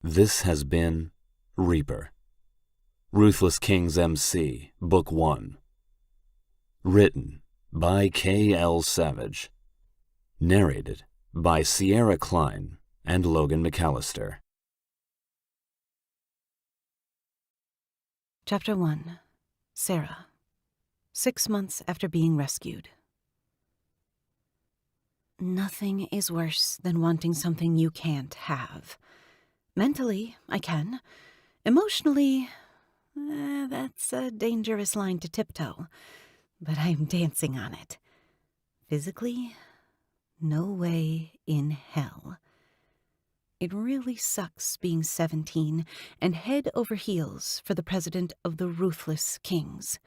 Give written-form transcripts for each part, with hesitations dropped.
This has been Reaper, Ruthless Kings MC, Book 1. Written by K.L. Savage. Narrated by Sierra Klein and Logan McAllister. Chapter 1. Sarah. 6 months after being rescued. Nothing is worse than wanting something you can't have. Mentally, I can. Emotionally, that's a dangerous line to tiptoe, but I'm dancing on it. Physically, no way in hell. It really sucks being 17 and head over heels for the president of the Ruthless Kings.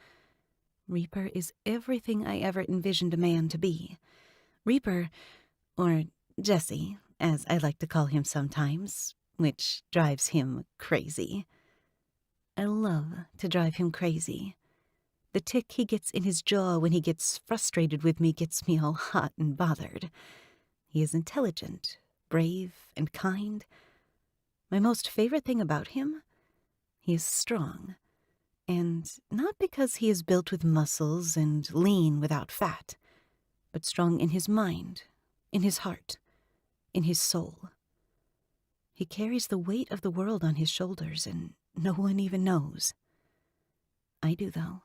Reaper is everything I ever envisioned a man to be. Reaper, or Jesse, as I like to call him sometimes, which drives him crazy. I love to drive him crazy. The tick he gets in his jaw when he gets frustrated with me gets me all hot and bothered. He is intelligent, brave, and kind. My most favorite thing about him? He is strong. And not because he is built with muscles and lean without fat, but strong in his mind, in his heart, in his soul. He carries the weight of the world on his shoulders, and no one even knows. I do, though.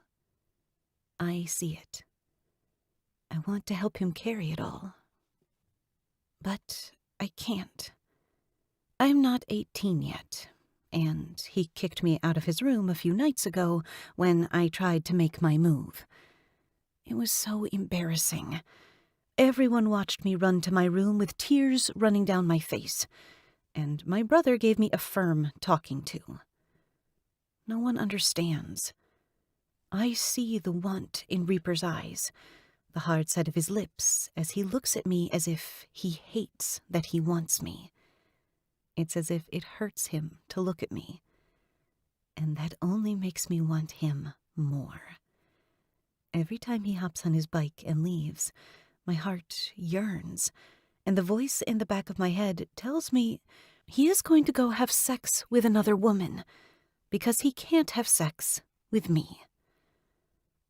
I see it. I want to help him carry it all. But I can't. I'm not 18 yet. And he kicked me out of his room a few nights ago when I tried to make my move. It was so embarrassing. Everyone watched me run to my room with tears running down my face, and my brother gave me a firm talking to. No one understands. I see the want in Reaper's eyes, the hard set of his lips as he looks at me as if he hates that he wants me. It's as if it hurts him to look at me. And that only makes me want him more. Every time he hops on his bike and leaves, my heart yearns, and the voice in the back of my head tells me he is going to go have sex with another woman, because he can't have sex with me.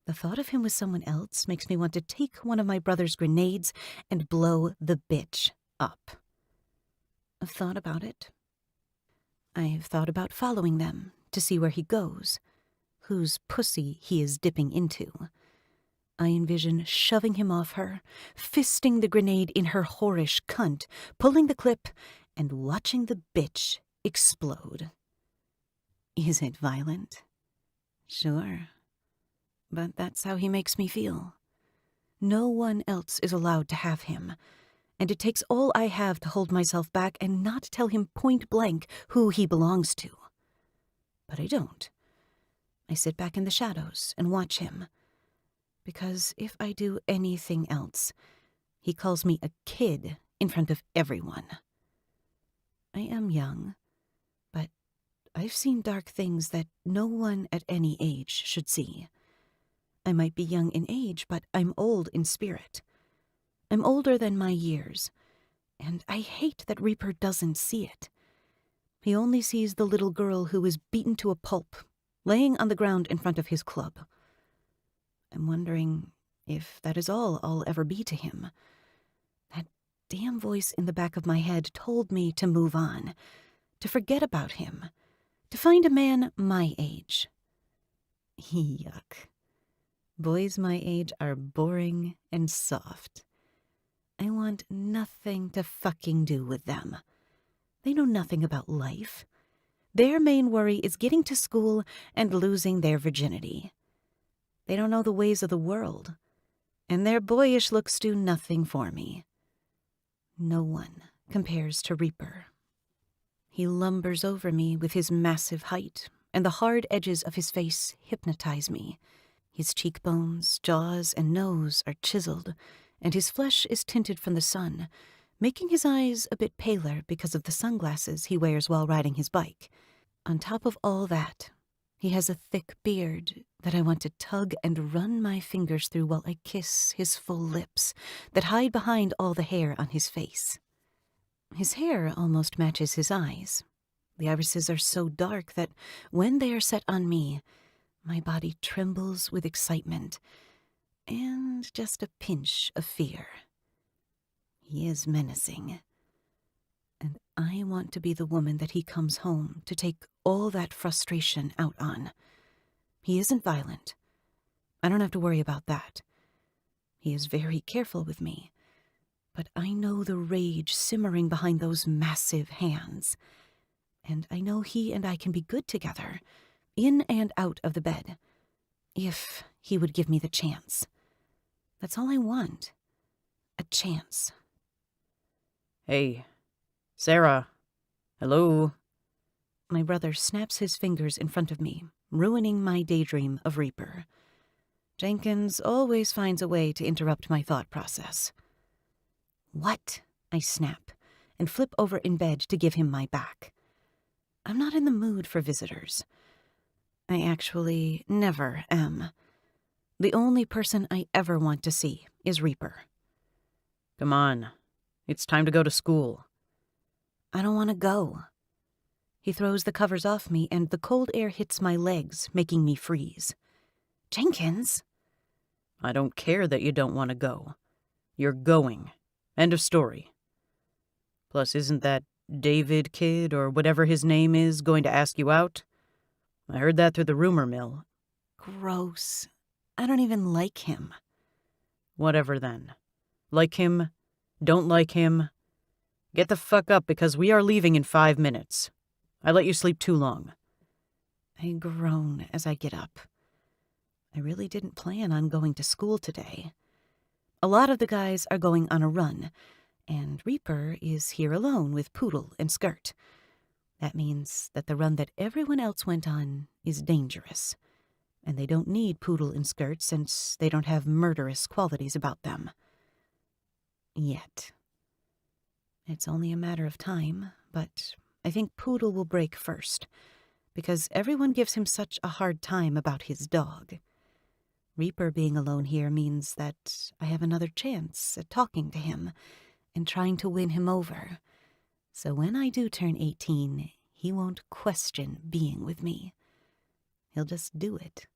The thought of him with someone else makes me want to take one of my brother's grenades and blow the bitch up. I've thought about it. I've thought about following them to see where he goes, whose pussy he is dipping into. I envision shoving him off her, fisting the grenade in her whorish cunt, pulling the clip, and watching the bitch explode. Is it violent? Sure. But that's how he makes me feel. No one else is allowed to have him. And it takes all I have to hold myself back and not tell him point blank who he belongs to. But I don't. I sit back in the shadows and watch him. Because if I do anything else, he calls me a kid in front of everyone. I am young, but I've seen dark things that no one at any age should see. I might be young in age, but I'm old in spirit. I'm older than my years, and I hate that Reaper doesn't see it. He only sees the little girl who is beaten to a pulp, laying on the ground in front of his club. I'm wondering if that is all I'll ever be to him. That damn voice in the back of my head told me to move on, to forget about him, to find a man my age. Yuck. Boys my age are boring and soft. I want nothing to fucking do with them. They know nothing about life. Their main worry is getting to school and losing their virginity. They don't know the ways of the world, and their boyish looks do nothing for me. No one compares to Reaper. He lumbers over me with his massive height, and the hard edges of his face hypnotize me. His cheekbones, jaws, and nose are chiseled, and his flesh is tinted from the sun, making his eyes a bit paler because of the sunglasses he wears while riding his bike. On top of all that, he has a thick beard that I want to tug and run my fingers through while I kiss his full lips that hide behind all the hair on his face. His hair almost matches his eyes. The irises are so dark that when they are set on me, my body trembles with excitement and just a pinch of fear. He is menacing, and I want to be the woman that he comes home to take all that frustration out on. He isn't violent. I don't have to worry about that. He is very careful with me, but I know the rage simmering behind those massive hands, and I know he and I can be good together, in and out of the bed, if he would give me the chance. That's all I want. A chance. Hey, Sarah. Hello? My brother snaps his fingers in front of me, ruining my daydream of Reaper. Jenkins always finds a way to interrupt my thought process. What? I snap, and flip over in bed to give him my back. I'm not in the mood for visitors. I actually never am. The only person I ever want to see is Reaper. Come on. It's time to go to school. I don't want to go. He throws the covers off me, and the cold air hits my legs, making me freeze. Jenkins! I don't care that you don't want to go. You're going. End of story. Plus, isn't that David kid, or whatever his name is, going to ask you out? I heard that through the rumor mill. Gross. I don't even like him. Whatever then. Like him? Don't like him? Get the fuck up, because we are leaving in 5 minutes. I let you sleep too long. I groan as I get up. I really didn't plan on going to school today. A lot of the guys are going on a run, and Reaper is here alone with Poodle and Skirt. That means that the run that everyone else went on is dangerous, and they don't need Poodle and Skirt since they don't have murderous qualities about them. Yet. It's only a matter of time, but I think Poodle will break first, because everyone gives him such a hard time about his dog. Reaper being alone here means that I have another chance at talking to him and trying to win him over. So when I do turn 18, he won't question being with me. He'll just do it.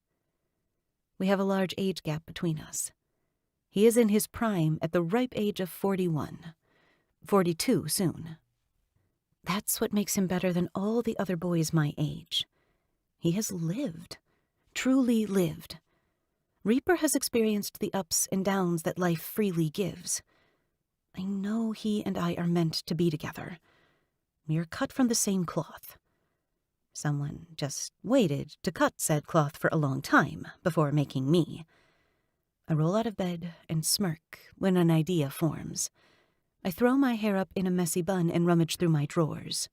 We have a large age gap between us. He is in his prime at the ripe age of 41. 42 soon. That's what makes him better than all the other boys my age. He has lived. Truly lived. Reaper has experienced the ups and downs that life freely gives. I know he and I are meant to be together. We are cut from the same cloth. Someone just waited to cut said cloth for a long time before making me. I roll out of bed and smirk when an idea forms. I throw my hair up in a messy bun and rummage through my drawers.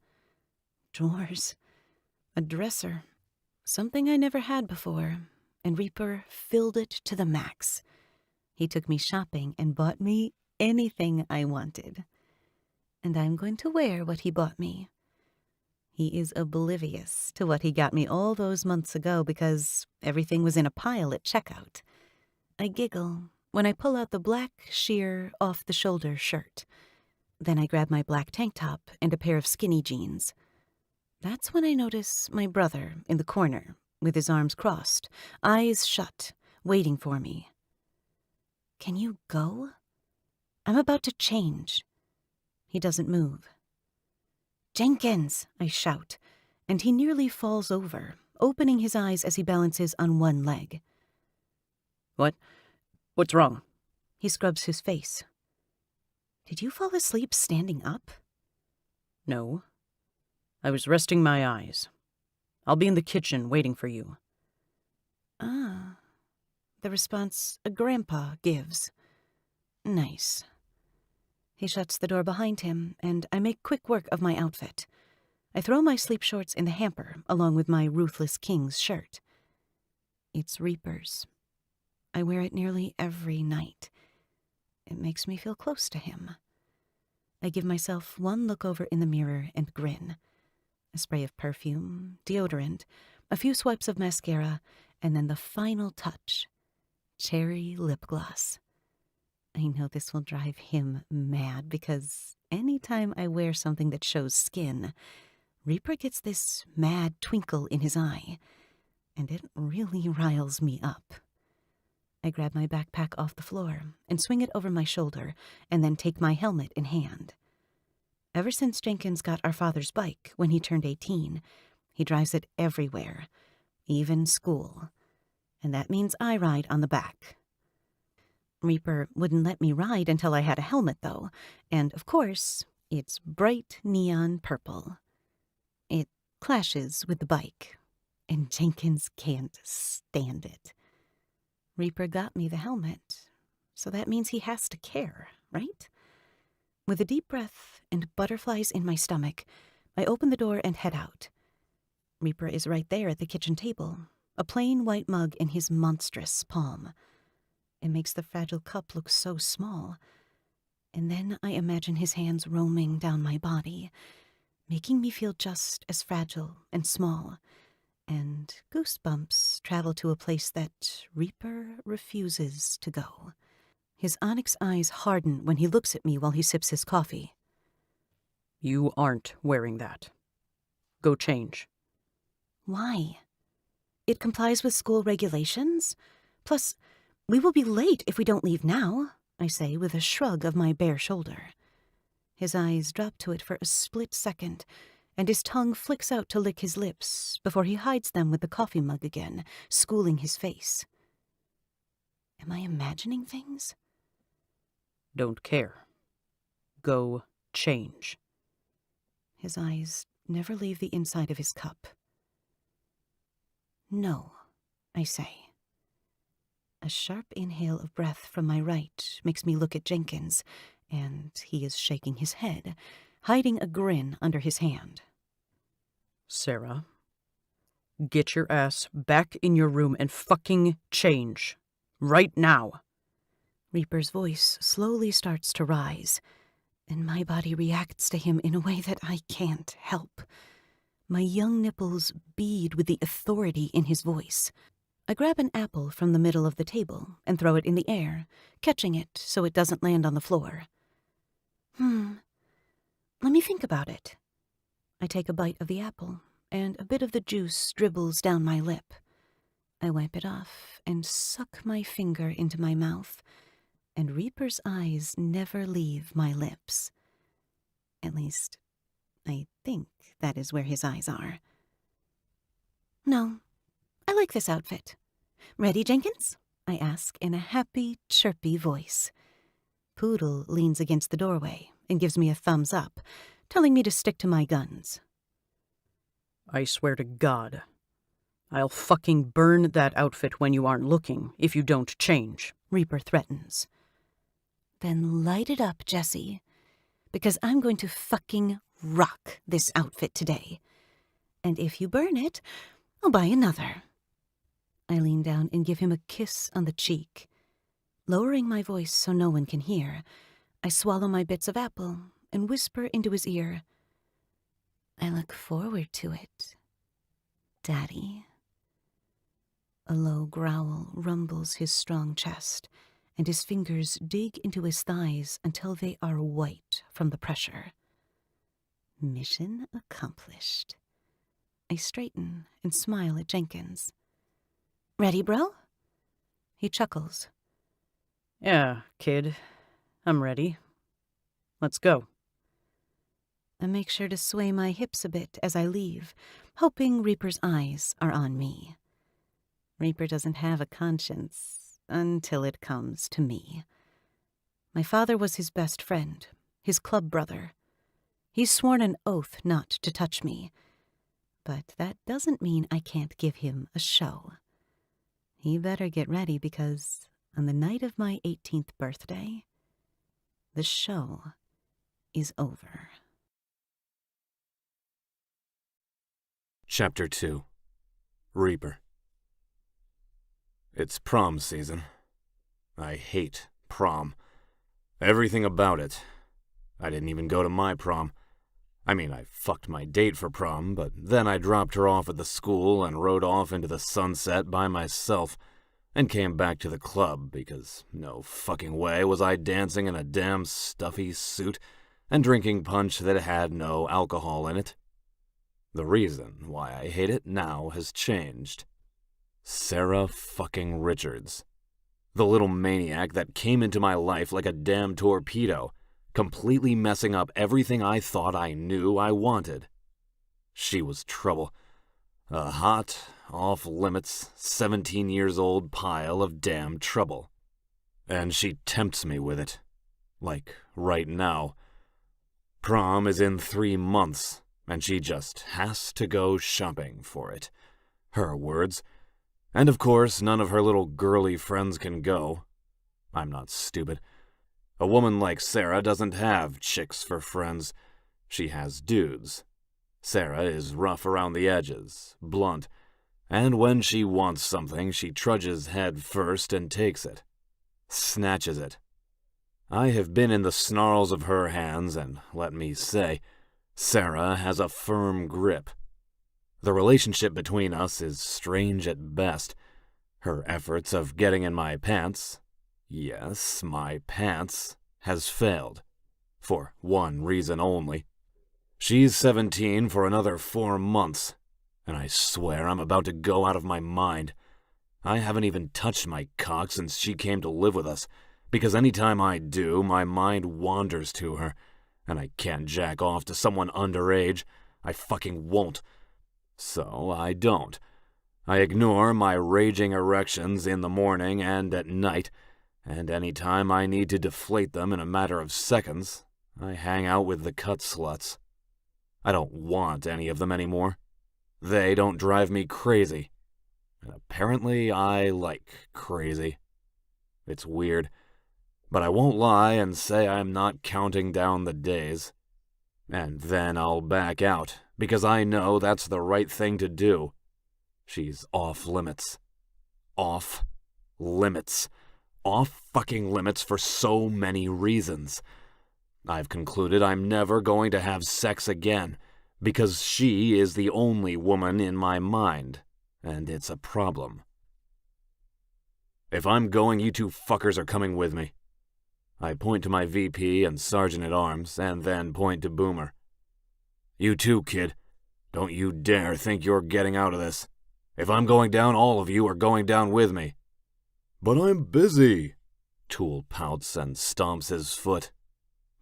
Drawers? A dresser. Something I never had before, and Reaper filled it to the max. He took me shopping and bought me anything I wanted. And I'm going to wear what he bought me. He is oblivious to what he got me all those months ago because everything was in a pile at checkout. I giggle when I pull out the black, sheer, off-the-shoulder shirt. Then I grab my black tank top and a pair of skinny jeans. That's when I notice my brother in the corner, with his arms crossed, eyes shut, waiting for me. Can you go? I'm about to change. He doesn't move. Jenkins, I shout, and he nearly falls over, opening his eyes as he balances on one leg. What? What's wrong? He scrubs his face. Did you fall asleep standing up? No. I was resting my eyes. I'll be in the kitchen waiting for you. Ah, the response a grandpa gives. Nice. He shuts the door behind him, and I make quick work of my outfit. I throw my sleep shorts in the hamper, along with my Ruthless King's shirt. It's Reaper's. I wear it nearly every night. It makes me feel close to him. I give myself one look over in the mirror and grin. A spray of perfume, deodorant, a few swipes of mascara, and then the final touch. Cherry lip gloss. I know this will drive him mad because anytime I wear something that shows skin, Reaper gets this mad twinkle in his eye, and it really riles me up. I grab my backpack off the floor and swing it over my shoulder, and then take my helmet in hand. Ever since Jenkins got our father's bike when he turned 18, he drives it everywhere, even school. And that means I ride on the back. Reaper wouldn't let me ride until I had a helmet, though, and of course, it's bright neon purple. It clashes with the bike, and Jenkins can't stand it. Reaper got me the helmet, so that means he has to care, right? With a deep breath and butterflies in my stomach, I open the door and head out. Reaper is right there at the kitchen table, a plain white mug in his monstrous palm. It makes the fragile cup look so small. And then I imagine his hands roaming down my body, making me feel just as fragile and small. And goosebumps travel to a place that Reaper refuses to go. His onyx eyes harden when he looks at me while he sips his coffee. You aren't wearing that. Go change. Why? It complies with school regulations. Plus, we will be late if we don't leave now, I say with a shrug of my bare shoulder. His eyes drop to it for a split second, and his tongue flicks out to lick his lips before he hides them with the coffee mug again, schooling his face. Am I imagining things? Don't care. Go change. His eyes never leave the inside of his cup. No, I say. A sharp inhale of breath from my right makes me look at Jenkins, and he is shaking his head, hiding a grin under his hand. Sarah, get your ass back in your room and fucking change. Right now. Reaper's voice slowly starts to rise, and my body reacts to him in a way that I can't help. My young nipples bead with the authority in his voice. I grab an apple from the middle of the table and throw it in the air, catching it so it doesn't land on the floor. Let me think about it. I take a bite of the apple, and a bit of the juice dribbles down my lip. I wipe it off and suck my finger into my mouth, and Reaper's eyes never leave my lips. At least, I think that is where his eyes are. No, I like this outfit. Ready, Jenkins? I ask in a happy, chirpy voice. Poodle leans against the doorway and gives me a thumbs up, telling me to stick to my guns. I swear to God, I'll fucking burn that outfit when you aren't looking if you don't change, Reaper threatens. Then light it up, Jesse, because I'm going to fucking rock this outfit today. And if you burn it, I'll buy another. I lean down and give him a kiss on the cheek. Lowering my voice so no one can hear, I swallow my bits of apple and whisper into his ear, I look forward to it, Daddy. A low growl rumbles his strong chest, and his fingers dig into his thighs until they are white from the pressure. Mission accomplished. I straighten and smile at Jenkins. Ready, bro? He chuckles. Yeah, kid. I'm ready. Let's go. I make sure to sway my hips a bit as I leave, hoping Reaper's eyes are on me. Reaper doesn't have a conscience until it comes to me. My father was his best friend, his club brother. He's sworn an oath not to touch me, but that doesn't mean I can't give him a show. He better get ready because on the night of my 18th birthday, the show is over. Chapter 2. Reaper. It's prom season. I hate prom. Everything about it. I didn't even go to my prom. I mean, I fucked my date for prom, but then I dropped her off at the school and rode off into the sunset by myself and came back to the club because no fucking way was I dancing in a damn stuffy suit and drinking punch that had no alcohol in it. The reason why I hate it now has changed. Sarah fucking Richards. The little maniac that came into my life like a damn torpedo, completely messing up everything I thought I knew I wanted. She was trouble. A hot, off-limits, 17-years-old pile of damn trouble. And she tempts me with it. Like, right now. Prom is in 3 months, and she just has to go shopping for it. Her words. And of course, none of her little girly friends can go. I'm not stupid. A woman like Sarah doesn't have chicks for friends. She has dudes. Sarah is rough around the edges, blunt, and when she wants something, she trudges head first and takes it. Snatches it. I have been in the snarls of her hands, and let me say, Sarah has a firm grip. The relationship between us is strange at best. Her efforts of getting in my pants, yes, my pants, has failed. For one reason only. She's 17 for another 4 months, and I swear I'm about to go out of my mind. I haven't even touched my cock since she came to live with us, because any time I do, my mind wanders to her, and I can't jack off to someone underage. I fucking won't. So I don't. I ignore my raging erections in the morning and at night, and any time I need to deflate them in a matter of seconds, I hang out with the cut sluts. I don't want any of them anymore. They don't drive me crazy. And apparently I like crazy. It's weird, but I won't lie and say I'm not counting down the days. And then I'll back out, because I know that's the right thing to do. She's off limits. Off limits. Off fucking limits for so many reasons. I've concluded I'm never going to have sex again, because she is the only woman in my mind, and it's a problem. If I'm going, you two fuckers are coming with me. I point to my VP and Sergeant-at-Arms, and then point to Boomer. You too, kid. Don't you dare think you're getting out of this. If I'm going down, all of you are going down with me. But I'm busy. Tool pouts and stomps his foot.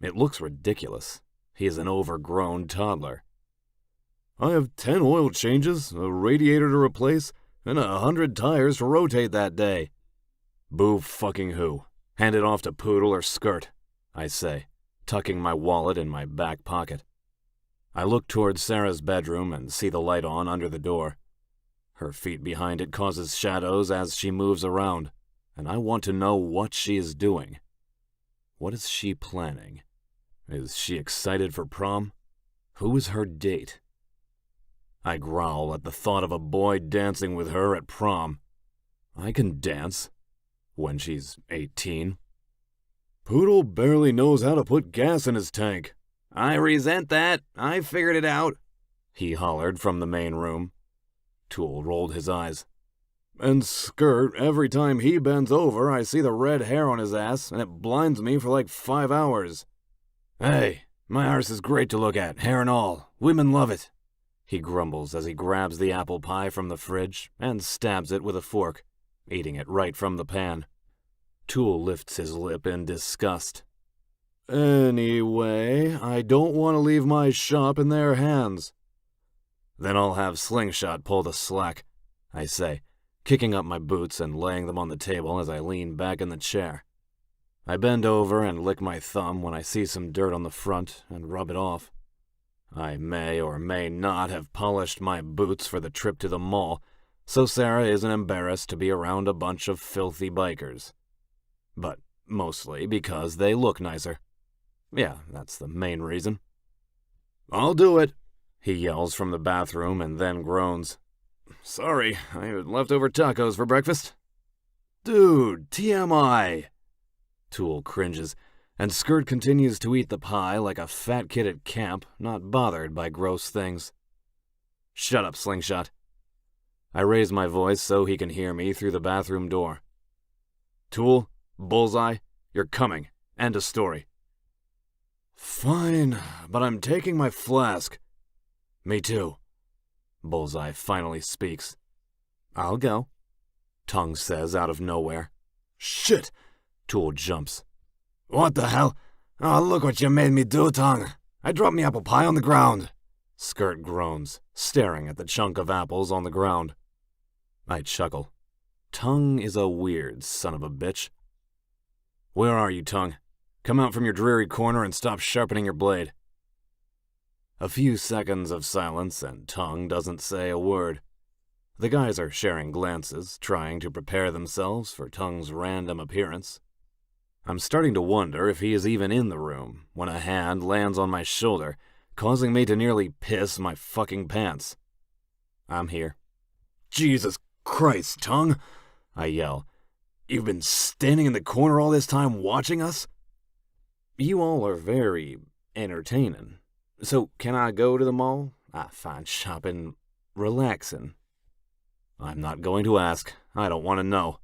It looks ridiculous. He is an overgrown toddler. I have 10 oil changes, a radiator to replace, and 100 tires to rotate that day. Boo fucking who. Hand it off to Poodle or Skirt, I say, tucking my wallet in my back pocket. I look toward Sarah's bedroom and see the light on under the door. Her feet behind it causes shadows as she moves around, and I want to know what she is doing. What is she planning? Is she excited for prom? Who is her date? I growl at the thought of a boy dancing with her at prom. I can dance. When she's 18. Poodle barely knows how to put gas in his tank. I resent that. I figured it out, he hollered from the main room. Tool rolled his eyes. And Skirt, every time he bends over, I see the red hair on his ass, and it blinds me for like 5 hours. Hey, my arse is great to look at, hair and all. Women love it, he grumbles as he grabs the apple pie from the fridge and stabs it with a fork, eating it right from the pan. Tool lifts his lip in disgust. Anyway, I don't want to leave my shop in their hands. Then I'll have Slingshot pull the slack, I say, kicking up my boots and laying them on the table as I lean back in the chair. I bend over and lick my thumb when I see some dirt on the front and rub it off. I may or may not have polished my boots for the trip to the mall, so Sarah isn't embarrassed to be around a bunch of filthy bikers. But mostly because they look nicer. Yeah, that's the main reason. I'll do it, he yells from the bathroom and then groans. Sorry, I had leftover tacos for breakfast. Dude, TMI. Tool cringes, and Skirt continues to eat the pie like a fat kid at camp, not bothered by gross things. Shut up, Slingshot. I raise my voice so he can hear me through the bathroom door. Tool, Bullseye, you're coming. End of story. Fine, but I'm taking my flask. Me too. Bullseye finally speaks. "I'll go," Tongue says out of nowhere. "Shit!" Tool jumps. "What the hell? Oh, look what you made me do, Tongue. I dropped me apple pie on the ground." Skirt groans, staring at the chunk of apples on the ground. I chuckle. Tongue is a weird son of a bitch. "Where are you, Tongue? Come out from your dreary corner and stop sharpening your blade." A few seconds of silence and Tongue doesn't say a word. The guys are sharing glances, trying to prepare themselves for Tongue's random appearance. I'm starting to wonder if he is even in the room when a hand lands on my shoulder, causing me to nearly piss my fucking pants. I'm here. "Jesus Christ, Tongue!" I yell. "You've been standing in the corner all this time watching us?" "You all are very entertaining. So can I go to the mall? I find shopping relaxing." "I'm not going to ask. I don't want to know."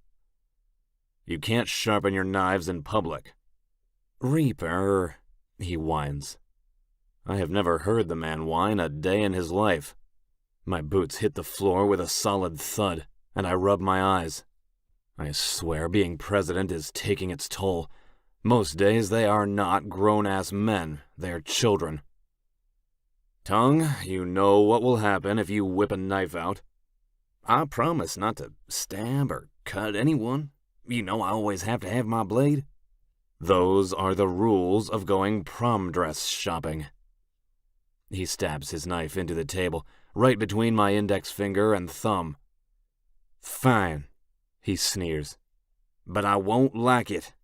"You can't sharpen your knives in public." "Reaper," he whines. I have never heard the man whine a day in his life. My boots hit the floor with a solid thud, and I rub my eyes. I swear being president is taking its toll. Most days they are not grown-ass men, they are children. "Tongue, you know what will happen if you whip a knife out." "I promise not to stab or cut anyone. You know I always have to have my blade." "Those are the rules of going prom dress shopping." He stabs his knife into the table, right between my index finger and thumb. "Fine," he sneers, "but I won't like it."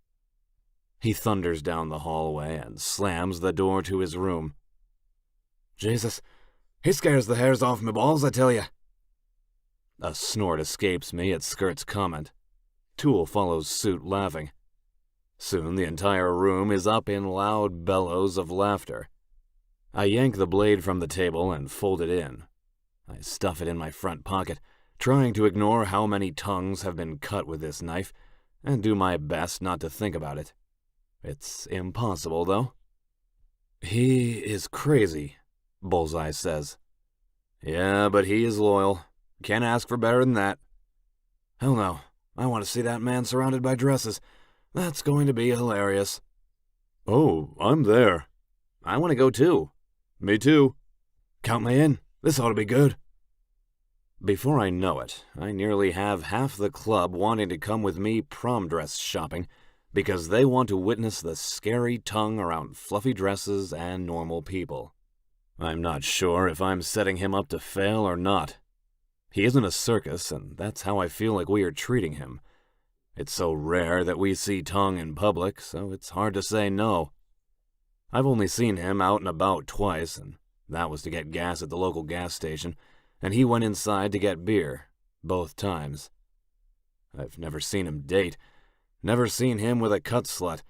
He thunders down the hallway and slams the door to his room. "Jesus, he scares the hairs off my balls, I tell ya." A snort escapes me at Skirt's comment. Tool follows suit, laughing. Soon the entire room is up in loud bellows of laughter. I yank the blade from the table and fold it in. I stuff it in my front pocket, trying to ignore how many tongues have been cut with this knife, and do my best not to think about it. It's impossible, though. "He is crazy," Bullseye says. "Yeah, but he is loyal. Can't ask for better than that." "Hell no. I want to see that man surrounded by dresses. That's going to be hilarious." "Oh, I'm there." "I want to go too." "Me too." "Count me in. This ought to be good." Before I know it, I nearly have half the club wanting to come with me prom dress shopping because they want to witness the scary tongue around fluffy dresses and normal people. I'm not sure if I'm setting him up to fail or not. He isn't a circus, and that's how I feel like we are treating him. It's so rare that we see Tongue in public, so it's hard to say no. I've only seen him out and about twice, and that was to get gas at the local gas station, and he went inside to get beer, both times. I've never seen him date, never seen him with a cut slut.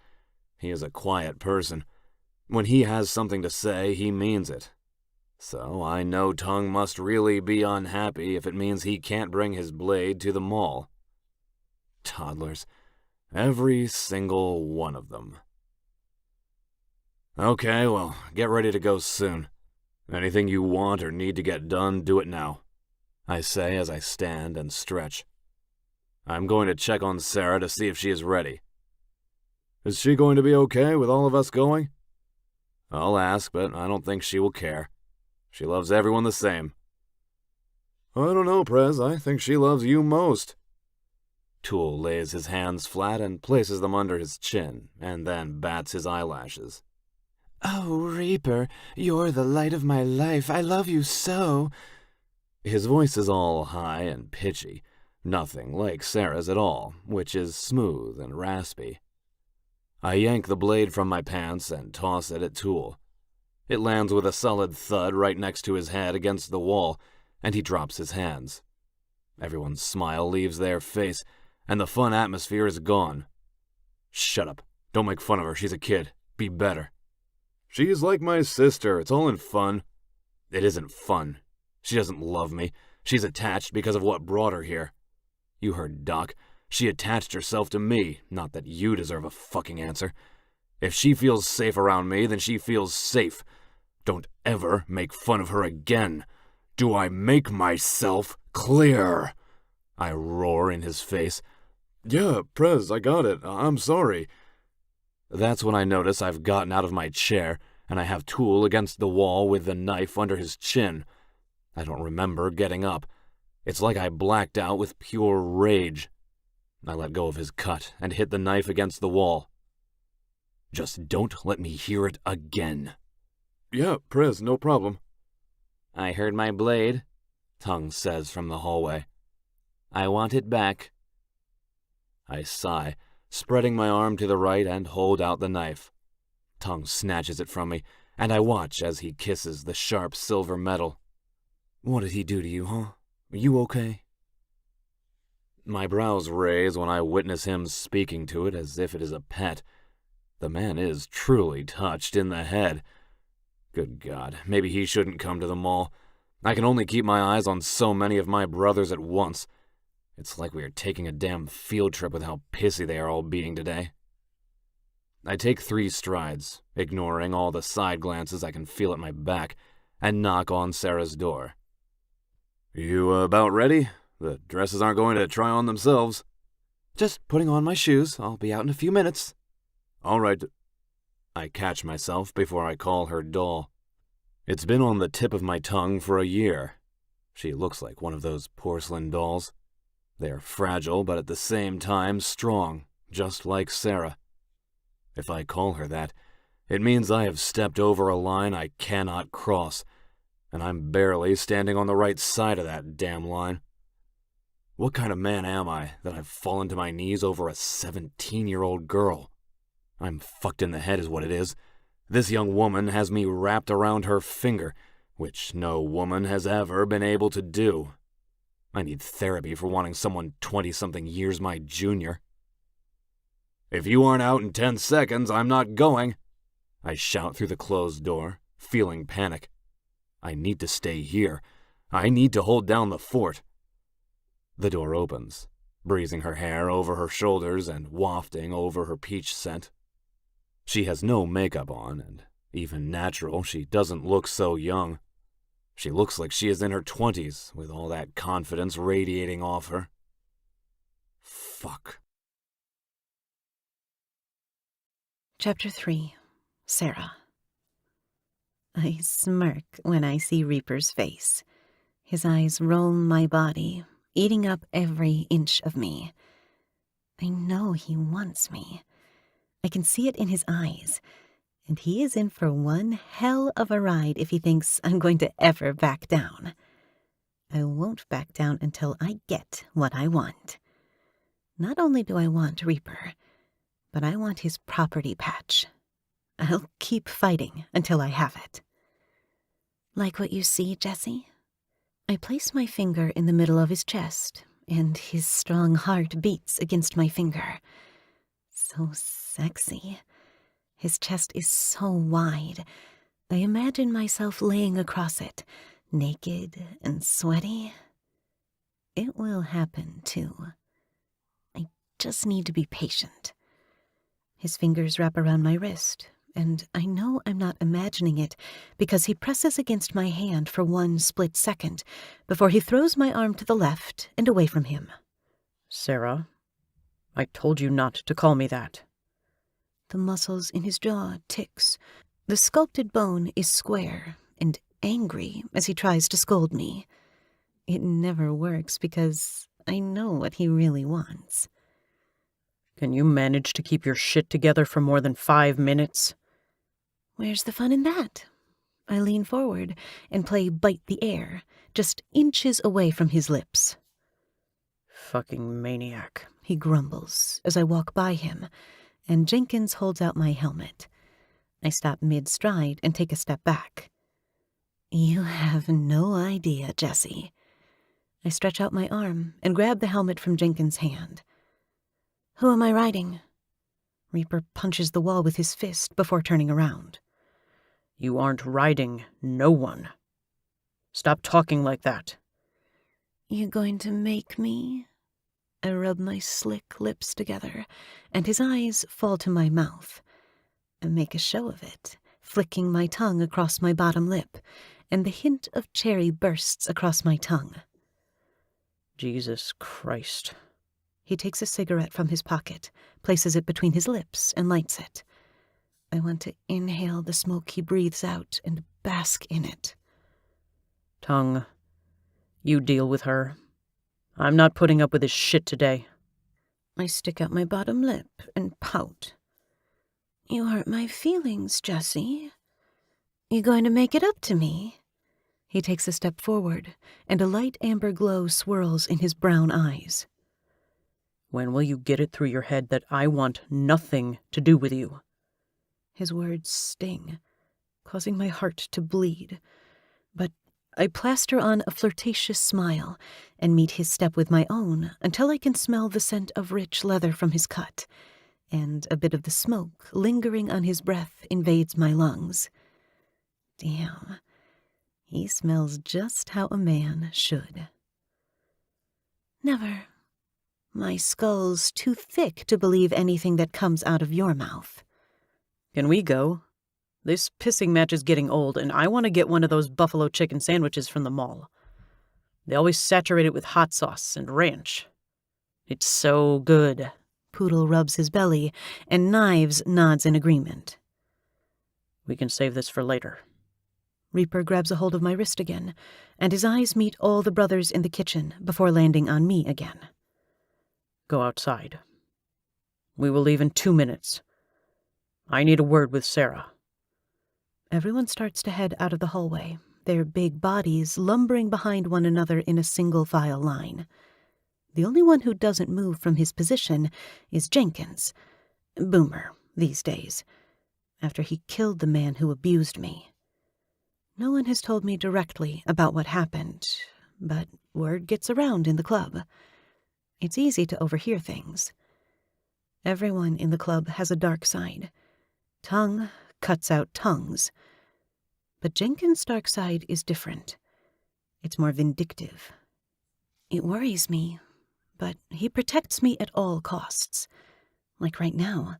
He is a quiet person. When he has something to say, he means it. So I know Tongue must really be unhappy if it means he can't bring his blade to the mall. Toddlers. Every single one of them. "Okay, well, get ready to go soon. Anything you want or need to get done, do it now," I say as I stand and stretch. "I'm going to check on Sarah to see if she is ready." "Is she going to be okay with all of us going?" "I'll ask, but I don't think she will care. She loves everyone the same." "I don't know, Prez. I think she loves you most." Tool lays his hands flat and places them under his chin, and then bats his eyelashes. "Oh, Reaper, you're the light of my life. I love you so." His voice is all high and pitchy, nothing like Sarah's at all, which is smooth and raspy. I yank the blade from my pants and toss it at Tool. It lands with a solid thud right next to his head against the wall, and he drops his hands. Everyone's smile leaves their face, and the fun atmosphere is gone. "Shut up. Don't make fun of her. She's a kid. Be better." "She's like my sister. It's all in fun." "It isn't fun. She doesn't love me. She's attached because of what brought her here. You heard Doc. She attached herself to me, not that you deserve a fucking answer. If she feels safe around me, then she feels safe. Don't ever make fun of her again. Do I make myself clear? I roar in his face. Yeah, Prez, I got it. I'm sorry. That's when I notice I've gotten out of my chair, and I have Tool against the wall with the knife under his chin. I don't remember getting up. It's like I blacked out with pure rage. I let go of his cut and hit the knife against the wall. Just don't let me hear it again. Yeah, Prez, no problem. I heard my blade, Tongue says from the hallway. I want it back. I sigh, spreading my arm to the right and hold out the knife. Tongue snatches it from me, and I watch as he kisses the sharp silver metal. What did he do to you, huh? Are you okay? My brows raise when I witness him speaking to it as if it is a pet. The man is truly touched in the head. Good God, maybe he shouldn't come to the mall. I can only keep my eyes on so many of my brothers at once. It's like we are taking a damn field trip with how pissy they are all being today. I take 3 strides, ignoring all the side glances I can feel at my back, and knock on Sarah's door. You about ready? The dresses aren't going to try on themselves. Just putting on my shoes. I'll be out in a few minutes. All right. I catch myself before I call her doll. It's been on the tip of my tongue for a year. She looks like one of those porcelain dolls. They're fragile, but at the same time strong, just like Sarah. If I call her that, it means I have stepped over a line I cannot cross, and I'm barely standing on the right side of that damn line. What kind of man am I that I've fallen to my knees over a 17-year-old girl? I'm fucked in the head is what it is. This young woman has me wrapped around her finger, which no woman has ever been able to do. I need therapy for wanting someone 20-something years my junior. If you aren't out in 10 seconds, I'm not going. I shout through the closed door, feeling panic. I need to stay here. I need to hold down the fort. The door opens, breezing her hair over her shoulders and wafting over her peach scent. She has no makeup on, and even natural, she doesn't look so young. She looks like she is in her 20s, with all that confidence radiating off her. Fuck. Chapter 3. Sarah. I smirk when I see Reaper's face. His eyes roam my body, eating up every inch of me. I know he wants me. I can see it in his eyes, and he is in for one hell of a ride if he thinks I'm going to ever back down. I won't back down until I get what I want. Not only do I want Reaper, but I want his property patch. I'll keep fighting until I have it. Like what you see, Jesse? I place my finger in the middle of his chest, and his strong heart beats against my finger. So sexy. His chest is so wide. I imagine myself laying across it, naked and sweaty. It will happen, too. I just need to be patient. His fingers wrap around my wrist, and I know I'm not imagining it because he presses against my hand for one split second before he throws my arm to the left and away from him. Sarah, I told you not to call me that. The muscles in his jaw ticks. The sculpted bone is square and angry as he tries to scold me. It never works because I know what he really wants. Can you manage to keep your shit together for more than 5 minutes? Where's the fun in that? I lean forward and play bite the air, just inches away from his lips. Fucking maniac, he grumbles as I walk by him, and Jenkins holds out my helmet. I stop mid-stride and take a step back. You have no idea, Jesse. I stretch out my arm and grab the helmet from Jenkins' hand. Who am I riding? Reaper punches the wall with his fist before turning around. You aren't riding no one. Stop talking like that. You going to make me? I rub my slick lips together, and his eyes fall to my mouth. I make a show of it, flicking my tongue across my bottom lip, and the hint of cherry bursts across my tongue. Jesus Christ. He takes a cigarette from his pocket, places it between his lips, and lights it. I want to inhale the smoke he breathes out and bask in it. Tongue, you deal with her. I'm not putting up with this shit today. I stick out my bottom lip and pout. You hurt my feelings, Jesse. You going to make it up to me? He takes a step forward, and a light amber glow swirls in his brown eyes. When will you get it through your head that I want nothing to do with you? His words sting, causing my heart to bleed. But I plaster on a flirtatious smile and meet his step with my own until I can smell the scent of rich leather from his cut, and a bit of the smoke lingering on his breath invades my lungs. Damn, he smells just how a man should. Never. My skull's too thick to believe anything that comes out of your mouth. Can we go? This pissing match is getting old, and I want to get one of those buffalo chicken sandwiches from the mall. They always saturate it with hot sauce and ranch. It's so good. Poodle rubs his belly, and Knives nods in agreement. We can save this for later. Reaper grabs a hold of my wrist again, and his eyes meet all the brothers in the kitchen before landing on me again. Go outside. We will leave in 2 minutes. I need a word with Sarah. Everyone starts to head out of the hallway, their big bodies lumbering behind one another in a single file line. The only one who doesn't move from his position is Jenkins, Boomer these days, after he killed the man who abused me. No one has told me directly about what happened, but word gets around in the club. It's easy to overhear things. Everyone in the club has a dark side. Tongue cuts out tongues. But Jenkins' dark side is different. It's more vindictive. It worries me, but he protects me at all costs. Like right now.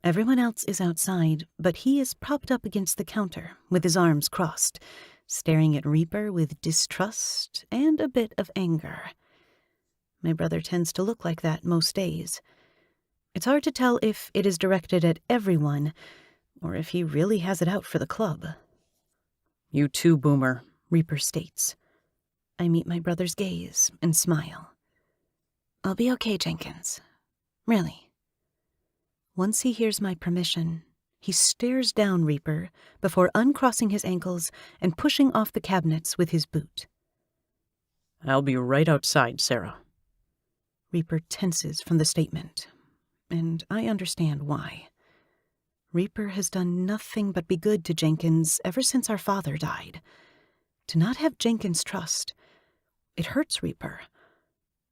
Everyone else is outside, but he is propped up against the counter with his arms crossed, staring at Reaper with distrust and a bit of anger. My brother tends to look like that most days. It's hard to tell if it is directed at everyone or if he really has it out for the club. You too, Boomer, Reaper states. I meet my brother's gaze and smile. I'll be okay, Jenkins. Really. Once he hears my permission, he stares down Reaper before uncrossing his ankles and pushing off the cabinets with his boot. I'll be right outside, Sarah. Reaper tenses from the statement, and I understand why. Reaper has done nothing but be good to Jenkins ever since our father died. To not have Jenkins' trust, it hurts Reaper,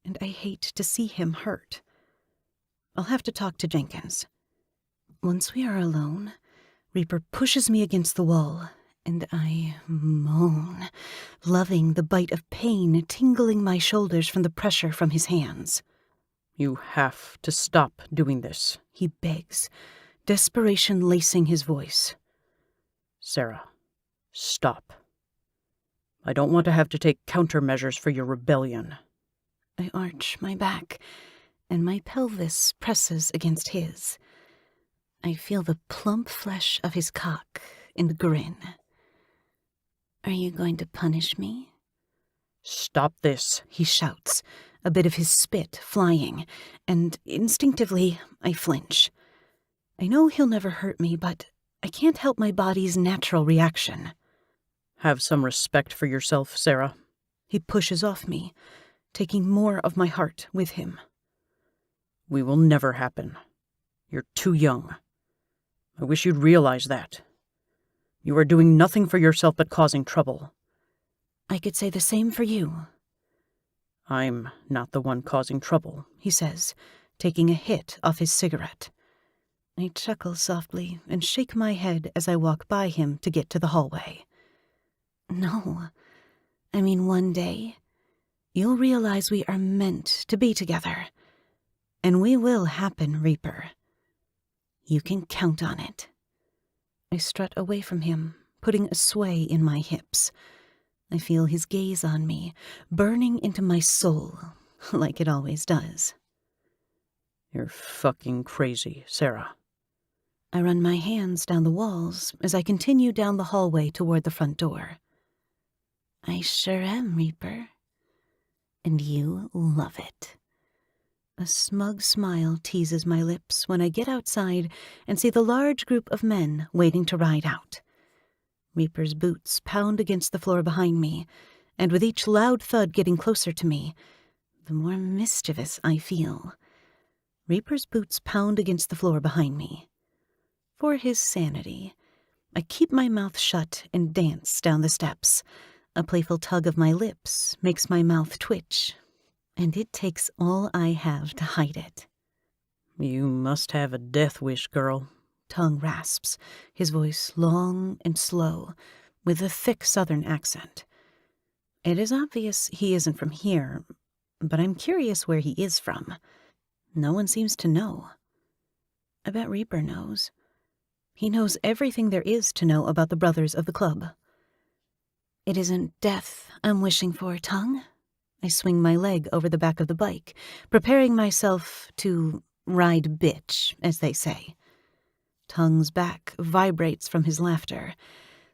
and I hate to see him hurt. I'll have to talk to Jenkins. Once we are alone, Reaper pushes me against the wall, and I moan, loving the bite of pain tingling my shoulders from the pressure from his hands. You have to stop doing this, he begs, desperation lacing his voice. Sarah, stop. I don't want to have to take countermeasures for your rebellion. I arch my back, and my pelvis presses against his. I feel the plump flesh of his cock and grin. Are you going to punish me? Stop this, he shouts, a bit of his spit flying, and instinctively I flinch. I know he'll never hurt me, but I can't help my body's natural reaction. Have some respect for yourself, Sarah. He pushes off me, taking more of my heart with him. We will never happen. You're too young. I wish you'd realize that. You are doing nothing for yourself but causing trouble. I could say the same for you. I'm not the one causing trouble, he says, taking a hit off his cigarette. I chuckle softly and shake my head as I walk by him to get to the hallway. No, I mean one day, you'll realize we are meant to be together. And we will happen, Reaper. You can count on it. I strut away from him, putting a sway in my hips. I feel his gaze on me, burning into my soul, like it always does. You're fucking crazy, Sarah. I run my hands down the walls as I continue down the hallway toward the front door. I sure am, Reaper. And you love it. A smug smile teases my lips when I get outside and see the large group of men waiting to ride out. Reaper's boots pound against the floor behind me, and with each loud thud getting closer to me, the more mischievous I feel. Reaper's boots pound against the floor behind me. For his sanity, I keep my mouth shut and dance down the steps. A playful tug of my lips makes my mouth twitch, and it takes all I have to hide it. You must have a death wish, girl. Tongue rasps, his voice long and slow, with a thick southern accent. It is obvious he isn't from here, but I'm curious where he is from. No one seems to know. I bet Reaper knows. He knows everything there is to know about the brothers of the club. It isn't death I'm wishing for, Tongue. I swing my leg over the back of the bike, preparing myself to ride bitch, as they say. Tongue's back vibrates from his laughter,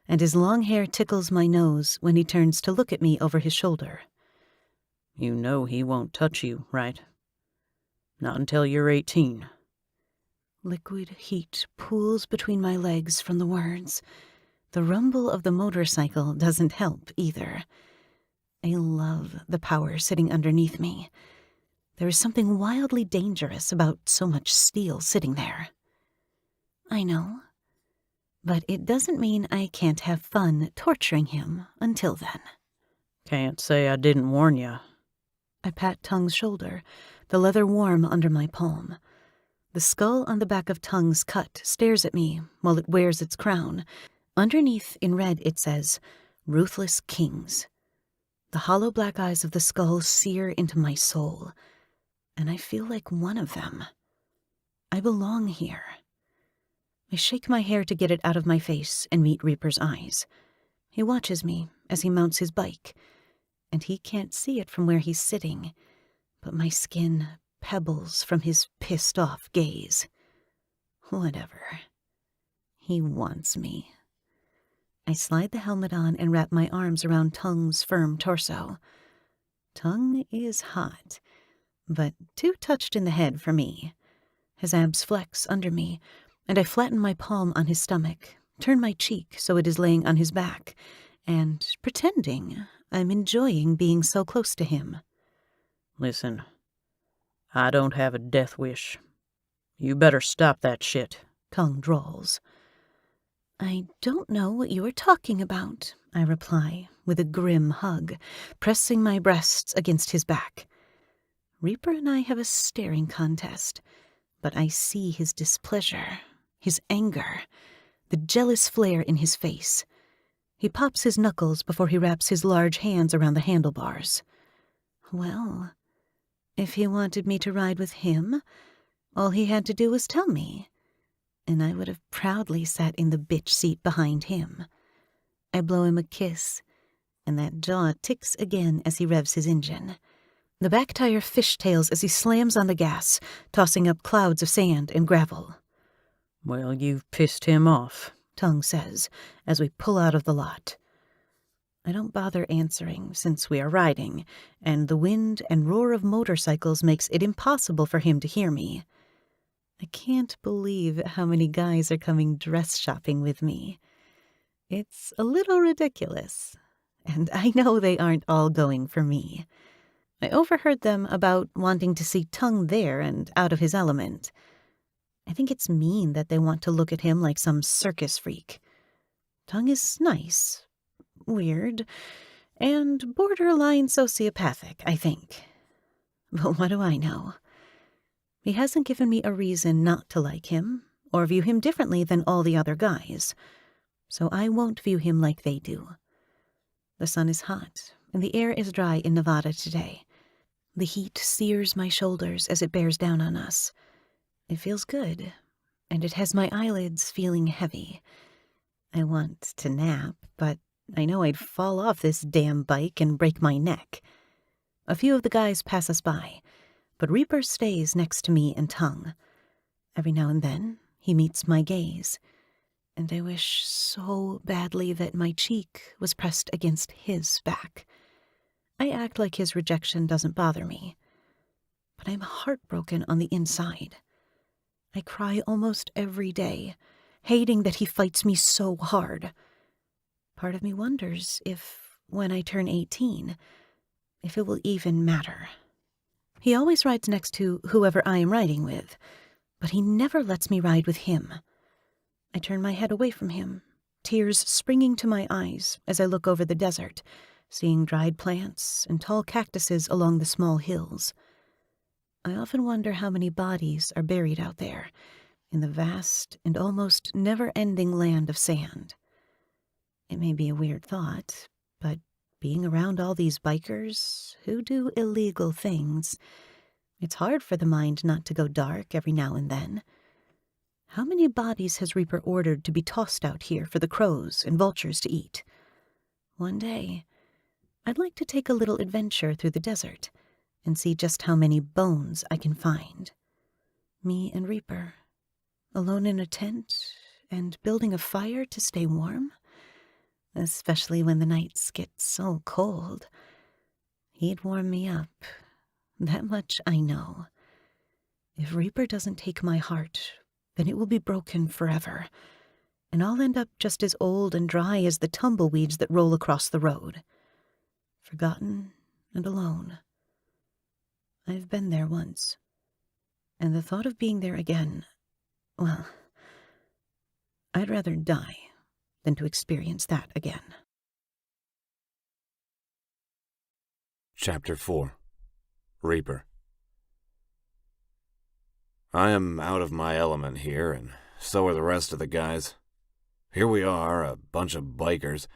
and his long hair tickles my nose when he turns to look at me over his shoulder. You know he won't touch you, right? Not until you're 18. Liquid heat pools between my legs from the words. The rumble of the motorcycle doesn't help either. I love the power sitting underneath me. There is something wildly dangerous about so much steel sitting there. I know, but it doesn't mean I can't have fun torturing him until then. Can't say I didn't warn you. I pat Tongue's shoulder, the leather warm under my palm. The skull on the back of Tongue's cut stares at me while it wears its crown. Underneath, in red, it says, Ruthless Kings. The hollow black eyes of the skull sear into my soul, and I feel like one of them. I belong here. I shake my hair to get it out of my face and meet Reaper's eyes. He watches me as he mounts his bike, and he can't see it from where he's sitting, but my skin pebbles from his pissed-off gaze. Whatever. He wants me. I slide the helmet on and wrap my arms around Tongue's firm torso. Tongue is hot, but too touched in the head for me. His abs flex under me, and I flatten my palm on his stomach, turn my cheek so it is laying on his back, and pretending I'm enjoying being so close to him. Listen, I don't have a death wish. You better stop that shit, Tongue drawls. I don't know what you are talking about, I reply, with a grim hug, pressing my breasts against his back. Reaper and I have a staring contest, but I see his displeasure, his anger, the jealous flare in his face. He pops his knuckles before he wraps his large hands around the handlebars. Well, if he wanted me to ride with him, all he had to do was tell me, and I would have proudly sat in the bitch seat behind him. I blow him a kiss, and that jaw ticks again as he revs his engine. The back tire fishtails as he slams on the gas, tossing up clouds of sand and gravel. Well, you've pissed him off, Tongue says, as we pull out of the lot. I don't bother answering since we are riding, and the wind and roar of motorcycles makes it impossible for him to hear me. I can't believe how many guys are coming dress shopping with me. It's a little ridiculous, and I know they aren't all going for me. I overheard them about wanting to see Tongue there and out of his element. I think it's mean that they want to look at him like some circus freak. Tongue is nice, weird, and borderline sociopathic, I think. But what do I know? He hasn't given me a reason not to like him, or view him differently than all the other guys, so I won't view him like they do. The sun is hot, and the air is dry in Nevada today. The heat sears my shoulders as it bears down on us. It feels good, and it has my eyelids feeling heavy. I want to nap, but I know I'd fall off this damn bike and break my neck. A few of the guys pass us by, but Reaper stays next to me and Tongue. Every now and then, he meets my gaze, and I wish so badly that my cheek was pressed against his back. I act like his rejection doesn't bother me, but I'm heartbroken on the inside. I cry almost every day, hating that he fights me so hard. Part of me wonders if, when I turn 18, if it will even matter. He always rides next to whoever I am riding with, but he never lets me ride with him. I turn my head away from him, tears springing to my eyes as I look over the desert, seeing dried plants and tall cactuses along the small hills. I often wonder how many bodies are buried out there, in the vast and almost never-ending land of sand. It may be a weird thought, but being around all these bikers who do illegal things, it's hard for the mind not to go dark every now and then. How many bodies has Reaper ordered to be tossed out here for the crows and vultures to eat? One day, I'd like to take a little adventure through the desert and see just how many bones I can find. Me and Reaper, alone in a tent and building a fire to stay warm, especially when the nights get so cold. He'd warm me up. That much I know. If Reaper doesn't take my heart, then it will be broken forever, and I'll end up just as old and dry as the tumbleweeds that roll across the road. Forgotten and alone. I've been there once, and the thought of being there again, well, I'd rather die than to experience that again. Chapter 4. Reaper. I am out of my element here, and so are the rest of the guys. Here we are, a bunch of bikers,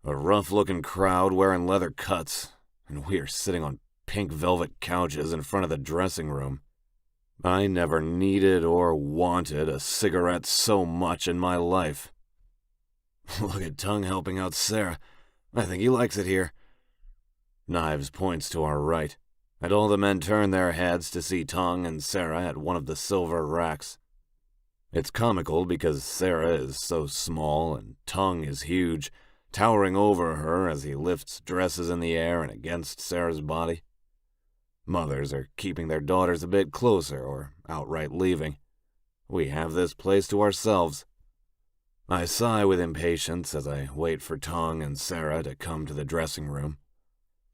a rough-looking crowd wearing leather cuts, and we are sitting on pink velvet couches in front of the dressing room. I never needed or wanted a cigarette so much in my life. Look at Tongue helping out Sarah. I think he likes it here. Knives points to our right, and all the men turn their heads to see Tongue and Sarah at one of the silver racks. It's comical because Sarah is so small and Tongue is huge, towering over her as he lifts dresses in the air and against Sarah's body. Mothers are keeping their daughters a bit closer or outright leaving. We have this place to ourselves. I sigh with impatience as I wait for Tongue and Sarah to come to the dressing room.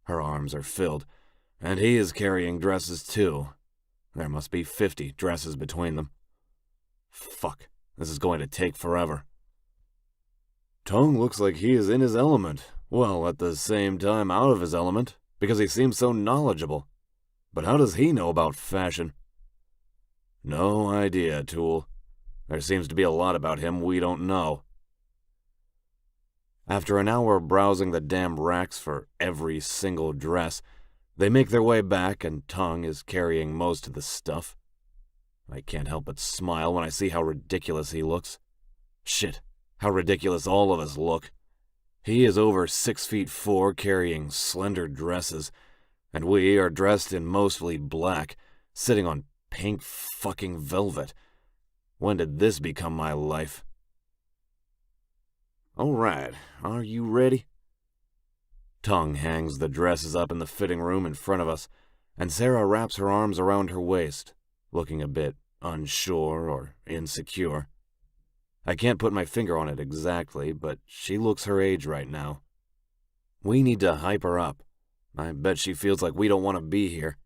Her arms are filled, and he is carrying dresses too. There must be 50 dresses between them. Fuck, this is going to take forever. Tongue looks like he is in his element, while at the same time out of his element, because he seems so knowledgeable. But how does he know about fashion? No idea, Tool. There seems to be a lot about him we don't know. After an hour browsing the damn racks for every single dress, they make their way back and Tongue is carrying most of the stuff. I can't help but smile when I see how ridiculous he looks. Shit, how ridiculous all of us look. He is over 6'4", carrying slender dresses, and we are dressed in mostly black, sitting on pink fucking velvet. When did this become my life? All right, are you ready? Tongue hangs the dresses up in the fitting room in front of us, and Sarah wraps her arms around her waist, looking a bit unsure or insecure. I can't put my finger on it exactly, but she looks her age right now. We need to hype her up. I bet she feels like we don't want to be here.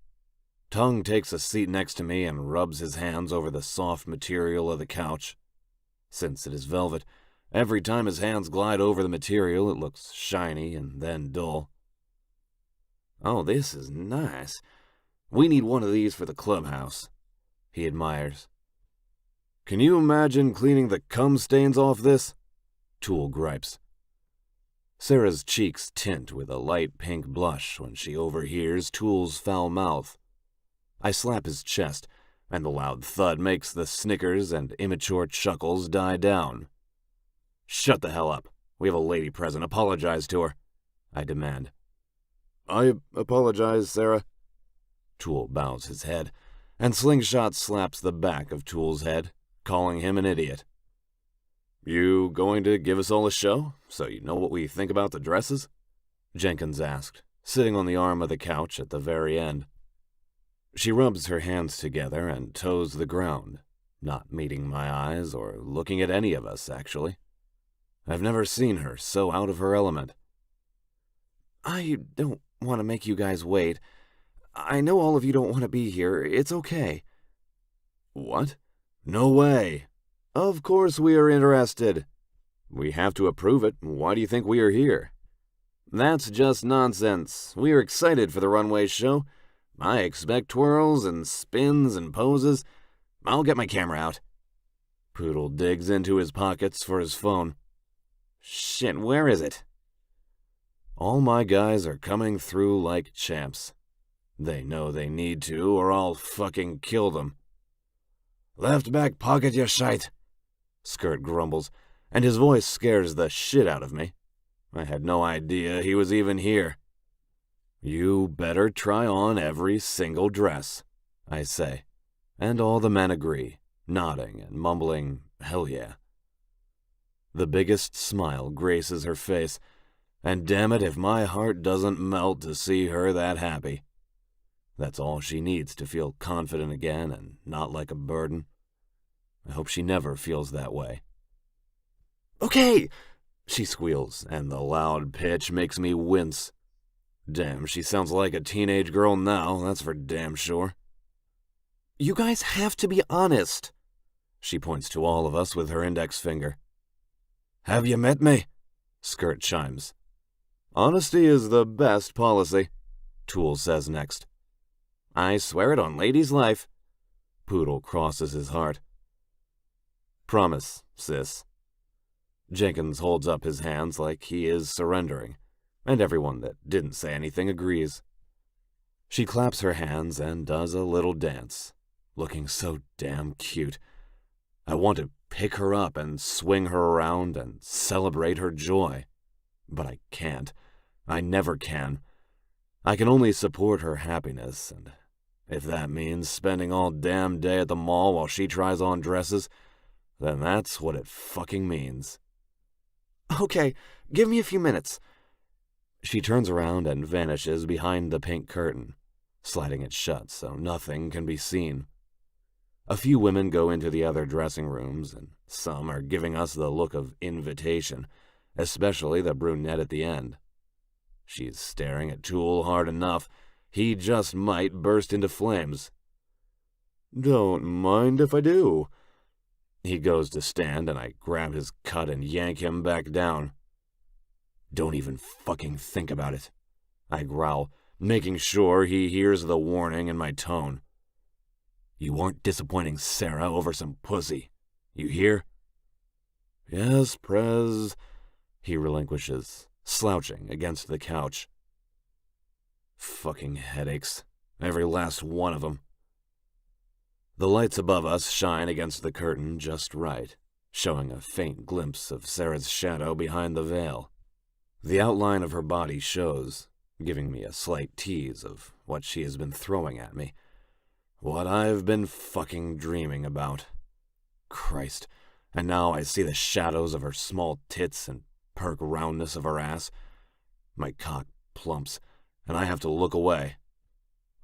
Tongue takes a seat next to me and rubs his hands over the soft material of the couch. Since it is velvet, every time his hands glide over the material, it looks shiny and then dull. Oh, this is nice. We need one of these for the clubhouse, he admires. Can you imagine cleaning the cum stains off this? Tool gripes. Sarah's cheeks tint with a light pink blush when she overhears Tool's foul mouth. I slap his chest, and the loud thud makes the snickers and immature chuckles die down. Shut the hell up. We have a lady present. Apologize to her, I demand. I apologize, Sarah. Tool bows his head, and Slingshot slaps the back of Tool's head, calling him an idiot. You going to give us all a show, so you know what we think about the dresses? Jenkins asked, sitting on the arm of the couch at the very end. She rubs her hands together and toes the ground, not meeting my eyes or looking at any of us, actually. I've never seen her so out of her element. I don't want to make you guys wait. I know all of you don't want to be here. It's okay. What? No way. Of course we are interested. We have to approve it. Why do you think we are here? That's just nonsense. We are excited for the runway show. I expect twirls and spins and poses. I'll get my camera out. Poodle digs into his pockets for his phone. Shit, where is it? All my guys are coming through like champs. They know they need to, or I'll fucking kill them. Left back pocket, you shite, Skirt grumbles, and his voice scares the shit out of me. I had no idea he was even here. You better try on every single dress, I say, and all the men agree, nodding and mumbling, hell yeah. The biggest smile graces her face, and damn it if my heart doesn't melt to see her that happy. That's all she needs to feel confident again and not like a burden. I hope she never feels that way. Okay, she squeals, and the loud pitch makes me wince. Damn, she sounds like a teenage girl now, that's for damn sure. You guys have to be honest. She points to all of us with her index finger. Have you met me? Skirt chimes. Honesty is the best policy, Tool says next. I swear it on lady's life. Poodle crosses his heart. Promise, sis. Jenkins holds up his hands like he is surrendering, and everyone that didn't say anything agrees. She claps her hands and does a little dance, looking so damn cute. I want to pick her up and swing her around and celebrate her joy. But I can't. I never can. I can only support her happiness, and if that means spending all damn day at the mall while she tries on dresses, then that's what it fucking means. Okay, give me a few minutes. She turns around and vanishes behind the pink curtain, sliding it shut so nothing can be seen. A few women go into the other dressing rooms, and some are giving us the look of invitation, especially the brunette at the end. She's staring at Tool hard enough. He just might burst into flames. Don't mind if I do. He goes to stand, and I grab his cut and yank him back down. Don't even fucking think about it, I growl, making sure he hears the warning in my tone. You aren't disappointing Sarah over some pussy. You hear? Yes, Prez, he relinquishes, slouching against the couch. Fucking headaches. Every last one of them. The lights above us shine against the curtain just right, showing a faint glimpse of Sarah's shadow behind the veil. The outline of her body shows, giving me a slight tease of what she has been throwing at me. What I've been fucking dreaming about. Christ, and now I see the shadows of her small tits and perk roundness of her ass. My cock plumps, and I have to look away,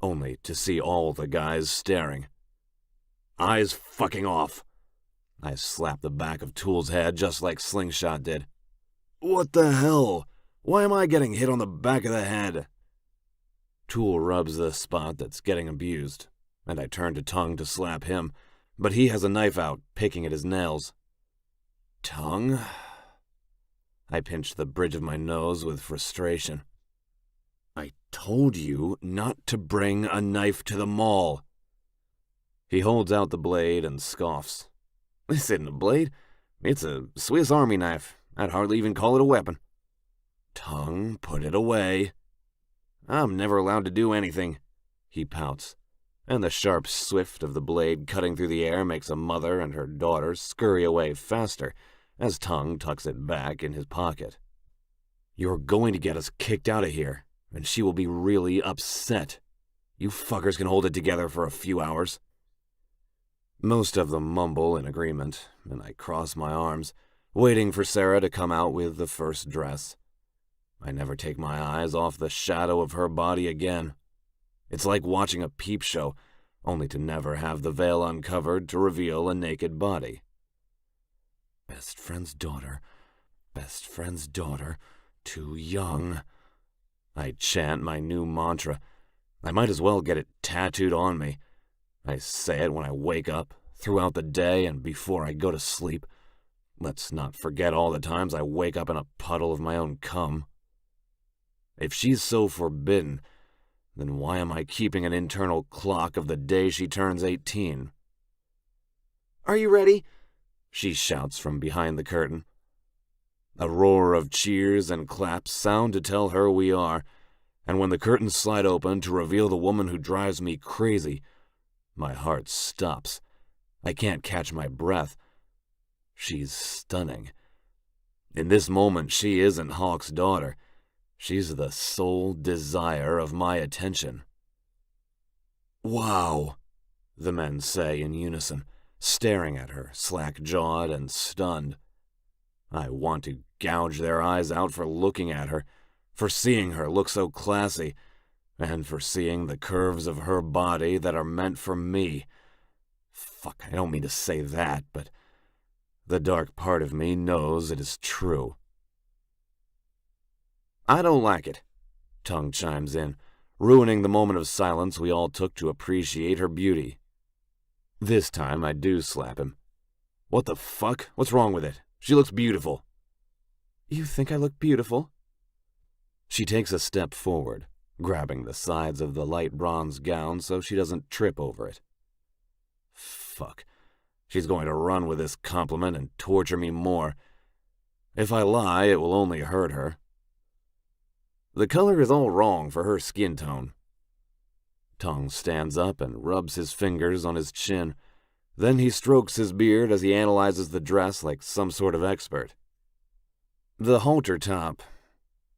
only to see all the guys staring. Eyes fucking off. I slap the back of Tool's head just like Slingshot did. What the hell? Why am I getting hit on the back of the head? Tool rubs the spot that's getting abused, and I turn to Tongue to slap him, but he has a knife out, picking at his nails. Tongue? I pinch the bridge of my nose with frustration. I told you not to bring a knife to the mall. He holds out the blade and scoffs. This isn't a blade. It's a Swiss Army knife. I'd hardly even call it a weapon. Tongue, put it away. I'm never allowed to do anything, he pouts, and the sharp swift of the blade cutting through the air makes a mother and her daughter scurry away faster, as Tongue tucks it back in his pocket. "You're going to get us kicked out of here, and she will be really upset. You fuckers can hold it together for a few hours." Most of them mumble in agreement, and I cross my arms, waiting for Sarah to come out with the first dress. I never take my eyes off the shadow of her body again. It's like watching a peep show, only to never have the veil uncovered to reveal a naked body. Best friend's daughter, too young. I chant my new mantra. I might as well get it tattooed on me. I say it when I wake up, throughout the day, and before I go to sleep. Let's not forget all the times I wake up in a puddle of my own cum. If she's so forbidden, then why am I keeping an internal clock of the day she turns 18? "Are you ready?" she shouts from behind the curtain. A roar of cheers and claps sound to tell her we are, and when the curtains slide open to reveal the woman who drives me crazy, my heart stops. I can't catch my breath. She's stunning. In this moment, she isn't Hawk's daughter. She's the sole desire of my attention. "Wow," the men say in unison, staring at her, slack-jawed and stunned. I want to gouge their eyes out for looking at her, for seeing her look so classy, and for seeing the curves of her body that are meant for me. Fuck, I don't mean to say that, but the dark part of me knows it is true. "I don't like it," Tongue chimes in, ruining the moment of silence we all took to appreciate her beauty. This time I do slap him. "What the fuck? What's wrong with it? She looks beautiful." "You think I look beautiful?" She takes a step forward, grabbing the sides of the light bronze gown so she doesn't trip over it. Fuck. She's going to run with this compliment and torture me more. If I lie, it will only hurt her. "The color is all wrong for her skin tone." Tongue stands up and rubs his fingers on his chin. Then he strokes his beard as he analyzes the dress like some sort of expert. "The halter top,"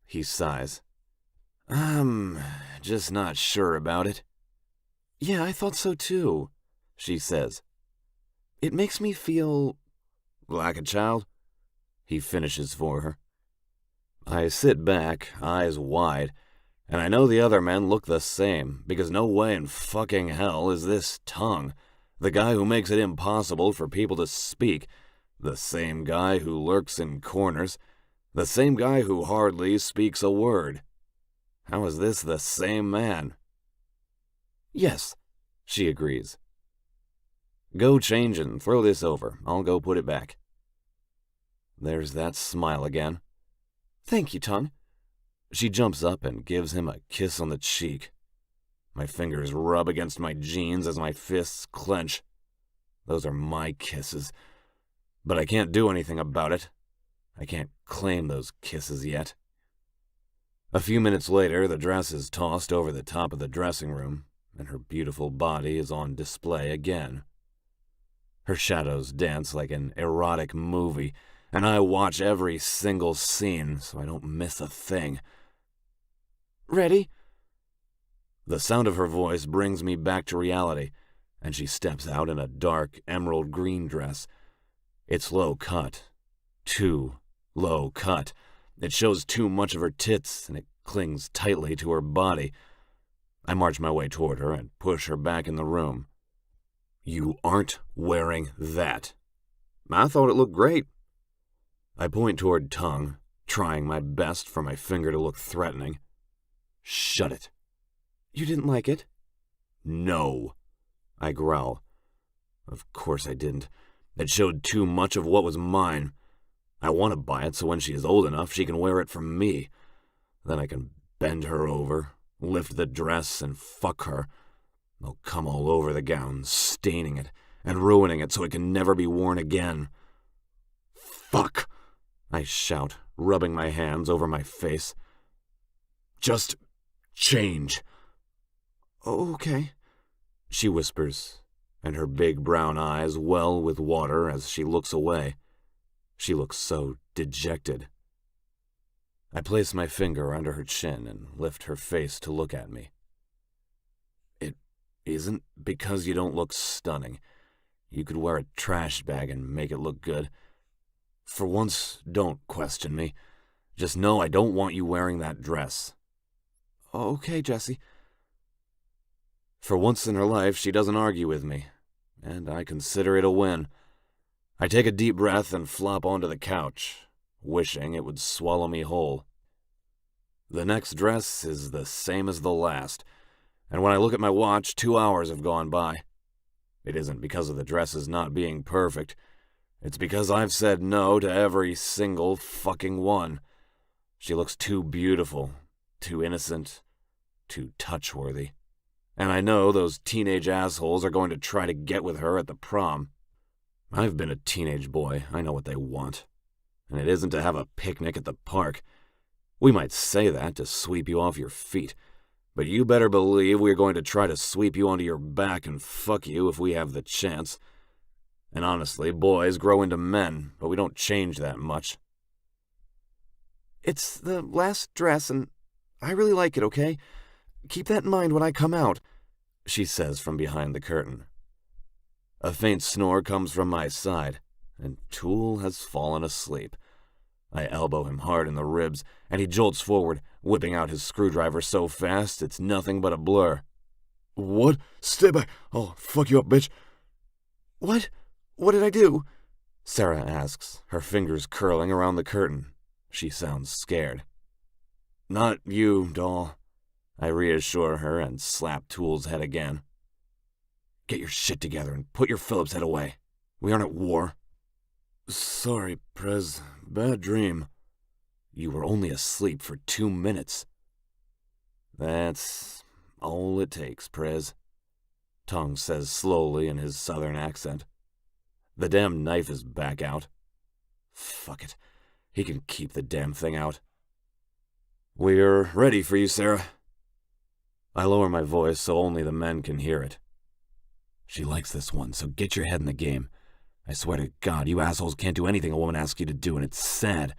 he sighs. "I'm just not sure about it." "Yeah, I thought so too," she says. "It makes me feel..." "Like a child?" he finishes for her. I sit back, eyes wide, and I know the other men look the same, because no way in fucking hell is this Tongue, the guy who makes it impossible for people to speak, the same guy who lurks in corners, the same guy who hardly speaks a word. How is this the same man? "Yes," she agrees. "Go change and throw this over. I'll go put it back." There's that smile again. "Thank you, Tongue." She jumps up and gives him a kiss on the cheek. My fingers rub against my jeans as my fists clench. Those are my kisses. But I can't do anything about it. I can't claim those kisses yet. A few minutes later, the dress is tossed over the top of the dressing room, and her beautiful body is on display again. Her shadows dance like an erotic movie, and I watch every single scene so I don't miss a thing. "Ready?" The sound of her voice brings me back to reality, and she steps out in a dark emerald green dress. It's low cut. Too low cut. It shows too much of her tits, and it clings tightly to her body. I march my way toward her and push her back in the room. "You aren't wearing that." "I thought it looked great." I point toward Tongue, trying my best for my finger to look threatening. "Shut it." "You didn't like it?" "No," I growl. Of course I didn't. It showed too much of what was mine. I want to buy it so when she is old enough she can wear it from me. Then I can bend her over, lift the dress, and fuck her. I'll come all over the gown, staining it, and ruining it so it can never be worn again. "Fuck!" I shout, rubbing my hands over my face. "Just change." "Oh, okay," she whispers, and her big brown eyes well with water as she looks away. She looks so dejected. I place my finger under her chin and lift her face to look at me. It isn't because you don't look stunning. You could wear a trash bag and make it look good. For once, don't question me. Just know I don't want you wearing that dress. Okay, Jesse. For once in her life, she doesn't argue with me, and I consider it a win. I take a deep breath and flop onto the couch, wishing it would swallow me whole. The next dress is the same as the last, and when I look at my watch, 2 hours have gone by. It isn't because of the dresses not being perfect. It's because I've said no to every single fucking one. She looks too beautiful, too innocent, too touch-worthy. And I know those teenage assholes are going to try to get with her at the prom. I've been a teenage boy. I know what they want. And it isn't to have a picnic at the park. We might say that to sweep you off your feet, but you better believe we're going to try to sweep you onto your back and fuck you if we have the chance. And honestly, boys grow into men, but we don't change that much. It's the last dress, and I really like it, okay? Keep that in mind when I come out, she says from behind the curtain. A faint snore comes from my side, and Toole has fallen asleep. I elbow him hard in the ribs, and he jolts forward, whipping out his screwdriver so fast it's nothing but a blur. What? Stay back! I'll fuck you up, bitch! What? What did I do? Sarah asks, her fingers curling around the curtain. She sounds scared. Not you, doll. I reassure her and slap Toole's head again. Get your shit together and put your Phillips head away. We aren't at war. Sorry, Prez. Bad dream. You were only asleep for 2 minutes. That's all it takes, Prez, Tong says slowly in his southern accent. The damn knife is back out. Fuck it. He can keep the damn thing out. We're ready for you, Sarah. I lower my voice so only the men can hear it. She likes this one, so get your head in the game. I swear to God, you assholes can't do anything a woman asks you to do, and it's sad.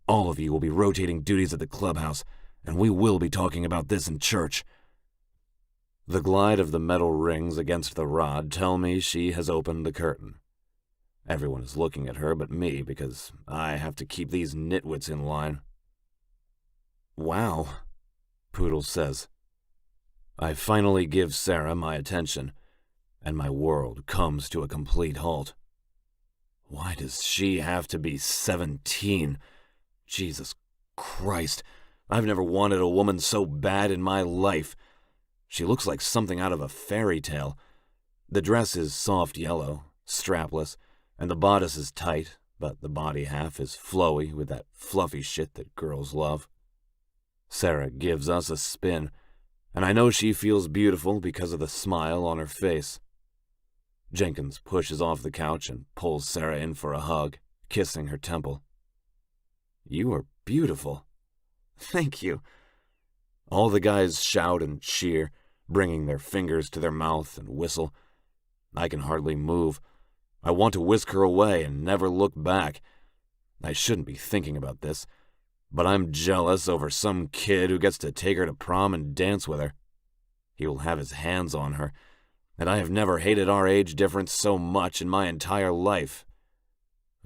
All of you will be rotating duties at the clubhouse, and we will be talking about this in church. The glide of the metal rings against the rod tell me she has opened the curtain. Everyone is looking at her but me because I have to keep these nitwits in line. Wow, Poodle says. I finally give Sarah my attention, and my world comes to a complete halt. Why does she have to be 17? Jesus Christ, I've never wanted a woman so bad in my life. She looks like something out of a fairy tale. The dress is soft yellow, strapless, and the bodice is tight, but the body half is flowy with that fluffy shit that girls love. Sarah gives us a spin, and I know she feels beautiful because of the smile on her face. Jenkins pushes off the couch and pulls Sarah in for a hug, kissing her temple. You are beautiful. Thank you. All the guys shout and cheer, bringing their fingers to their mouth and whistle. I can hardly move. I want to whisk her away and never look back. I shouldn't be thinking about this, but I'm jealous over some kid who gets to take her to prom and dance with her. He will have his hands on her, and I have never hated our age difference so much in my entire life.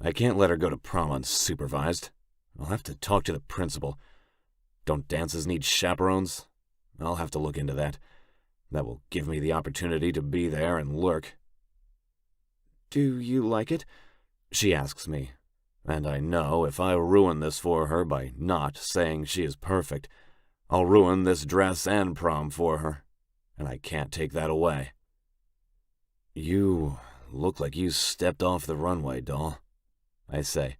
I can't let her go to prom unsupervised. I'll have to talk to the principal. Don't dances need chaperones? I'll have to look into that. That will give me the opportunity to be there and lurk. Do you like it? She asks me, and I know if I ruin this for her by not saying she is perfect, I'll ruin this dress and prom for her, and I can't take that away. You look like you stepped off the runway, doll, I say,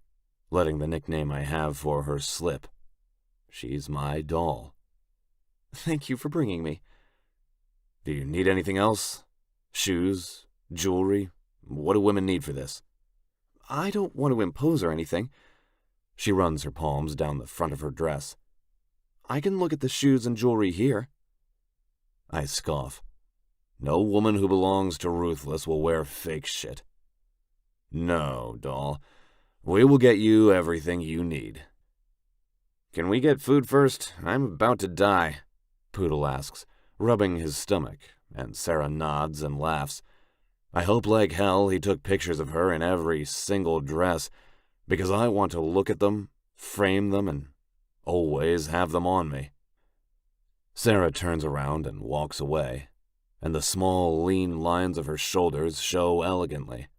letting the nickname I have for her slip. She's my doll. Thank you for bringing me. Do you need anything else? Shoes? Jewelry? What do women need for this? I don't want to impose or anything. She runs her palms down the front of her dress. I can look at the shoes and jewelry here. I scoff. No woman who belongs to Ruthless will wear fake shit. No, doll. We will get you everything you need. Can we get food first? I'm about to die, Poodle asks, rubbing his stomach, and Sarah nods and laughs. I hope like hell he took pictures of her in every single dress, because I want to look at them, frame them, and always have them on me. Sarah turns around and walks away, and the small, lean lines of her shoulders show elegantly.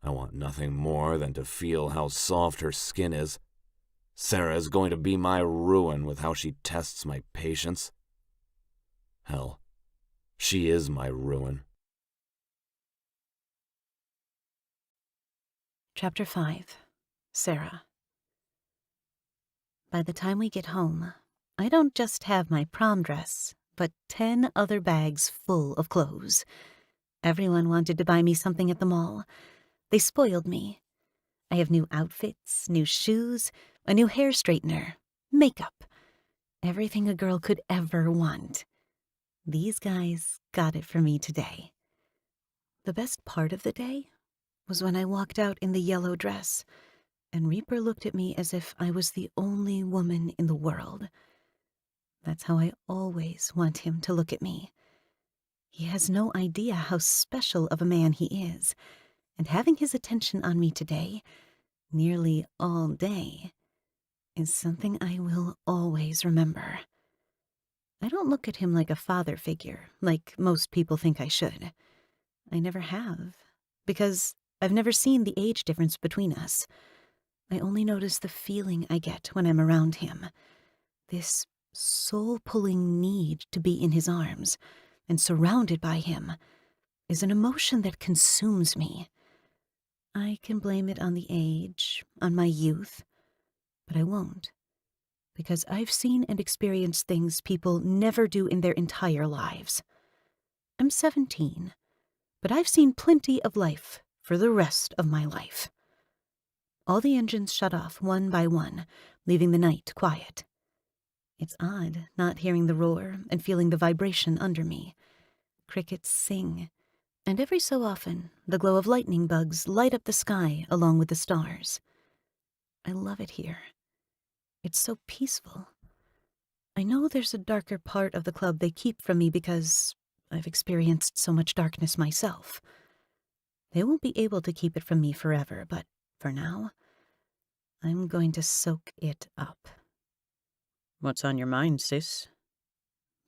I want nothing more than to feel how soft her skin is. Sarah is going to be my ruin with how she tests my patience. Hell, she is my ruin. Chapter 5. Sarah. By the time we get home, I don't just have my prom dress, but 10 other bags full of clothes. Everyone wanted to buy me something at the mall. They spoiled me. I have new outfits, new shoes, a new hair straightener, makeup, everything a girl could ever want. These guys got it for me today. The best part of the day was when I walked out in the yellow dress, and Reaper looked at me as if I was the only woman in the world. That's how I always want him to look at me. He has no idea how special of a man he is, and having his attention on me today, nearly all day, is something I will always remember. I don't look at him like a father figure, like most people think I should. I never have, because I've never seen the age difference between us. I only notice the feeling I get when I'm around him. This soul-pulling need to be in his arms and surrounded by him is an emotion that consumes me. I can blame it on the age, on my youth, but I won't, because I've seen and experienced things people never do in their entire lives. I'm 17, but I've seen plenty of life for the rest of my life. All the engines shut off one by one, leaving the night quiet. It's odd not hearing the roar and feeling the vibration under me. Crickets sing, and every so often the glow of lightning bugs light up the sky along with the stars. I love it here. It's so peaceful. I know there's a darker part of the club they keep from me because I've experienced so much darkness myself. They won't be able to keep it from me forever, but for now, I'm going to soak it up. What's on your mind, sis?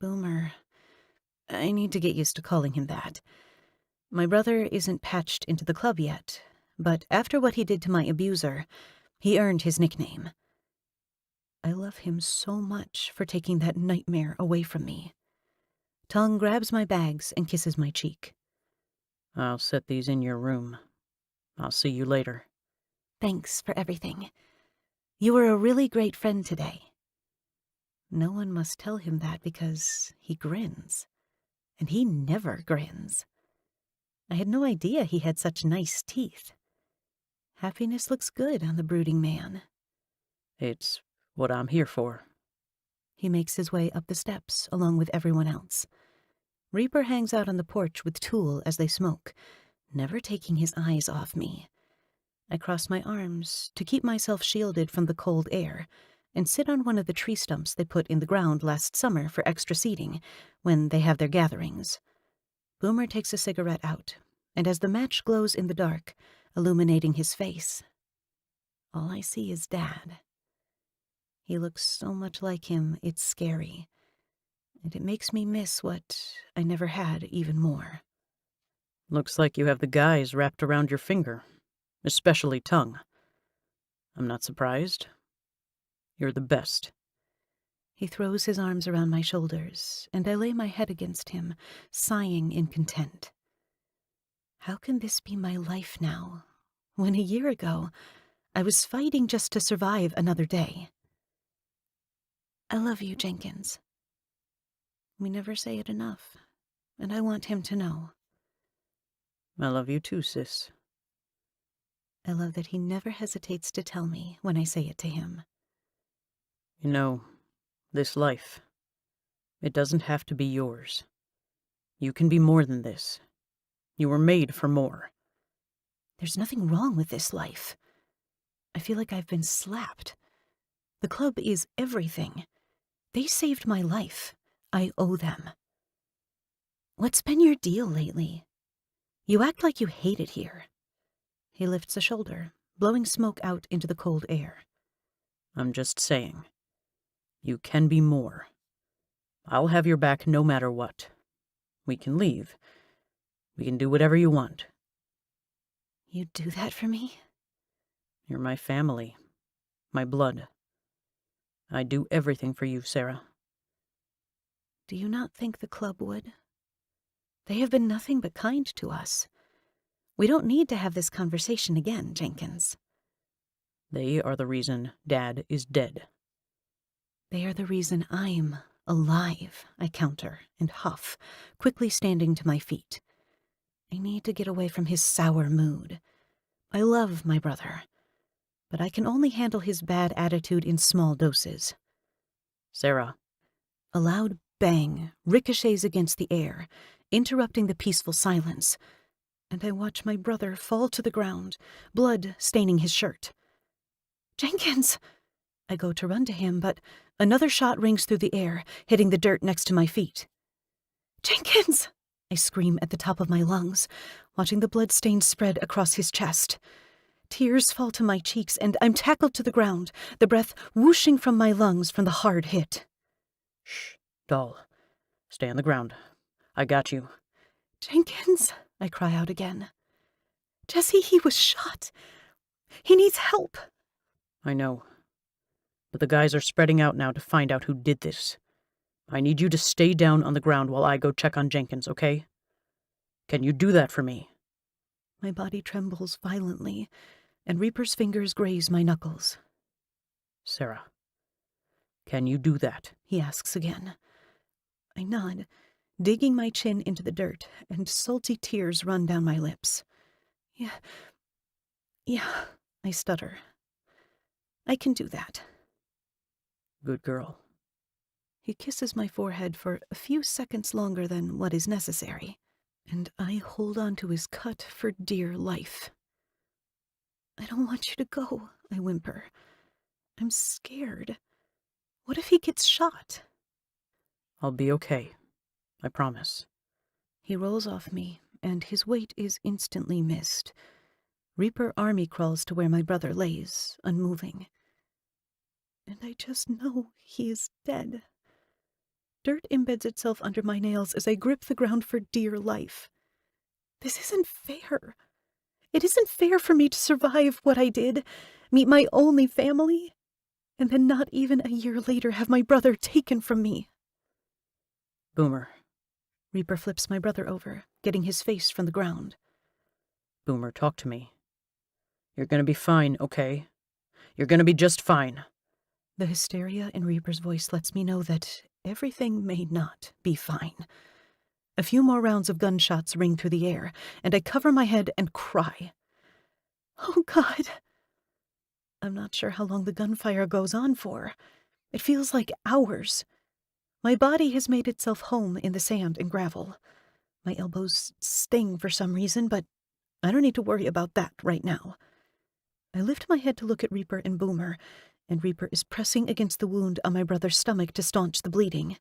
Boomer. I need to get used to calling him that. My brother isn't patched into the club yet, but after what he did to my abuser, he earned his nickname. I love him so much for taking that nightmare away from me. Tongue grabs my bags and kisses my cheek. I'll set these in your room. I'll see you later. Thanks for everything. You were a really great friend today. No one must tell him that because he grins. And he never grins. I had no idea he had such nice teeth. Happiness looks good on the brooding man. It's what I'm here for. He makes his way up the steps along with everyone else. Reaper hangs out on the porch with Tool as they smoke, never taking his eyes off me. I cross my arms to keep myself shielded from the cold air and sit on one of the tree stumps they put in the ground last summer for extra seating when they have their gatherings. Boomer takes a cigarette out, and as the match glows in the dark, illuminating his face, all I see is Dad. He looks so much like him, it's scary, and it makes me miss what I never had even more. Looks like you have the guys wrapped around your finger, especially Tongue. I'm not surprised. You're the best. He throws his arms around my shoulders, and I lay my head against him, sighing in content. How can this be my life now, when a year ago I was fighting just to survive another day? I love you, Jenkins. We never say it enough, and I want him to know. I love you too, sis. I love that he never hesitates to tell me when I say it to him. You know, this life, it doesn't have to be yours. You can be more than this. You were made for more. There's nothing wrong with this life. I feel like I've been slapped. The club is everything. They saved my life. I owe them. What's been your deal lately? You act like you hate it here. He lifts a shoulder, blowing smoke out into the cold air. I'm just saying. You can be more. I'll have your back no matter what. We can leave. We can do whatever you want. You do that for me? You're my family. My blood. I do everything for you, Sarah. Do you not think the club would? They have been nothing but kind to us. We don't need to have this conversation again, Jenkins. They are the reason Dad is dead. They are the reason I'm alive, I counter and huff, quickly standing to my feet. I need to get away from his sour mood. I love my brother, but I can only handle his bad attitude in small doses. Sarah. A loud bang ricochets against the air, interrupting the peaceful silence, and I watch my brother fall to the ground, blood staining his shirt. Jenkins! I go to run to him, but another shot rings through the air, hitting the dirt next to my feet. Jenkins! I scream at the top of my lungs, watching the blood-stain spread across his chest. Tears fall to my cheeks, and I'm tackled to the ground, the breath whooshing from my lungs from the hard hit. Shh, doll. Stay on the ground. I got you. Jenkins, I cry out again. Jesse, he was shot. He needs help. I know. But the guys are spreading out now to find out who did this. I need you to stay down on the ground while I go check on Jenkins, okay? Can you do that for me? My body trembles violently, and Reaper's fingers graze my knuckles. Sarah, can you do that? He asks again. I nod, digging my chin into the dirt, and salty tears run down my lips. Yeah, I stutter. I can do that. Good girl. He kisses my forehead for a few seconds longer than what is necessary, and I hold on to his cut for dear life. I don't want you to go, I whimper. I'm scared. What if he gets shot? I'll be okay. I promise. He rolls off me, and his weight is instantly missed. Reaper army crawls to where my brother lays, unmoving. And I just know he is dead. Dirt embeds itself under my nails as I grip the ground for dear life. This isn't fair. It isn't fair for me to survive what I did, meet my only family, and then not even a year later have my brother taken from me. Boomer. Reaper flips my brother over, getting his face from the ground. Boomer, talk to me. You're gonna be fine, okay? You're gonna be just fine. The hysteria in Reaper's voice lets me know that everything may not be fine. A few more rounds of gunshots ring through the air, and I cover my head and cry. Oh, God! I'm not sure how long the gunfire goes on for. It feels like hours. My body has made itself home in the sand and gravel. My elbows sting for some reason, but I don't need to worry about that right now. I lift my head to look at Reaper and Boomer, and Reaper is pressing against the wound on my brother's stomach to staunch the bleeding.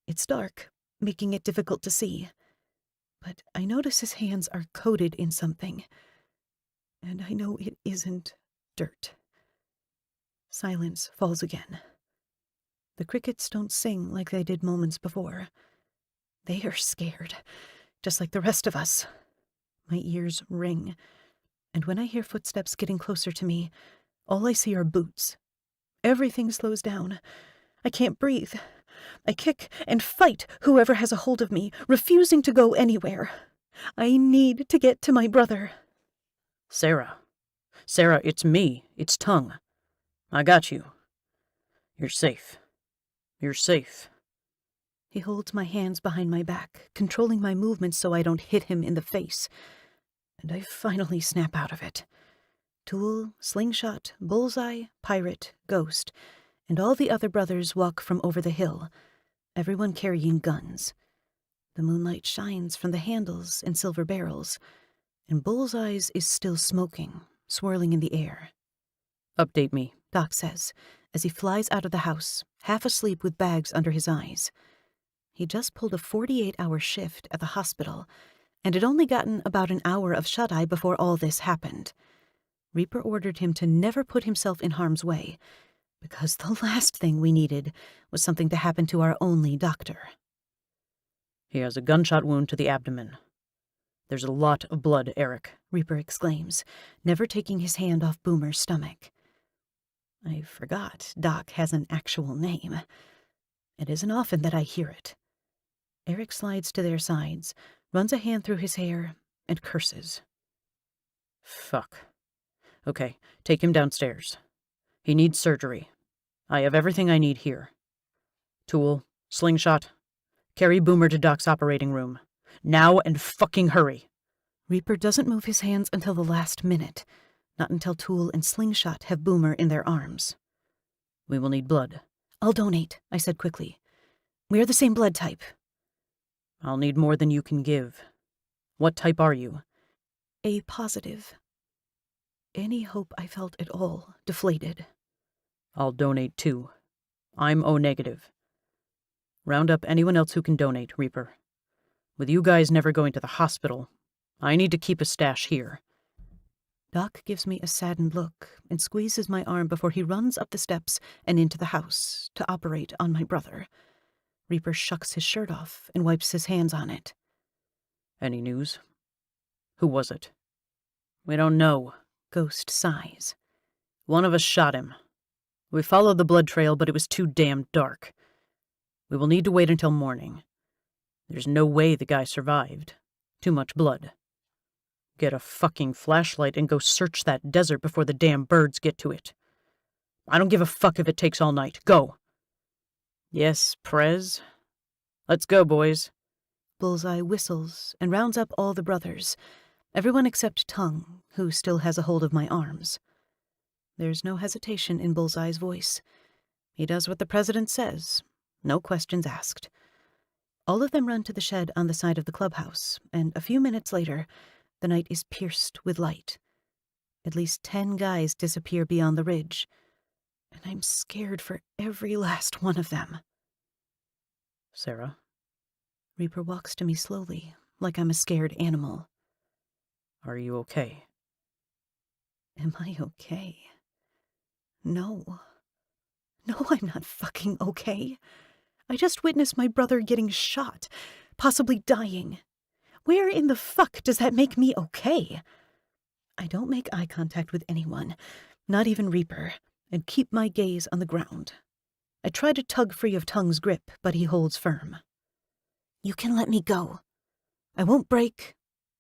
It's dark, making it difficult to see, but I notice his hands are coated in something, and I know it isn't dirt. Silence falls again. The crickets don't sing like they did moments before. They are scared, just like the rest of us. My ears ring, and when I hear footsteps getting closer to me, all I see are boots. Everything slows down. I can't breathe. I kick and fight whoever has a hold of me, refusing to go anywhere. I need to get to my brother. Sarah. Sarah, it's me. It's Tongue. I got you. You're safe. You're safe. He holds my hands behind my back, controlling my movements so I don't hit him in the face. And I finally snap out of it. Tool, Slingshot, Bullseye, Pirate, Ghost, and all the other brothers walk from over the hill, everyone carrying guns. The moonlight shines from the handles and silver barrels, and Bullseye's is still smoking, swirling in the air. Update me, Doc says, as he flies out of the house, half asleep with bags under his eyes. He just pulled a 48-hour shift at the hospital, and had only gotten about an hour of shut-eye before all this happened. Reaper ordered him to never put himself in harm's way, because the last thing we needed was something to happen to our only doctor. He has a gunshot wound to the abdomen. There's a lot of blood, Eric, Reaper exclaims, never taking his hand off Boomer's stomach. I forgot Doc has an actual name. It isn't often that I hear it. Eric slides to their sides, runs a hand through his hair, and curses. Fuck. Okay, take him downstairs. He needs surgery. I have everything I need here. Tool, slingshot. Carry Boomer to Doc's operating room. Now and fucking hurry. Reaper doesn't move his hands until the last minute, not until Tool and Slingshot have Boomer in their arms. We will need blood. I'll donate, I said quickly. We are the same blood type. I'll need more than you can give. What type are you? A positive. Any hope I felt at all deflated. I'll donate too. I'm O negative. Round up anyone else who can donate, Reaper. With you guys never going to the hospital, I need to keep a stash here. Doc gives me a saddened look and squeezes my arm before he runs up the steps and into the house to operate on my brother. Reaper shucks his shirt off and wipes his hands on it. Any news? Who was it? We don't know. Ghost sighs. One of us shot him. We followed the blood trail, but it was too damn dark. We will need to wait until morning. There's no way the guy survived. Too much blood. Get a fucking flashlight and go search that desert before the damn birds get to it. I don't give a fuck if it takes all night. Go. Yes, Prez. Let's go, boys. Bullseye whistles and rounds up all the brothers, everyone except Tongue, who still has a hold of my arms. There's no hesitation in Bullseye's voice. He does what the president says. No questions asked. All of them run to the shed on the side of the clubhouse, and a few minutes later, the night is pierced with light. At least 10 guys disappear beyond the ridge, and I'm scared for every last one of them. Sarah? Reaper walks to me slowly, like I'm a scared animal. Are you okay? Am I okay? No. No, I'm not fucking okay. I just witnessed my brother getting shot, possibly dying. Where in the fuck does that make me okay? I don't make eye contact with anyone, not even Reaper, and keep my gaze on the ground. I try to tug free of Tongue's grip, but he holds firm. You can let me go. I won't break.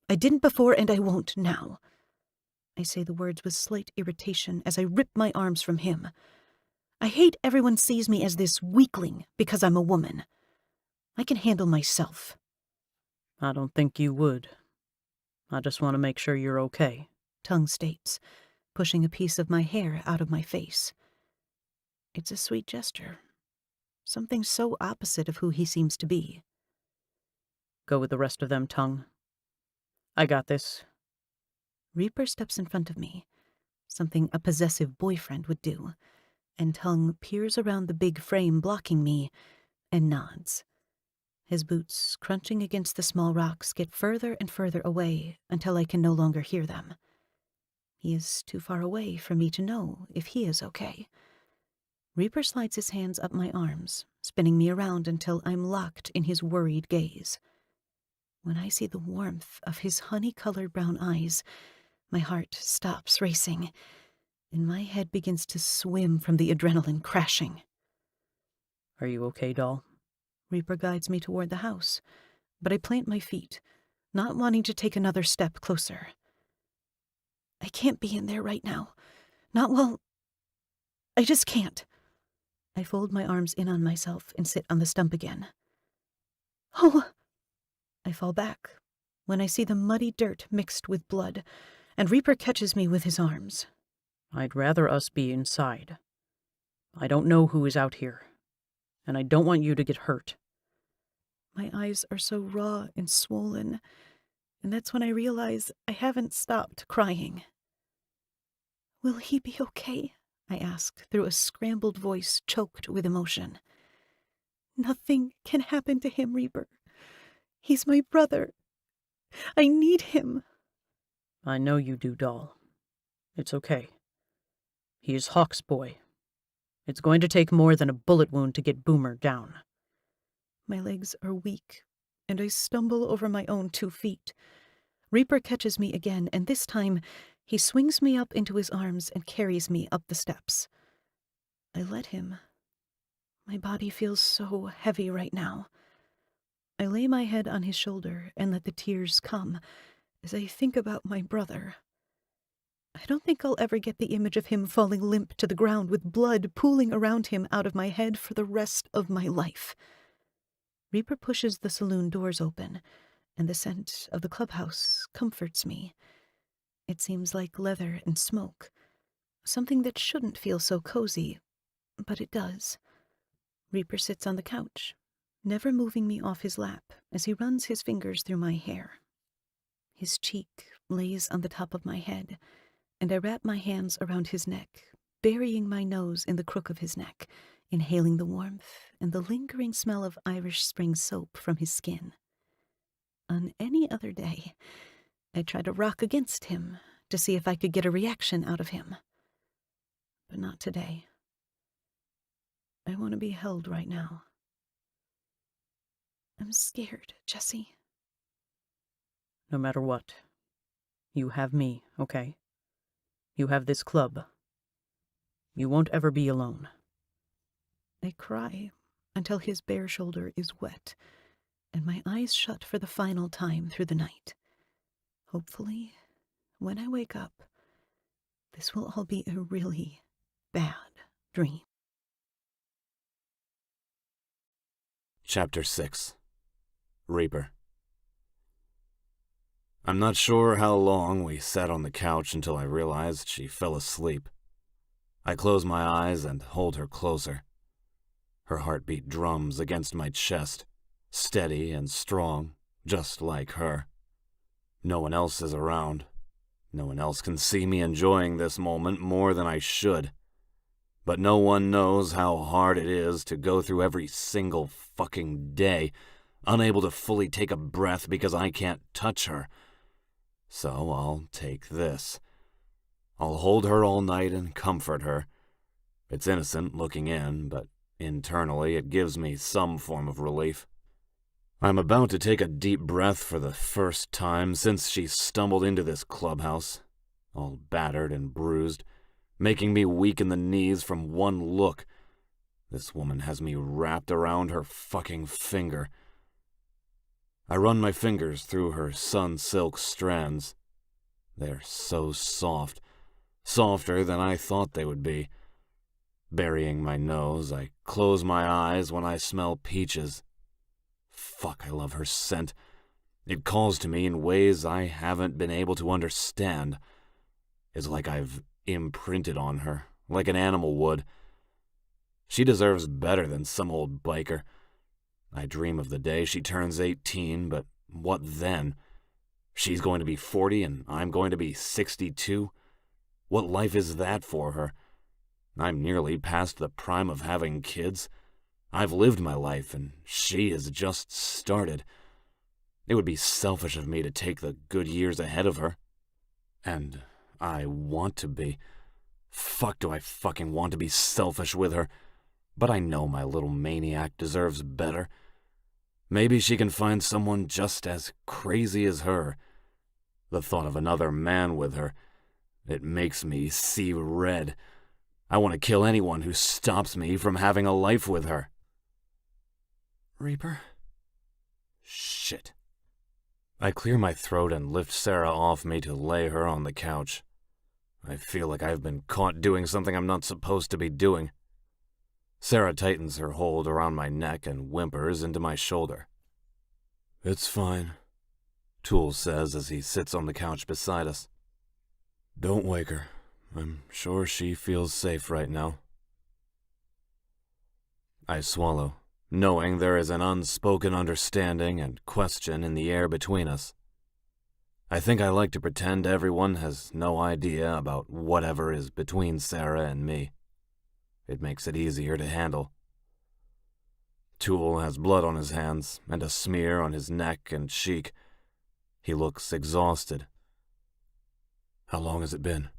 I didn't before and I won't now. I say the words with slight irritation as I rip my arms from him. I hate everyone sees me as this weakling because I'm a woman. I can handle myself. I don't think you would. I just want to make sure you're okay, Tongue states, pushing a piece of my hair out of my face. It's a sweet gesture. Something so opposite of who he seems to be. Go with the rest of them, Tongue. I got this. Reaper steps in front of me, something a possessive boyfriend would do, and Tongue peers around the big frame blocking me and nods. His boots, crunching against the small rocks, get further and further away until I can no longer hear them. He is too far away for me to know if he is okay. Reaper slides his hands up my arms, spinning me around until I'm locked in his worried gaze. When I see the warmth of his honey-colored brown eyes, my heart stops racing, and my head begins to swim from the adrenaline crashing. Are you okay, doll? Reaper guides me toward the house, but I plant my feet, not wanting to take another step closer. I can't be in there right now. Not while... I just can't. I fold my arms in on myself and sit on the stump again. Oh! I fall back when I see the muddy dirt mixed with blood, and Reaper catches me with his arms. I'd rather us be inside. I don't know who is out here, and I don't want you to get hurt. My eyes are so raw and swollen, and that's when I realize I haven't stopped crying. Will he be okay? I ask through a scrambled voice choked with emotion. Nothing can happen to him, Reaper. He's my brother. I need him. I know you do, doll. It's okay. He is Hawk's boy. It's going to take more than a bullet wound to get Boomer down. My legs are weak, and I stumble over my own 2 feet. Reaper catches me again, and this time he swings me up into his arms and carries me up the steps. I let him. My body feels so heavy right now. I lay my head on his shoulder and let the tears come as I think about my brother. I don't think I'll ever get the image of him falling limp to the ground with blood pooling around him out of my head for the rest of my life. Reaper pushes the saloon doors open, and the scent of the clubhouse comforts me. It seems like leather and smoke, something that shouldn't feel so cozy, but it does. Reaper sits on the couch, never moving me off his lap as he runs his fingers through my hair. His cheek lays on the top of my head, and I wrap my hands around his neck, burying my nose in the crook of his neck, inhaling the warmth and the lingering smell of Irish Spring soap from his skin. On any other day, I'd try to rock against him to see if I could get a reaction out of him. But not today. I want to be held right now. I'm scared, Jesse. No matter what, you have me, okay? You have this club. You won't ever be alone. I cry until his bare shoulder is wet, and my eyes shut for the final time through the night. Hopefully, when I wake up, this will all be a really bad dream. Chapter 6. Reaper. I'm not sure how long we sat on the couch until I realized she fell asleep. I close my eyes and hold her closer. Her heartbeat drums against my chest, steady and strong, just like her. No one else is around. No one else can see me enjoying this moment more than I should. But no one knows how hard it is to go through every single fucking day, unable to fully take a breath because I can't touch her. So I'll take this. I'll hold her all night and comfort her. It's innocent looking in, but internally it gives me some form of relief. I'm about to take a deep breath for the first time since she stumbled into this clubhouse, all battered and bruised, making me weak in the knees from one look. This woman has me wrapped around her fucking finger. I run my fingers through her sun-silk strands. They're so soft, softer than I thought they would be. Burying my nose, I close my eyes when I smell peaches. Fuck, I love her scent. It calls to me in ways I haven't been able to understand. It's like I've imprinted on her, like an animal would. She deserves better than some old biker. I dream of the day she turns 18, but what then? She's going to be 40 and I'm going to be 62? What life is that for her? I'm nearly past the prime of having kids. I've lived my life and she has just started. It would be selfish of me to take the good years ahead of her. And I want to be. Fuck, do I fucking want to be selfish with her. But I know my little maniac deserves better. Maybe she can find someone just as crazy as her. The thought of another man with her, it makes me see red. I want to kill anyone who stops me from having a life with her. Reaper? Shit. I clear my throat and lift Sarah off me to lay her on the couch. I feel like I've been caught doing something I'm not supposed to be doing. Sarah tightens her hold around my neck and whimpers into my shoulder. It's fine, Toole says as he sits on the couch beside us. Don't wake her. I'm sure she feels safe right now. I swallow, knowing there is an unspoken understanding and question in the air between us. I think I like to pretend everyone has no idea about whatever is between Sarah and me. it makes it easier to handle. Tool has blood on his hands and a smear on his neck and cheek. He looks exhausted. How long has it been?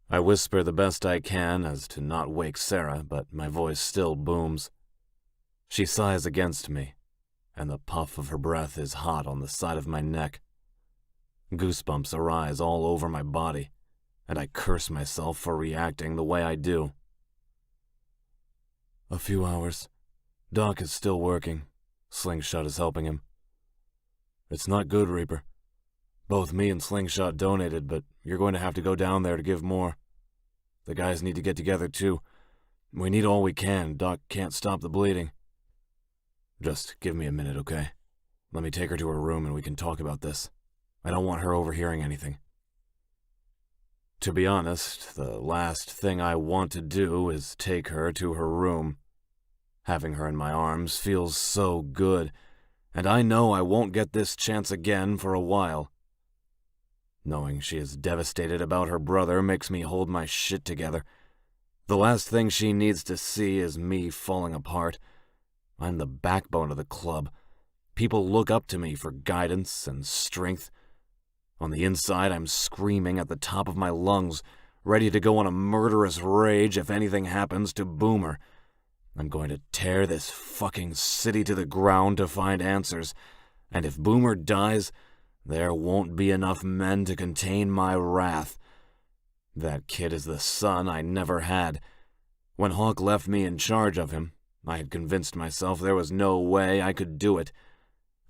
I whisper the best I can as to not wake Sarah, but my voice still booms. She sighs against me, and the puff of her breath is hot on the side of my neck. Goosebumps arise all over my body, and I curse myself for reacting the way I do. A few hours. Doc is still working. Slingshot is helping him. It's not good, Reaper. Both me and Slingshot donated, but you're going to have to go down there to give more. The guys need to get together, too. We need all we can. Doc can't stop the bleeding. Just give me a minute, okay? Let me take her to her room and we can talk about this. I don't want her overhearing anything. To be honest, the last thing I want to do is take her to her room. Having her in my arms feels so good, and I know I won't get this chance again for a while. Knowing she is devastated about her brother makes me hold my shit together. The last thing she needs to see is me falling apart. I'm the backbone of the club. People look up to me for guidance and strength. On the inside, I'm screaming at the top of my lungs, ready to go on a murderous rage if anything happens to Boomer. I'm going to tear this fucking city to the ground to find answers, and if Boomer dies, there won't be enough men to contain my wrath. That kid is the son I never had. When Hawk left me in charge of him, I had convinced myself there was no way I could do it.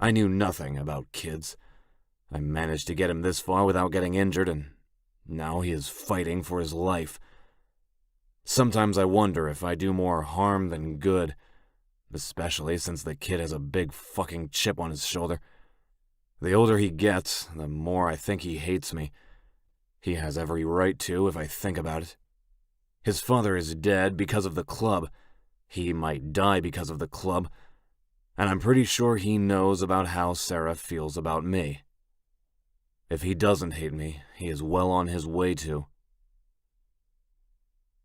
I knew nothing about kids. I managed to get him this far without getting injured, and now he is fighting for his life. Sometimes I wonder if I do more harm than good, especially since the kid has a big fucking chip on his shoulder. The older he gets, the more I think he hates me. He has every right to, if I think about it. His father is dead because of the club. He might die because of the club. And I'm pretty sure he knows about how Sarah feels about me. If he doesn't hate me, he is well on his way to.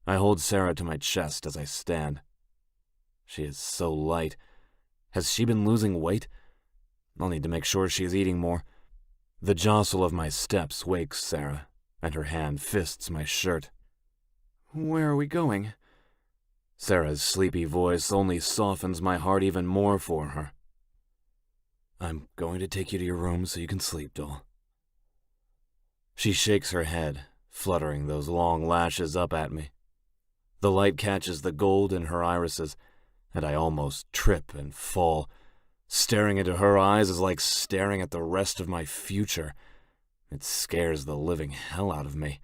I hold Sarah to my chest as I stand. She is so light. Has she been losing weight? I'll need to make sure she is eating more. The jostle of my steps wakes Sarah, and her hand fists my shirt. Where are we going? Sarah's sleepy voice only softens my heart even more for her. I'm going to take you to your room so you can sleep, doll. She shakes her head, fluttering those long lashes up at me. The light catches the gold in her irises, and I almost trip and fall. Staring into her eyes is like staring at the rest of my future. It scares the living hell out of me.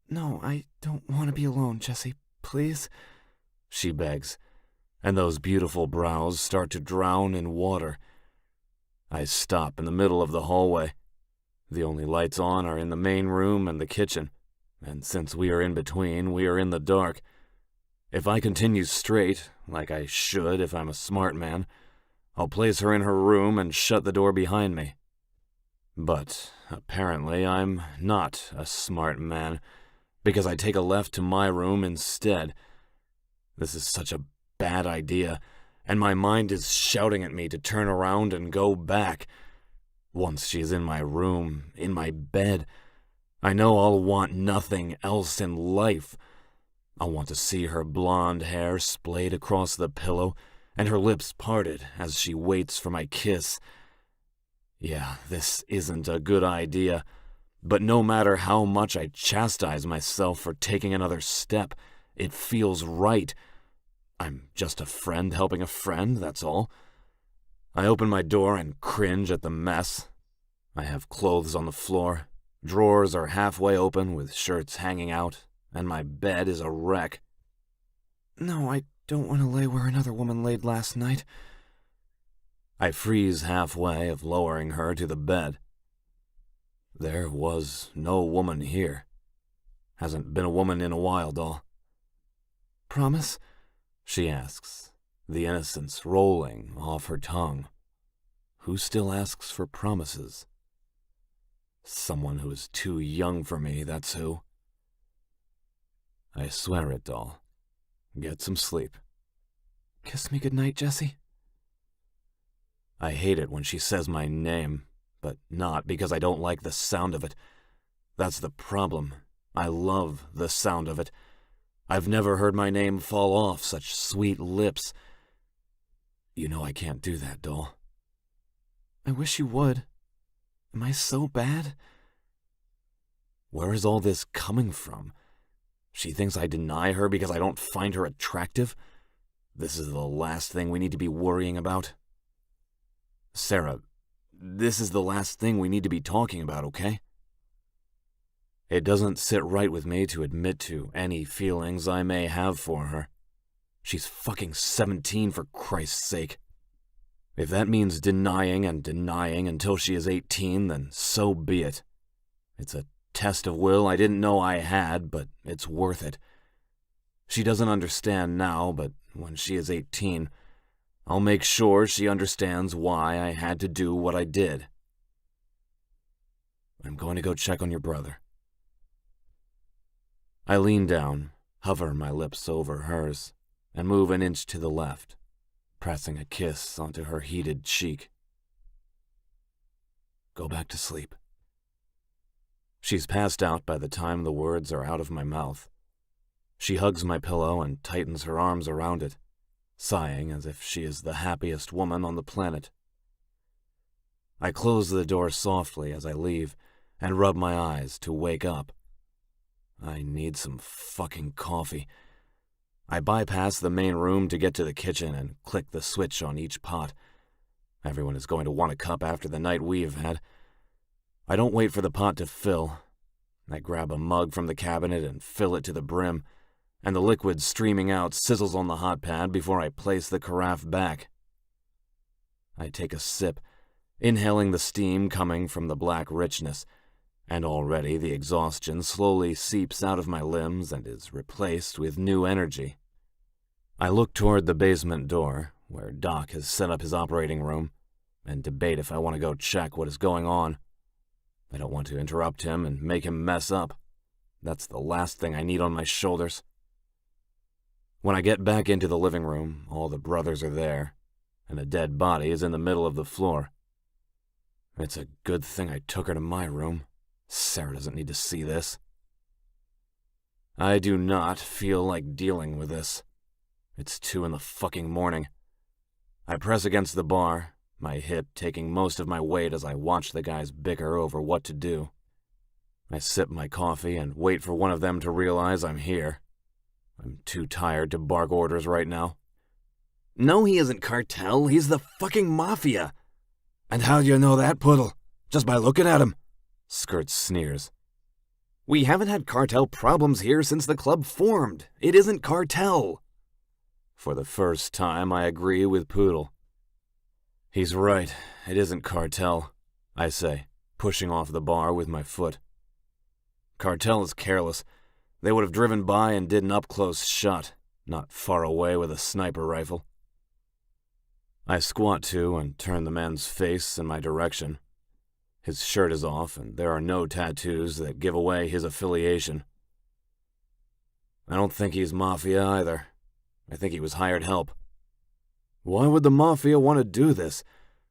No, I don't want to be alone, Jessie. Please? She begs, and those beautiful brows start to drown in water. I stop in the middle of the hallway. The only lights on are in the main room and the kitchen, and since we are in between, we are in the dark. If I continue straight, like I should if I'm a smart man, I'll place her in her room and shut the door behind me. But apparently I'm not a smart man, because I take a left to my room instead. This is such a bad idea, and my mind is shouting at me to turn around and go back. Once she's in my room, in my bed, I know I'll want nothing else in life. I'll want to see her blonde hair splayed across the pillow, and her lips parted as she waits for my kiss. Yeah, this isn't a good idea, but no matter how much I chastise myself for taking another step, it feels right. I'm just a friend helping a friend, that's all. I open my door and cringe at the mess. I have clothes on the floor, drawers are halfway open with shirts hanging out, and my bed is a wreck. No, I don't want to lay where another woman laid last night. I freeze halfway of lowering her to the bed. There was no woman here. Hasn't been a woman in a while, doll. Promise? She asks, the innocence rolling off her tongue. Who still asks for promises? Someone who is too young for me, that's who. I swear it, doll. Get some sleep. Kiss me goodnight, Jessie. I hate it when she says my name, but not because I don't like the sound of it. That's the problem. I love the sound of it. I've never heard my name fall off such sweet lips. You know I can't do that, doll. I wish you would. Am I so bad? Where is all this coming from? She thinks I deny her because I don't find her attractive? This is the last thing we need to be worrying about. Sarah, this is the last thing we need to be talking about, okay? It doesn't sit right with me to admit to any feelings I may have for her. She's fucking 17, for Christ's sake. If that means denying and denying until she is 18, then so be it. It's a test of will I didn't know I had, but it's worth it. She doesn't understand now, but when she is 18, I'll make sure she understands why I had to do what I did. I'm going to go check on your brother. I lean down, hover my lips over hers, and move an inch to the left, pressing a kiss onto her heated cheek. Go back to sleep. She's passed out by the time the words are out of my mouth. She hugs my pillow and tightens her arms around it, sighing as if she is the happiest woman on the planet. I close the door softly as I leave and rub my eyes to wake up. I need some fucking coffee. I bypass the main room to get to the kitchen and click the switch on each pot. Everyone is going to want a cup after the night we've had. I don't wait for the pot to fill. I grab a mug from the cabinet and fill it to the brim, and the liquid streaming out sizzles on the hot pad before I place the carafe back. I take a sip, inhaling the steam coming from the black richness, and already the exhaustion slowly seeps out of my limbs and is replaced with new energy. I look toward the basement door, where Doc has set up his operating room, and debate if I want to go check what is going on. I don't want to interrupt him and make him mess up. That's the last thing I need on my shoulders. When I get back into the living room, all the brothers are there, and a dead body is in the middle of the floor. It's a good thing I took her to my room. Sarah doesn't need to see this. I do not feel like dealing with this. It's 2 in the fucking morning. I press against the bar, my hip taking most of my weight as I watch the guys bicker over what to do. I sip my coffee and wait for one of them to realize I'm here. I'm too tired to bark orders right now. No, he isn't cartel. He's the fucking mafia. And how do you know that, Puddle? Just by looking at him. Skirts sneers. We haven't had cartel problems here since the club formed. It isn't cartel. For the first time, I agree with Poodle. He's right. It isn't cartel, I say, pushing off the bar with my foot. Cartel is careless. They would have driven by and did an up-close shot, not far away with a sniper rifle. I squat to and turn the man's face in my direction. His shirt is off, and there are no tattoos that give away his affiliation. I don't think he's mafia either. I think he was hired help. Why would the mafia want to do this?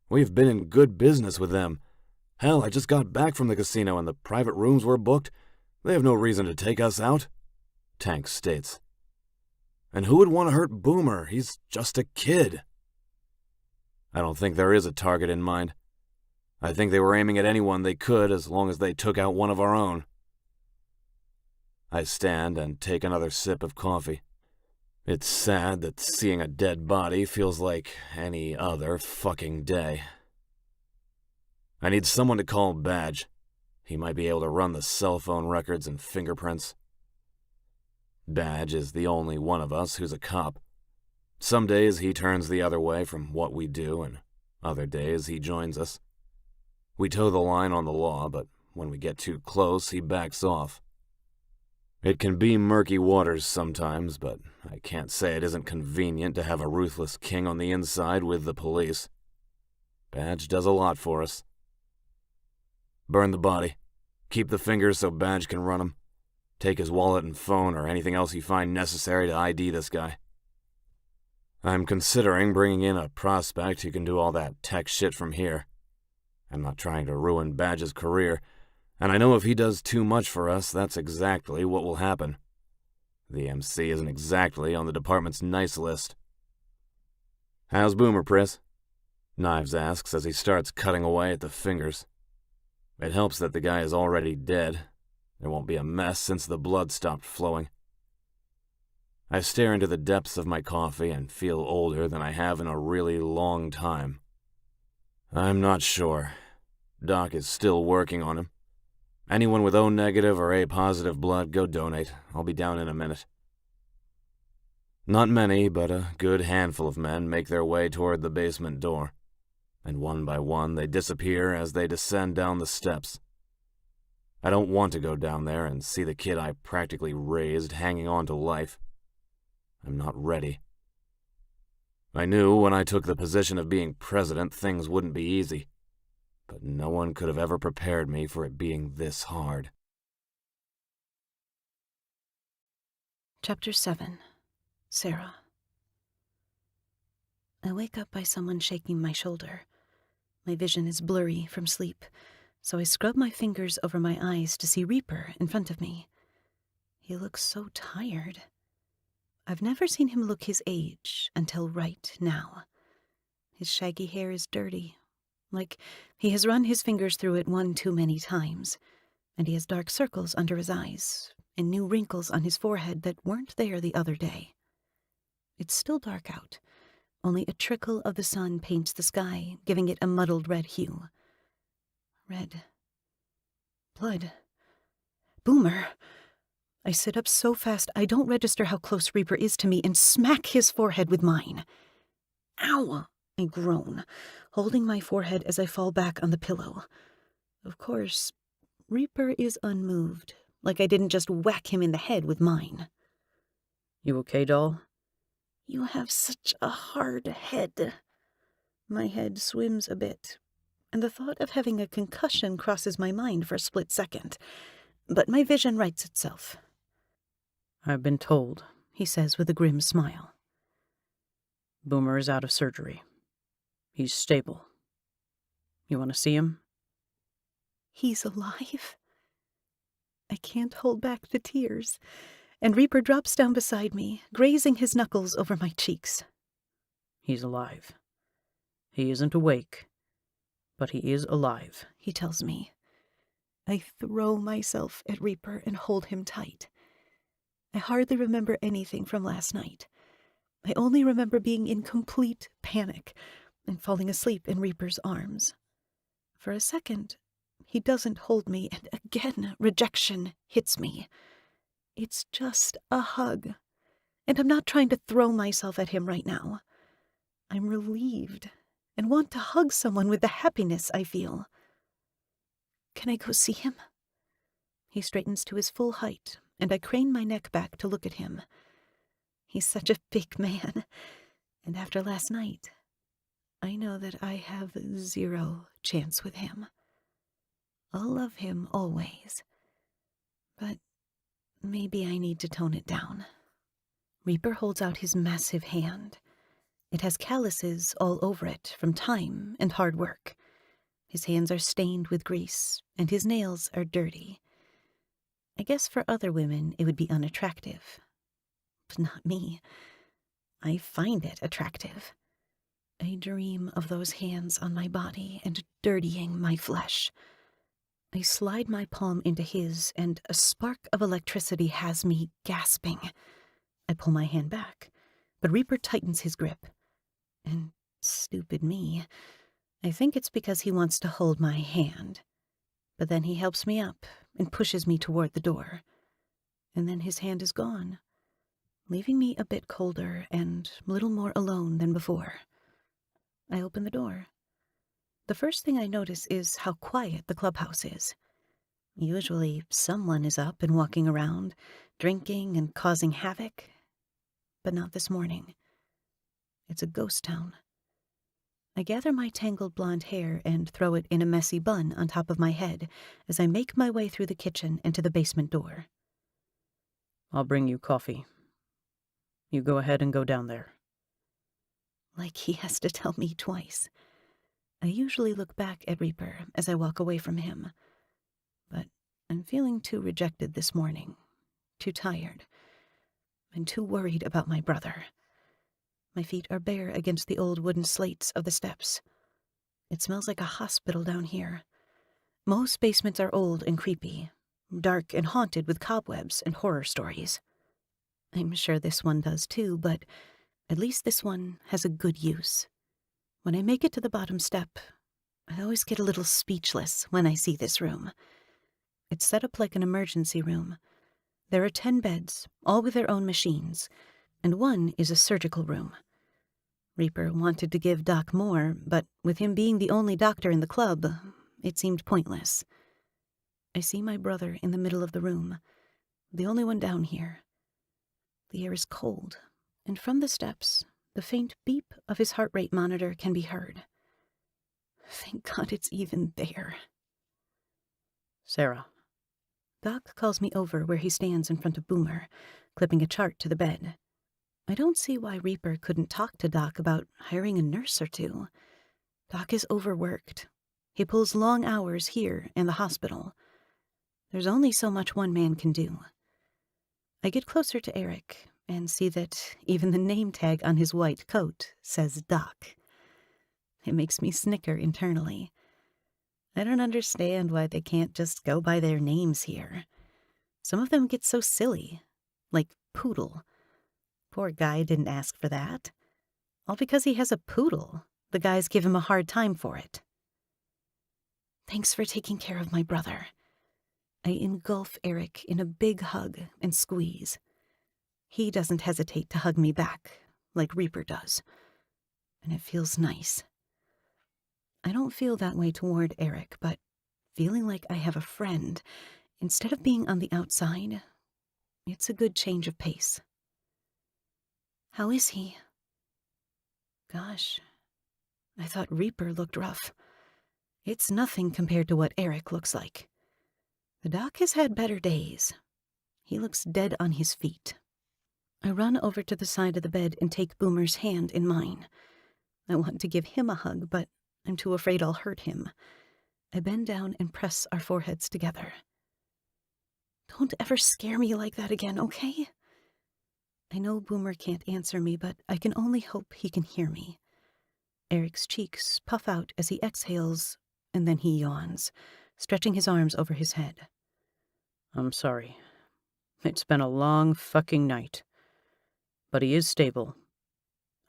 We've been in good business with them. Hell, I just got back from the casino and the private rooms were booked. They have no reason to take us out, Tank states. And who would want to hurt Boomer? He's just a kid. I don't think there is a target in mind. I think they were aiming at anyone they could as long as they took out one of our own. I stand and take another sip of coffee. It's sad that seeing a dead body feels like any other fucking day. I need someone to call Badge. He might be able to run the cell phone records and fingerprints. Badge is the only one of us who's a cop. Some days he turns the other way from what we do, and other days he joins us. We toe the line on the law, but when we get too close, he backs off. It can be murky waters sometimes, but I can't say it isn't convenient to have a ruthless king on the inside with the police. Badge does a lot for us. Burn the body. Keep the fingers so Badge can run them. Take his wallet and phone or anything else you find necessary to ID this guy. I'm considering bringing in a prospect who can do all that tech shit from here. I'm not trying to ruin Badge's career, and I know if he does too much for us, that's exactly what will happen. The MC isn't exactly on the department's nice list. "How's Boomer, Pris?" Knives asks as he starts cutting away at the fingers. It helps that the guy is already dead. There won't be a mess since the blood stopped flowing. I stare into the depths of my coffee and feel older than I have in a really long time. I'm not sure. Doc is still working on him. Anyone with O negative or A positive blood, go donate. I'll be down in a minute. Not many, but a good handful of men make their way toward the basement door, and one by one they disappear as they descend down the steps. I don't want to go down there and see the kid I practically raised hanging on to life. I'm not ready. I knew when I took the position of being president things wouldn't be easy, but no one could have ever prepared me for it being this hard. Chapter 7. Sarah. I wake up by someone shaking my shoulder. My vision is blurry from sleep, so I scrub my fingers over my eyes to see Reaper in front of me. He looks so tired. I've never seen him look his age until right now. His shaggy hair is dirty, like he has run his fingers through it one too many times, and he has dark circles under his eyes and new wrinkles on his forehead that weren't there the other day. It's still dark out. Only a trickle of the sun paints the sky, giving it a muddled red hue. Red. Blood. Boomer. I sit up so fast I don't register how close Reaper is to me and smack his forehead with mine. Ow! I groan, holding my forehead as I fall back on the pillow. Of course, Reaper is unmoved, like I didn't just whack him in the head with mine. "You okay, doll?" You have such a hard head. My head swims a bit, and the thought of having a concussion crosses my mind for a split second, but my vision rights itself. "I've been told," he says with a grim smile. "Boomer is out of surgery. He's stable. You want to see him?" He's alive? I can't hold back the tears, and Reaper drops down beside me, grazing his knuckles over my cheeks. "He's alive. He isn't awake, but he is alive," he tells me. I throw myself at Reaper and hold him tight. I hardly remember anything from last night. I only remember being in complete panic and falling asleep in Reaper's arms. For a second, he doesn't hold me, and again rejection hits me. It's just a hug, and I'm not trying to throw myself at him right now. I'm relieved and want to hug someone with the happiness I feel. Can I go see him? He straightens to his full height, and I crane my neck back to look at him. He's such a big man, and after last night, I know that I have zero chance with him. I'll love him always, but maybe I need to tone it down. Reaper holds out his massive hand. It has calluses all over it from time and hard work. His hands are stained with grease, and his nails are dirty. I guess for other women it would be unattractive. But not me. I find it attractive. I dream of those hands on my body and dirtying my flesh. I slide my palm into his, and a spark of electricity has me gasping. I pull my hand back, but Reaper tightens his grip. And stupid me, I think it's because he wants to hold my hand. But then he helps me up and pushes me toward the door. And then his hand is gone, leaving me a bit colder and little more alone than before. I open the door. The first thing I notice is how quiet the clubhouse is. Usually someone is up and walking around, drinking and causing havoc. But not this morning. It's a ghost town. I gather my tangled blonde hair and throw it in a messy bun on top of my head as I make my way through the kitchen and to the basement door. I'll bring you coffee. You go ahead and go down there. Like he has to tell me twice. I usually look back at Reaper as I walk away from him. But I'm feeling too rejected this morning, too tired, and too worried about my brother. My feet are bare against the old wooden slates of the steps. It smells like a hospital down here. Most basements are old and creepy, dark and haunted with cobwebs and horror stories. I'm sure this one does too, but at least this one has a good use. When I make it to the bottom step, I always get a little speechless when I see this room. It's set up like an emergency room. There are 10 beds, all with their own machines, and one is a surgical room. Reaper wanted to give Doc more, but with him being the only doctor in the club, it seemed pointless. I see my brother in the middle of the room, the only one down here. The air is cold, and from the steps, the faint beep of his heart rate monitor can be heard. Thank God it's even there. Sarah. Doc calls me over where he stands in front of Boomer, clipping a chart to the bed. I don't see why Reaper couldn't talk to Doc about hiring a nurse or two. Doc is overworked. He pulls long hours here and the hospital. There's only so much one man can do. I get closer to Eric and see that even the name tag on his white coat says Doc. It makes me snicker internally. I don't understand why they can't just go by their names here. Some of them get so silly, like Poodle. Poor guy didn't ask for that. All because he has a poodle. The guys give him a hard time for it. Thanks for taking care of my brother. I engulf Eric in a big hug and squeeze. He doesn't hesitate to hug me back, like Reaper does. And it feels nice. I don't feel that way toward Eric, but feeling like I have a friend, instead of being on the outside, it's a good change of pace. How is he? Gosh, I thought Reaper looked rough. It's nothing compared to what Eric looks like. The doc has had better days. He looks dead on his feet. I run over to the side of the bed and take Boomer's hand in mine. I want to give him a hug, but I'm too afraid I'll hurt him. I bend down and press our foreheads together. Don't ever scare me like that again, okay? I know Boomer can't answer me, but I can only hope he can hear me. Eric's cheeks puff out as he exhales, and then he yawns, stretching his arms over his head. I'm sorry. It's been a long fucking night. But he is stable.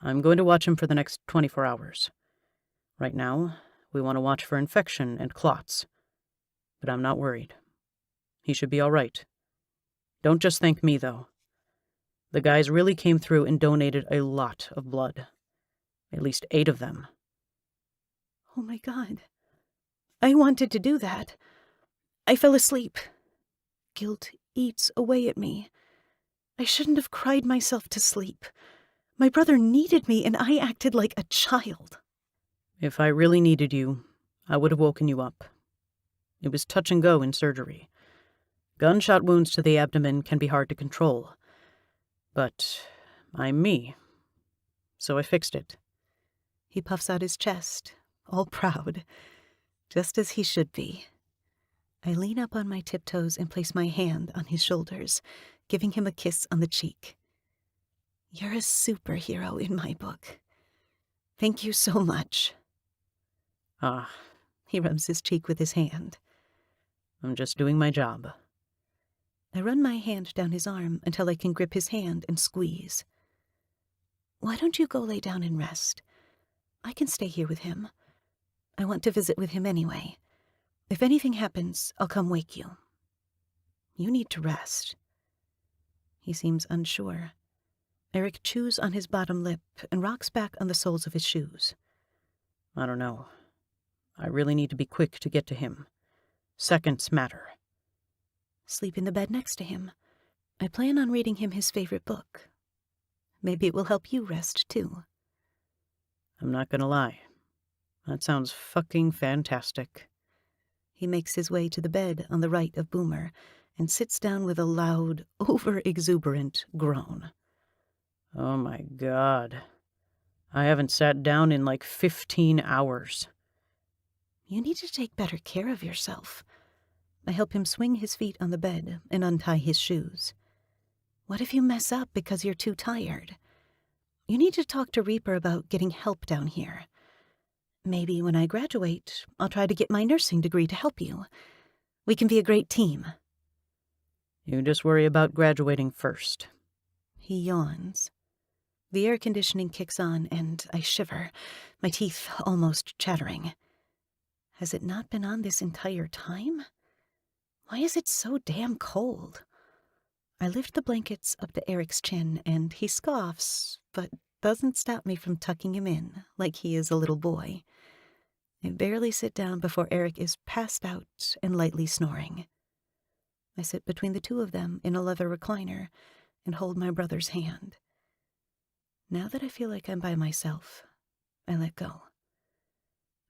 I'm going to watch him for the next 24 hours. Right now, we want to watch for infection and clots. But I'm not worried. He should be all right. Don't just thank me, though. The guys really came through and donated a lot of blood. At least 8 of them. Oh my God. I wanted to do that. I fell asleep. Guilt eats away at me. I shouldn't have cried myself to sleep. My brother needed me and I acted like a child. If I really needed you, I would have woken you up. It was touch and go in surgery. Gunshot wounds to the abdomen can be hard to control. But I'm me, so I fixed it. He puffs out his chest, all proud, just as he should be. I lean up on my tiptoes and place my hand on his shoulders, giving him a kiss on the cheek. You're a superhero in my book. Thank you so much. Ah, He rubs his cheek with his hand. I'm just doing my job. I run my hand down his arm until I can grip his hand and squeeze. Why don't you go lay down and rest? I can stay here with him. I want to visit with him anyway. If anything happens, I'll come wake you. You need to rest. He seems unsure. Eric chews on his bottom lip and rocks back on the soles of his shoes. I don't know. I really need to be quick to get to him. Seconds matter. Sleep in the bed next to him. I plan on reading him his favorite book. Maybe it will help you rest, too. I'm not gonna lie. That sounds fucking fantastic. He makes his way to the bed on the right of Boomer and sits down with a loud, over-exuberant groan. Oh my God. I haven't sat down in like 15 hours. You need to take better care of yourself. I help him swing his feet on the bed and untie his shoes. What if you mess up because you're too tired? You need to talk to Reaper about getting help down here. Maybe when I graduate, I'll try to get my nursing degree to help you. We can be a great team. You just worry about graduating first. He yawns. The air conditioning kicks on, and I shiver, my teeth almost chattering. Has it not been on this entire time? Why is it so damn cold? I lift the blankets up to Eric's chin, and he scoffs, but doesn't stop me from tucking him in like he is a little boy. I barely sit down before Eric is passed out and lightly snoring. I sit between the two of them in a leather recliner and hold my brother's hand. Now that I feel like I'm by myself, I let go.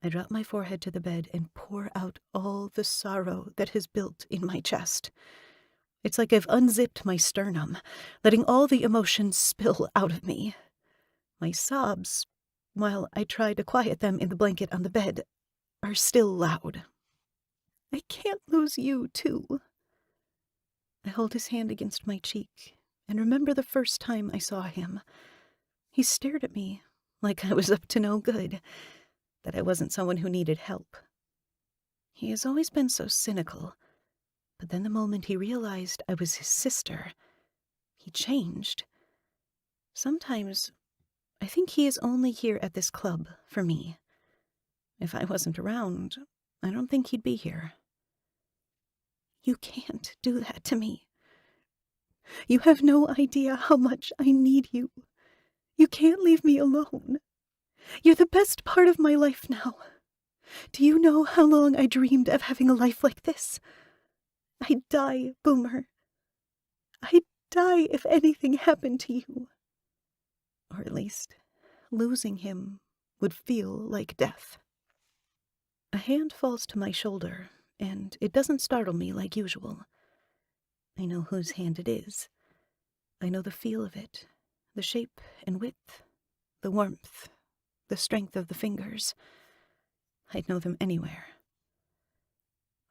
I drop my forehead to the bed and pour out all the sorrow that has built in my chest. It's like I've unzipped my sternum, letting all the emotions spill out of me. My sobs, while I try to quiet them in the blanket on the bed, are still loud. I can't lose you, too. I hold his hand against my cheek and remember the first time I saw him. He stared at me like I was up to no good, that I wasn't someone who needed help. He has always been so cynical, but then the moment he realized I was his sister, he changed. Sometimes I think he is only here at this club for me. If I wasn't around, I don't think he'd be here. You can't do that to me. You have no idea how much I need you. You can't leave me alone. You're the best part of my life now. Do you know how long I dreamed of having a life like this? I'd die, Boomer. I'd die if anything happened to you. Or at least, losing him would feel like death. A hand falls to my shoulder, and it doesn't startle me like usual. I know whose hand it is. I know the feel of it, the shape and width, the warmth, the strength of the fingers. I'd know them anywhere.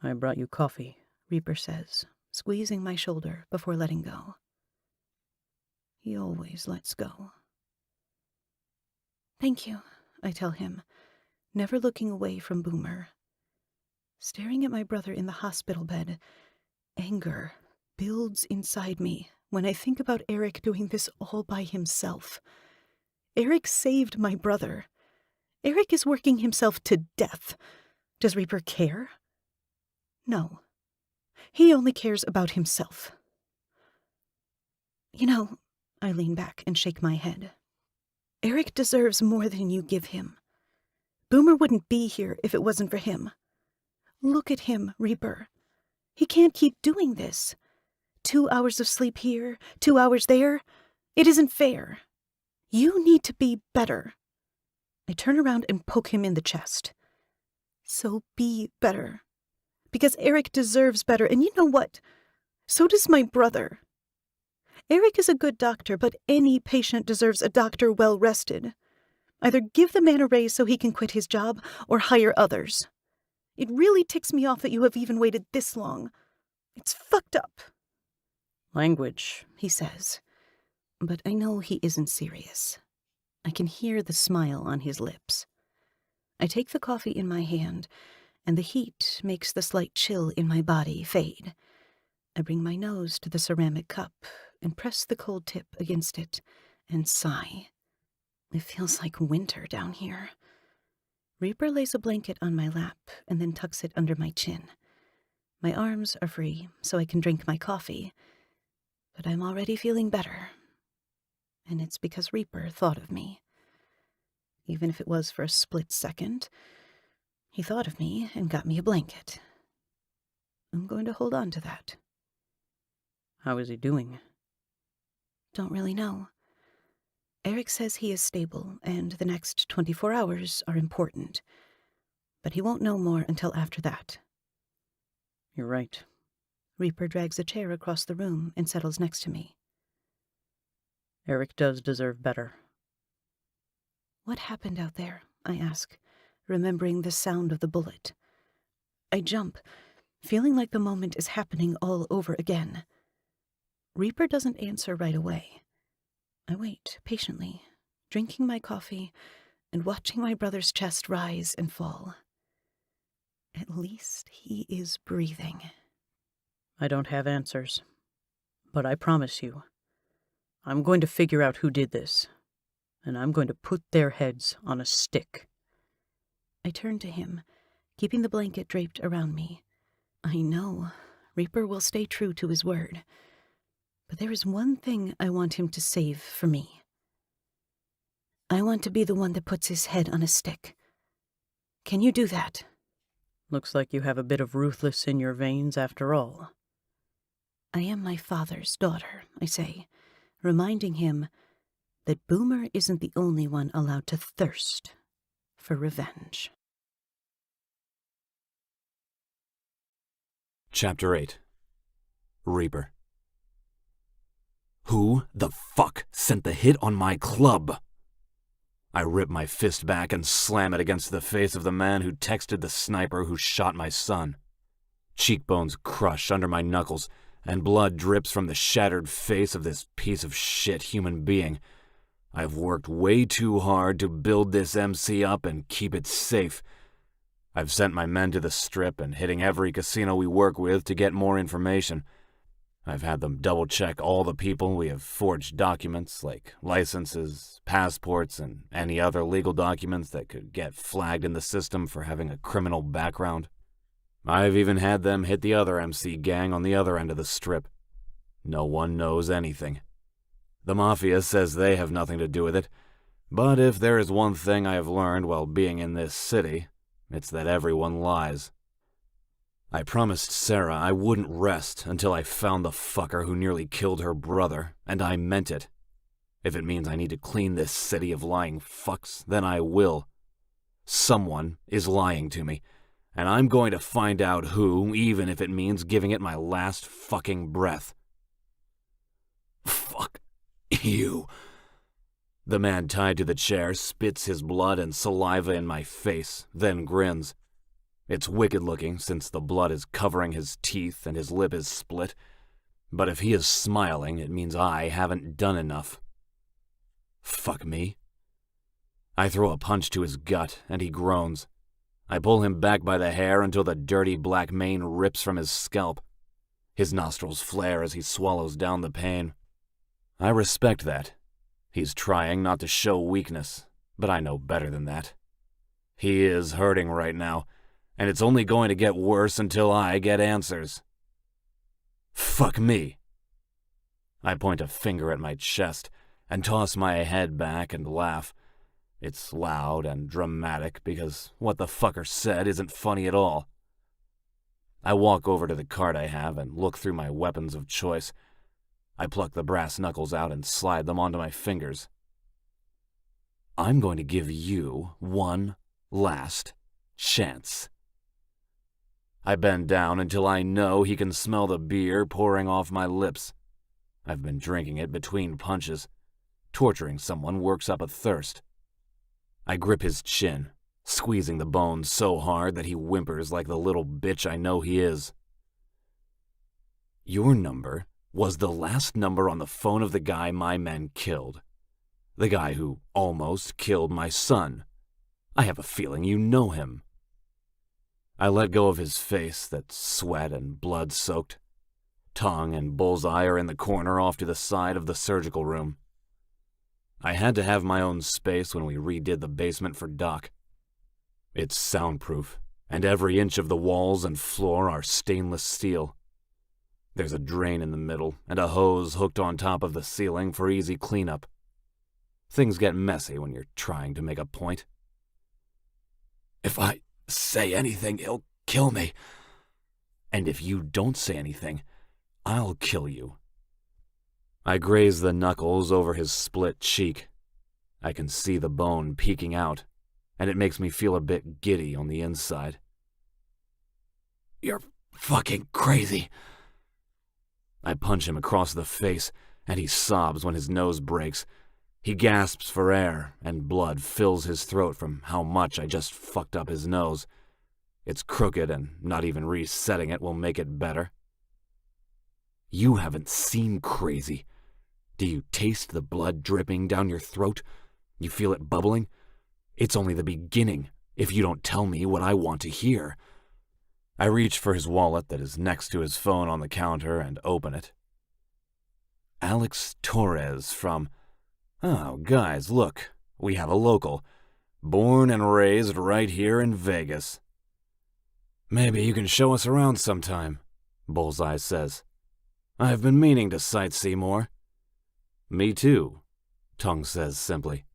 I brought you coffee, Reaper says, squeezing my shoulder before letting go. He always lets go. Thank you, I tell him, never looking away from Boomer. Staring at my brother in the hospital bed, anger builds inside me when I think about Eric doing this all by himself. Eric saved my brother. Eric is working himself to death. Does Reaper care? No. He only cares about himself. You know, I lean back and shake my head. Eric deserves more than you give him. Boomer wouldn't be here if it wasn't for him. Look at him, Reaper. He can't keep doing this. 2 hours of sleep here, 2 hours there. It isn't fair. You need to be better. I turn around and poke him in the chest. So be better. Because Eric deserves better, and you know what? So does my brother. Eric is a good doctor, but any patient deserves a doctor well rested. Either give the man a raise so he can quit his job, or hire others. It really ticks me off that you have even waited this long. It's fucked up. Language, he says. But I know he isn't serious. I can hear the smile on his lips. I take the coffee in my hand, and the heat makes the slight chill in my body fade. I bring my nose to the ceramic cup and press the cold tip against it and sigh. It feels like winter down here. Reaper lays a blanket on my lap and then tucks it under my chin. My arms are free, so I can drink my coffee. But I'm already feeling better. And it's because Reaper thought of me. Even if it was for a split second, he thought of me and got me a blanket. I'm going to hold on to that. How is he doing? Don't really know. Eric says he is stable, and the next 24 hours are important. But he won't know more until after that. You're right. Reaper drags a chair across the room and settles next to me. Eric does deserve better. What happened out there? I ask, remembering the sound of the bullet. I jump, feeling like the moment is happening all over again. Reaper doesn't answer right away. I wait patiently, drinking my coffee and watching my brother's chest rise and fall. At least he is breathing. I don't have answers, but I promise you, I'm going to figure out who did this, and I'm going to put their heads on a stick. I turn to him, keeping the blanket draped around me. I know Reaper will stay true to his word, but there is one thing I want him to save for me. I want to be the one that puts his head on a stick. Can you do that? Looks like you have a bit of ruthless in your veins after all. I am my father's daughter, I say, reminding him that Boomer isn't the only one allowed to thirst for revenge. Chapter 8. Reaper. Who the fuck sent the hit on my club? I rip my fist back and slam it against the face of the man who texted the sniper who shot my son. Cheekbones crush under my knuckles, and blood drips from the shattered face of this piece of shit human being. I've worked way too hard to build this MC up and keep it safe. I've sent my men to the Strip and hitting every casino we work with to get more information. I've had them double-check all the people we have forged documents like licenses, passports, and any other legal documents that could get flagged in the system for having a criminal background. I've even had them hit the other MC gang on the other end of the Strip. No one knows anything. The Mafia says they have nothing to do with it, but if there is one thing I have learned while being in this city, it's that everyone lies. I promised Sarah I wouldn't rest until I found the fucker who nearly killed her brother, and I meant it. If it means I need to clean this city of lying fucks, then I will. Someone is lying to me, and I'm going to find out who, even if it means giving it my last fucking breath. Fuck you. The man tied to the chair spits his blood and saliva in my face, then grins. It's wicked looking since the blood is covering his teeth and his lip is split. But if he is smiling, it means I haven't done enough. Fuck me. I throw a punch to his gut and he groans. I pull him back by the hair until the dirty black mane rips from his scalp. His nostrils flare as he swallows down the pain. I respect that. He's trying not to show weakness, but I know better than that. He is hurting right now, and it's only going to get worse until I get answers. Fuck me. I point a finger at my chest and toss my head back and laugh. It's loud and dramatic because what the fucker said isn't funny at all. I walk over to the cart I have and look through my weapons of choice. I pluck the brass knuckles out and slide them onto my fingers. I'm going to give you one last chance. I bend down until I know he can smell the beer pouring off my lips. I've been drinking it between punches. Torturing someone works up a thirst. I grip his chin, squeezing the bone so hard that he whimpers like the little bitch I know he is. Your number was the last number on the phone of the guy my men killed. The guy who almost killed my son. I have a feeling you know him. I let go of his face that's sweat and blood-soaked. Tongue and bullseye are in the corner off to the side of the surgical room. I had to have my own space when we redid the basement for Doc. It's soundproof, and every inch of the walls and floor are stainless steel. There's a drain in the middle and a hose hooked on top of the ceiling for easy cleanup. Things get messy when you're trying to make a point. If I say anything, he'll kill me. And if you don't say anything, I'll kill you. I graze the knuckles over his split cheek. I can see the bone peeking out, and it makes me feel a bit giddy on the inside. You're fucking crazy. I punch him across the face, and he sobs when his nose breaks. He gasps for air, and blood fills his throat from how much I just fucked up his nose. It's crooked, and not even resetting it will make it better. You haven't seen crazy. Do you taste the blood dripping down your throat? You feel it bubbling? It's only the beginning, if you don't tell me what I want to hear. I reach for his wallet that is next to his phone on the counter and open it. Alex Torres from... Oh, guys, look. We have a local. Born and raised right here in Vegas. Maybe you can show us around sometime, Bullseye says. I've been meaning to sightsee more. Me too, Tongue says simply.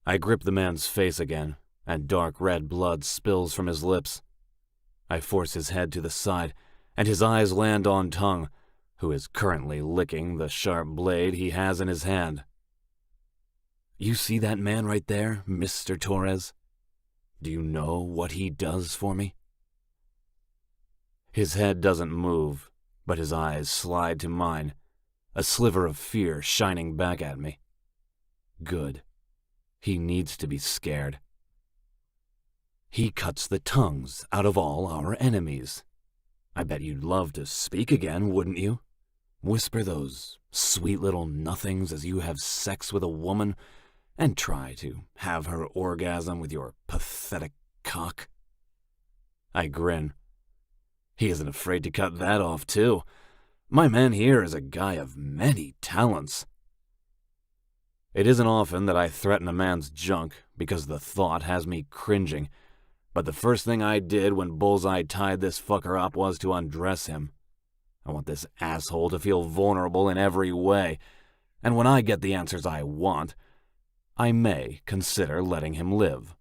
I grip the man's face again, and dark red blood spills from his lips. I force his head to the side, and his eyes land on Tongue, who is currently licking the sharp blade he has in his hand. You see that man right there, Mr. Torres? Do you know what he does for me? His head doesn't move, but his eyes slide to mine, a sliver of fear shining back at me. Good. He needs to be scared. He cuts the tongues out of all our enemies. I bet you'd love to speak again, wouldn't you? Whisper those sweet little nothings as you have sex with a woman and try to have her orgasm with your pathetic cock. I grin. He isn't afraid to cut that off, too. My man here is a guy of many talents. It isn't often that I threaten a man's junk because the thought has me cringing, but the first thing I did when Bullseye tied this fucker up was to undress him. I want this asshole to feel vulnerable in every way, and when I get the answers I want, I may consider letting him live.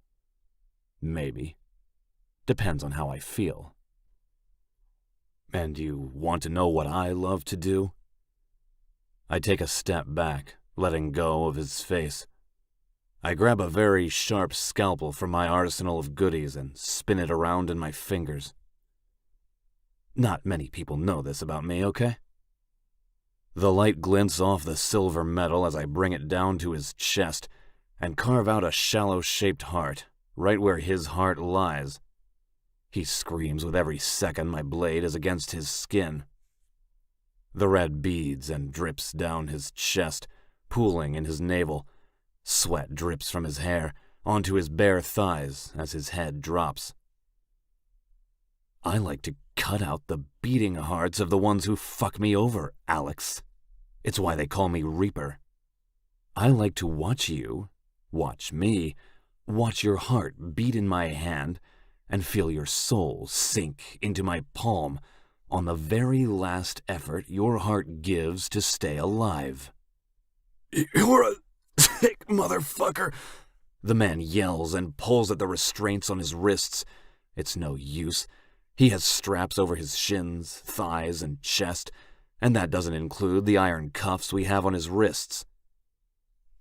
Maybe. Depends on how I feel. And you want to know what I love to do? I take a step back, letting go of his face. I grab a very sharp scalpel from my arsenal of goodies and spin it around in my fingers. Not many people know this about me, okay? The light glints off the silver metal as I bring it down to his chest and carve out a shallow-shaped heart, right where his heart lies. He screams with every second my blade is against his skin. The red beads and drips down his chest, pooling in his navel. Sweat drips from his hair onto his bare thighs as his head drops. I like to cut out the beating hearts of the ones who fuck me over, Alex. It's why they call me Reaper. I like to watch you, watch me, watch your heart beat in my hand, and feel your soul sink into my palm on the very last effort your heart gives to stay alive. You're a sick motherfucker, the man yells and pulls at the restraints on his wrists. It's no use. He has straps over his shins, thighs, and chest, and that doesn't include the iron cuffs we have on his wrists.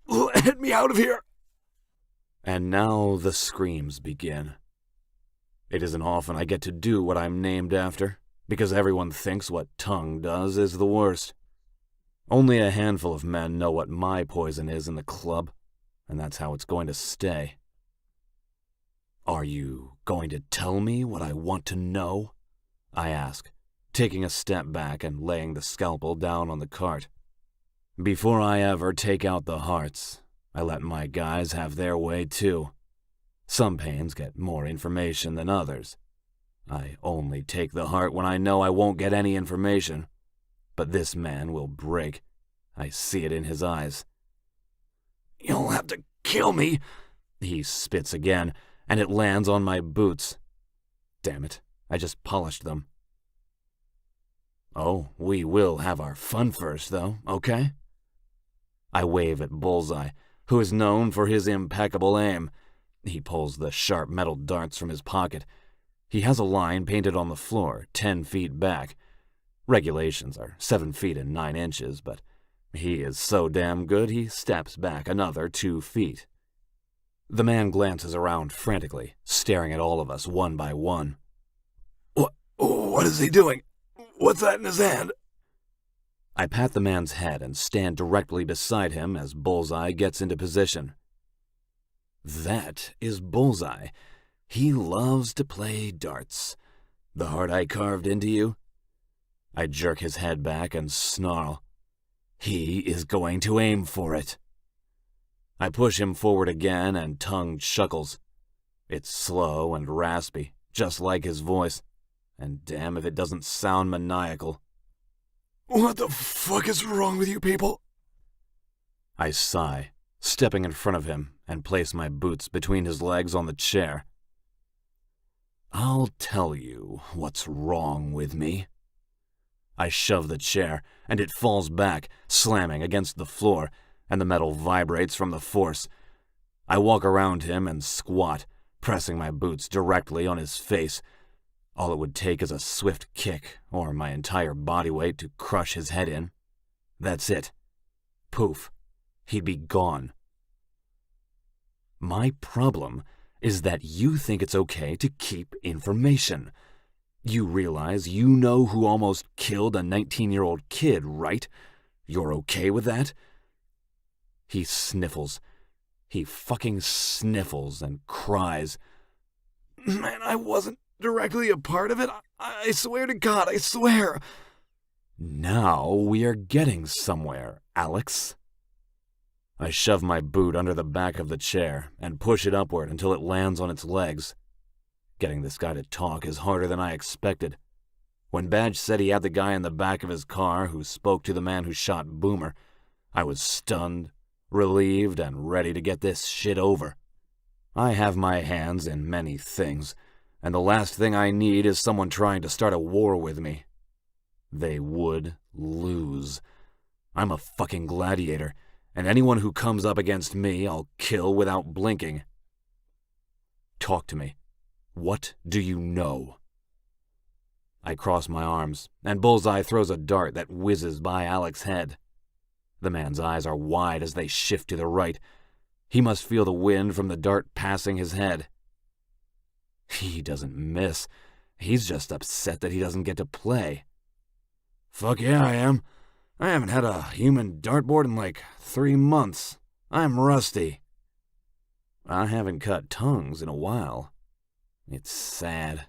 Let me out of here! And now the screams begin. It isn't often I get to do what I'm named after, because everyone thinks what Tongue does is the worst. Only a handful of men know what my poison is in the club, and that's how it's going to stay. Are you going to tell me what I want to know? I ask, taking a step back and laying the scalpel down on the cart. Before I ever take out the hearts, I let my guys have their way too. Some pains get more information than others. I only take the heart when I know I won't get any information. But this man will break. I see it in his eyes. You'll have to kill me, he spits again, and it lands on my boots. Damn it, I just polished them. Oh, we will have our fun first, though, okay? I wave at Bullseye, who is known for his impeccable aim. He pulls the sharp metal darts from his pocket. He has a line painted on the floor, 10 feet back. Regulations are 7 feet and 9 inches, but he is so damn good he steps back another 2 feet. The man glances around frantically, staring at all of us one by one. What is he doing? What's that in his hand? I pat the man's head and stand directly beside him as Bullseye gets into position. That is Bullseye. He loves to play darts. The heart I carved into you? I jerk his head back and snarl. He is going to aim for it. I push him forward again and tongue chuckles. It's slow and raspy, just like his voice, and damn if it doesn't sound maniacal. What the fuck is wrong with you people? I sigh, stepping in front of him and place my boots between his legs on the chair. I'll tell you what's wrong with me. I shove the chair, and it falls back, slamming against the floor, and the metal vibrates from the force. I walk around him and squat, pressing my boots directly on his face. All it would take is a swift kick, or my entire body weight to crush his head in. That's it. Poof. He'd be gone. My problem is that you think it's okay to keep information. You realize you know who almost killed a 19-year-old kid, right? You're okay with that? He sniffles. He fucking sniffles and cries. Man, I wasn't directly a part of it. I swear to God, I swear. Now we are getting somewhere, Alex. I shove my boot under the back of the chair and push it upward until it lands on its legs. Getting this guy to talk is harder than I expected. When Badge said he had the guy in the back of his car who spoke to the man who shot Boomer, I was stunned, relieved, and ready to get this shit over. I have my hands in many things, and the last thing I need is someone trying to start a war with me. They would lose. I'm a fucking gladiator, and anyone who comes up against me I'll kill without blinking. Talk to me. What do you know? I cross my arms, and Bullseye throws a dart that whizzes by Alex's head. The man's eyes are wide as they shift to the right. He must feel the wind from the dart passing his head. He doesn't miss. He's just upset that he doesn't get to play. Fuck yeah, I am. I haven't had a human dartboard in like 3 months. I'm rusty. I haven't cut tongues in a while. It's sad.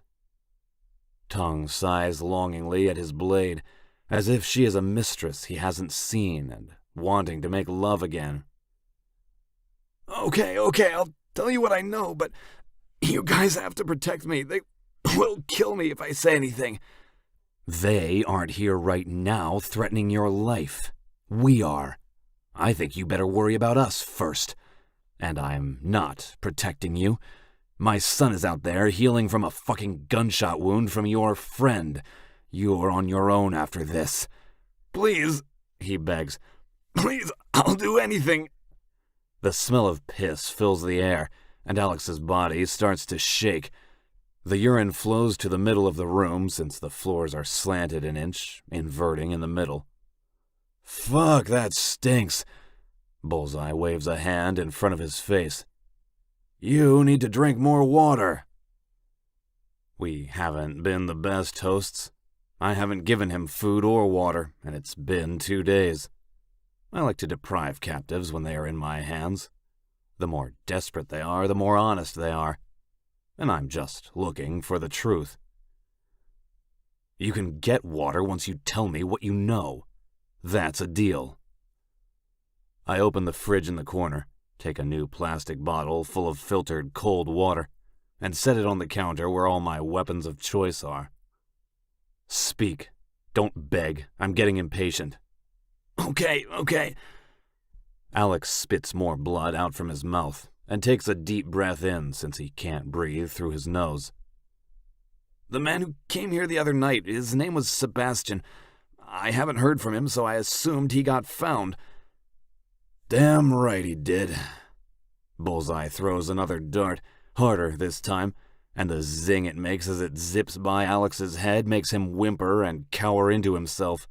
Tongue sighs longingly at his blade, as if she is a mistress he hasn't seen and wanting to make love again. Okay, I'll tell you what I know, but you guys have to protect me. They will kill me if I say anything. They aren't here right now threatening your life. We are. I think you better worry about us first. And I'm not protecting you. My son is out there healing from a fucking gunshot wound from your friend. You're on your own after this. Please, he begs. Please, I'll do anything. The smell of piss fills the air, and Alex's body starts to shake. The urine flows to the middle of the room since the floors are slanted an inch, inverting in the middle. Fuck, that stinks. Bullseye waves a hand in front of his face. You need to drink more water. We haven't been the best hosts. I haven't given him food or water, and it's been 2 days. I like to deprive captives when they are in my hands. The more desperate they are, the more honest they are. And I'm just looking for the truth. You can get water once you tell me what you know. That's a deal. I open the fridge in the corner, take a new plastic bottle full of filtered cold water, and set it on the counter where all my weapons of choice are. Speak. Don't beg. I'm getting impatient. Okay. Alex spits more blood out from his mouth and takes a deep breath in since he can't breathe through his nose. The man who came here the other night, his name was Sebastian. I haven't heard from him, so I assumed he got found. Damn right he did. Bullseye throws another dart, harder this time, and the zing it makes as it zips by Alex's head makes him whimper and cower into himself.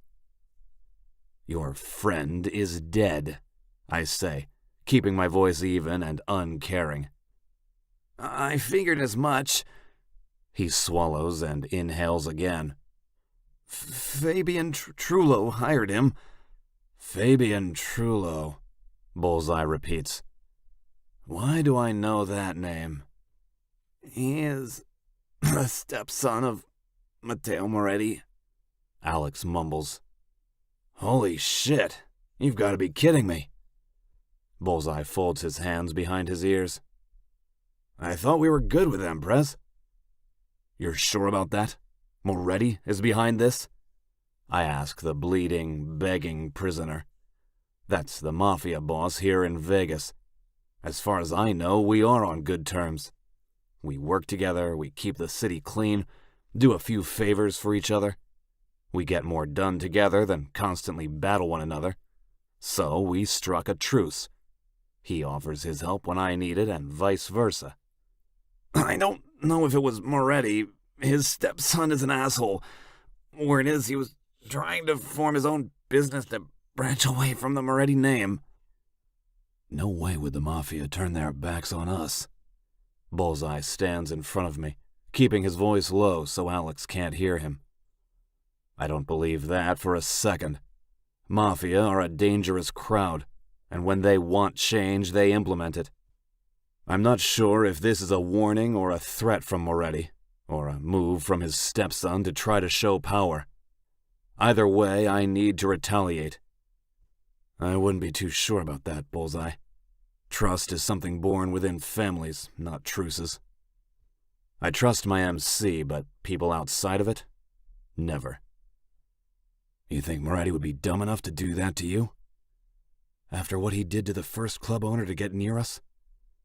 Your friend is dead, I say, keeping my voice even and uncaring. I figured as much. He swallows and inhales again. Fabian Trullo hired him. Fabian Trullo, Bullseye repeats. Why do I know that name? He is the stepson of Matteo Moretti, Alex mumbles. Holy shit, you've got to be kidding me. Bullseye folds his hands behind his ears. I thought we were good with them, Prez. You're sure about that? Moretti is behind this? I ask the bleeding, begging prisoner. That's the mafia boss here in Vegas. As far as I know, we are on good terms. We work together, we keep the city clean, do a few favors for each other. We get more done together than constantly battle one another. So we struck a truce. He offers his help when I need it, and vice versa. I don't know if it was Moretti. His stepson is an asshole. Word is he was trying to form his own business to branch away from the Moretti name. No way would the mafia turn their backs on us. Bullseye stands in front of me, keeping his voice low so Alex can't hear him. I don't believe that for a second. Mafia are a dangerous crowd, and when they want change, they implement it. I'm not sure if this is a warning or a threat from Moretti, or a move from his stepson to try to show power. Either way, I need to retaliate. I wouldn't be too sure about that, Bullseye. Trust is something born within families, not truces. I trust my MC, but people outside of it? Never. You think Moretti would be dumb enough to do that to you? After what he did to the first club owner to get near us?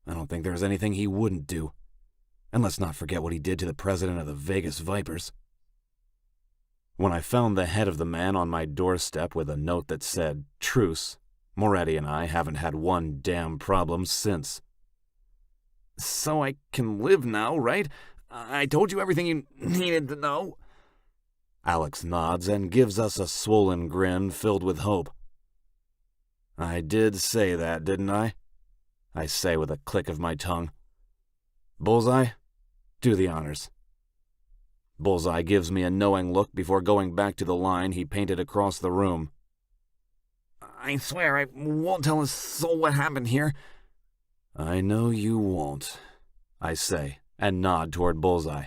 I don't think there's anything he wouldn't do. And let's not forget what he did to the president of the Vegas Vipers. When I found the head of the man on my doorstep with a note that said, "Truce," Moretti and I haven't had one damn problem since. So I can live now, right? I told you everything you needed to know. Alex nods and gives us a swollen grin filled with hope. I did say that, didn't I? I say with a click of my tongue. Bullseye, do the honors. Bullseye gives me a knowing look before going back to the line he painted across the room. I swear I won't tell a soul what happened here. I know you won't, I say, and nod toward Bullseye.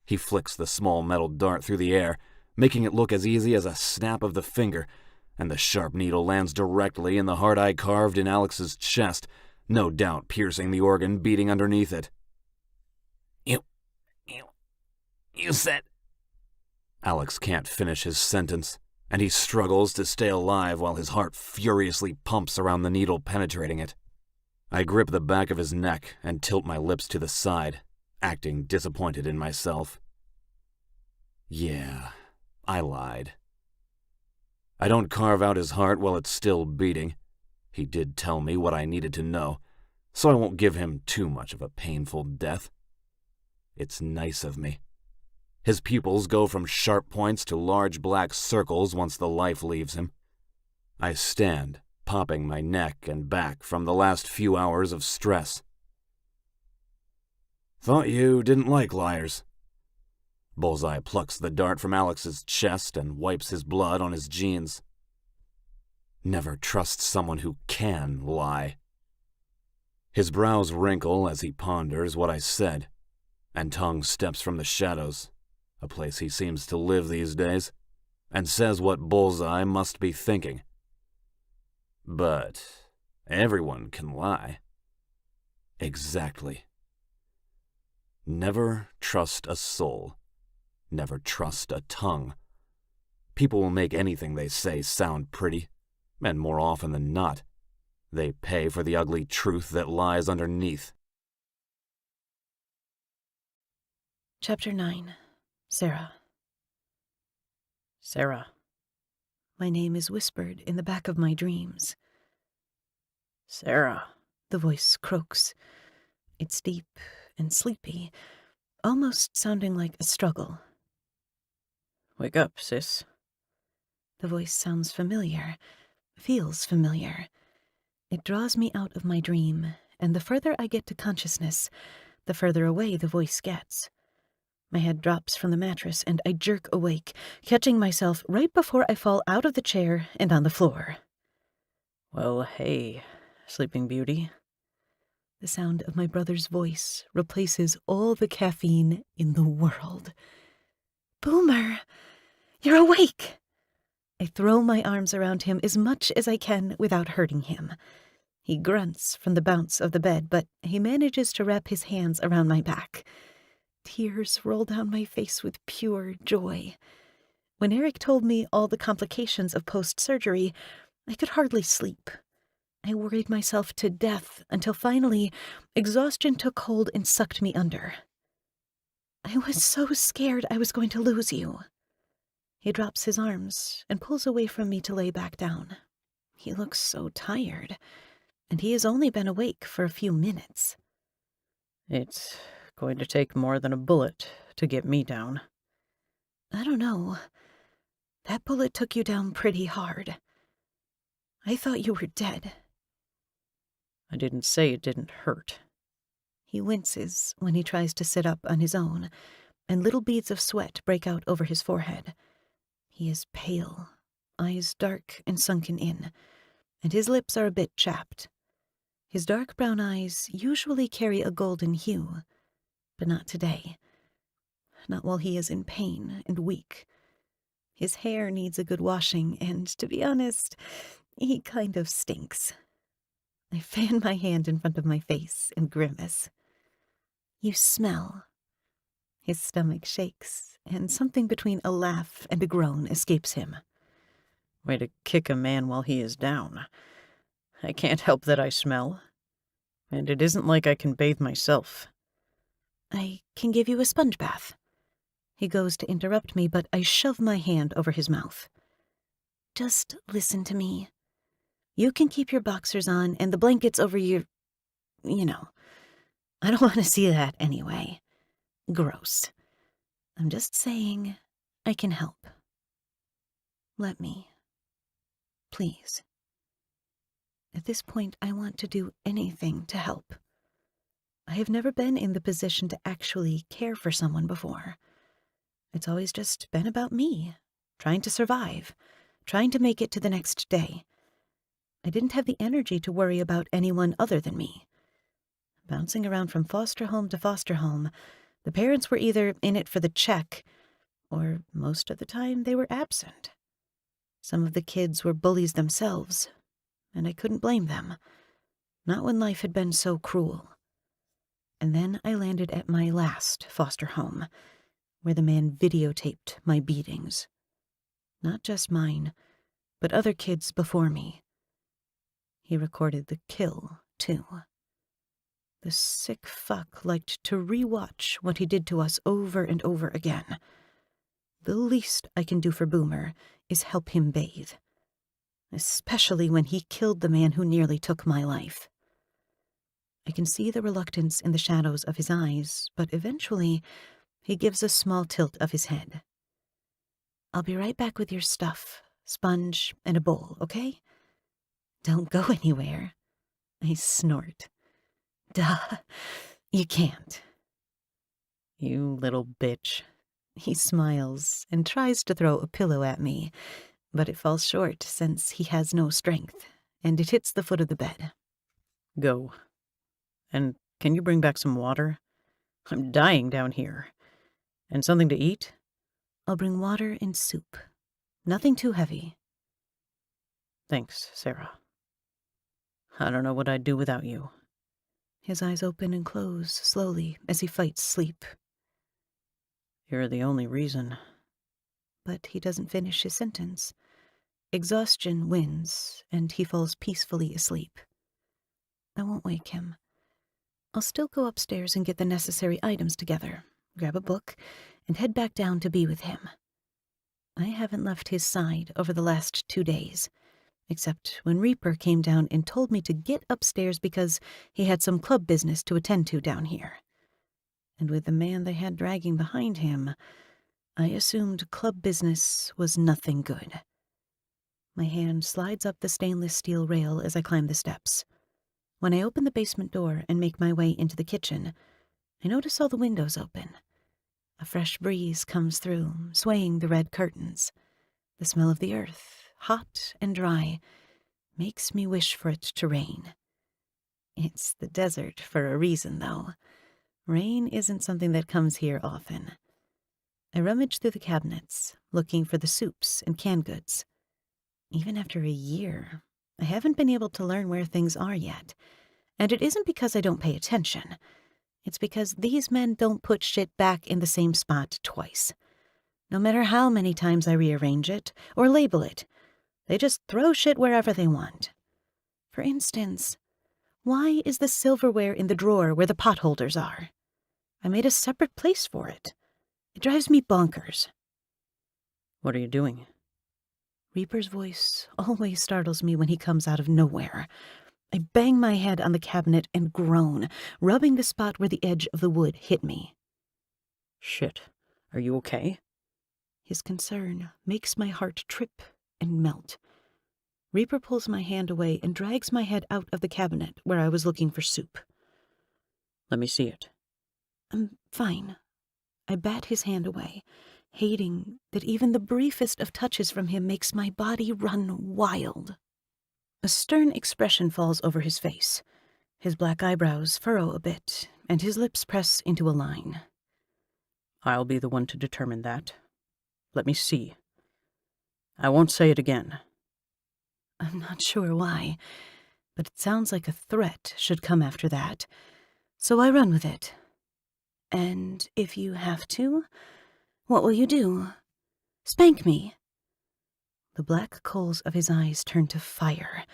He flicks the small metal dart through the air, making it look as easy as a snap of the finger, and the sharp needle lands directly in the heart I carved in Alex's chest, no doubt piercing the organ beating underneath it. You said... Alex can't finish his sentence, and he struggles to stay alive while his heart furiously pumps around the needle penetrating it. I grip the back of his neck and tilt my lips to the side, acting disappointed in myself. Yeah, I lied. I don't carve out his heart while it's still beating. He did tell me what I needed to know, so I won't give him too much of a painful death. It's nice of me. His pupils go from sharp points to large black circles once the life leaves him. I stand, popping my neck and back from the last few hours of stress. Thought you didn't like liars. Bullseye plucks the dart from Alex's chest and wipes his blood on his jeans. Never trust someone who can lie. His brows wrinkle as he ponders what I said, and Tongue steps from the shadows, a place he seems to live these days, and says what Bullseye must be thinking. But everyone can lie. Exactly. Never trust a soul. Never trust a tongue. People will make anything they say sound pretty, and more often than not, they pay for the ugly truth that lies underneath. Chapter 9. Sarah. Sarah. My name is whispered in the back of my dreams. Sarah. The voice croaks. It's deep and sleepy, almost sounding like a struggle. Wake up, sis. The voice sounds familiar, feels familiar. It draws me out of my dream, and the further I get to consciousness, the further away the voice gets. My head drops from the mattress, and I jerk awake, catching myself right before I fall out of the chair and on the floor. Well, hey, Sleeping Beauty. The sound of my brother's voice replaces all the caffeine in the world. Boomer, you're awake! I throw my arms around him as much as I can without hurting him. He grunts from the bounce of the bed, but he manages to wrap his hands around my back. Tears roll down my face with pure joy. When Eric told me all the complications of post-surgery, I could hardly sleep. I worried myself to death until finally exhaustion took hold and sucked me under. I was so scared I was going to lose you. He drops his arms and pulls away from me to lay back down. He looks so tired, and he has only been awake for a few minutes. It's going to take more than a bullet to get me down. I don't know. That bullet took you down pretty hard. I thought you were dead. I didn't say it didn't hurt. He winces when he tries to sit up on his own, and little beads of sweat break out over his forehead. He is pale, eyes dark and sunken in, and his lips are a bit chapped. His dark brown eyes usually carry a golden hue, but not today. Not while he is in pain and weak. His hair needs a good washing, and to be honest, he kind of stinks. I fan my hand in front of my face and grimace. You smell. His stomach shakes, and something between a laugh and a groan escapes him. Way to kick a man while he is down. I can't help that I smell. And it isn't like I can bathe myself. I can give you a sponge bath. He goes to interrupt me, but I shove my hand over his mouth. Just listen to me. You can keep your boxers on and the blankets over your... I don't want to see that anyway. Gross. I'm just saying I can help. Let me. Please. At this point, I want to do anything to help. I have never been in the position to actually care for someone before. It's always just been about me, trying to survive, trying to make it to the next day. I didn't have the energy to worry about anyone other than me. Bouncing around from foster home to foster home, the parents were either in it for the check, or most of the time they were absent. Some of the kids were bullies themselves, and I couldn't blame them. Not when life had been so cruel. And then I landed at my last foster home, where the man videotaped my beatings. Not just mine, but other kids before me. He recorded the kill, too. The sick fuck liked to rewatch what he did to us over and over again. The least I can do for Boomer is help him bathe. Especially when he killed the man who nearly took my life. I can see the reluctance in the shadows of his eyes, but eventually he gives a small tilt of his head. I'll be right back with your stuff, sponge and a bowl, okay? Don't go anywhere. I snort. Duh, you can't. You little bitch. He smiles and tries to throw a pillow at me, but it falls short since he has no strength, and it hits the foot of the bed. Go. And can you bring back some water? I'm dying down here. And something to eat? I'll bring water and soup. Nothing too heavy. Thanks, Sarah. I don't know what I'd do without you. His eyes open and close slowly as he fights sleep. You're the only reason. But he doesn't finish his sentence. Exhaustion wins, and he falls peacefully asleep. I won't wake him. I'll still go upstairs and get the necessary items together, grab a book, and head back down to be with him. I haven't left his side over the last 2 days, except when Reaper came down and told me to get upstairs because he had some club business to attend to down here. And with the man they had dragging behind him, I assumed club business was nothing good. My hand slides up the stainless steel rail as I climb the steps. When I open the basement door and make my way into the kitchen, I notice all the windows open. A fresh breeze comes through, swaying the red curtains. The smell of the earth, hot and dry, makes me wish for it to rain. It's the desert for a reason, though. Rain isn't something that comes here often. I rummage through the cabinets, looking for the soups and canned goods. Even after a year, I haven't been able to learn where things are yet. And it isn't because I don't pay attention. It's because these men don't put shit back in the same spot twice. No matter how many times I rearrange it or label it, they just throw shit wherever they want. For instance, why is the silverware in the drawer where the pot holders are? I made a separate place for it. It drives me bonkers. What are you doing? Reaper's voice always startles me when he comes out of nowhere. I bang my head on the cabinet and groan, rubbing the spot where the edge of the wood hit me. Shit. Are you okay? His concern makes my heart trip and melt. Reaper pulls my hand away and drags my head out of the cabinet where I was looking for soup. Let me see it. I'm fine. I bat his hand away, hating that even the briefest of touches from him makes my body run wild. A stern expression falls over his face. His black eyebrows furrow a bit, and his lips press into a line. I'll be the one to determine that. Let me see. I won't say it again. I'm not sure why, but it sounds like a threat should come after that, so I run with it. And if you have to, what will you do? Spank me? The black coals of his eyes turn to fire,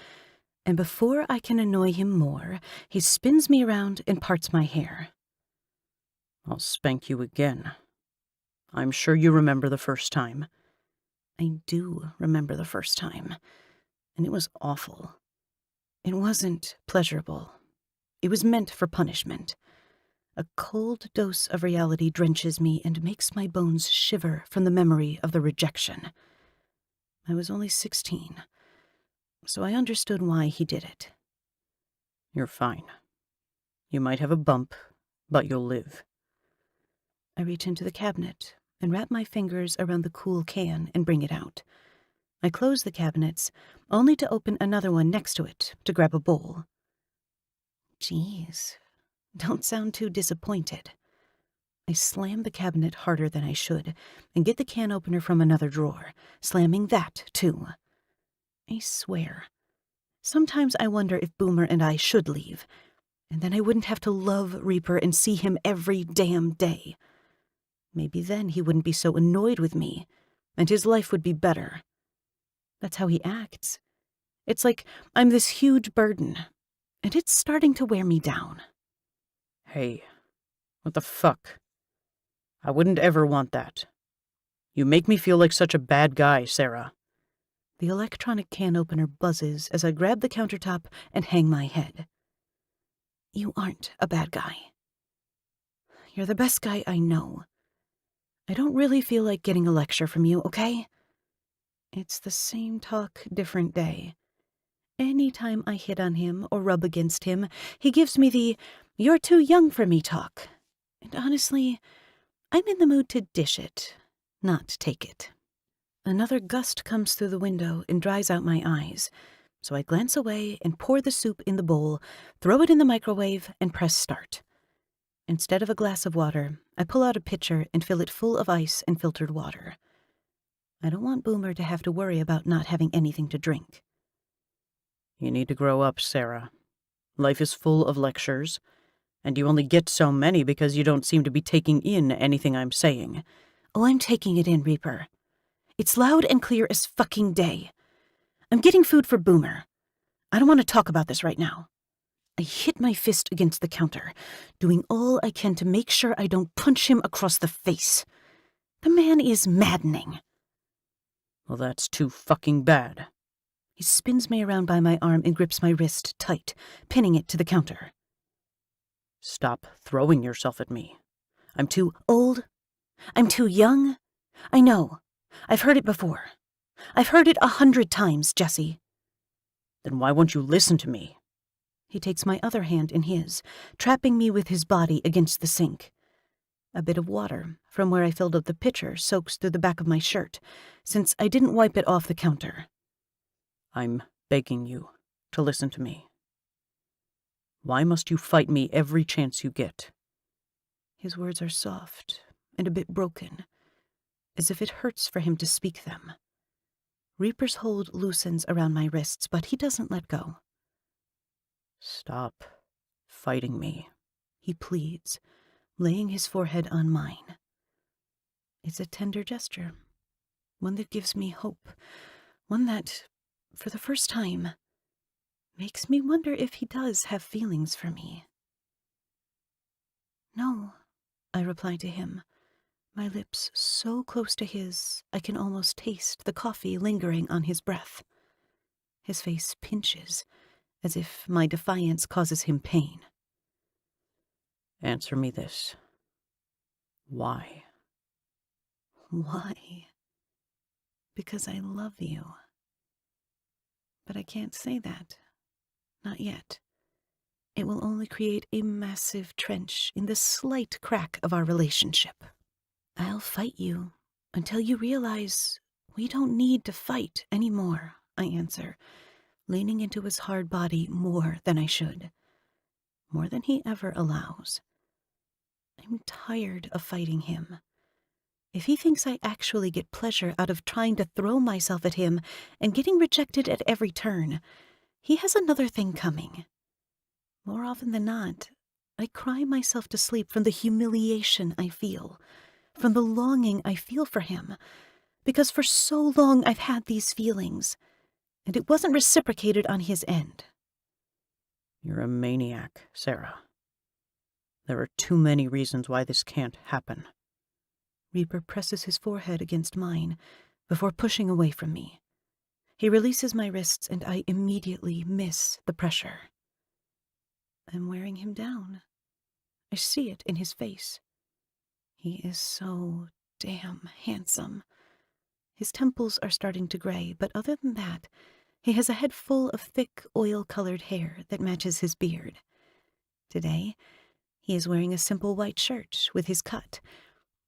and before I can annoy him more, he spins me around and parts my hair. I'll spank you again. I'm sure you remember the first time. I do remember the first time, and it was awful. It wasn't pleasurable. It was meant for punishment. A cold dose of reality drenches me and makes my bones shiver from the memory of the rejection. I was only 16, so I understood why he did it. You're fine. You might have a bump, but you'll live. I reach into the cabinet and wrap my fingers around the cool can and bring it out. I close the cabinets, only to open another one next to it to grab a bowl. Jeez, don't sound too disappointed. I slam the cabinet harder than I should and get the can opener from another drawer, slamming that too. I swear, sometimes I wonder if Boomer and I should leave, and then I wouldn't have to love Reaper and see him every damn day. Maybe then he wouldn't be so annoyed with me, and his life would be better. That's how he acts. It's like I'm this huge burden, and it's starting to wear me down. Hey, what the fuck? I wouldn't ever want that. You make me feel like such a bad guy, Sarah. The electronic can opener buzzes as I grab the countertop and hang my head. You aren't a bad guy. You're the best guy I know. I don't really feel like getting a lecture from you, okay? It's the same talk, different day. Anytime I hit on him or rub against him, he gives me the "you're too young for me" talk. And honestly, I'm in the mood to dish it, not take it. Another gust comes through the window and dries out my eyes, so I glance away and pour the soup in the bowl, throw it in the microwave, and press start. Instead of a glass of water, I pull out a pitcher and fill it full of ice and filtered water. I don't want Boomer to have to worry about not having anything to drink. You need to grow up, Sarah. Life is full of lectures, and you only get so many because you don't seem to be taking in anything I'm saying. Oh, I'm taking it in, Reaper. It's loud and clear as fucking day. I'm getting food for Boomer. I don't want to talk about this right now. I hit my fist against the counter, doing all I can to make sure I don't punch him across the face. The man is maddening. Well, that's too fucking bad. He spins me around by my arm and grips my wrist tight, pinning it to the counter. Stop throwing yourself at me. I'm too old. I'm too young. I know. I've heard it before. I've heard it 100 times, Jesse. Then why won't you listen to me? He takes my other hand in his, trapping me with his body against the sink. A bit of water from where I filled up the pitcher soaks through the back of my shirt, since I didn't wipe it off the counter. I'm begging you to listen to me. Why must you fight me every chance you get? His words are soft and a bit broken, as if it hurts for him to speak them. Reaper's hold loosens around my wrists, but he doesn't let go. Stop fighting me, he pleads, laying his forehead on mine. It's a tender gesture, one that gives me hope, one that, for the first time, makes me wonder if he does have feelings for me. No, I reply to him, my lips so close to his I can almost taste the coffee lingering on his breath. His face pinches, as if my defiance causes him pain. Answer me this. Why? Why? Because I love you. But I can't say that. Not yet. It will only create a massive trench in the slight crack of our relationship. I'll fight you until you realize we don't need to fight anymore, I answer, leaning into his hard body more than I should. More than he ever allows. I'm tired of fighting him. If he thinks I actually get pleasure out of trying to throw myself at him and getting rejected at every turn, he has another thing coming. More often than not, I cry myself to sleep from the humiliation I feel, from the longing I feel for him, because for so long I've had these feelings, and it wasn't reciprocated on his end. You're a maniac, Sarah. There are too many reasons why this can't happen. Reaper presses his forehead against mine before pushing away from me. He releases my wrists, and I immediately miss the pressure. I'm wearing him down. I see it in his face. He is so damn handsome. His temples are starting to gray, but other than that, he has a head full of thick, oil-colored hair that matches his beard. Today, he is wearing a simple white shirt with his cut,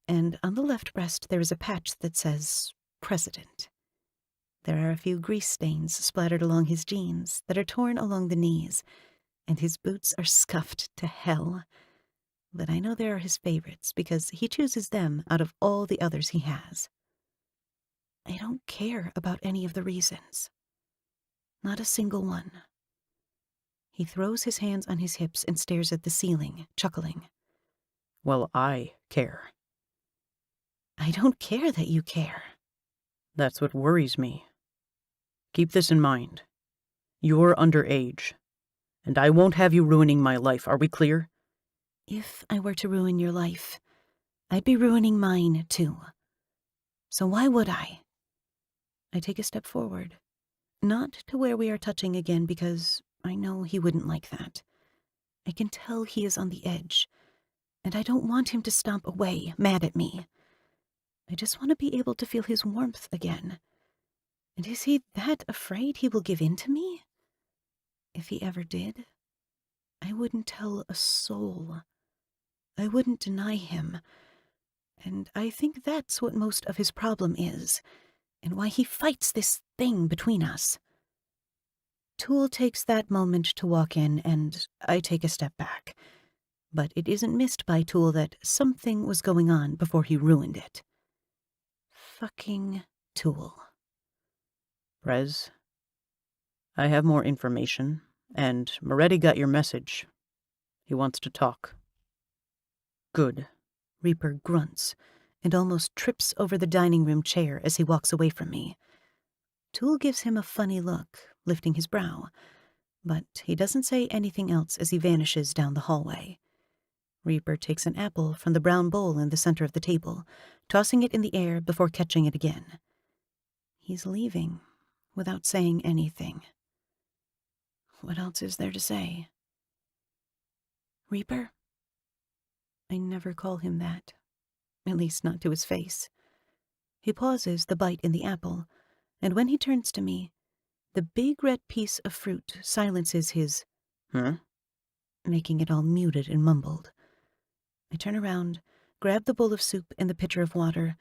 and on the left breast there is a patch that says President. There are a few grease stains splattered along his jeans that are torn along the knees, and his boots are scuffed to hell. But I know they are his favorites because he chooses them out of all the others he has. I don't care about any of the reasons. Not a single one. He throws his hands on his hips and stares at the ceiling, chuckling. Well, I care. I don't care that you care. That's what worries me. Keep this in mind. You're underage, and I won't have you ruining my life. Are we clear? If I were to ruin your life, I'd be ruining mine, too. So why would I? I take a step forward. Not to where we are touching again, because I know he wouldn't like that. I can tell he is on the edge, and I don't want him to stomp away, mad at me. I just want to be able to feel his warmth again. And is he that afraid he will give in to me? If he ever did, I wouldn't tell a soul. I wouldn't deny him. And I think that's what most of his problem is, and why he fights this thing between us. Tool takes that moment to walk in, and I take a step back. But it isn't missed by Tool that something was going on before he ruined it. Fucking Tool. Rez, I have more information, and Moretti got your message. He wants to talk. Good. Reaper grunts and almost trips over the dining room chair as he walks away from me. Tool gives him a funny look, lifting his brow, but he doesn't say anything else as he vanishes down the hallway. Reaper takes an apple from the brown bowl in the center of the table, tossing it in the air before catching it again. He's leaving without saying anything. What else is there to say? Reaper? I never call him that, at least not to his face. He pauses the bite in the apple, and when he turns to me, the big red piece of fruit silences his, Huh? Making it all muted and mumbled. I turn around, grab the bowl of soup and the pitcher of water,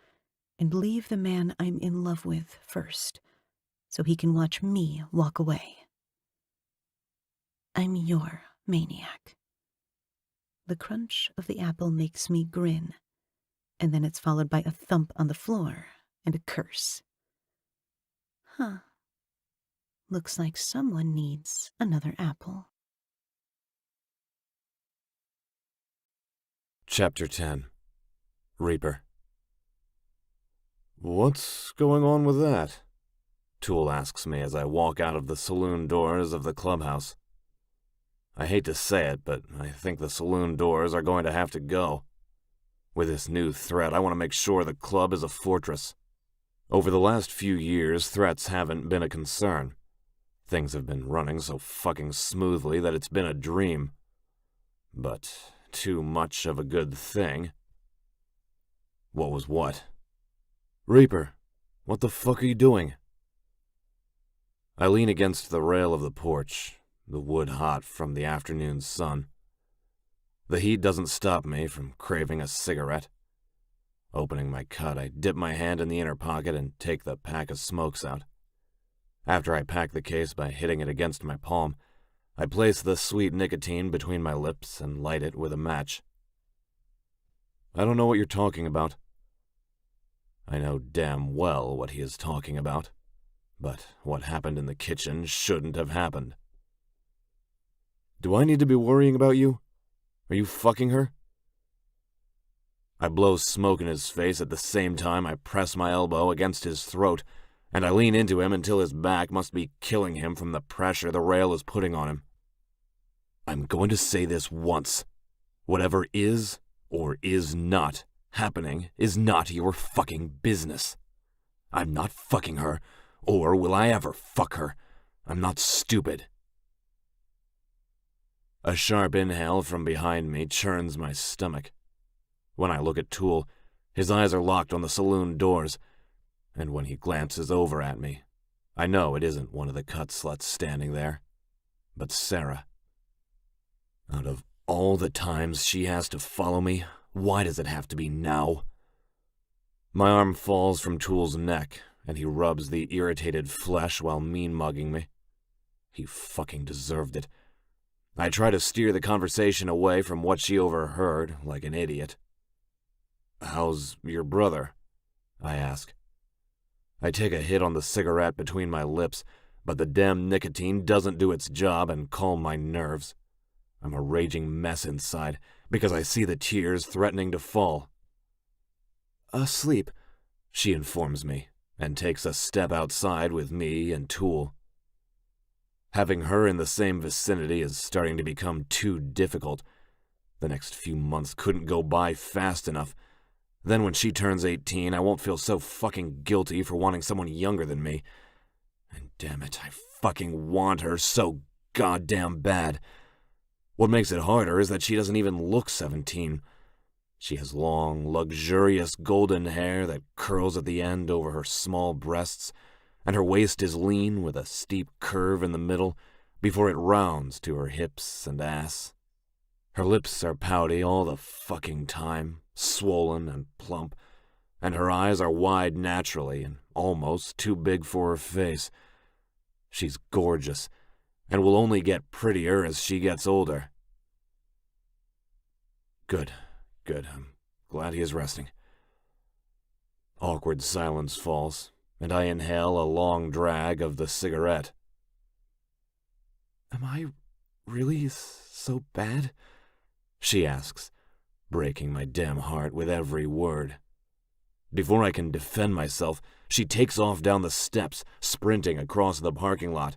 and leave the man I'm in love with first, so he can watch me walk away. I'm your maniac. The crunch of the apple makes me grin, and then it's followed by a thump on the floor and a curse. Huh. Looks like someone needs another apple. Chapter 10. Reaper. What's going on with that? Toole asks me as I walk out of the saloon doors of the clubhouse. I hate to say it, but I think the saloon doors are going to have to go. With this new threat, I want to make sure the club is a fortress. Over the last few years, threats haven't been a concern. Things have been running so fucking smoothly that it's been a dream. But too much of a good thing. What was what? Reaper, what the fuck are you doing? I lean against the rail of the porch, the wood hot from the afternoon sun. The heat doesn't stop me from craving a cigarette. Opening my cut, I dip my hand in the inner pocket and take the pack of smokes out. After I pack the case by hitting it against my palm, I place the sweet nicotine between my lips and light it with a match. I don't know what you're talking about. I know damn well what he is talking about, but what happened in the kitchen shouldn't have happened. Do I need to be worrying about you? Are you fucking her? I blow smoke in his face at the same time I press my elbow against his throat, and I lean into him until his back must be killing him from the pressure the rail is putting on him. I'm going to say this once. Whatever is or is not happening is not your fucking business. I'm not fucking her, or will I ever fuck her. I'm not stupid. A sharp inhale from behind me churns my stomach. When I look at Toole, his eyes are locked on the saloon doors, and when he glances over at me, I know it isn't one of the cut sluts standing there, but Sarah. Out of all the times she has to follow me, why does it have to be now? My arm falls from Toole's neck, and he rubs the irritated flesh while mean-mugging me. He fucking deserved it. I try to steer the conversation away from what she overheard, like an idiot. How's your brother? I ask. I take a hit on the cigarette between my lips, but the damn nicotine doesn't do its job and calm my nerves. I'm a raging mess inside, because I see the tears threatening to fall. Asleep, she informs me, and takes a step outside with me and Toole. Having her in the same vicinity is starting to become too difficult. The next few months couldn't go by fast enough. Then when she turns 18, I won't feel so fucking guilty for wanting someone younger than me. And damn it, I fucking want her so goddamn bad. What makes it harder is that she doesn't even look 17. She has long, luxurious golden hair that curls at the end over her small breasts, and her waist is lean with a steep curve in the middle before it rounds to her hips and ass. Her lips are pouty all the fucking time, swollen and plump, and her eyes are wide naturally and almost too big for her face. She's gorgeous, and will only get prettier as she gets older. Good. I'm glad he is resting. Awkward silence falls, and I inhale a long drag of the cigarette. Am I really so bad? She asks, breaking my damn heart with every word. Before I can defend myself, she takes off down the steps, sprinting across the parking lot.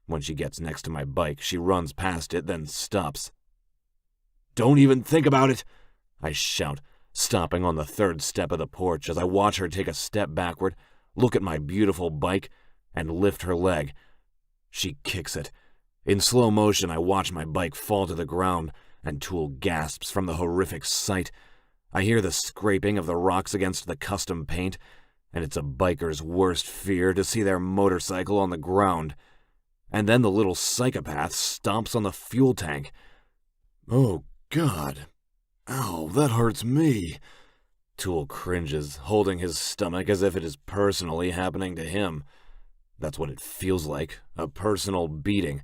When she gets next to my bike, she runs past it, then stops. Don't even think about it, I shout, stopping on the third step of the porch as I watch her take a step backward, look at my beautiful bike, and lift her leg. She kicks it. In slow motion, I watch my bike fall to the ground, and Toole gasps from the horrific sight. I hear the scraping of the rocks against the custom paint, and it's a biker's worst fear to see their motorcycle on the ground. And then the little psychopath stomps on the fuel tank. Oh, God. Ow, that hurts me. Tool cringes, holding his stomach as if it is personally happening to him. That's what it feels like, a personal beating.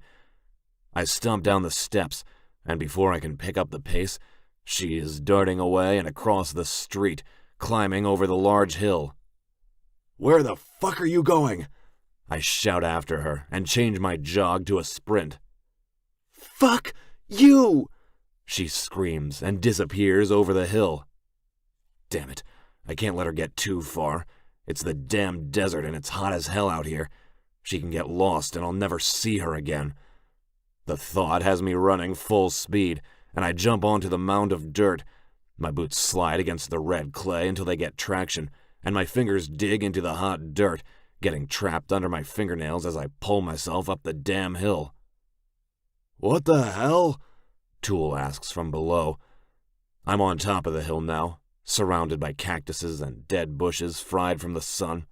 I stomp down the steps, and before I can pick up the pace, she is darting away and across the street, climbing over the large hill. "Where the fuck are you going?" I shout after her and change my jog to a sprint. "Fuck you!" she screams and disappears over the hill. Damn it, I can't let her get too far. It's the damn desert and it's hot as hell out here. She can get lost and I'll never see her again. The thought has me running full speed, and I jump onto the mound of dirt. My boots slide against the red clay until they get traction, and my fingers dig into the hot dirt, getting trapped under my fingernails as I pull myself up the damn hill. "What the hell?" Tool asks from below. I'm on top of the hill now, surrounded by cactuses and dead bushes fried from the sun.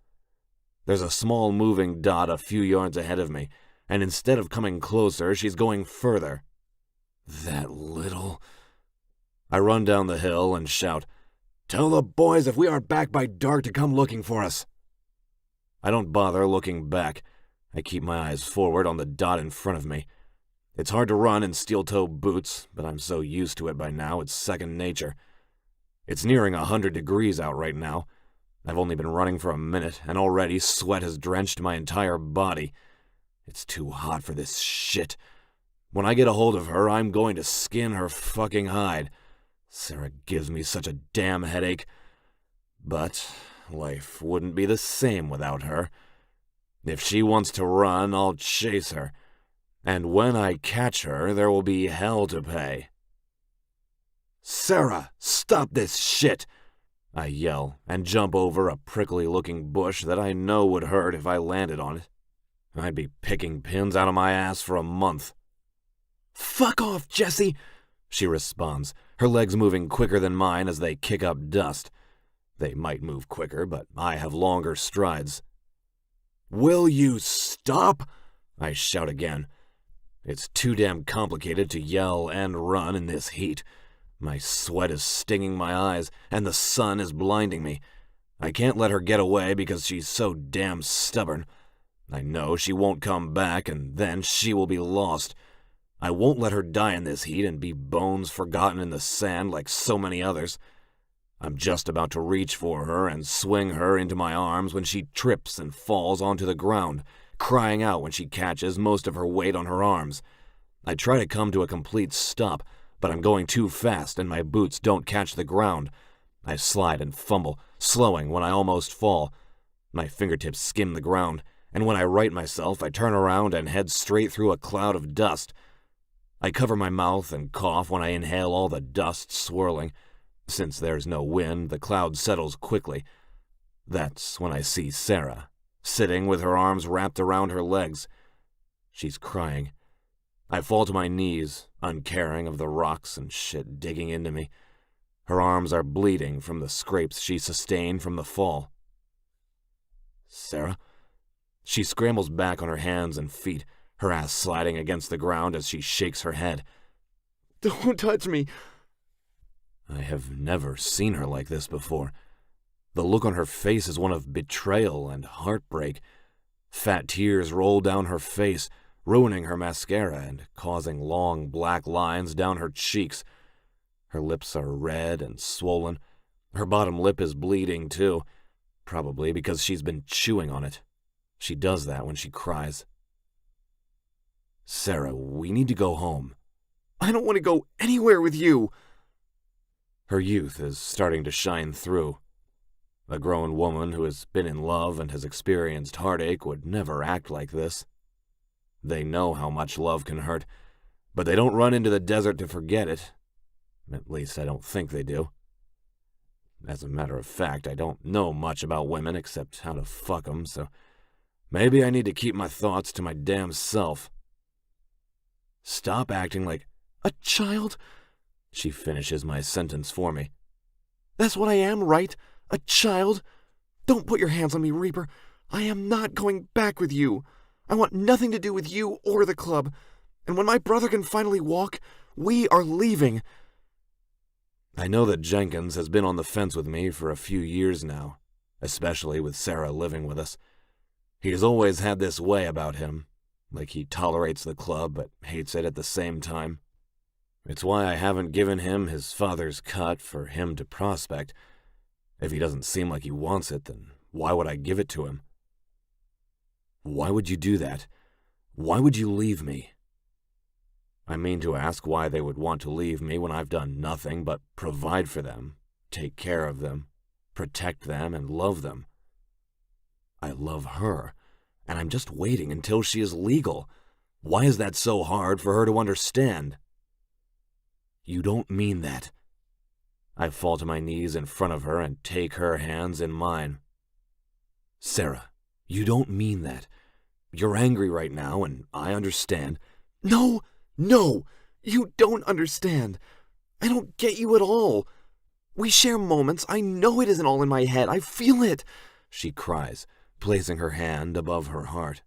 There's a small moving dot a few yards ahead of me, and instead of coming closer, she's going further. That little... I run down the hill and shout, "Tell the boys if we aren't back by dark to come looking for us." I don't bother looking back. I keep my eyes forward on the dot in front of me. It's hard to run in steel-toe boots, but I'm so used to it by now it's second nature. It's nearing 100 degrees out right now. I've only been running for a minute, and already sweat has drenched my entire body. It's too hot for this shit. When I get a hold of her, I'm going to skin her fucking hide. Sarah gives me such a damn headache. But life wouldn't be the same without her. If she wants to run, I'll chase her. And when I catch her, there will be hell to pay. "Sarah, stop this shit!" I yell and jump over a prickly-looking bush that I know would hurt if I landed on it. I'd be picking pins out of my ass for a month. "Fuck off, Jessie!" she responds, her legs moving quicker than mine as they kick up dust. They might move quicker, but I have longer strides. "Will you stop?" I shout again. It's too damn complicated to yell and run in this heat. My sweat is stinging my eyes, and the sun is blinding me. I can't let her get away because she's so damn stubborn. I know she won't come back, and then she will be lost. I won't let her die in this heat and be bones forgotten in the sand like so many others. I'm just about to reach for her and swing her into my arms when she trips and falls onto the ground, crying out when she catches most of her weight on her arms. I try to come to a complete stop, but I'm going too fast and my boots don't catch the ground. I slide and fumble, slowing when I almost fall. My fingertips skim the ground, and when I right myself, I turn around and head straight through a cloud of dust. I cover my mouth and cough when I inhale all the dust swirling. Since there's no wind, the cloud settles quickly. That's when I see Sarah, sitting with her arms wrapped around her legs. She's crying. I fall to my knees, uncaring of the rocks and shit digging into me. Her arms are bleeding from the scrapes she sustained from the fall. "Sarah?" She scrambles back on her hands and feet, her ass sliding against the ground as she shakes her head. "Don't touch me!" I have never seen her like this before. The look on her face is one of betrayal and heartbreak. Fat tears roll down her face, ruining her mascara and causing long black lines down her cheeks. Her lips are red and swollen. Her bottom lip is bleeding too, probably because she's been chewing on it. She does that when she cries. "Sarah, we need to go home." "I don't want to go anywhere with you." Her youth is starting to shine through. A grown woman who has been in love and has experienced heartache would never act like this. They know how much love can hurt, but they don't run into the desert to forget it. At least I don't think they do. As a matter of fact, I don't know much about women except how to fuck 'em, so maybe I need to keep my thoughts to my damn self. "Stop acting like a child," she finishes my sentence for me. "That's what I am, right? A child? Don't put your hands on me, Reaper. I am not going back with you. I want nothing to do with you or the club. And when my brother can finally walk, we are leaving." I know that Jenkins has been on the fence with me for a few years now, especially with Sarah living with us. He's always had this way about him, like he tolerates the club but hates it at the same time. It's why I haven't given him his father's cut for him to prospect. If he doesn't seem like he wants it, then why would I give it to him? Why would you do that? Why would you leave me? I mean to ask why they would want to leave me when I've done nothing but provide for them, take care of them, protect them, and love them. I love her, and I'm just waiting until she is legal. Why is that so hard for her to understand? You don't mean that. I fall to my knees in front of her and take her hands in mine. Sarah, you don't mean that. You're angry right now, and I understand. No, you don't understand. I don't get you at all. We share moments. I know it isn't all in my head. I feel it, she cries, placing her hand above her heart.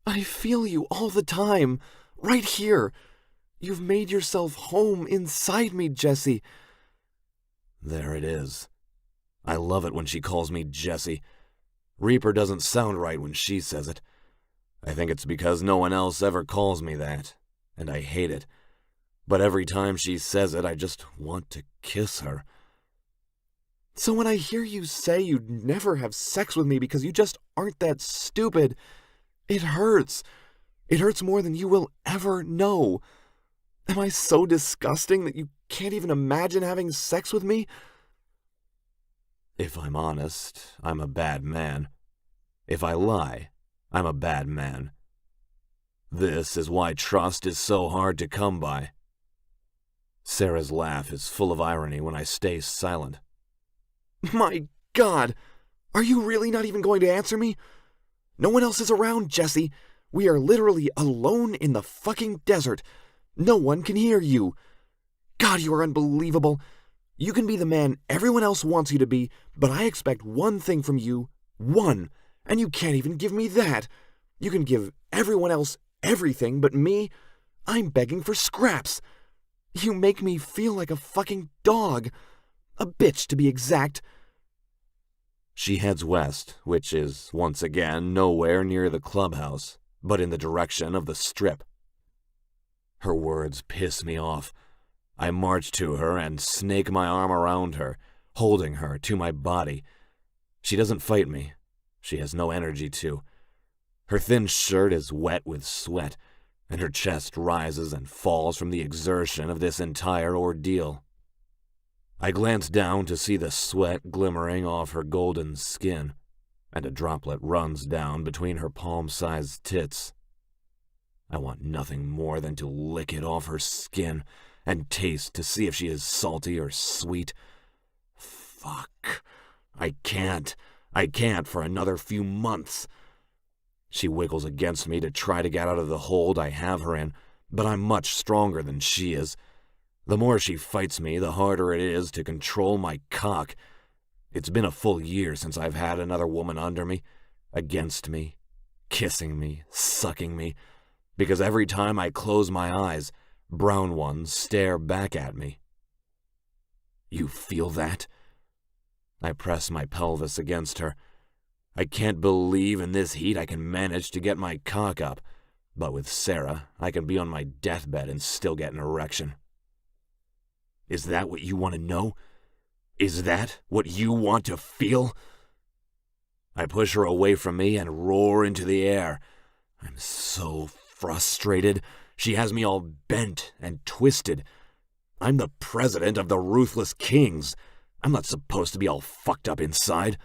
I feel you all the time, right here. You've made yourself home inside me, Jesse. There it is. I love it when she calls me Jesse. Reaper doesn't sound right when she says it. I think it's because no one else ever calls me that, and I hate it. But every time she says it, I just want to kiss her. So when I hear you say you'd never have sex with me because you just aren't that stupid, it hurts. It hurts more than you will ever know. Am I so disgusting that you can't even imagine having sex with me? If I'm honest, I'm a bad man. If I lie, I'm a bad man. This is why trust is so hard to come by. Sarah's laugh is full of irony when I stay silent. My God! Are you really not even going to answer me? No one else is around, Jesse. We are literally alone in the fucking desert. No one can hear you. God, you are unbelievable. You can be the man everyone else wants you to be, but I expect one thing from you. One. And you can't even give me that. You can give everyone else everything, but me, I'm begging for scraps. You make me feel like a fucking dog. A bitch, to be exact. She heads west, which is, once again, nowhere near the clubhouse, but in the direction of the Strip. Her words piss me off. I march to her and snake my arm around her, holding her to my body. She doesn't fight me. She has no energy to. Her thin shirt is wet with sweat, and her chest rises and falls from the exertion of this entire ordeal. I glance down to see the sweat glimmering off her golden skin, and a droplet runs down between her palm-sized tits. I want nothing more than to lick it off her skin and taste to see if she is salty or sweet. Fuck. I can't for another few months. She wiggles against me to try to get out of the hold I have her in, but I'm much stronger than she is. The more she fights me, the harder it is to control my cock. It's been a full year since I've had another woman under me, against me, kissing me, sucking me, because every time I close my eyes, brown ones stare back at me. You feel that? I press my pelvis against her. I can't believe in this heat I can manage to get my cock up, but with Sarah, I can be on my deathbed and still get an erection. Is that what you want to know? Is that what you want to feel? I push her away from me and roar into the air. I'm so frustrated. She has me all bent and twisted. I'm the president of the Ruthless Kings. I'm not supposed to be all fucked up inside.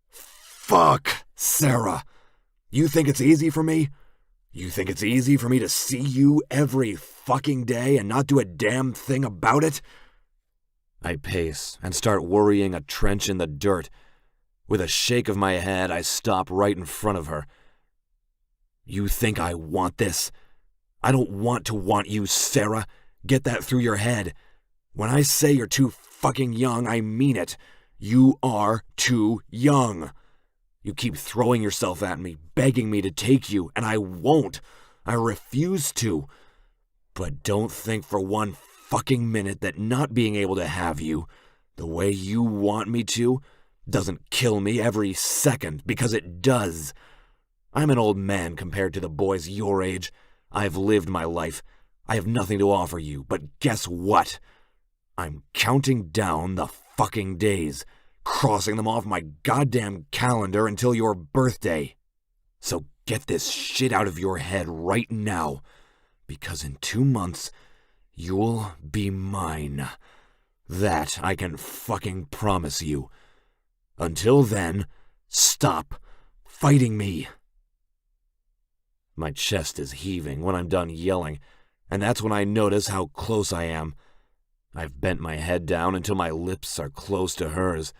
Fuck, Sarah. You think it's easy for me? You think it's easy for me to see you every fucking day and not do a damn thing about it? I pace and start worrying a trench in the dirt. With a shake of my head, I stop right in front of her. You think I want this? I don't want to want you, Sarah. Get that through your head. When I say you're too fucking young, I mean it. You are too young. You keep throwing yourself at me, begging me to take you, and I won't. I refuse to. But don't think for one fucking minute that not being able to have you the way you want me to doesn't kill me every second, because it does. I'm an old man compared to the boys your age. I've lived my life. I have nothing to offer you, but guess what? I'm counting down the fucking days, crossing them off my goddamn calendar until your birthday. So get this shit out of your head right now, because in 2 months, you'll be mine. That I can fucking promise you. Until then, stop fighting me. My chest is heaving when I'm done yelling, and that's when I notice how close I am. I've bent my head down until my lips are close to hers.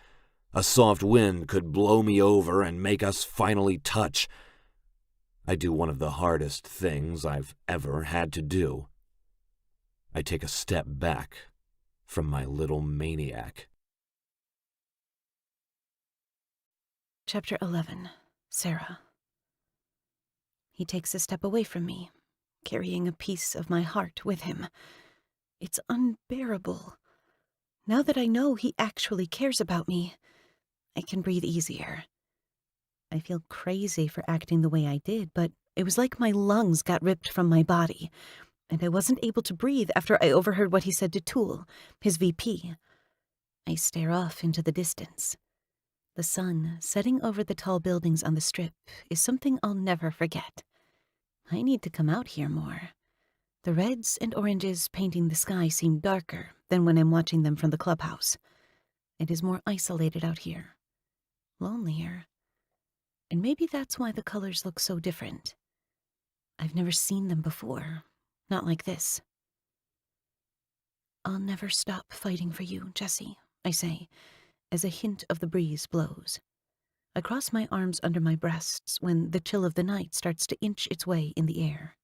A soft wind could blow me over and make us finally touch. I do one of the hardest things I've ever had to do. I take a step back from my little maniac. Chapter 11. Sarah. He takes a step away from me, carrying a piece of my heart with him. It's unbearable. Now that I know he actually cares about me, I can breathe easier. I feel crazy for acting the way I did, but it was like my lungs got ripped from my body, and I wasn't able to breathe after I overheard what he said to Toole, his VP. I stare off into the distance. The sun, setting over the tall buildings on the strip, is something I'll never forget. I need to come out here more. The reds and oranges painting the sky seem darker than when I'm watching them from the clubhouse. It is more isolated out here. Lonelier. And maybe that's why the colors look so different. I've never seen them before. Not like this. I'll never stop fighting for you, Jesse, I say, as a hint of the breeze blows. I cross my arms under my breasts when the chill of the night starts to inch its way in the air.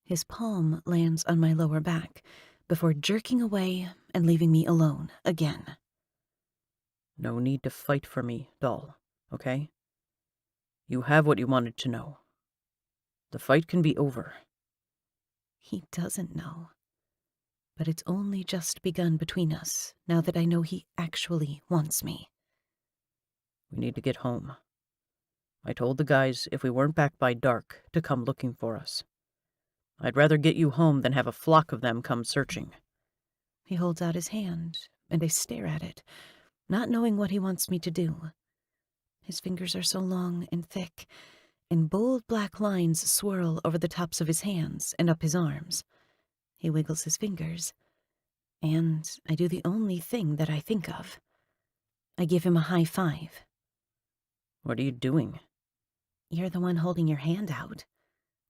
His palm lands on my lower back before jerking away and leaving me alone again. No need to fight for me, doll, okay? You have what you wanted to know. The fight can be over. He doesn't know. But it's only just begun between us, now that I know he actually wants me. We need to get home. I told the guys if we weren't back by dark to come looking for us. I'd rather get you home than have a flock of them come searching. He holds out his hand, and I stare at it, not knowing what he wants me to do. His fingers are so long and thick, and bold black lines swirl over the tops of his hands and up his arms. He wiggles his fingers, and I do the only thing that I think of. I give him a high five. What are you doing? You're the one holding your hand out.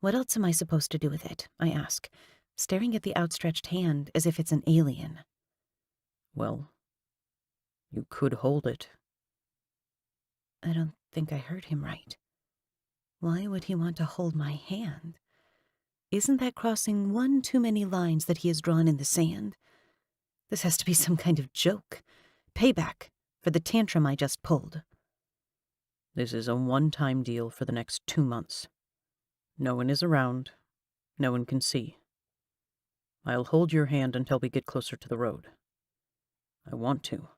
What else am I supposed to do with it? I ask, staring at the outstretched hand as if it's an alien. Well, you could hold it. I don't think I heard him right. Why would he want to hold my hand? Isn't that crossing one too many lines that he has drawn in the sand? This has to be some kind of joke. Payback for the tantrum I just pulled. This is a one-time deal for the next 2 months. No one is around. No one can see. I'll hold your hand until we get closer to the road. I want to.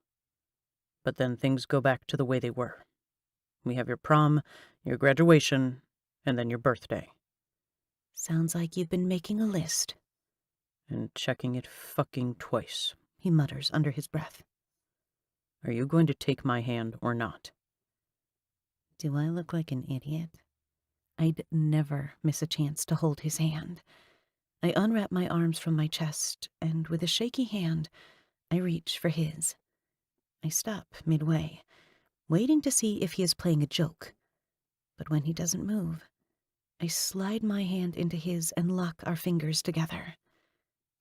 But then things go back to the way they were. We have your prom, your graduation, and then your birthday. Sounds like you've been making a list. And checking it fucking twice, He mutters under his breath. Are you going to take my hand or not? Do I look like an idiot? I'd never miss a chance to hold his hand. I unwrap my arms from my chest, and with a shaky hand, I reach for his. I stop midway, waiting to see if he is playing a joke. But when he doesn't move, I slide my hand into his and lock our fingers together.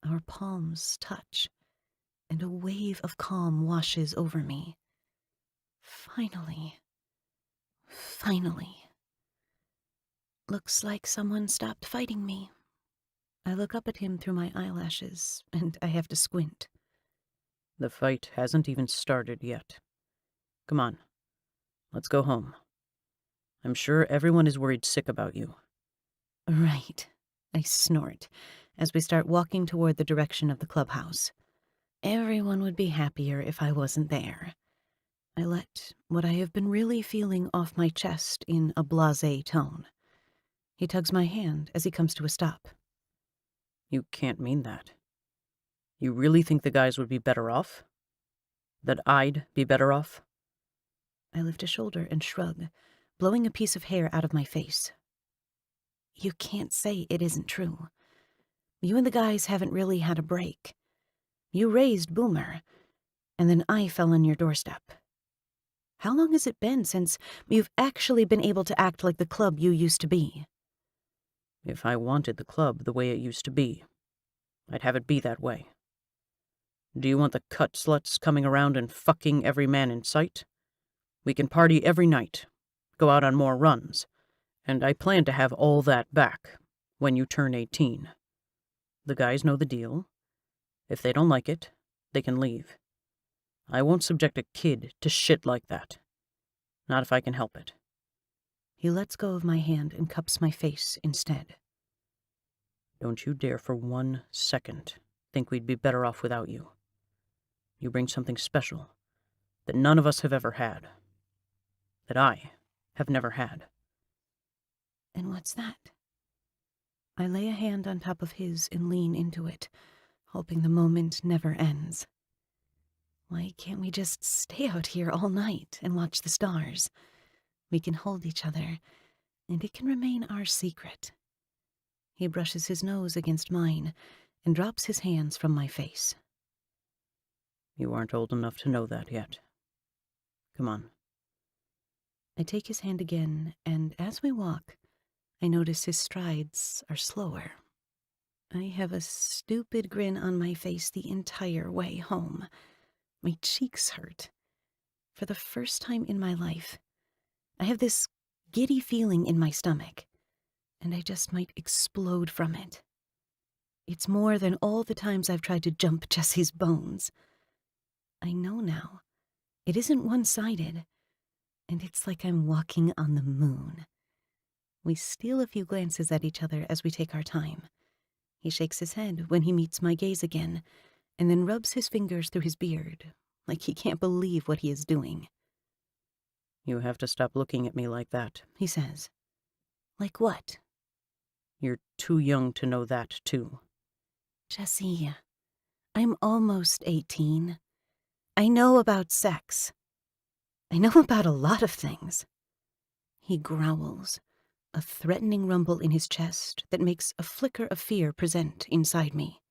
Our palms touch, and a wave of calm washes over me. Finally. Finally. Looks like someone stopped fighting me. I look up at him through my eyelashes, and I have to squint. The fight hasn't even started yet. Come on, let's go home. I'm sure everyone is worried sick about you. Right, I snort, as we start walking toward the direction of the clubhouse. Everyone would be happier if I wasn't there. I let what I have been really feeling off my chest in a blasé tone. He tugs my hand as he comes to a stop. You can't mean that. You really think the guys would be better off? That I'd be better off? I lift a shoulder and shrug, blowing a piece of hair out of my face. You can't say it isn't true. You and the guys haven't really had a break. You raised Boomer, and then I fell on your doorstep. How long has it been since you've actually been able to act like the club you used to be? If I wanted the club the way it used to be, I'd have it be that way. Do you want the cut sluts coming around and fucking every man in sight? We can party every night, go out on more runs, and I plan to have all that back when you turn 18. The guys know the deal. If they don't like it, they can leave. I won't subject a kid to shit like that. Not if I can help it. He lets go of my hand and cups my face instead. Don't you dare for 1 second think we'd be better off without you. You bring something special that none of us have ever had. That I have never had. And what's that? I lay a hand on top of his and lean into it, hoping the moment never ends. Why can't we just stay out here all night and watch the stars? We can hold each other, and it can remain our secret. He brushes his nose against mine and drops his hands from my face. You aren't old enough to know that yet. Come on. I take his hand again, and as we walk, I notice his strides are slower. I have a stupid grin on my face the entire way home. My cheeks hurt. For the first time in my life, I have this giddy feeling in my stomach, and I just might explode from it. It's more than all the times I've tried to jump Jesse's bones. I know now. It isn't one-sided, and it's like I'm walking on the moon. We steal a few glances at each other as we take our time. He shakes his head when he meets my gaze again, and then rubs his fingers through his beard, like he can't believe what he is doing. You have to stop looking at me like that, He says. Like what? You're too young to know that, too. Jesse, I'm almost 18. I know about sex. I know about a lot of things. He growls, a threatening rumble in his chest that makes a flicker of fear present inside me.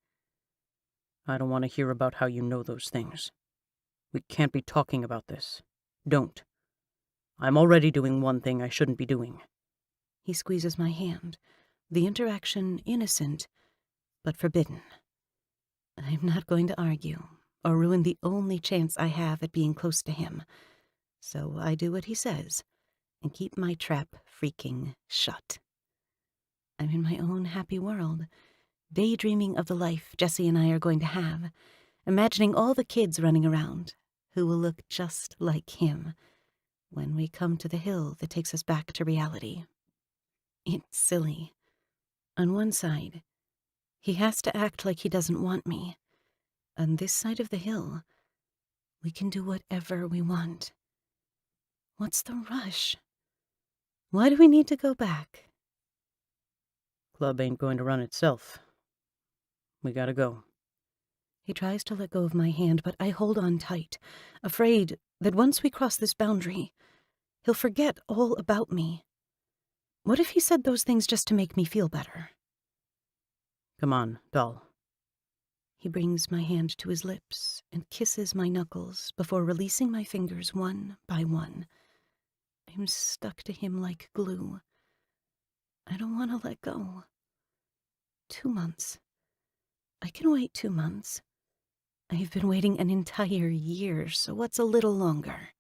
I don't want to hear about how you know those things. We can't be talking about this. Don't. I'm already doing one thing I shouldn't be doing. He squeezes my hand, the interaction innocent, but forbidden. I'm not going to argue or ruin the only chance I have at being close to him, so I do what he says and keep my trap freaking shut. I'm in my own happy world, daydreaming of the life Jesse and I are going to have, imagining all the kids running around who will look just like him when we come to the hill that takes us back to reality. It's silly. On one side, he has to act like he doesn't want me. On this side of the hill, we can do whatever we want. What's the rush? Why do we need to go back? Club ain't going to run itself. We gotta go. He tries to let go of my hand, but I hold on tight, afraid that once we cross this boundary, he'll forget all about me. What if he said those things just to make me feel better? Come on, doll. He brings my hand to his lips and kisses my knuckles before releasing my fingers one by one. I'm stuck to him like glue. I don't want to let go. 2 months. I can wait 2 months. I've been waiting an entire year, so what's a little longer?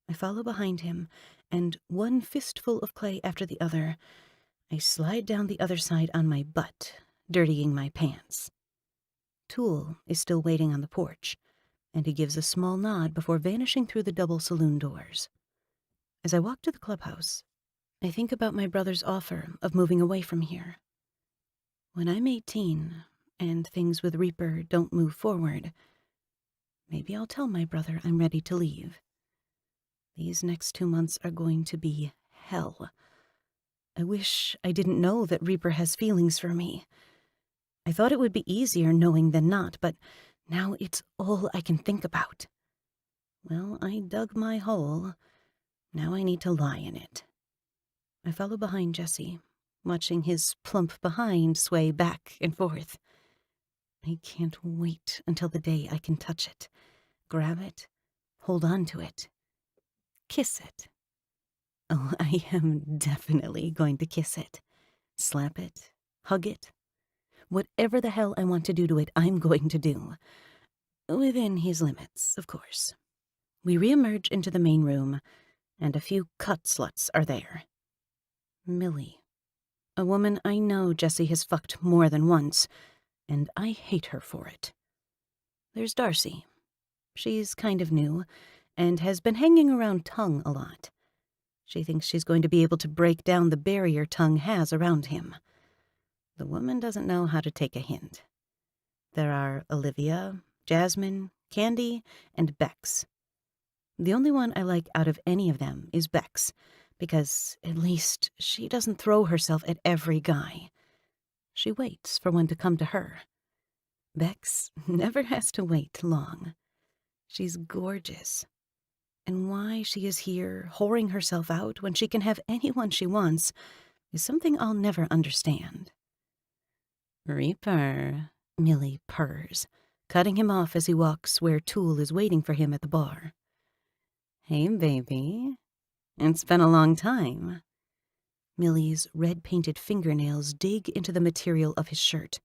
I follow behind him, and one fistful of clay after the other, I slide down the other side on my butt, dirtying my pants. Tool is still waiting on the porch, and he gives a small nod before vanishing through the double saloon doors. As I walk to the clubhouse, I think about my brother's offer of moving away from here. When I'm 18 and things with Reaper don't move forward, maybe I'll tell my brother I'm ready to leave. These next 2 months are going to be hell. I wish I didn't know that Reaper has feelings for me. I thought it would be easier knowing than not, but now it's all I can think about. Well, I dug my hole. Now I need to lie in it. I follow behind Jesse, watching his plump behind sway back and forth. I can't wait until the day I can touch it, grab it, hold on to it, kiss it. Oh, I am definitely going to kiss it, slap it, hug it. Whatever the hell I want to do to it, I'm going to do. Within his limits, of course. We reemerge into the main room, and a few cut sluts are there. Millie. A woman I know Jesse has fucked more than once, and I hate her for it. There's Darcy. She's kind of new, and has been hanging around Tongue a lot. She thinks she's going to be able to break down the barrier Tongue has around him. The woman doesn't know how to take a hint. There are Olivia, Jasmine, Candy, and Bex. The only one I like out of any of them is Bex, because at least she doesn't throw herself at every guy. She waits for one to come to her. Bex never has to wait long. She's gorgeous. And why she is here, whoring herself out when she can have anyone she wants, is something I'll never understand. Reaper, Millie purrs, cutting him off as he walks where Tool is waiting for him at the bar. Hey, baby. It's been a long time. Millie's red-painted fingernails dig into the material of his shirt,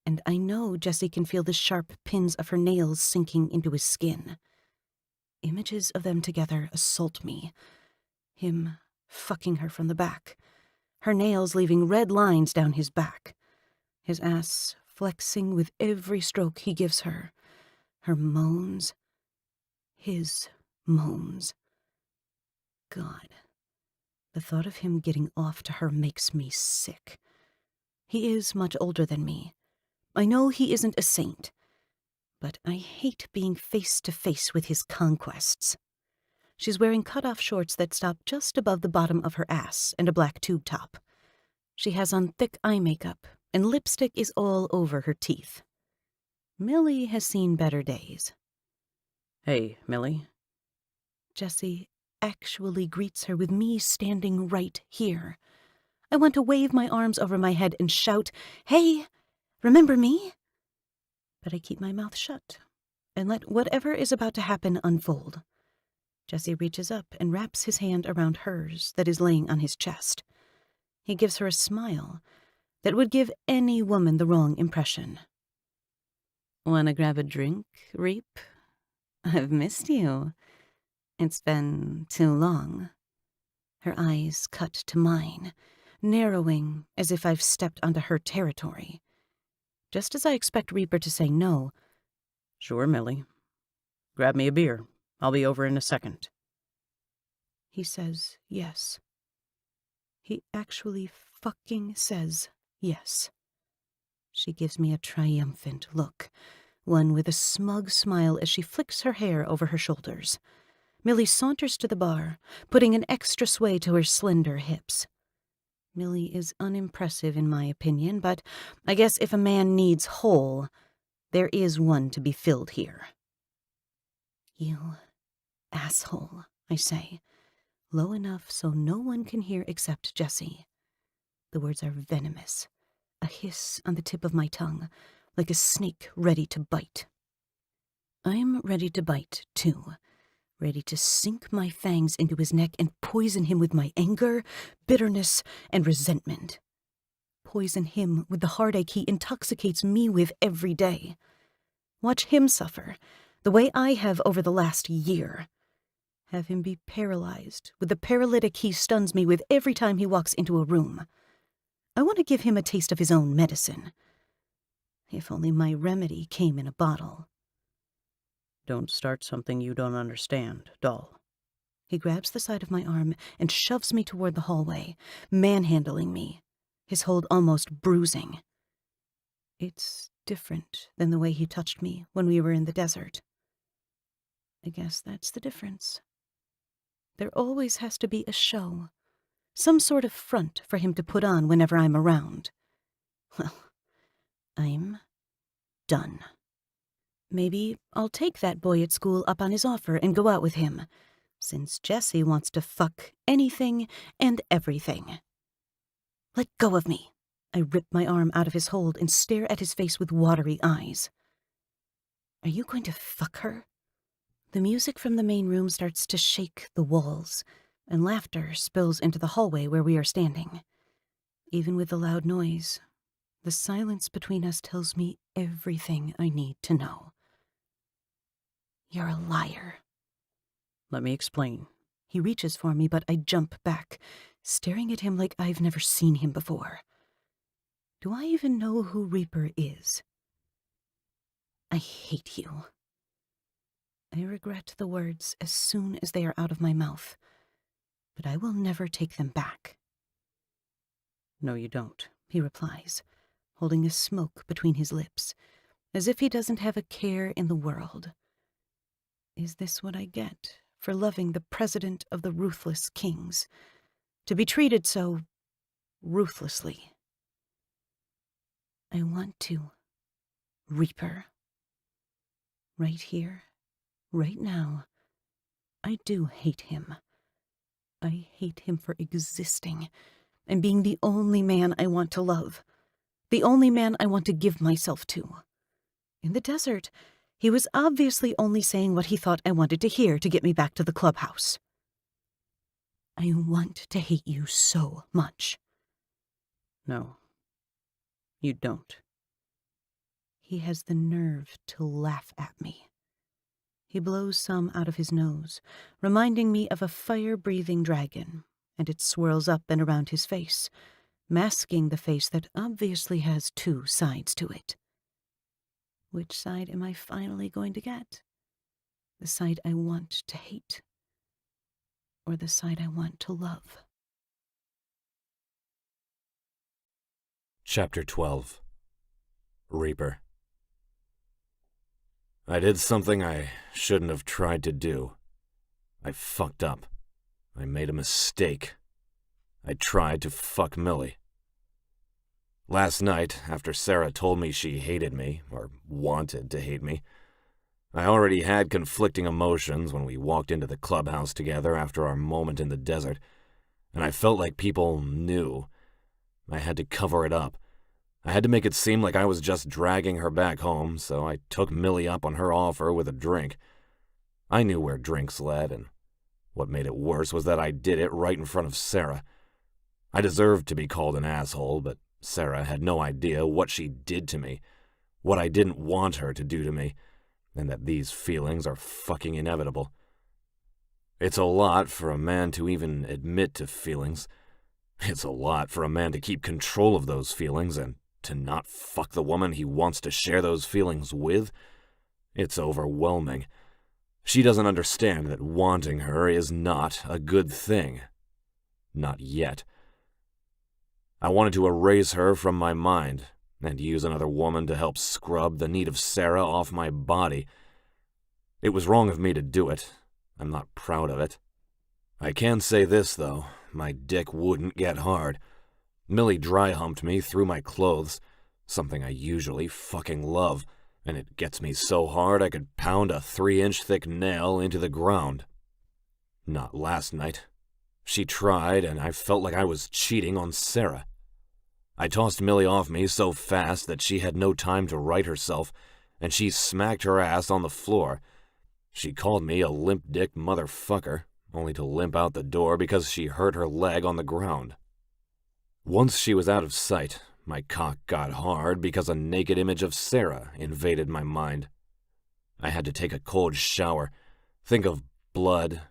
and I know Jesse can feel the sharp pins of her nails sinking into his skin. Images of them together assault me. Him fucking her from the back, her nails leaving red lines down his back, his ass flexing with every stroke he gives her, her moans, his moans. God, the thought of him getting off to her makes me sick. He is much older than me. I know he isn't a saint, but I hate being face to face with his conquests. She's wearing cut-off shorts that stop just above the bottom of her ass and a black tube top. She has on thick eye makeup, and lipstick is all over her teeth. Millie has seen better days. Hey, Millie. Jesse actually greets her with me standing right here. I want to wave my arms over my head and shout, "Hey, remember me?" But I keep my mouth shut and let whatever is about to happen unfold. Jesse reaches up and wraps his hand around hers that is laying on his chest. He gives her a smile that would give any woman the wrong impression. "Wanna grab a drink, Reap? I've missed you. It's been too long." Her eyes cut to mine, narrowing as if I've stepped onto her territory. Just as I expect Reaper to say no. Sure, Millie. Grab me a beer. I'll be over in a second. He says yes. He actually fucking says yes. She gives me a triumphant look, one with a smug smile as she flicks her hair over her shoulders. Millie saunters to the bar, putting an extra sway to her slender hips. Millie is unimpressive in my opinion, but I guess if a man needs hole, there is one to be filled here. "You asshole," I say, low enough so no one can hear except Jesse. The words are venomous, a hiss on the tip of my tongue, like a snake ready to bite. I'm ready to bite, too. Ready to sink my fangs into his neck and poison him with my anger, bitterness, and resentment. Poison him with the heartache he intoxicates me with every day. Watch him suffer, the way I have over the last year. Have him be paralyzed with the paralytic he stuns me with every time he walks into a room. I want to give him a taste of his own medicine. If only my remedy came in a bottle. Don't start something you don't understand, doll. He grabs the side of my arm and shoves me toward the hallway, manhandling me, his hold almost bruising. It's different than the way he touched me when we were in the desert. I guess that's the difference. There always has to be a show, some sort of front for him to put on whenever I'm around. Well, I'm done. Maybe I'll take that boy at school up on his offer and go out with him, since Jessie wants to fuck anything and everything. Let go of me. I rip my arm out of his hold and stare at his face with watery eyes. Are you going to fuck her? The music from the main room starts to shake the walls, and laughter spills into the hallway where we are standing. Even with the loud noise, the silence between us tells me everything I need to know. You're a liar. Let me explain. He reaches for me, but I jump back, staring at him like I've never seen him before. Do I even know who Reaper is? I hate you. I regret the words as soon as they are out of my mouth, but I will never take them back. No, you don't. He replies, holding a smoke between his lips, as if he doesn't have a care in the world. Is this what I get for loving the president of the ruthless kings? To be treated so ruthlessly? I want to. Reaper. Right here, right now, I do hate him. I hate him for existing and being the only man I want to love, the only man I want to give myself to. In the desert, he was obviously only saying what he thought I wanted to hear to get me back to the clubhouse. I want to hate you so much. No, you don't. He has the nerve to laugh at me. He blows some out of his nose, reminding me of a fire-breathing dragon, and it swirls up and around his face, masking the face that obviously has two sides to it. Which side am I finally going to get? The side I want to hate, or the side I want to love? Chapter 12. Reaper. I did something I shouldn't have tried to do. I fucked up. I made a mistake. I tried to fuck Millie. Last night, after Sarah told me she hated me, or wanted to hate me, I already had conflicting emotions when we walked into the clubhouse together after our moment in the desert, and I felt like people knew. I had to cover it up. I had to make it seem like I was just dragging her back home, so I took Millie up on her offer with a drink. I knew where drinks led, and what made it worse was that I did it right in front of Sarah. I deserved to be called an asshole, but Sarah had no idea what she did to me, what I didn't want her to do to me, and that these feelings are fucking inevitable. It's a lot for a man to even admit to feelings. It's a lot for a man to keep control of those feelings and to not fuck the woman he wants to share those feelings with. It's overwhelming. She doesn't understand that wanting her is not a good thing. Not yet. I wanted to erase her from my mind and use another woman to help scrub the need of Sarah off my body. It was wrong of me to do it. I'm not proud of it. I can say this, though. My dick wouldn't get hard. Millie dry-humped me through my clothes, something I usually fucking love, and it gets me so hard I could pound a 3-inch thick nail into the ground. Not last night. She tried, and I felt like I was cheating on Sarah. I tossed Millie off me so fast that she had no time to right herself, and she smacked her ass on the floor. She called me a limp-dick motherfucker, only to limp out the door because she hurt her leg on the ground. Once she was out of sight, my cock got hard because a naked image of Sarah invaded my mind. I had to take a cold shower, think of blood,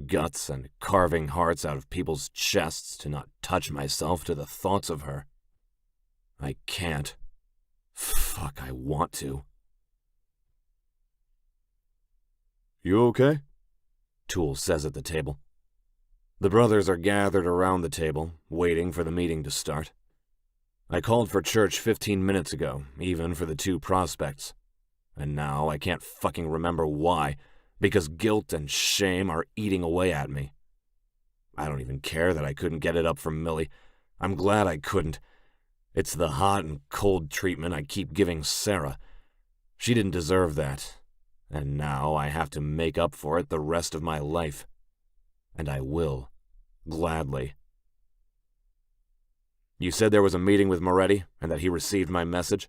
guts, and carving hearts out of people's chests to not touch myself to the thoughts of her. I can't. Fuck, I want to. You okay? Toole says at the table. The brothers are gathered around the table, waiting for the meeting to start. I called for church 15 minutes ago, even for the 2 prospects. And now I can't fucking remember why, because guilt and shame are eating away at me. I don't even care that I couldn't get it up from Millie. I'm glad I couldn't. It's the hot and cold treatment I keep giving Sarah. She didn't deserve that, and now I have to make up for it the rest of my life. And I will, gladly. You said there was a meeting with Moretti, and that he received my message?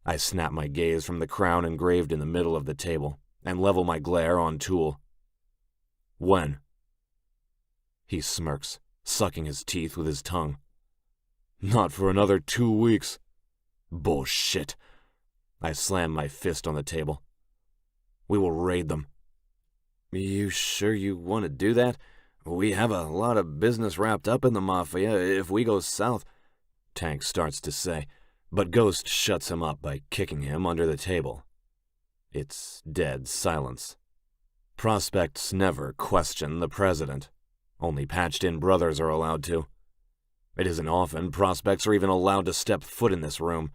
I snap my gaze from the crown engraved in the middle of the table, and level my glare on Toole. When? He smirks, sucking his teeth with his tongue. Not for another 2 weeks. Bullshit. I slam my fist on the table. We will raid them. You sure you want to do that? We have a lot of business wrapped up in the Mafia if we go south, Tank starts to say, but Ghost shuts him up by kicking him under the table. It's dead silence. Prospects never question the president. Only patched-in brothers are allowed to. It isn't often prospects are even allowed to step foot in this room,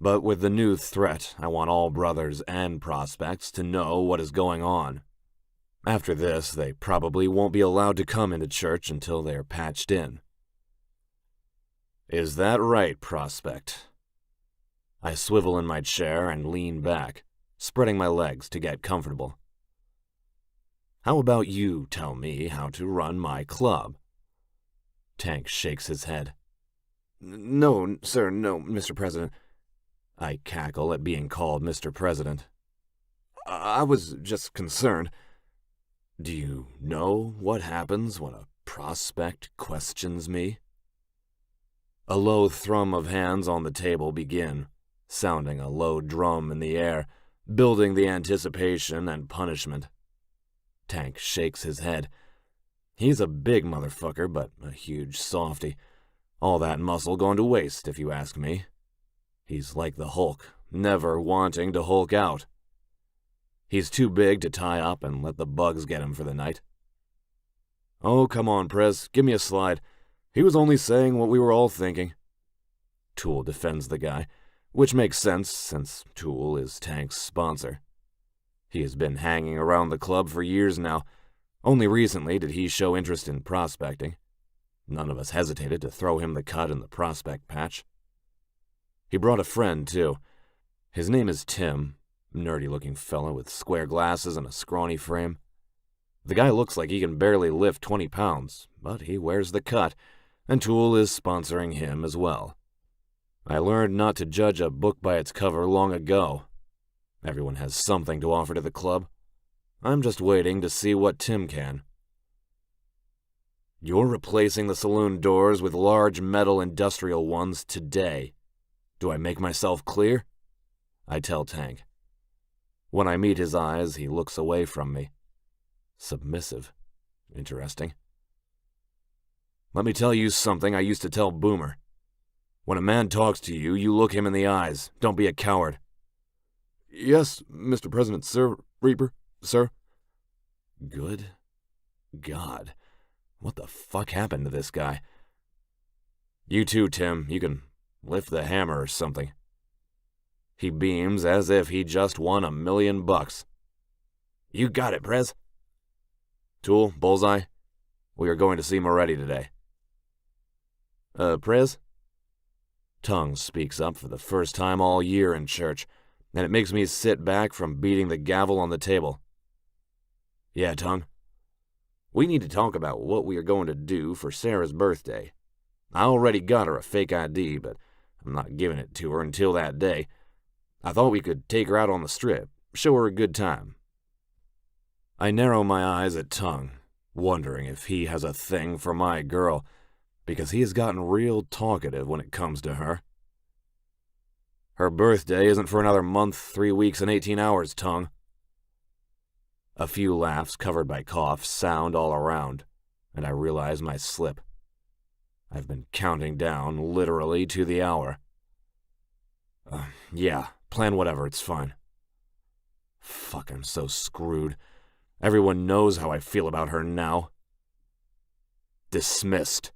but with the new threat, I want all brothers and prospects to know what is going on. After this, they probably won't be allowed to come into church until they are patched in. Is that right, Prospect? I swivel in my chair and lean back, spreading my legs to get comfortable. How about you tell me how to run my club? Tank shakes his head. No, sir, no, Mr. President. I cackle at being called Mr. President. I was just concerned. Do you know what happens when a prospect questions me? A low thrum of hands on the table begin, sounding a low drum in the air, building the anticipation and punishment. Tank shakes his head. He's a big motherfucker, but a huge softy. All that muscle going to waste, if you ask me. He's like the Hulk, never wanting to Hulk out. He's too big to tie up and let the bugs get him for the night. Oh, come on, Prez, give me a slide. He was only saying what we were all thinking. Toole defends the guy, which makes sense since Toole is Tank's sponsor. He has been hanging around the club for years now. Only recently did he show interest in prospecting. None of us hesitated to throw him the cut in the prospect patch. He brought a friend, too. His name is Tim, nerdy-looking fellow with square glasses and a scrawny frame. The guy looks like he can barely lift 20 pounds, but he wears the cut, and Toole is sponsoring him as well. I learned not to judge a book by its cover long ago. Everyone has something to offer to the club. I'm just waiting to see what Tim can. You're replacing the saloon doors with large metal industrial ones today. Do I make myself clear? I tell Tank. When I meet his eyes, he looks away from me. Submissive. Interesting. Let me tell you something I used to tell Boomer. When a man talks to you, you look him in the eyes. Don't be a coward. Yes, Mr. President, sir. Reaper, sir. Good God. What the fuck happened to this guy? You too, Tim. You can lift the hammer or something. He beams as if he just won $1 million. You got it, Prez. Toole, Bullseye, we are going to see Moretti today. Prez? Tongue speaks up for the first time all year in church, and it makes me sit back from beating the gavel on the table. Yeah, Tongue. We need to talk about what we are going to do for Sarah's birthday. I already got her a fake ID, but I'm not giving it to her until that day. I thought we could take her out on the strip, show her a good time. I narrow my eyes at Tongue, wondering if he has a thing for my girl, because he has gotten real talkative when it comes to her. Her birthday isn't for another month, 3 weeks, and 18 hours, Tongue. A few laughs covered by coughs sound all around, and I realize my slip. I've been counting down literally to the hour. Yeah, plan whatever, it's fine. Fuck, I'm so screwed. Everyone knows how I feel about her now. Dismissed.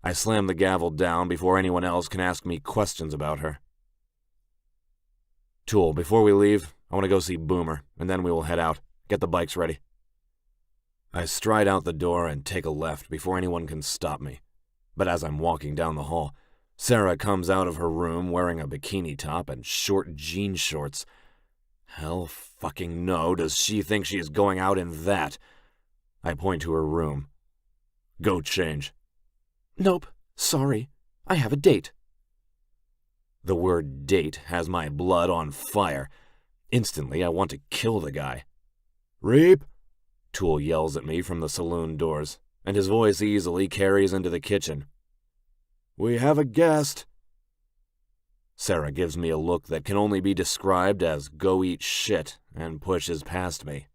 I slam the gavel down before anyone else can ask me questions about her. Tool, before we leave, I want to go see Boomer, and then we will head out. Get the bikes ready. I stride out the door and take a left before anyone can stop me. But as I'm walking down the hall, Sarah comes out of her room wearing a bikini top and short jean shorts. Hell fucking no, does she think she is going out in that? I point to her room. Go change. Nope, sorry. I have a date. The word date has my blood on fire. Instantly, I want to kill the guy. Reap! Tool yells at me from the saloon doors, and his voice easily carries into the kitchen. We have a guest. Sarah gives me a look that can only be described as go eat shit and pushes past me.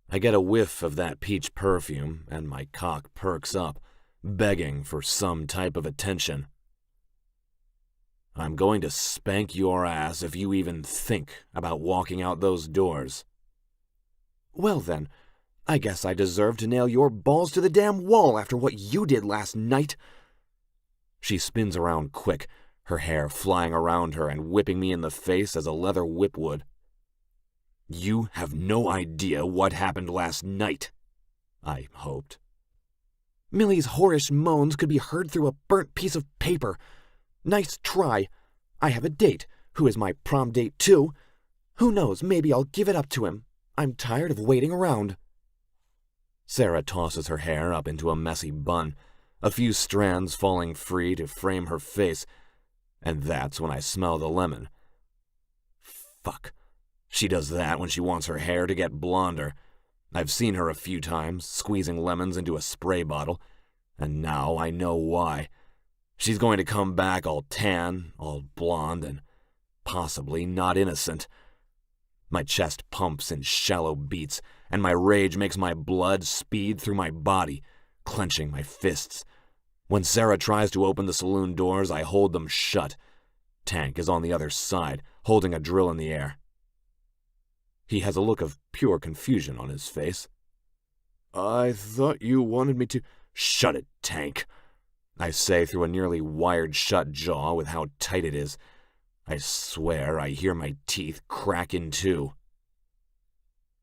I get a whiff of that peach perfume, and my cock perks up, begging for some type of attention. I'm going to spank your ass if you even think about walking out those doors. Well then, I guess I deserve to nail your balls to the damn wall after what you did last night. She spins around quick, her hair flying around her and whipping me in the face as a leather whip would. You have no idea what happened last night, I hoped. Millie's whorish moans could be heard through a burnt piece of paper. Nice try. I have a date, who is my prom date too. Who knows, maybe I'll give it up to him. I'm tired of waiting around. Sarah tosses her hair up into a messy bun, a few strands falling free to frame her face, and that's when I smell the lemon. Fuck. She does that when she wants her hair to get blonder. I've seen her a few times, squeezing lemons into a spray bottle, and now I know why. She's going to come back all tan, all blonde, and possibly not innocent. My chest pumps in shallow beats, and my rage makes my blood speed through my body, clenching my fists. When Sarah tries to open the saloon doors, I hold them shut. Tank is on the other side, holding a drill in the air. He has a look of pure confusion on his face. I thought you wanted me to... Shut it, Tank, I say through a nearly wired-shut jaw with how tight it is. I swear I hear my teeth crack in two.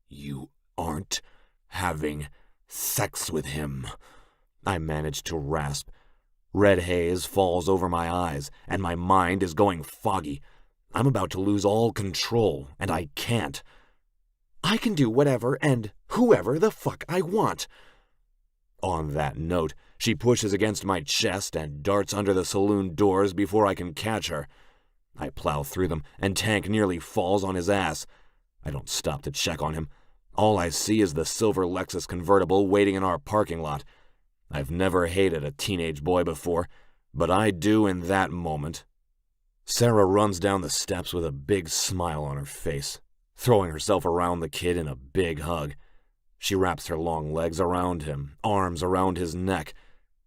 You aren't having sex with him, I manage to rasp. Red haze falls over my eyes, and my mind is going foggy. I'm about to lose all control, and I can't. I can do whatever and whoever the fuck I want. On that note, she pushes against my chest and darts under the saloon doors before I can catch her. I plow through them, and Tank nearly falls on his ass. I don't stop to check on him. All I see is the silver Lexus convertible waiting in our parking lot. I've never hated a teenage boy before, but I do in that moment. Sarah runs down the steps with a big smile on her face, throwing herself around the kid in a big hug. She wraps her long legs around him, arms around his neck,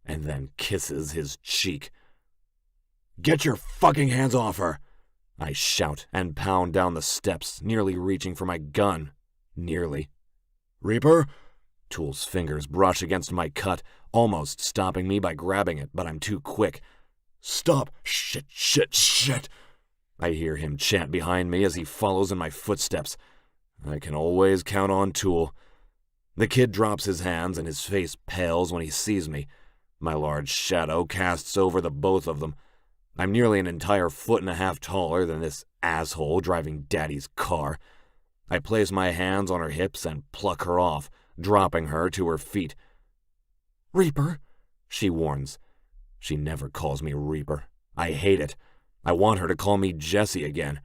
and then kisses his cheek. Get your fucking hands off her! I shout and pound down the steps, nearly reaching for my gun. Nearly. Reaper? Tool's fingers brush against my cut, almost stopping me by grabbing it, but I'm too quick. Stop! Shit, shit, shit! I hear him chant behind me as he follows in my footsteps. I can always count on Tool. The kid drops his hands and his face pales when he sees me. My large shadow casts over the both of them. I'm nearly an entire 1.5 feet taller than this asshole driving Daddy's car. I place my hands on her hips and pluck her off, dropping her to her feet. Reaper, she warns. She never calls me Reaper. I hate it. I want her to call me Jesse again.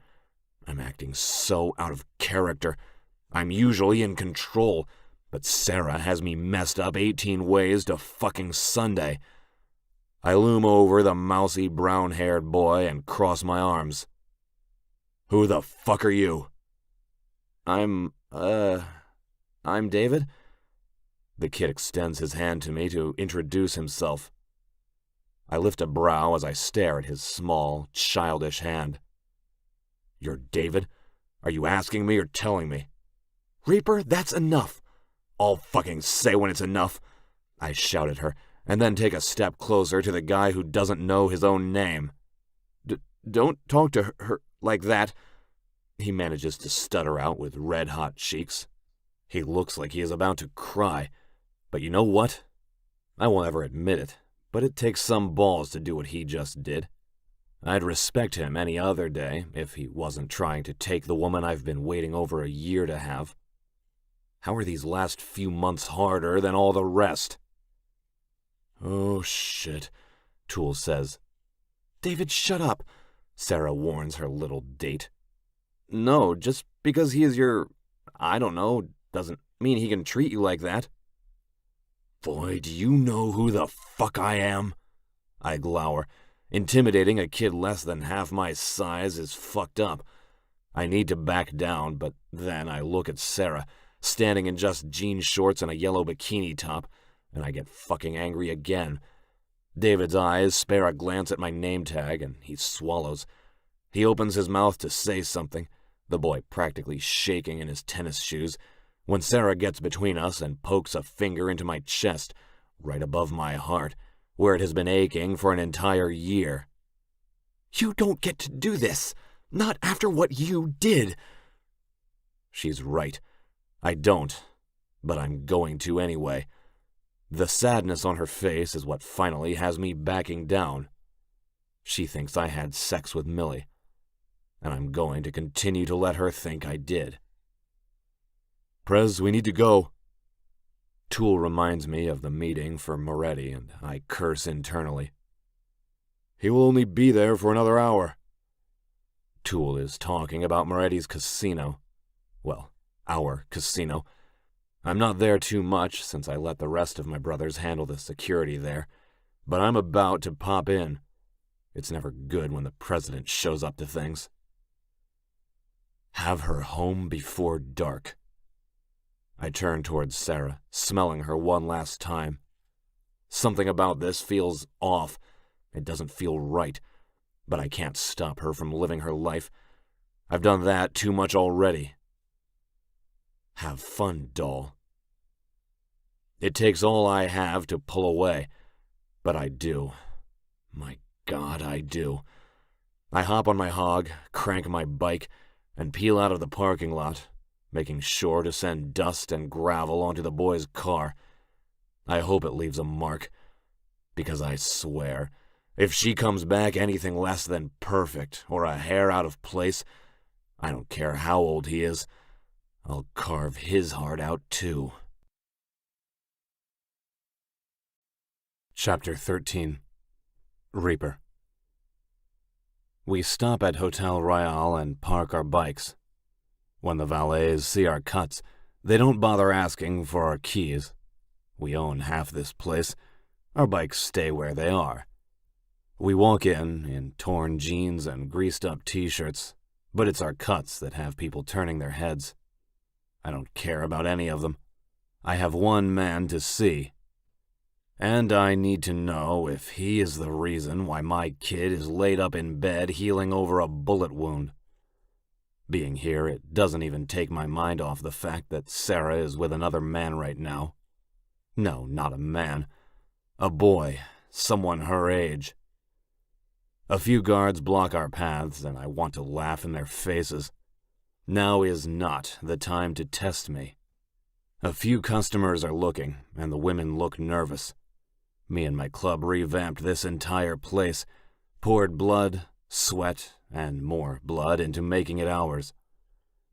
I'm acting so out of character. I'm usually in control, but Sarah has me messed up 18 ways to fucking Sunday. I loom over the mousy brown-haired boy and cross my arms. Who the fuck are you? I'm David. The kid extends his hand to me to introduce himself. I lift a brow as I stare at his small, childish hand. You're David? Are you asking me or telling me? Reaper, that's enough. I'll fucking say when it's enough. I shout at her, and then take a step closer to the guy who doesn't know his own name. Don't talk to her like that, he manages to stutter out with red-hot cheeks. He looks like he is about to cry, but you know what? I won't ever admit it, but it takes some balls to do what he just did. I'd respect him any other day if he wasn't trying to take the woman I've been waiting over a year to have. How are these last few months harder than all the rest? Oh, shit, Toole says. David, shut up, Sarah warns her little date. No, just because he is your, I don't know, doesn't mean he can treat you like that. Boy, do you know who the fuck I am? I glower. Intimidating a kid less than half my size is fucked up. I need to back down, but then I look at Sarah, standing in just jean shorts and a yellow bikini top, and I get fucking angry again. David's eyes spare a glance at my name tag, and he swallows. He opens his mouth to say something, the boy practically shaking in his tennis shoes, when Sarah gets between us and pokes a finger into my chest, right above my heart, where it has been aching for an entire year. You don't get to do this, not after what you did. She's right. I don't, but I'm going to anyway. The sadness on her face is what finally has me backing down. She thinks I had sex with Millie, and I'm going to continue to let her think I did. Prez, we need to go. Toole reminds me of the meeting for Moretti, and I curse internally. He will only be there for another hour. Toole is talking about Moretti's casino. Well, our casino. I'm not there too much since I let the rest of my brothers handle the security there, but I'm about to pop in. It's never good when the president shows up to things. Have her home before dark. I turn towards Sarah, smelling her one last time. Something about this feels off. It doesn't feel right, but I can't stop her from living her life. I've done that too much already. Have fun, doll. It takes all I have to pull away, but I do. My God, I do. I hop on my hog, crank my bike, and peel out of the parking lot, making sure to send dust and gravel onto the boy's car. I hope it leaves a mark, because I swear, if she comes back anything less than perfect or a hair out of place, I don't care how old he is, I'll carve his heart out too. Chapter 13. Reaper. We stop at Hotel Royale and park our bikes. When the valets see our cuts, they don't bother asking for our keys. We own half this place. Our bikes stay where they are. We walk in torn jeans and greased-up t-shirts, but it's our cuts that have people turning their heads. I don't care about any of them. I have one man to see. And I need to know if he is the reason why my kid is laid up in bed healing over a bullet wound. Being here, it doesn't even take my mind off the fact that Sarah is with another man right now. No, not a man. A boy, someone her age. A few guards block our paths, and I want to laugh in their faces. Now is not the time to test me. A few customers are looking, and the women look nervous. Me and my club revamped this entire place, poured blood, sweat, and more blood into making it ours.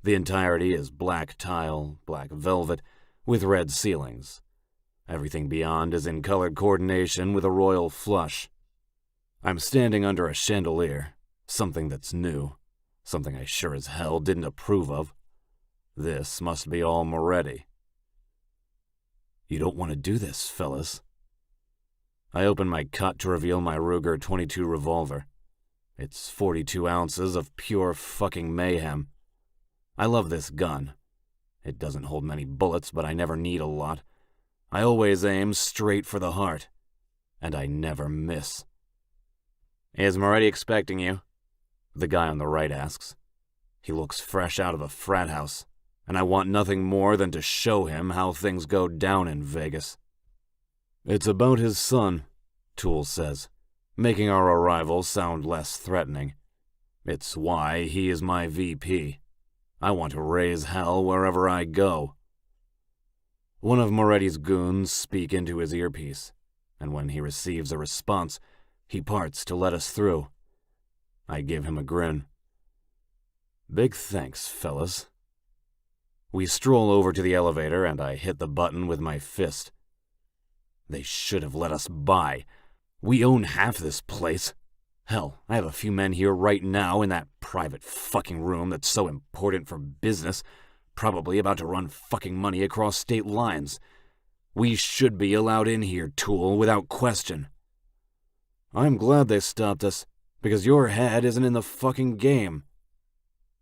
The entirety is black tile, black velvet, with red ceilings. Everything beyond is in colored coordination with a royal flush. I'm standing under a chandelier, something that's new, something I sure as hell didn't approve of. This must be all Moretti. You don't want to do this, fellas. I open my cut to reveal my Ruger 22 revolver. It's 42 ounces of pure fucking mayhem. I love this gun. It doesn't hold many bullets, but I never need a lot. I always aim straight for the heart, and I never miss. Is Moretti expecting you? The guy on the right asks. He looks fresh out of a frat house, and I want nothing more than to show him how things go down in Vegas. It's about his son, Toole says, making our arrival sound less threatening. It's why he is my VP. I want to raise hell wherever I go. One of Moretti's goons speak into his earpiece, and when he receives a response, he parts to let us through. I give him a grin. Big thanks, fellas. We stroll over to the elevator, and I hit the button with my fist. They should have let us by. We own half this place. Hell, I have a few men here right now in that private fucking room that's so important for business, probably about to run fucking money across state lines. We should be allowed in here, Toole, without question. I'm glad they stopped us, because your head isn't in the fucking game.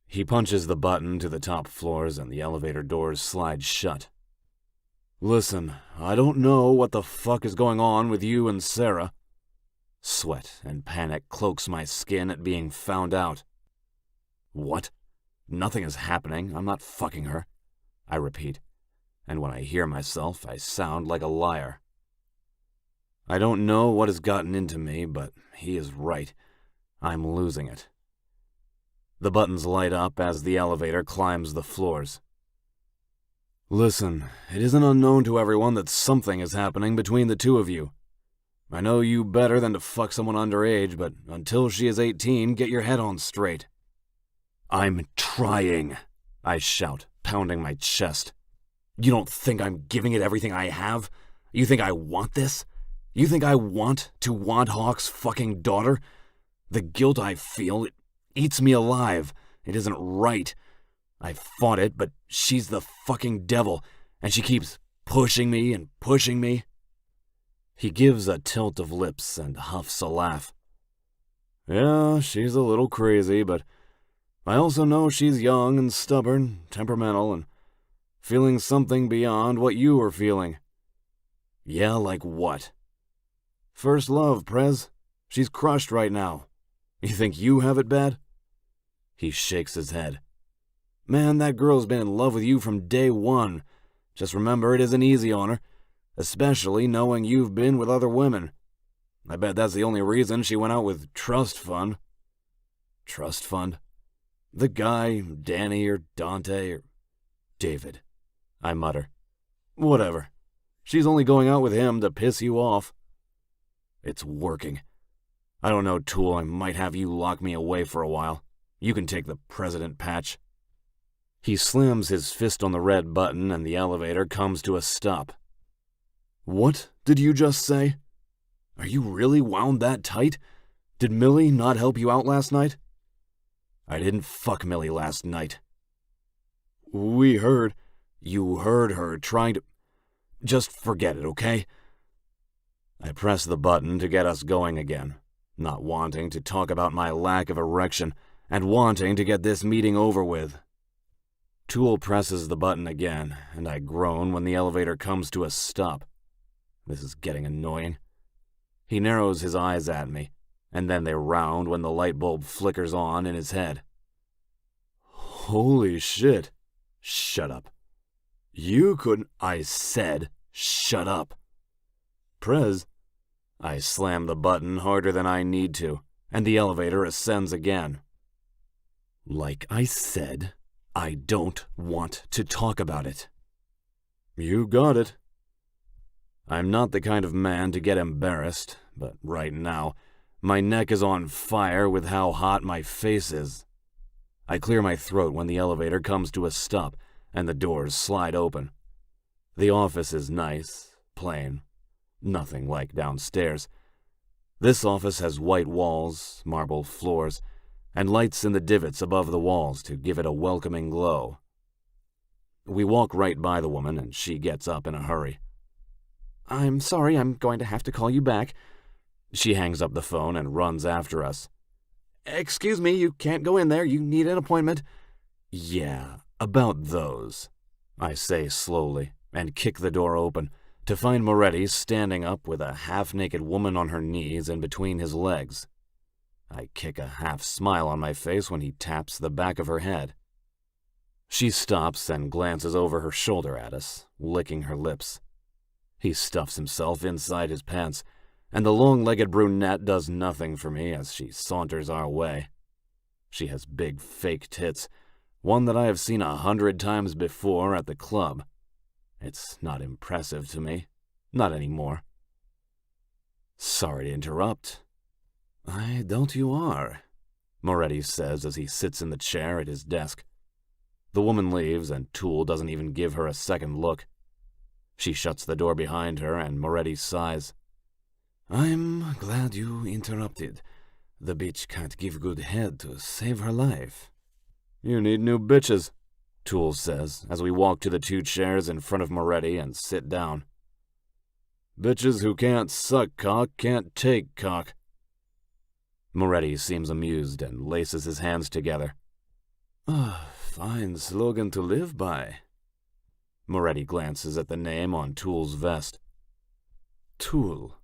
He punches the button to the top floors and the elevator doors slide shut. Listen, I don't know what the fuck is going on with you and Sarah. Sweat and panic cloaks my skin at being found out. What? Nothing is happening. I'm not fucking her, I repeat, and when I hear myself, I sound like a liar. I don't know what has gotten into me, but he is right. I'm losing it. The buttons light up as the elevator climbs the floors. Listen, it isn't unknown to everyone that something is happening between the two of you. I know you better than to fuck someone underage, but until she is 18, get your head on straight. I'm trying, I shout, pounding my chest. You don't think I'm giving it everything I have? You think I want this? You think I want to want Hawk's fucking daughter? The guilt I feel, it eats me alive. It isn't right. I fought it, but she's the fucking devil, and she keeps pushing me and pushing me. He gives a tilt of lips and huffs a laugh. Yeah, she's a little crazy, but I also know she's young and stubborn, temperamental, and feeling something beyond what you were feeling. Yeah, like what? First love, Prez. She's crushed right now. You think you have it bad? He shakes his head. Man, that girl's been in love with you from day one. Just remember, it isn't easy on her, especially knowing you've been with other women. I bet that's the only reason she went out with Trust Fund. Trust Fund? The guy, Danny or Dante or David, I mutter. Whatever. She's only going out with him to piss you off. It's working. I don't know, Toole, I might have you lock me away for a while. You can take the president patch. He slams his fist on the red button and the elevator comes to a stop. What did you just say? Are you really wound that tight? Did Millie not help you out last night? I didn't fuck Millie last night. We heard. You heard her trying to... Just forget it, okay? I press the button to get us going again, not wanting to talk about my lack of erection and wanting to get this meeting over with. Toole presses the button again, and I groan when the elevator comes to a stop. This is getting annoying. He narrows his eyes at me, and then they round when the light bulb flickers on in his head. Holy shit. Shut up. You couldn't... I said, shut up. Prez. I slam the button harder than I need to, and the elevator ascends again. Like I said, I don't want to talk about it. You got it. I'm not the kind of man to get embarrassed, but right now, my neck is on fire with how hot my face is. I clear my throat when the elevator comes to a stop and the doors slide open. The office is nice, plain, nothing like downstairs. This office has white walls, marble floors, and lights in the divots above the walls to give it a welcoming glow. We walk right by the woman, and she gets up in a hurry. I'm sorry, I'm going to have to call you back. She hangs up the phone and runs after us. Excuse me, you can't go in there. You need an appointment. Yeah, about those, I say slowly, and kick the door open, to find Moretti standing up with a half-naked woman on her knees in between his legs. I kick a half-smile on my face when he taps the back of her head. She stops and glances over her shoulder at us, licking her lips. He stuffs himself inside his pants, and the long-legged brunette does nothing for me as she saunters our way. She has big fake tits, one that I have seen 100 times before at the club. It's not impressive to me, not anymore. Sorry to interrupt. I doubt you are, Moretti says as he sits in the chair at his desk. The woman leaves, and Toole doesn't even give her a second look. She shuts the door behind her, and Moretti sighs. I'm glad you interrupted. The bitch can't give good head to save her life. You need new bitches, Toole says as we walk to the 2 chairs in front of Moretti and sit down. Bitches who can't suck cock can't take cock. Moretti seems amused and laces his hands together. Fine slogan to live by. Moretti glances at the name on Toole's vest. Toole,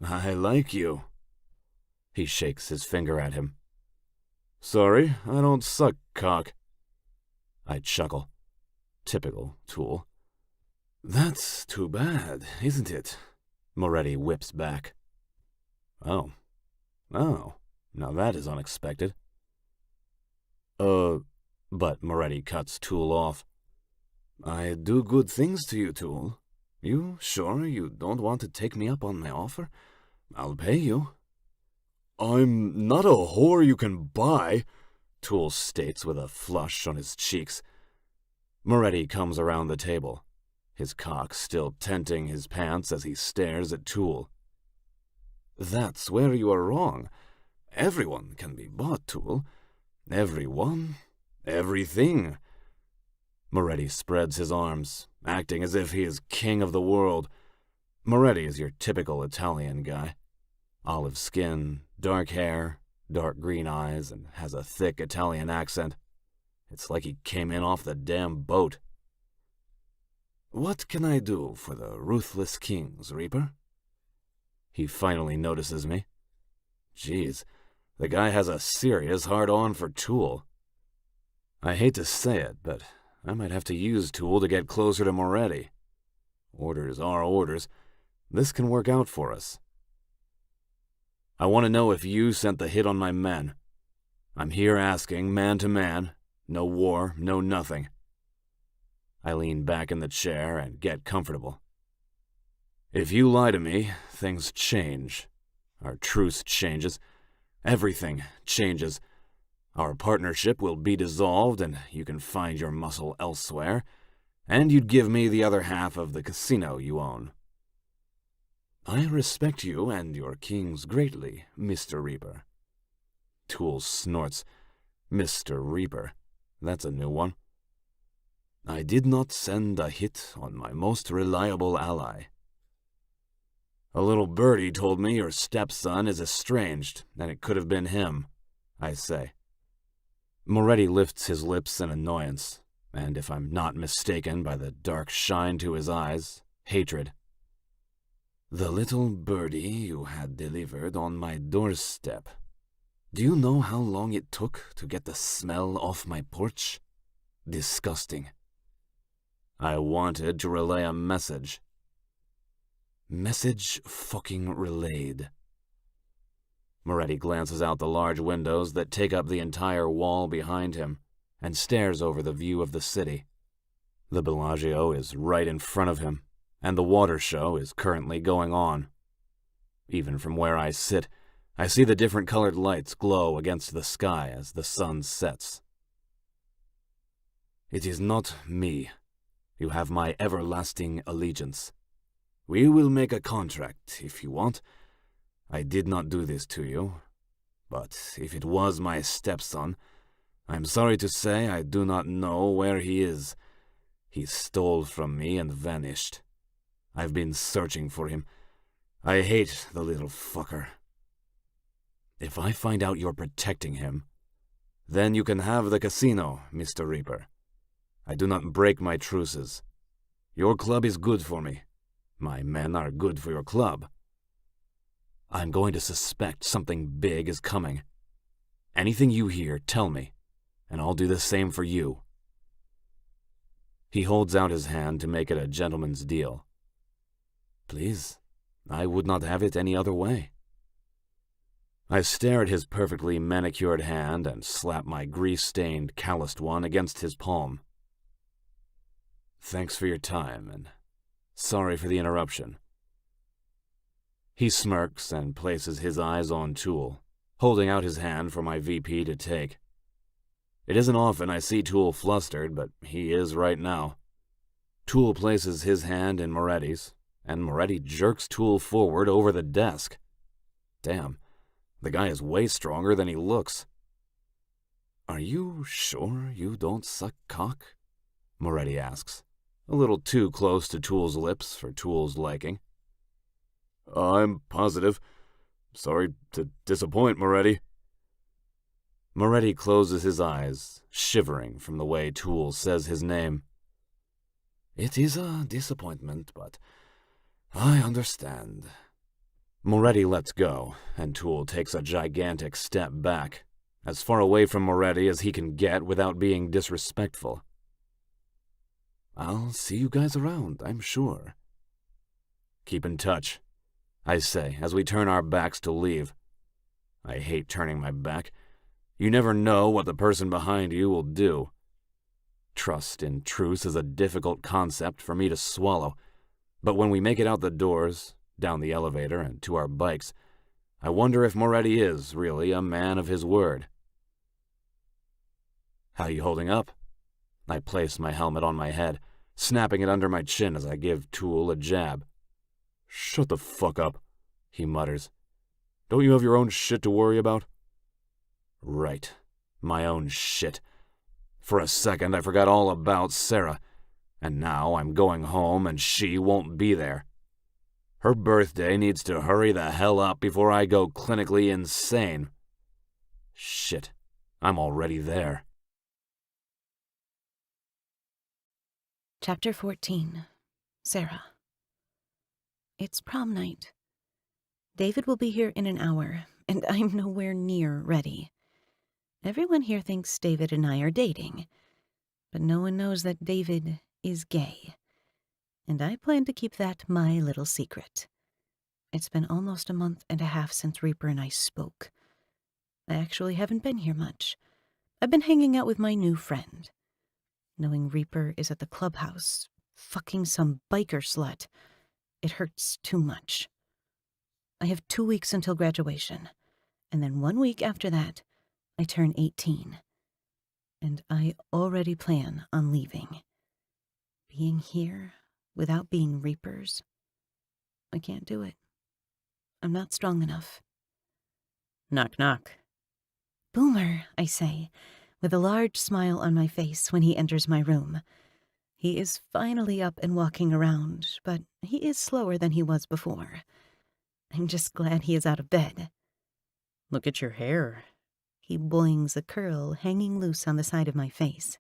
I like you. He shakes his finger at him. Sorry, I don't suck cock. I chuckle. Typical Toole. That's too bad, isn't it? Moretti whips back. Oh, now that is unexpected. But Moretti cuts Toole off. I do good things to you, Toole. You sure you don't want to take me up on my offer? I'll pay you. I'm not a whore you can buy, Toole states with a flush on his cheeks. Moretti comes around the table, his cock still tenting his pants as he stares at Toole. That's where you are wrong. Everyone can be bought, Toole. Everyone. Everything. Moretti spreads his arms, acting as if he is king of the world. Moretti is your typical Italian guy. Olive skin, dark hair, dark green eyes, and has a thick Italian accent. It's like he came in off the damn boat. What can I do for the ruthless kings, Reaper? He finally notices me. Jeez, the guy has a serious hard-on for Toole. I hate to say it, but I might have to use Toole to get closer to Moretti. Orders are orders. This can work out for us. I want to know if you sent the hit on my men. I'm here asking, man to man. No war, no nothing. I lean back in the chair and get comfortable. If you lie to me, things change. Our truce changes. Everything changes. Our partnership will be dissolved and you can find your muscle elsewhere, and you'd give me the other half of the casino you own. I respect you and your kings greatly, Mr. Reaper. Toole snorts. Mr. Reaper. That's a new one. I did not send a hit on my most reliable ally. A little birdie told me your stepson is estranged, and it could have been him, I say. Moretti lifts his lips in annoyance, and if I'm not mistaken by the dark shine to his eyes, hatred. The little birdie you had delivered on my doorstep. Do you know how long it took to get the smell off my porch? Disgusting. I wanted to relay a message. Message fucking relayed. Moretti glances out the large windows that take up the entire wall behind him and stares over the view of the city. The Bellagio is right in front of him, and the water show is currently going on. Even from where I sit, I see the different colored lights glow against the sky as the sun sets. It is not me. You have my everlasting allegiance. We will make a contract if you want. I did not do this to you, but if it was my stepson, I'm sorry to say I do not know where he is. He stole from me and vanished. I've been searching for him. I hate the little fucker. If I find out you're protecting him, then you can have the casino, Mr. Reaper. I do not break my truces. Your club is good for me. My men are good for your club. I'm going to suspect something big is coming. Anything you hear, tell me, and I'll do the same for you. He holds out his hand to make it a gentleman's deal. Please, I would not have it any other way. I stare at his perfectly manicured hand and slap my grease-stained, calloused one against his palm. Thanks for your time, and sorry for the interruption. He smirks and places his eyes on Toole, holding out his hand for my VP to take. It isn't often I see Toole flustered, but he is right now. Toole places his hand in Moretti's, and Moretti jerks Toole forward over the desk. Damn, the guy is way stronger than he looks. Are you sure you don't suck cock? Moretti asks, a little too close to Toole's lips for Toole's liking. I'm positive. Sorry to disappoint, Moretti. Moretti closes his eyes, shivering from the way Toole says his name. It is a disappointment, but I understand. Moretti lets go, and Toole takes a gigantic step back, as far away from Moretti as he can get without being disrespectful. I'll see you guys around, I'm sure. Keep in touch, I say as we turn our backs to leave. I hate turning my back. You never know what the person behind you will do. Trust in truth is a difficult concept for me to swallow, but when we make it out the doors, down the elevator, and to our bikes, I wonder if Moretti is really a man of his word. How you holding up? I place my helmet on my head, snapping it under my chin as I give Toole a jab. Shut the fuck up, he mutters. Don't you have your own shit to worry about? Right, my own shit. For a second I forgot all about Sarah, and now I'm going home and she won't be there. Her birthday needs to hurry the hell up before I go clinically insane. Shit, I'm already there. Chapter 14. Sarah. It's prom night. David will be here in an hour, and I'm nowhere near ready. Everyone here thinks David and I are dating, but no one knows that David is gay, and I plan to keep that my little secret. It's been almost a month and a half since Reaper and I spoke. I actually haven't been here much. I've been hanging out with my new friend. Knowing Reaper is at the clubhouse, fucking some biker slut, it hurts too much. I have 2 weeks until graduation, and then 1 week after that, I turn 18. And I already plan on leaving. Being here without being Reapers, I can't do it. I'm not strong enough. Knock, knock. Boomer, I say, with a large smile on my face when he enters my room. He is finally up and walking around, but he is slower than he was before. I'm just glad he is out of bed. Look at your hair. He boings a curl hanging loose on the side of my face.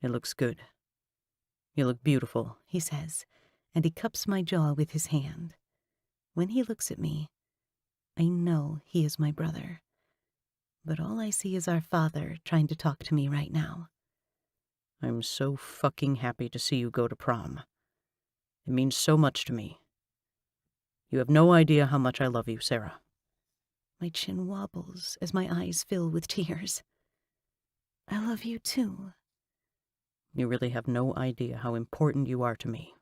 It looks good. You look beautiful, he says, and he cups my jaw with his hand. When he looks at me, I know he is my brother. But all I see is our father trying to talk to me right now. I'm so fucking happy to see you go to prom. It means so much to me. You have no idea how much I love you, Sarah. My chin wobbles as my eyes fill with tears. I love you too. You really have no idea how important you are to me.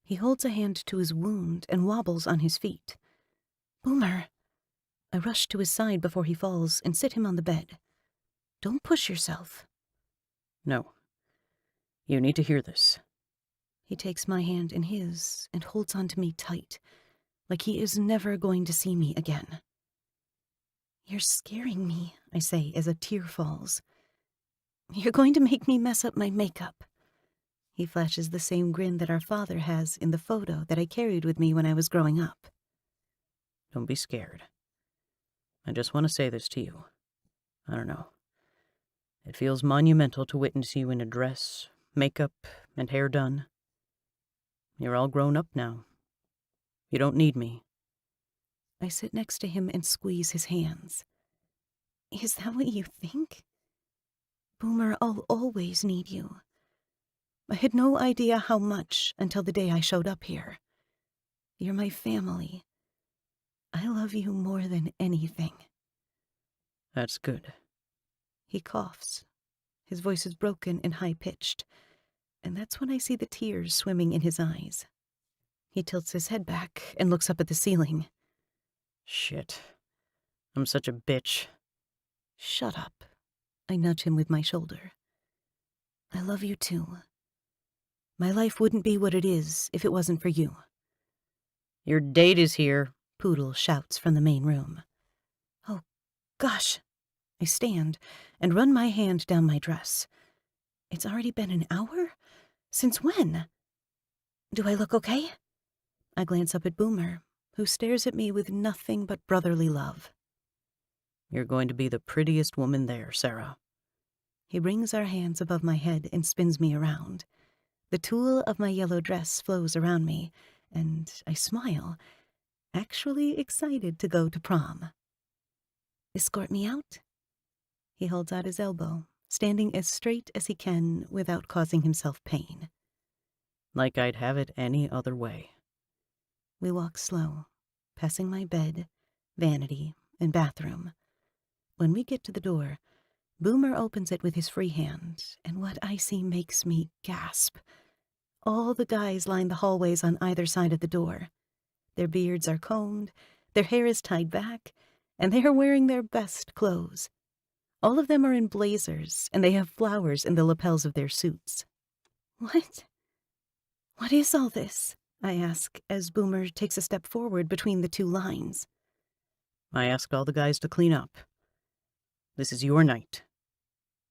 He holds a hand to his wound and wobbles on his feet. Boomer. I rush to his side before he falls and sit him on the bed. Don't push yourself. No. You need to hear this. He takes my hand in his and holds on to me tight, like he is never going to see me again. You're scaring me, I say as a tear falls. You're going to make me mess up my makeup. He flashes the same grin that our father has in the photo that I carried with me when I was growing up. Don't be scared. I just want to say this to you. I don't know. It feels monumental to witness you in a dress, makeup, and hair done. You're all grown up now. You don't need me. I sit next to him and squeeze his hands. Is that what you think? Boomer, I'll always need you. I had no idea how much until the day I showed up here. You're my family. I love you more than anything. That's good. He coughs. His voice is broken and high-pitched, and that's when I see the tears swimming in his eyes. He tilts his head back and looks up at the ceiling. Shit. I'm such a bitch. Shut up. I nudge him with my shoulder. I love you too. My life wouldn't be what it is if it wasn't for you. Your date is here. Poodle shouts from the main room. Oh, gosh. I stand and run my hand down my dress. It's already been an hour? Since when? Do I look okay? I glance up at Boomer, who stares at me with nothing but brotherly love. You're going to be the prettiest woman there, Sarah. He brings our hands above my head and spins me around. The tulle of my yellow dress flows around me, and I smile, actually excited to go to prom. Escort me out? He holds out his elbow, standing as straight as he can without causing himself pain. Like I'd have it any other way. We walk slow, passing my bed, vanity, and bathroom. When we get to the door, Boomer opens it with his free hand, and what I see makes me gasp. All the guys line the hallways on either side of the door. Their beards are combed, their hair is tied back, and they are wearing their best clothes. All of them are in blazers, and they have flowers in the lapels of their suits. What is all this? I ask, as Boomer takes a step forward between the two lines. I asked all the guys to clean up. This is your night.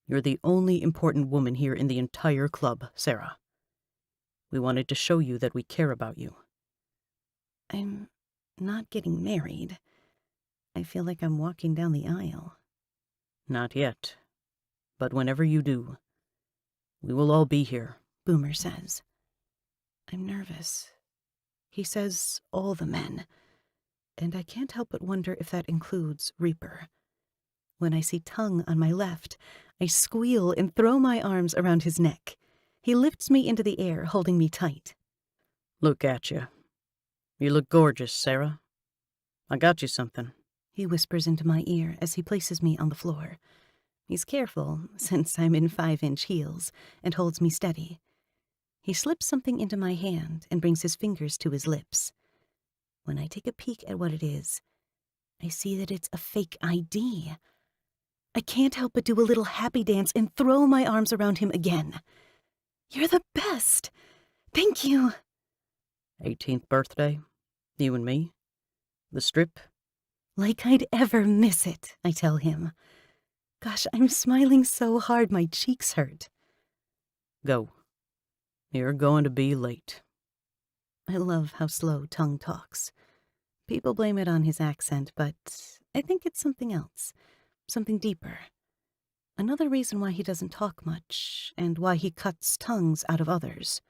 You're the only important woman here in the entire club, Sarah. We wanted to show you that we care about you. I'm not getting married. I feel like I'm walking down the aisle. Not yet. But whenever you do, we will all be here, Boomer says. I'm nervous. He says all the men, and I can't help but wonder if that includes Reaper. When I see Tongue on my left, I squeal and throw my arms around his neck. He lifts me into the air, holding me tight. Look at you. You look gorgeous, Sarah. I got you something. He whispers into my ear as he places me on the floor. He's careful, since I'm in 5-inch heels, and holds me steady. He slips something into my hand and brings his fingers to his lips. When I take a peek at what it is, I see that it's a fake ID. I can't help but do a little happy dance and throw my arms around him again. You're the best. Thank you. 18th birthday, you and me, the strip. Like I'd ever miss it, I tell him. Gosh, I'm smiling so hard my cheeks hurt. Go. You're going to be late. I love how slow Tongue talks. People blame it on his accent, but I think it's something else, something deeper. Another reason why he doesn't talk much, and why he cuts tongues out of others.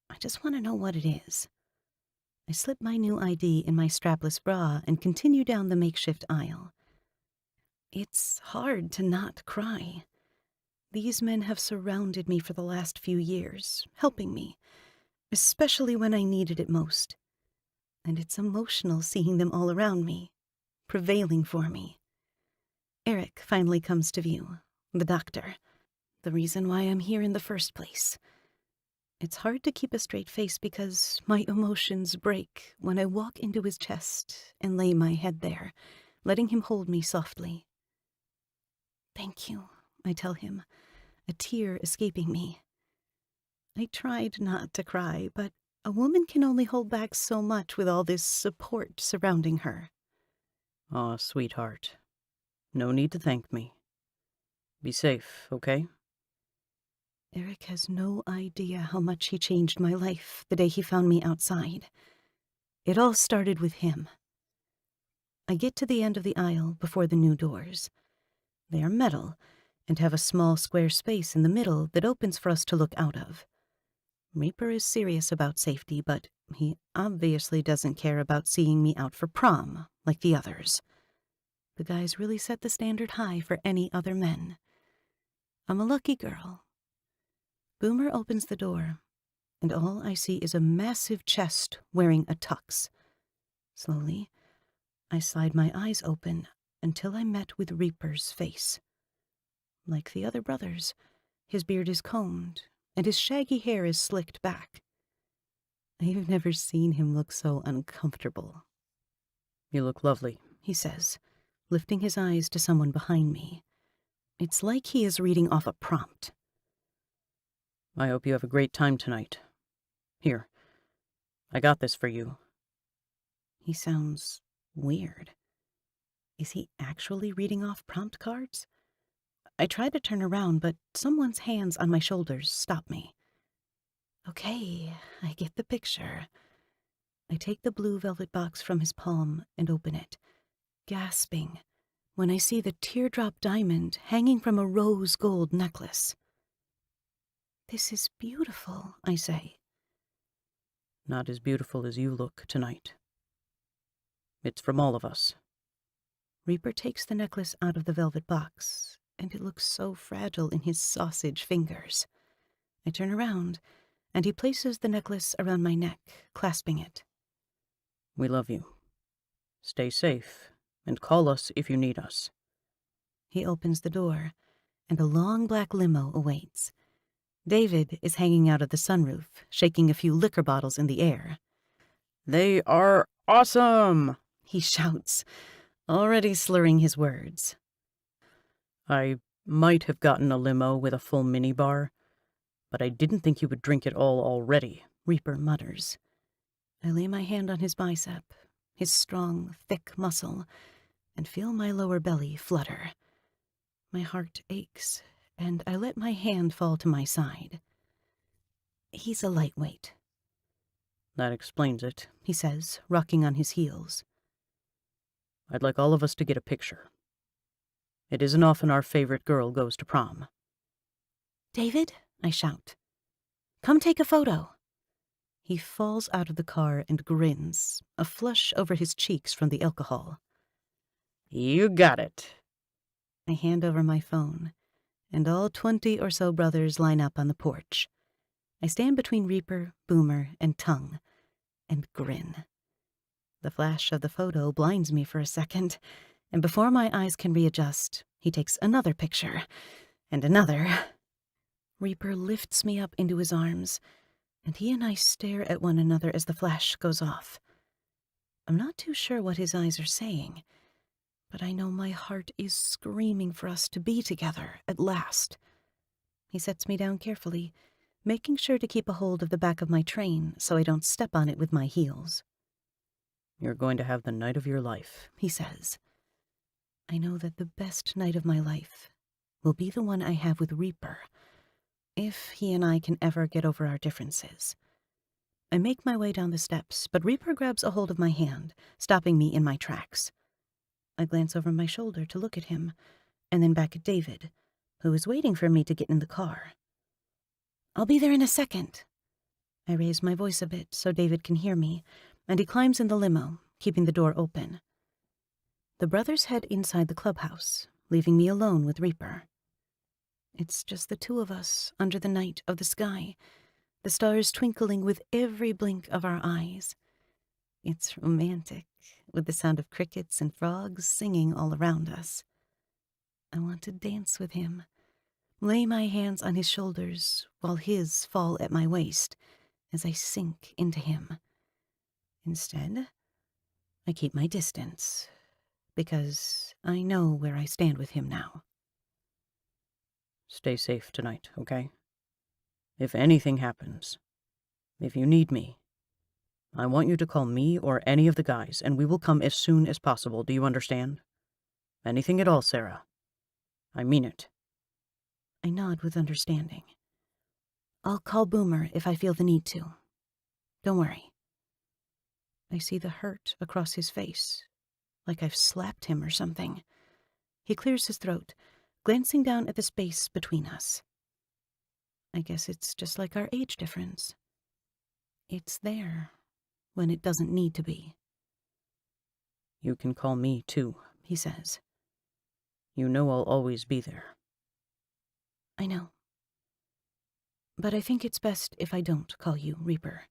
I just want to know what it is. I slip my new ID in my strapless bra and continue down the makeshift aisle. It's hard to not cry. These men have surrounded me for the last few years, helping me, especially when I needed it most. And it's emotional seeing them all around me, prevailing for me. Eric finally comes to view, the doctor, the reason why I'm here in the first place. It's hard to keep a straight face because my emotions break when I walk into his chest and lay my head there, letting him hold me softly. Thank you, I tell him, a tear escaping me. I tried not to cry, but a woman can only hold back so much with all this support surrounding her. Aw, sweetheart. No need to thank me. Be safe, okay? Eric has no idea how much he changed my life the day he found me outside. It all started with him. I get to the end of the aisle before the new doors. They are metal and have a small square space in the middle that opens for us to look out of. Reaper is serious about safety, but he obviously doesn't care about seeing me out for prom like the others. The guys really set the standard high for any other men. I'm a lucky girl. Boomer opens the door, and all I see is a massive chest wearing a tux. Slowly, I slide my eyes open until I met with Reaper's face. Like the other brothers, his beard is combed, and his shaggy hair is slicked back. I've never seen him look so uncomfortable. You look lovely, He says, lifting his eyes to someone behind me. It's like he is reading off a prompt. I hope you have a great time tonight. Here, I got this for you. He sounds weird. Is he actually reading off prompt cards? I try to turn around, but someone's hands on my shoulders stop me. Okay, I get the picture. I take the blue velvet box from his palm and open it, gasping when I see the teardrop diamond hanging from a rose gold necklace. This is beautiful, I say. Not as beautiful as you look tonight. It's from all of us. Reaper takes the necklace out of the velvet box, and it looks so fragile in his sausage fingers. I turn around, and he places the necklace around my neck, clasping it. We love you. Stay safe, and call us if you need us. He opens the door, and a long black limo awaits. David is hanging out of the sunroof, shaking a few liquor bottles in the air. They are awesome! He shouts, already slurring his words. I might have gotten a limo with a full minibar, but I didn't think you would drink it all already. Reaper mutters. I lay my hand on his bicep, his strong, thick muscle, and feel my lower belly flutter. My heart aches, and I let my hand fall to my side. He's a lightweight. That explains it. He says, rocking on his heels. I'd like all of us to get a picture. It isn't often our favorite girl goes to prom. David, I shout. Come take a photo. He falls out of the car and grins, a flush over his cheeks from the alcohol. You got it. I hand over my phone, and all 20 or so brothers line up on the porch. I stand between Reaper, Boomer, and Tongue, and grin. The flash of the photo blinds me for a second, and before my eyes can readjust, he takes another picture, and another. Reaper lifts me up into his arms, and he and I stare at one another as the flash goes off. I'm not too sure what his eyes are saying, but I know my heart is screaming for us to be together at last. He sets me down carefully, making sure to keep a hold of the back of my train so I don't step on it with my heels. You're going to have the night of your life, he says. I know that the best night of my life will be the one I have with Reaper, if he and I can ever get over our differences. I make my way down the steps, but Reaper grabs a hold of my hand, stopping me in my tracks. I glance over my shoulder to look at him, and then back at David, who is waiting for me to get in the car. I'll be there in a second. I raise my voice a bit so David can hear me, and he climbs in the limo, keeping the door open. The brothers head inside the clubhouse, leaving me alone with Reaper. It's just the two of us under the night of the sky, the stars twinkling with every blink of our eyes. It's romantic, with the sound of crickets and frogs singing all around us. I want to dance with him, lay my hands on his shoulders while his fall at my waist as I sink into him. Instead, I keep my distance, because I know where I stand with him now. Stay safe tonight, okay? If anything happens, if you need me, I want you to call me or any of the guys, and we will come as soon as possible. Do you understand? Anything at all, Sarah. I mean it. I nod with understanding. I'll call Boomer if I feel the need to. Don't worry. I see the hurt across his face, like I've slapped him or something. He clears his throat, glancing down at the space between us. I guess it's just like our age difference. It's there when it doesn't need to be. You can call me, too, he says. You know I'll always be there. I know. But I think it's best if I don't call you Reaper.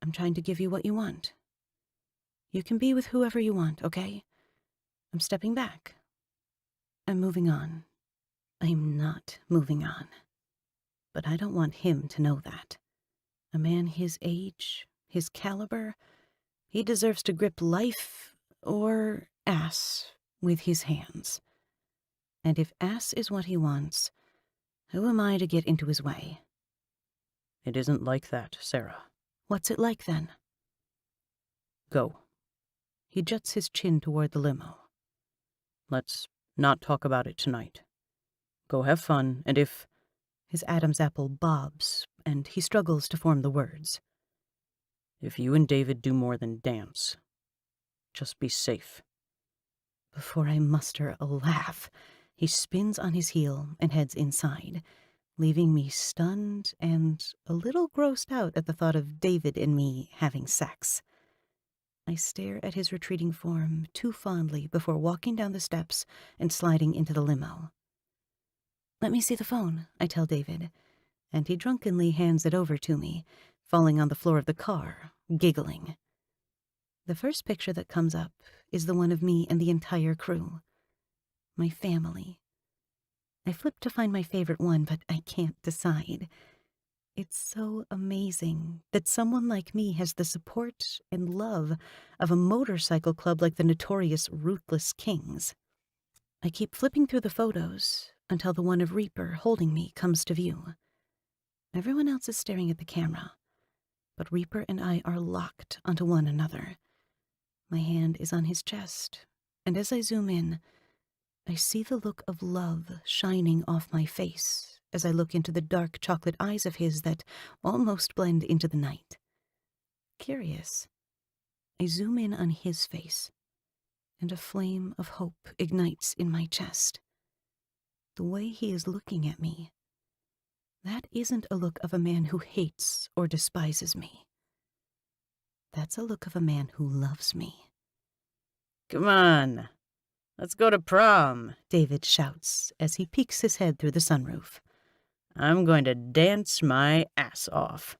I'm trying to give you what you want. You can be with whoever you want, okay? I'm stepping back. I'm moving on. I'm not moving on. But I don't want him to know that. A man his age, his caliber, he deserves to grip life or ass with his hands. And if ass is what he wants, who am I to get into his way? It isn't like that, Sarah. What's it like then? Go. He juts his chin toward the limo. Let's not talk about it tonight. Go have fun, and if... His Adam's apple bobs, and he struggles to form the words. If you and David do more than dance, just be safe. Before I muster a laugh, he spins on his heel and heads inside, leaving me stunned and a little grossed out at the thought of David and me having sex. I stare at his retreating form too fondly before walking down the steps and sliding into the limo. "Let me see the phone," I tell David, and he drunkenly hands it over to me, falling on the floor of the car, giggling. The first picture that comes up is the one of me and the entire crew. My family. I flip to find my favorite one, but I can't decide. It's so amazing that someone like me has the support and love of a motorcycle club like the notorious Ruthless Kings. I keep flipping through the photos until the one of Reaper holding me comes to view. Everyone else is staring at the camera, but Reaper and I are locked onto one another. My hand is on his chest, and as I zoom in, I see the look of love shining off my face as I look into the dark chocolate eyes of his that almost blend into the night. Curious, I zoom in on his face, and a flame of hope ignites in my chest. The way he is looking at me, that isn't a look of a man who hates or despises me. That's a look of a man who loves me. Come on, let's go to prom, David shouts as he peeks his head through the sunroof. I'm going to dance my ass off.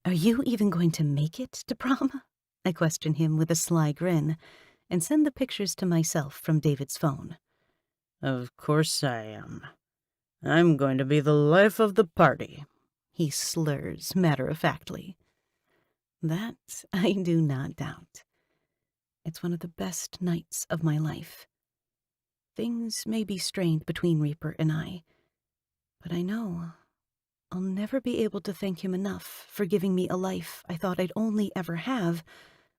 Are you even going to make it to prom? I question him with a sly grin and send the pictures to myself from David's phone. Of course I am. I'm going to be the life of the party, he slurs matter-of-factly. That I do not doubt. It's one of the best nights of my life. Things may be strained between Reaper and I, but I know I'll never be able to thank him enough for giving me a life I thought I'd only ever have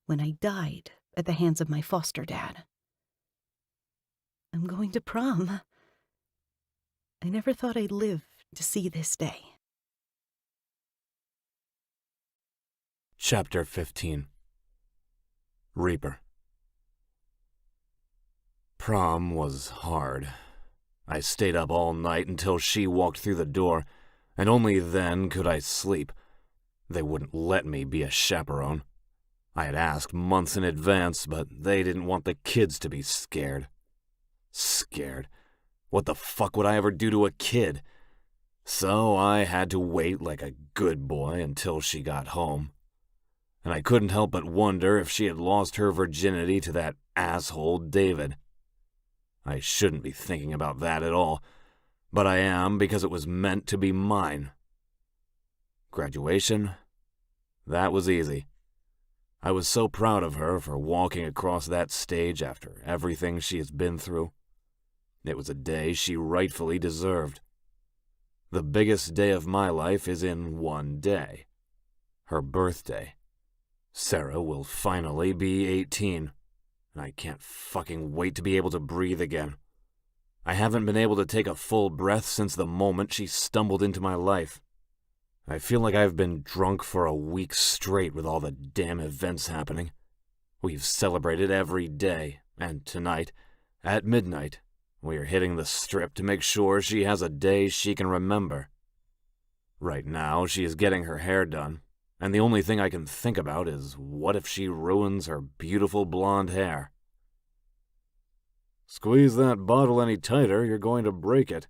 when I died at the hands of my foster dad. I'm going to prom. I never thought I'd live to see this day. Chapter 15. Reaper. Prom was hard. I stayed up all night until she walked through the door, and only then could I sleep. They wouldn't let me be a chaperone. I had asked months in advance, but they didn't want the kids to be scared. Scared? What the fuck would I ever do to a kid? So I had to wait like a good boy until she got home. And I couldn't help but wonder if she had lost her virginity to that asshole David. I shouldn't be thinking about that at all, but I am because it was meant to be mine. Graduation? That was easy. I was so proud of her for walking across that stage after everything she has been through. It was a day she rightfully deserved. The biggest day of my life is in one day. Her birthday. Sarah will finally be 18, and I can't fucking wait to be able to breathe again. I haven't been able to take a full breath since the moment she stumbled into my life. I feel like I've been drunk for a week straight with all the damn events happening. We've celebrated every day, and tonight, at midnight, we are hitting the strip to make sure she has a day she can remember. Right now, she is getting her hair done, and the only thing I can think about is what if she ruins her beautiful blonde hair. Squeeze that bottle any tighter, you're going to break it,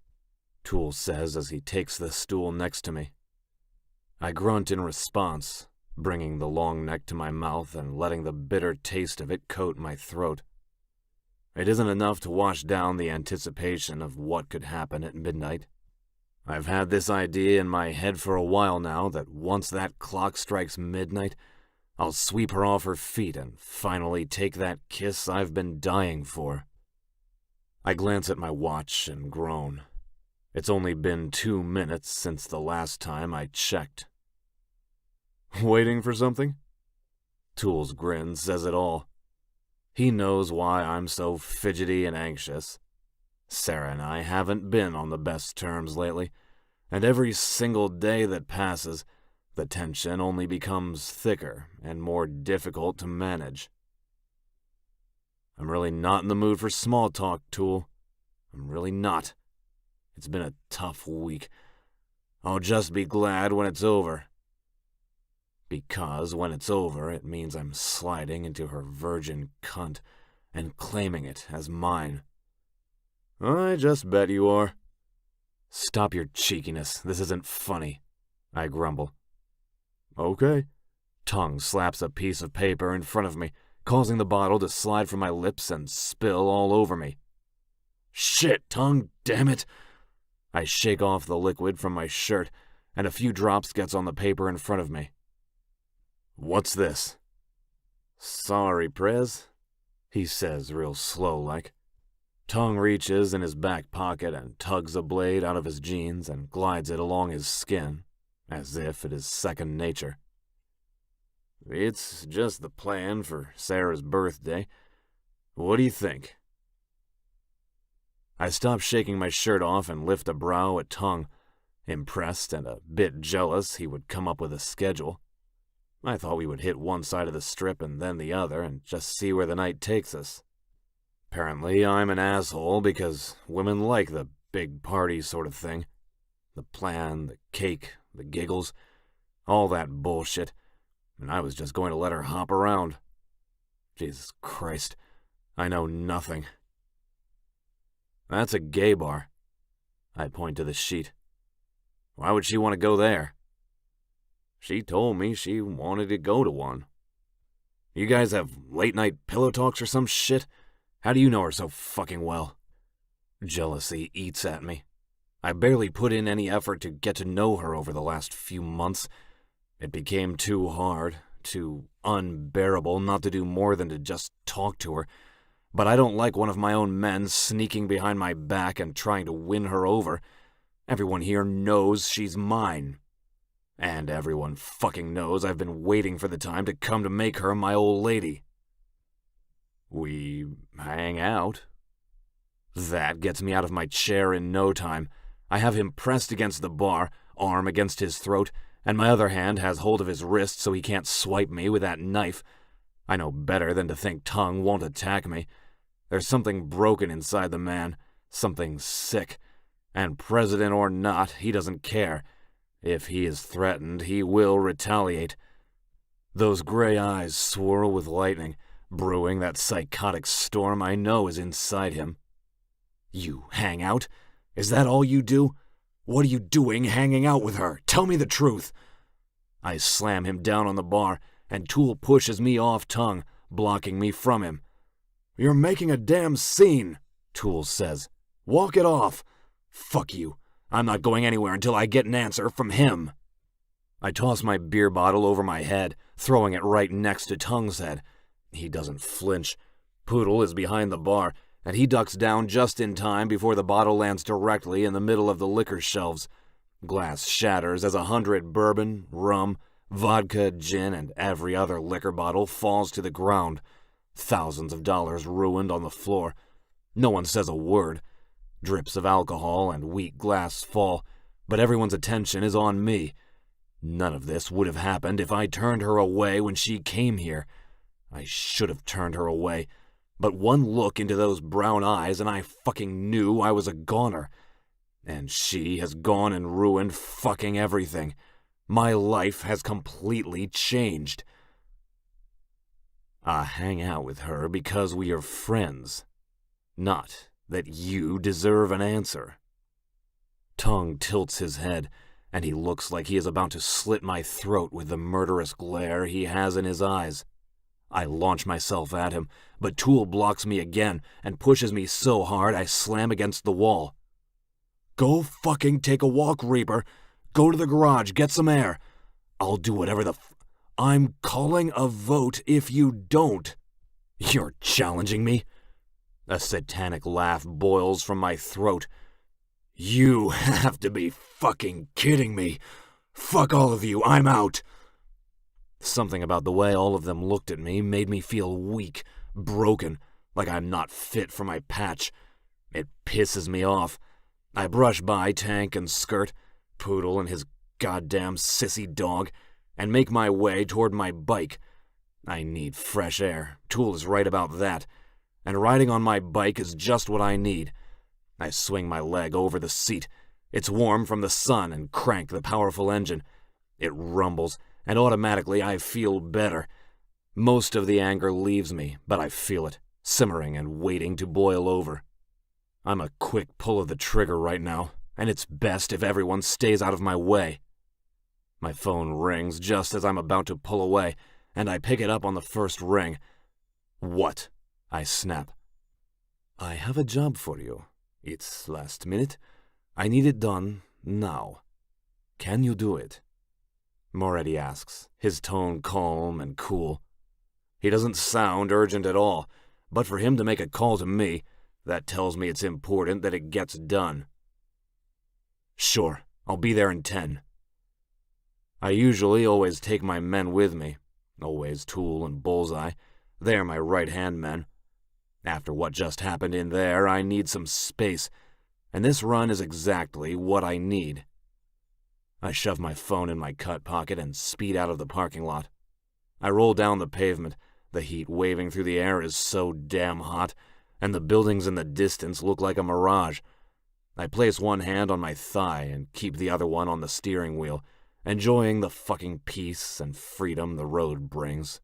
Tool says as he takes the stool next to me. I grunt in response, bringing the long neck to my mouth and letting the bitter taste of it coat my throat. It isn't enough to wash down the anticipation of what could happen at midnight. I've had this idea in my head for a while now that once that clock strikes midnight, I'll sweep her off her feet and finally take that kiss I've been dying for. I glance at my watch and groan. It's only been 2 minutes since the last time I checked. Waiting for something? Tool's grin says it all. He knows why I'm so fidgety and anxious. Sarah and I haven't been on the best terms lately, and every single day that passes, the tension only becomes thicker and more difficult to manage. I'm really not in the mood for small talk, Tool. I'm really not. It's been a tough week. I'll just be glad when it's over. Because when it's over, it means I'm sliding into her virgin cunt and claiming it as mine. I just bet you are. Stop your cheekiness. This isn't funny, I grumble. Okay. Tongue slaps a piece of paper in front of me, causing the bottle to slide from my lips and spill all over me. Shit, Tongue, damn it! I shake off the liquid from my shirt, and a few drops gets on the paper in front of me. What's this? Sorry, Prez, he says real slow-like. Tongue reaches in his back pocket and tugs a blade out of his jeans and glides it along his skin, as if it is second nature. It's just the plan for Sarah's birthday. What do you think? I stop shaking my shirt off and lift a brow at Tongue, impressed and a bit jealous he would come up with a schedule. I thought we would hit one side of the strip and then the other and just see where the night takes us. Apparently I'm an asshole because women like the big party sort of thing. The plan, the cake, the giggles, all that bullshit. And I was just going to let her hop around. Jesus Christ, I know nothing. That's a gay bar. I point to the sheet. Why would she want to go there? She told me she wanted to go to one. You guys have late-night pillow talks or some shit? How do you know her so fucking well? Jealousy eats at me. I barely put in any effort to get to know her over the last few months. It became too hard, too unbearable not to do more than to just talk to her. But I don't like one of my own men sneaking behind my back and trying to win her over. Everyone here knows she's mine. And everyone fucking knows I've been waiting for the time to come to make her my old lady. We hang out. That gets me out of my chair in no time. I have him pressed against the bar, arm against his throat, and my other hand has hold of his wrist so he can't swipe me with that knife. I know better than to think Tongue won't attack me. There's something broken inside the man, something sick, and president or not, he doesn't care. If he is threatened, he will retaliate. Those gray eyes swirl with lightning, brewing that psychotic storm I know is inside him. You hang out? Is that all you do? What are you doing hanging out with her? Tell me the truth. I slam him down on the bar, and Tool pushes me off Tongue, blocking me from him. You're making a damn scene, Tool says. Walk it off. Fuck you. I'm not going anywhere until I get an answer from him. I toss my beer bottle over my head, throwing it right next to Tongue's head. He doesn't flinch. Poodle is behind the bar, and he ducks down just in time before the bottle lands directly in the middle of the liquor shelves. Glass shatters as 100 bourbon, rum, vodka, gin, and every other liquor bottle falls to the ground. Thousands of dollars ruined on the floor. No one says a word. Drips of alcohol and weak glass fall, but everyone's attention is on me. None of this would have happened if I turned her away when she came here. I should have turned her away, but one look into those brown eyes and I fucking knew I was a goner. And she has gone and ruined fucking everything. My life has completely changed. I hang out with her because we are friends, not that you deserve an answer. Tongue tilts his head, and he looks like he is about to slit my throat with the murderous glare he has in his eyes. I launch myself at him, but Tool blocks me again and pushes me so hard I slam against the wall. "Go fucking take a walk, Reaper. Go to the garage, get some air. I'll do whatever I'm calling a vote if you don't." "You're challenging me?" A satanic laugh boils from my throat. "You have to be fucking kidding me. Fuck all of you, I'm out." Something about the way all of them looked at me made me feel weak, broken, like I'm not fit for my patch. It pisses me off. I brush by Tank and Skirt, Poodle and his goddamn sissy dog, and make my way toward my bike. I need fresh air. Tool is right about that. And riding on my bike is just what I need. I swing my leg over the seat. It's warm from the sun and crank the powerful engine. It rumbles, and automatically I feel better. Most of the anger leaves me, but I feel it, simmering and waiting to boil over. I'm a quick pull of the trigger right now, and it's best if everyone stays out of my way. My phone rings just as I'm about to pull away, and I pick it up on the first ring. "What?" I snap. "I have a job for you. It's last minute. I need it done now. Can you do it?" Moretti asks, his tone calm and cool. He doesn't sound urgent at all, but for him to make a call to me, that tells me it's important that it gets done. "Sure, I'll be there in 10. I usually always take my men with me, always Tool and Bullseye. They're my right-hand men. After what just happened in there, I need some space, and this run is exactly what I need. I shove my phone in my cut pocket and speed out of the parking lot. I roll down the pavement. The heat waving through the air is so damn hot, and the buildings in the distance look like a mirage. I place one hand on my thigh and keep the other one on the steering wheel, enjoying the fucking peace and freedom the road brings.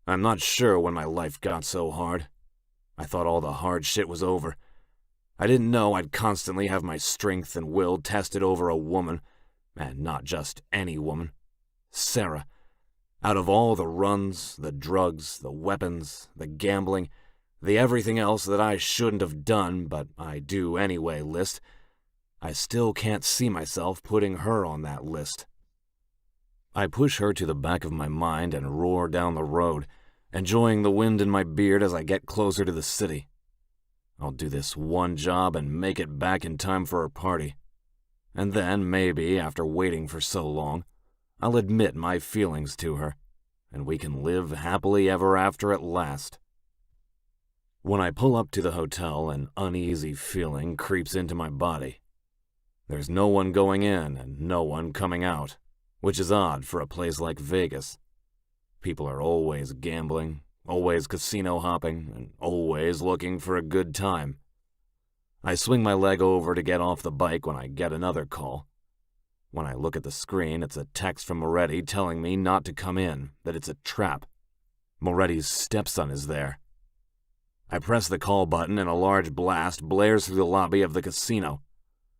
I'm not sure when my life got so hard. I thought all the hard shit was over. I didn't know I'd constantly have my strength and will tested over a woman, and not just any woman. Sarah. Out of all the runs, the drugs, the weapons, the gambling, the everything else that I shouldn't have done but I do anyway list, I still can't see myself putting her on that list. I push her to the back of my mind and roar down the road, enjoying the wind in my beard as I get closer to the city. I'll do this one job and make it back in time for her party. And then, maybe, after waiting for so long, I'll admit my feelings to her, and we can live happily ever after at last. When I pull up to the hotel, an uneasy feeling creeps into my body. There's no one going in and no one coming out, which is odd for a place like Vegas. People are always gambling, always casino hopping, and always looking for a good time. I swing my leg over to get off the bike when I get another call. When I look at the screen, it's a text from Moretti telling me not to come in, that it's a trap. Moretti's stepson is there. I press the call button and a large blast blares through the lobby of the casino.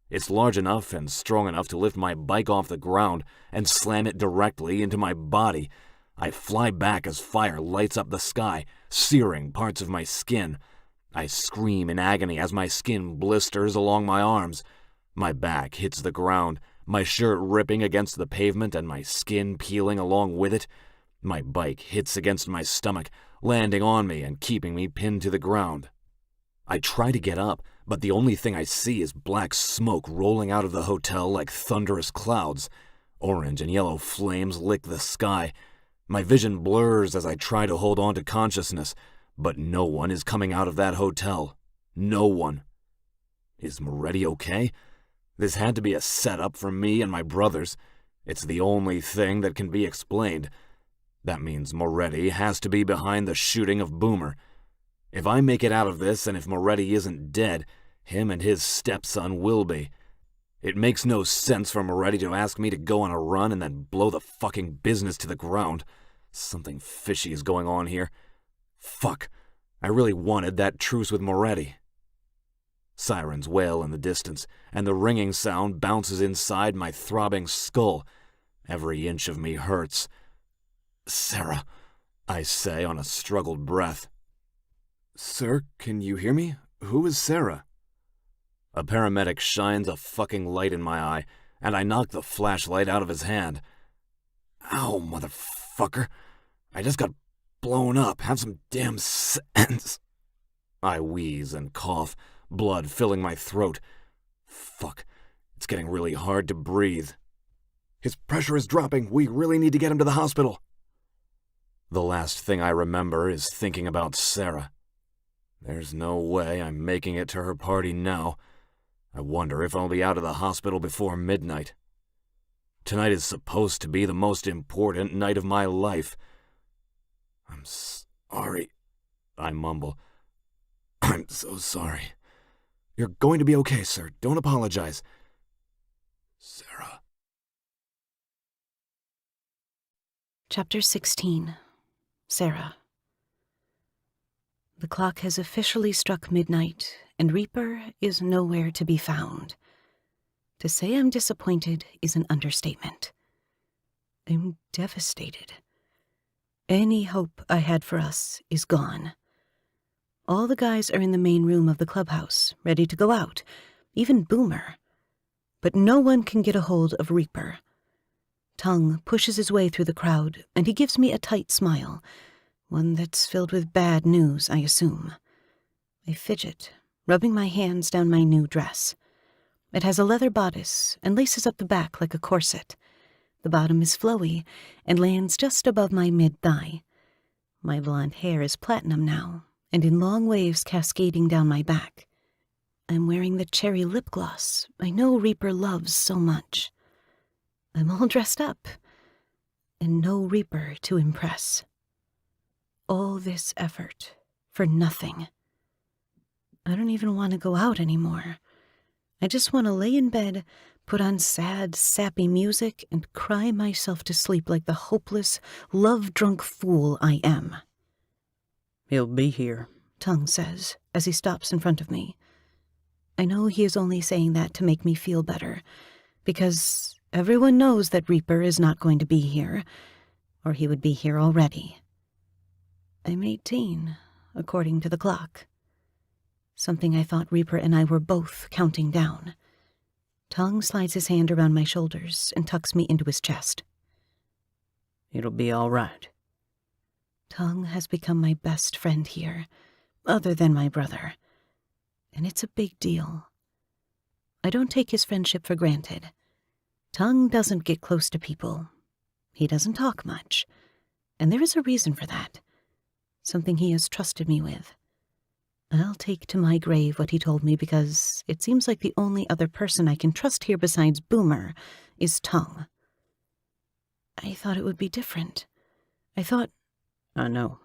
It's large enough and strong enough to lift my bike off the ground and slam it directly into my body. I fly back as fire lights up the sky, searing parts of my skin. I scream in agony as my skin blisters along my arms. My back hits the ground, my shirt ripping against the pavement and my skin peeling along with it. My bike hits against my stomach, landing on me and keeping me pinned to the ground. I try to get up, but the only thing I see is black smoke rolling out of the hotel like thunderous clouds. Orange and yellow flames lick the sky. My vision blurs as I try to hold on to consciousness, but no one is coming out of that hotel. No one. Is Moretti okay? This had to be a setup for me and my brothers. It's the only thing that can be explained. That means Moretti has to be behind the shooting of Boomer. If I make it out of this and if Moretti isn't dead, him and his stepson will be. It makes no sense for Moretti to ask me to go on a run and then blow the fucking business to the ground. Something fishy is going on here. Fuck. I really wanted that truce with Moretti. Sirens wail in the distance, and the ringing sound bounces inside my throbbing skull. Every inch of me hurts. "Sarah," I say on a struggled breath. Sir, can you hear me? Who is Sarah? A paramedic shines a fucking light in my eye, and I knock the flashlight out of his hand. Ow, motherfucker. I just got blown up. Have some damn sense. I wheeze and cough, blood filling my throat. Fuck, it's getting really hard to breathe. His pressure is dropping. We really need to get him to the hospital. The last thing I remember is thinking about Sarah. There's no way I'm making it to her party now. I wonder if I'll be out of the hospital before midnight. Tonight is supposed to be the most important night of my life. I'm sorry, I mumble. I'm so sorry. You're going to be okay, sir. Don't apologize. Sarah. Chapter 16. Sarah. The clock has officially struck midnight, and Reaper is nowhere to be found. To say I'm disappointed is an understatement. I'm devastated. Any hope I had for us is gone. All the guys are in the main room of the clubhouse, ready to go out, even Boomer. But no one can get a hold of Reaper. Tongue pushes his way through the crowd, and he gives me a tight smile, one that's filled with bad news, I assume. I fidget, rubbing my hands down my new dress. It has a leather bodice and laces up the back like a corset. The bottom is flowy and lands just above my mid-thigh. My blonde hair is platinum now, and in long waves cascading down my back. I'm wearing the cherry lip gloss I know Reaper loves so much. I'm all dressed up, and no Reaper to impress. All this effort for nothing. I don't even want to go out anymore. I just want to lay in bed, put on sad, sappy music, and cry myself to sleep like the hopeless, love-drunk fool I am. He'll be here, Tongue says, as he stops in front of me. I know he is only saying that to make me feel better, because everyone knows that Reaper is not going to be here, or he would be here already. I'm 18, according to the clock. Something I thought Reaper and I were both counting down. Tongue slides his hand around my shoulders and tucks me into his chest. It'll be all right. Tongue has become my best friend here, other than my brother. And it's a big deal. I don't take his friendship for granted. Tongue doesn't get close to people. He doesn't talk much. And there is a reason for that. Something he has trusted me with. I'll take to my grave what he told me because it seems like the only other person I can trust here besides Boomer is Tongue. I thought it would be different. I know.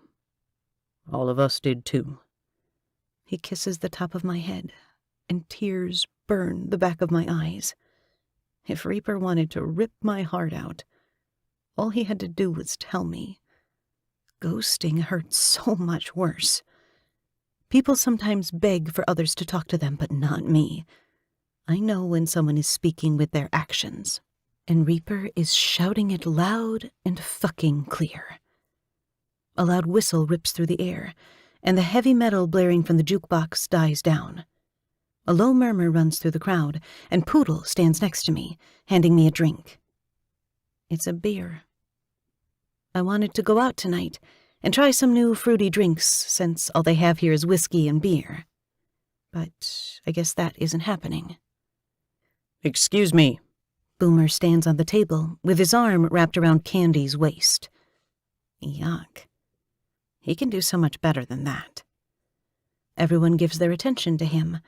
All of us did too. He kisses the top of my head, and tears burn the back of my eyes. If Reaper wanted to rip my heart out, all he had to do was tell me. Ghosting hurts so much worse. People sometimes beg for others to talk to them, but not me. I know when someone is speaking with their actions, and Reaper is shouting it loud and fucking clear. A loud whistle rips through the air, and the heavy metal blaring from the jukebox dies down. A low murmur runs through the crowd, and Poodle stands next to me, handing me a drink. It's a beer. I wanted to go out tonight and try some new fruity drinks since all they have here is whiskey and beer. But I guess that isn't happening. Excuse me. Boomer stands on the table with his arm wrapped around Candy's waist. Yuck. He can do so much better than that. Everyone gives their attention to him.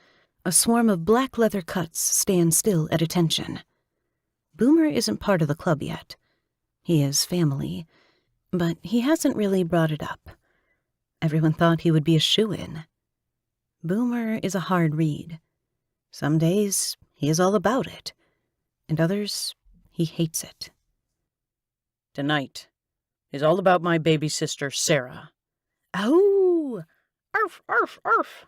A swarm of black leather cuts stand still at attention. Boomer isn't part of the club yet. He is family, but he hasn't really brought it up. Everyone thought he would be a shoo-in. Boomer is a hard read. Some days he is all about it, and others he hates it. Tonight is all about my baby sister, Sarah. Oh! Arf, arf, arf!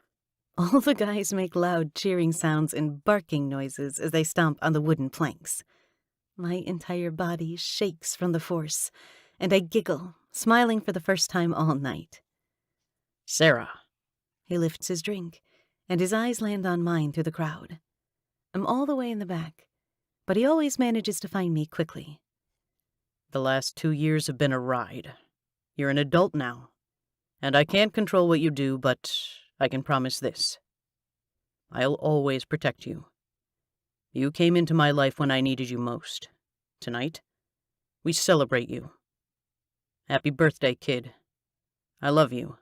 All the guys make loud cheering sounds and barking noises as they stomp on the wooden planks. My entire body shakes from the force, and I giggle, smiling for the first time all night. Sarah. He lifts his drink, and his eyes land on mine through the crowd. I'm all the way in the back, but he always manages to find me quickly. The last 2 years have been a ride. You're an adult now, and I can't control what you do, but I can promise this. I'll always protect you. You came into my life when I needed you most. Tonight, we celebrate you. Happy birthday, kid. I love you.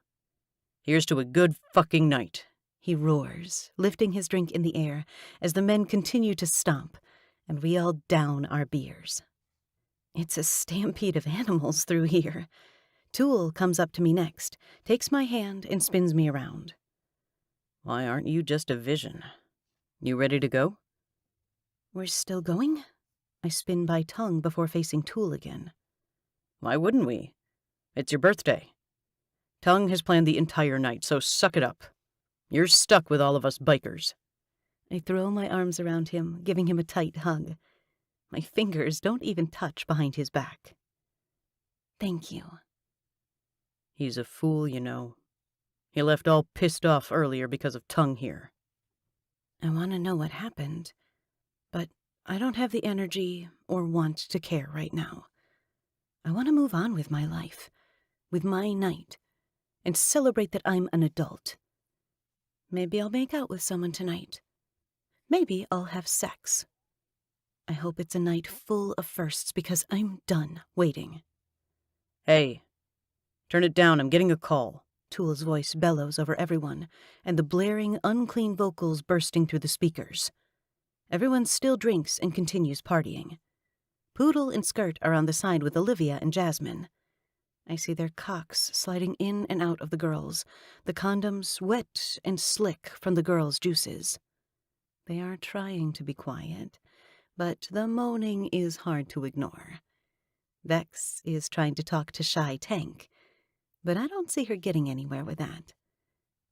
Here's to a good fucking night. He roars, lifting his drink in the air as the men continue to stomp, and we all down our beers. It's a stampede of animals through here. Tool comes up to me next, takes my hand, and spins me around. Why aren't you just a vision? You ready to go? We're still going? I spin by tongue before facing Tool again. Why wouldn't we? It's your birthday. Tongue has planned the entire night, so suck it up. You're stuck with all of us bikers. I throw my arms around him, giving him a tight hug. My fingers don't even touch behind his back. Thank you. He's a fool, you know. He left all pissed off earlier because of Tongue here. I want to know what happened, but I don't have the energy or want to care right now. I want to move on with my life, with my night, and celebrate that I'm an adult. Maybe I'll make out with someone tonight. Maybe I'll have sex. I hope it's a night full of firsts because I'm done waiting. Hey, turn it down, I'm getting a call. Tool's voice bellows over everyone, and the blaring, unclean vocals bursting through the speakers. Everyone still drinks and continues partying. Poodle and Skirt are on the side with Olivia and Jasmine. I see their cocks sliding in and out of the girls, the condoms wet and slick from the girls' juices. They are trying to be quiet, but the moaning is hard to ignore. Vex is trying to talk to Shy Tank, but I don't see her getting anywhere with that.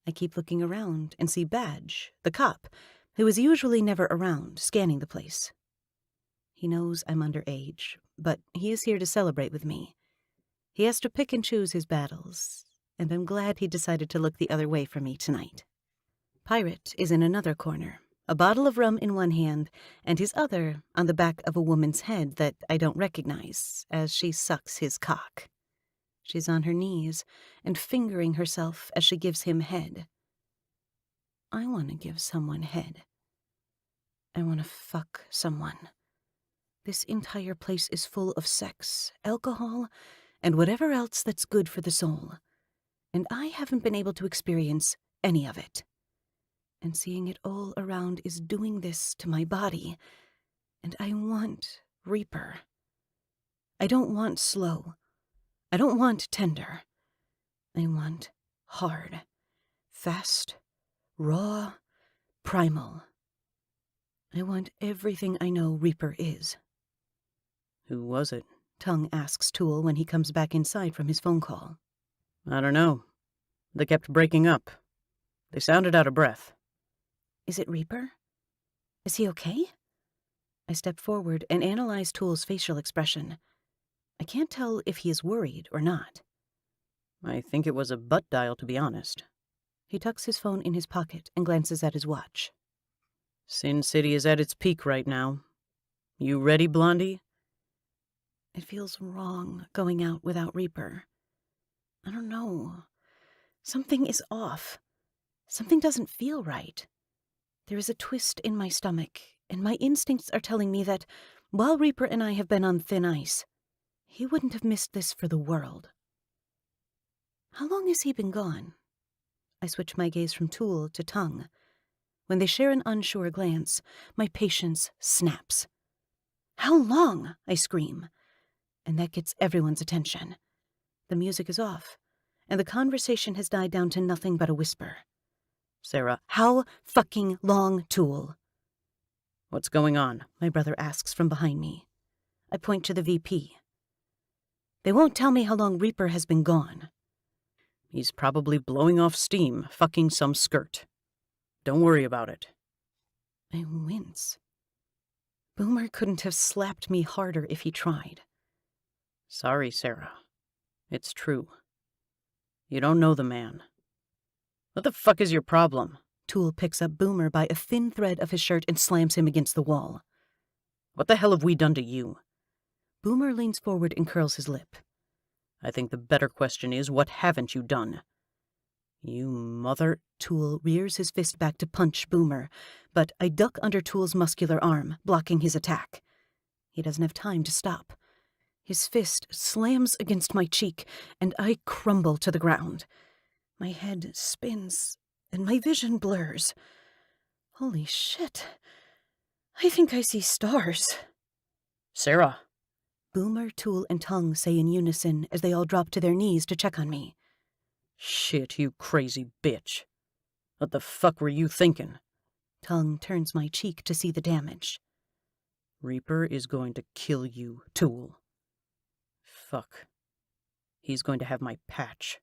I keep looking around and see Badge, the cop, who is usually never around, scanning the place. He knows I'm underage, but he is here to celebrate with me. He has to pick and choose his battles, and I'm glad he decided to look the other way for me tonight. Pirate is in another corner, a bottle of rum in one hand, and his other on the back of a woman's head that I don't recognize as she sucks his cock. She's on her knees and fingering herself as she gives him head. I want to give someone head. I want to fuck someone. This entire place is full of sex, alcohol, and whatever else that's good for the soul, and I haven't been able to experience any of it. And seeing it all around is doing this to my body, and I want Reaper. I don't want slow. I don't want tender. I want hard, fast, raw, primal. I want everything I know Reaper is. Who was it? Tongue asks Tool when he comes back inside from his phone call. I don't know. They kept breaking up. They sounded out of breath. Is it Reaper? Is he okay? I step forward and analyze Tool's facial expression. I can't tell if he is worried or not. I think it was a butt dial, to be honest. He tucks his phone in his pocket and glances at his watch. Sin City is at its peak right now. You ready, Blondie? It feels wrong going out without Reaper. I don't know. Something is off. Something doesn't feel right. There is a twist in my stomach, and my instincts are telling me that, while Reaper and I have been on thin ice, he wouldn't have missed this for the world. How long has he been gone? I switch my gaze from Tool to Tongue. When they share an unsure glance, my patience snaps. How long? I scream. And that gets everyone's attention. The music is off, and the conversation has died down to nothing but a whisper. Sarah, How fucking long, Tool? what's going on? My brother asks from behind me. I point to the VP. They won't tell me how long Reaper has been gone. He's probably blowing off steam, fucking some skirt. Don't worry about it. I wince. Boomer couldn't have slapped me harder if he tried. Sorry, Sarah. It's true. You don't know the man. What the fuck is your problem? Tool picks up Boomer by a thin thread of his shirt and slams him against the wall. What the hell have we done to you? Boomer leans forward and curls his lip. I think the better question is, what haven't you done? You mother... Tool rears his fist back to punch Boomer, but I duck under Tool's muscular arm, blocking his attack. He doesn't have time to stop. His fist slams against my cheek, and I crumble to the ground. My head spins, and my vision blurs. Holy shit. I think I see stars. Sarah! Boomer, Tool, and Tongue say in unison as they all drop to their knees to check on me. Shit, you crazy bitch. What the fuck were you thinking? Tongue turns my cheek to see the damage. Reaper is going to kill you, Tool. Fuck. He's going to have my patch.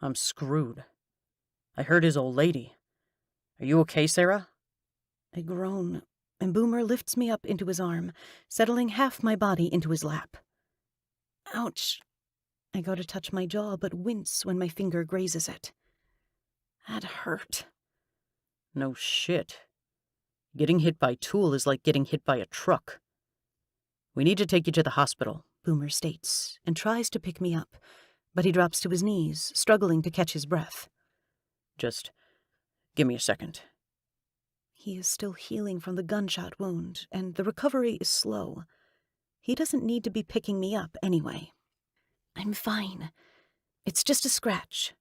I'm screwed. I heard his old lady. Are you okay, Sarah? I groan, and Boomer lifts me up into his arm, settling half my body into his lap. Ouch. I go to touch my jaw, but wince when my finger grazes it. That hurt. No shit. Getting hit by Tool is like getting hit by a truck. We need to take you to the hospital, Boomer states, and tries to pick me up, but he drops to his knees, struggling to catch his breath. Just give me a second. He is still healing from the gunshot wound, and the recovery is slow. He doesn't need to be picking me up anyway. I'm fine. It's just a scratch.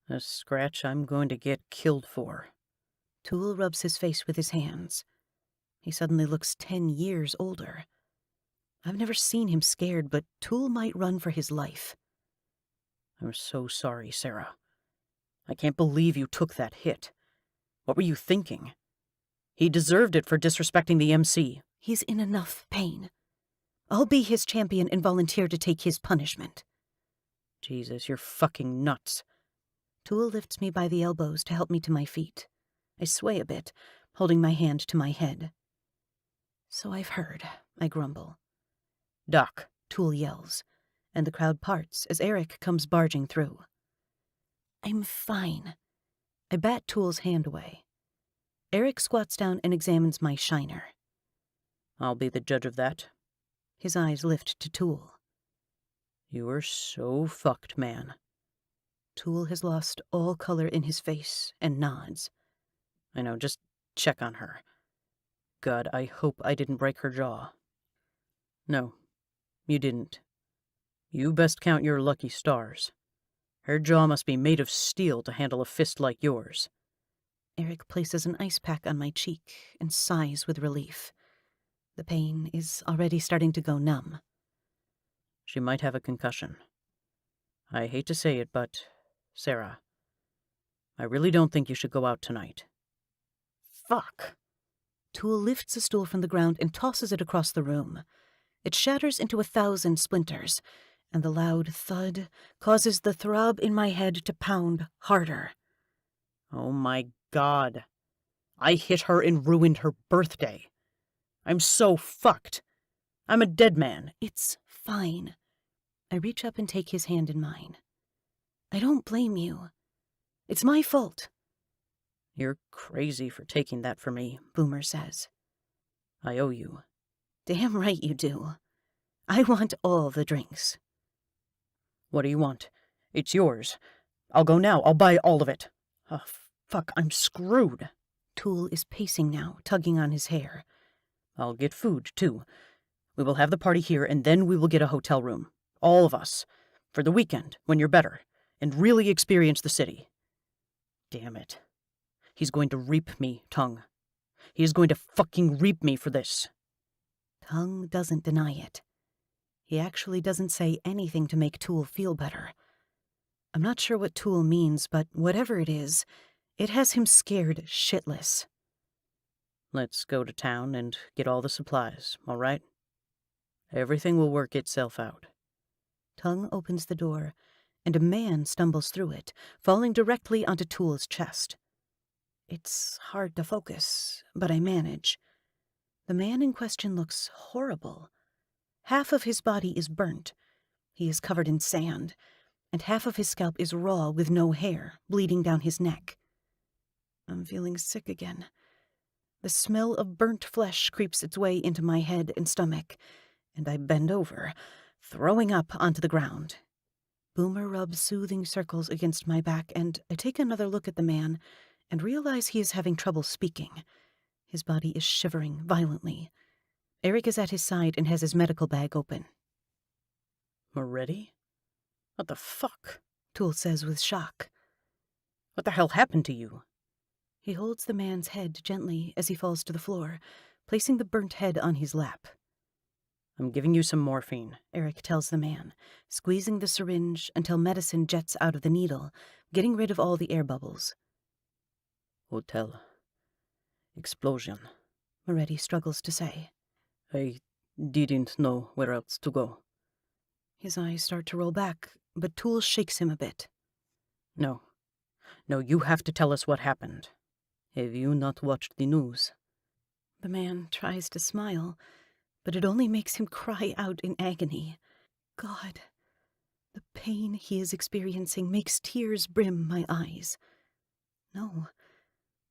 A scratch I'm going to get killed for. Tool rubs his face with his hands. He suddenly looks 10 years older. I've never seen him scared, but Tool might run for his life. I'm so sorry, Sarah. I can't believe you took that hit. What were you thinking? He deserved it for disrespecting the MC. He's in enough pain. I'll be his champion and volunteer to take his punishment. Jesus, you're fucking nuts. Tool lifts me by the elbows to help me to my feet. I sway a bit, holding my hand to my head. So I've heard, I grumble. Doc, Tool yells, and the crowd parts as Eric comes barging through. I'm fine. I bat Tool's hand away. Eric squats down and examines my shiner. I'll be the judge of that. His eyes lift to Tool. You are so fucked, man. Tool has lost all color in his face and nods. I know, just check on her. God, I hope I didn't break her jaw. No, you didn't. You best count your lucky stars. Her jaw must be made of steel to handle a fist like yours. Eric places an ice pack on my cheek and sighs with relief. The pain is already starting to go numb. She might have a concussion. I hate to say it, but, Sarah, I really don't think you should go out tonight. Fuck. Tool lifts a stool from the ground and tosses it across the room. It shatters into 1,000 splinters, and the loud thud causes the throb in my head to pound harder. Oh my God. I hit her and ruined her birthday. I'm so fucked. I'm a dead man. It's fine. I reach up and take his hand in mine. I don't blame you. It's my fault. You're crazy for taking that from me, Boomer says. I owe you. Damn right you do. I want all the drinks. What do you want? It's yours. I'll go now. I'll buy all of it. Oh, fuck, I'm screwed. Tool is pacing now, tugging on his hair. I'll get food, too. We will have the party here, and then we will get a hotel room. All of us. For the weekend, when you're better, and really experience the city. Damn it. He's going to reap me, Tongue. He is going to fucking reap me for this. Tongue doesn't deny it. He actually doesn't say anything to make Tool feel better. I'm not sure what Tool means, but whatever it is, it has him scared shitless. Let's go to town and get all the supplies, all right? Everything will work itself out. Tongue opens the door, and a man stumbles through it, falling directly onto Tool's chest. It's hard to focus, but I manage. The man in question looks horrible. Half of his body is burnt. He is covered in sand, and half of his scalp is raw with no hair, bleeding down his neck. I'm feeling sick again. The smell of burnt flesh creeps its way into my head and stomach, and I bend over, throwing up onto the ground. Boomer rubs soothing circles against my back, and I take another look at the man and realize he is having trouble speaking. His body is shivering violently. Eric is at his side and has his medical bag open. Moretti? What the fuck? Toole says with shock. What the hell happened to you? He holds the man's head gently as he falls to the floor, placing the burnt head on his lap. I'm giving you some morphine. Eric tells the man, squeezing the syringe until medicine jets out of the needle, getting rid of all the air bubbles. Hotel. Explosion. Moretti struggles to say. I didn't know where else to go. His eyes start to roll back, but Toole shakes him a bit. No, you have to tell us what happened. Have you not watched the news? The man tries to smile, but it only makes him cry out in agony. God, the pain he is experiencing makes tears brim my eyes. No,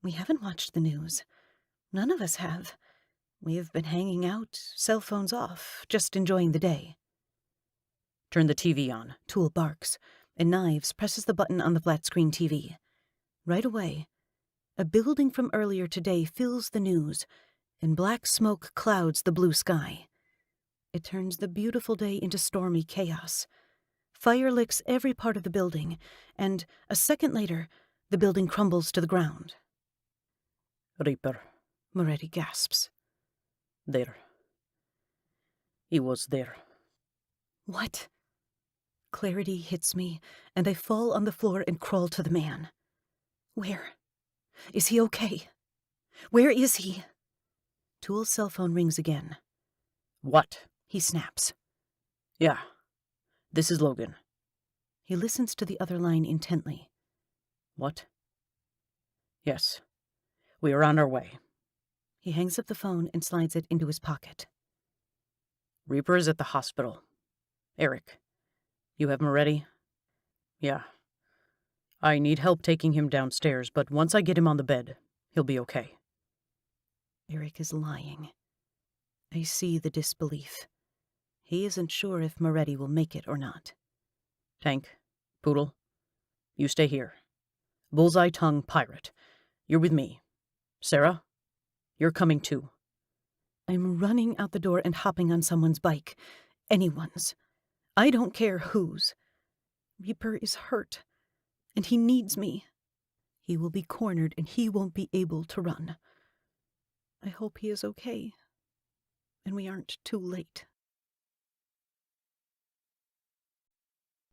we haven't watched the news. None of us have. We have been hanging out, cell phones off, just enjoying the day. Turn the TV on. Toole barks, and Knives presses the button on the flat-screen TV. Right away, a building from earlier today fills the news, and black smoke clouds the blue sky. It turns the beautiful day into stormy chaos. Fire licks every part of the building, and a second later, the building crumbles to the ground. Reaper. Moretti gasps. There. He was there. What? Clarity hits me, and I fall on the floor and crawl to the man. Where? Is he okay? Where is he? Toole's cell phone rings again. What? He snaps. Yeah. This is Logan. He listens to the other line intently. What? Yes. We are on our way. He hangs up the phone and slides it into his pocket. Reaper is at the hospital. Eric, you have Moretti? Yeah. I need help taking him downstairs, but once I get him on the bed, he'll be okay. Eric is lying. I see the disbelief. He isn't sure if Moretti will make it or not. Tank, Poodle, you stay here. Bullseye Tongue, Pirate, you're with me. Sarah, you're coming too. I'm running out the door and hopping on someone's bike. Anyone's. I don't care whose. Reaper is hurt, and he needs me. He will be cornered, and he won't be able to run. I hope he is okay, and we aren't too late.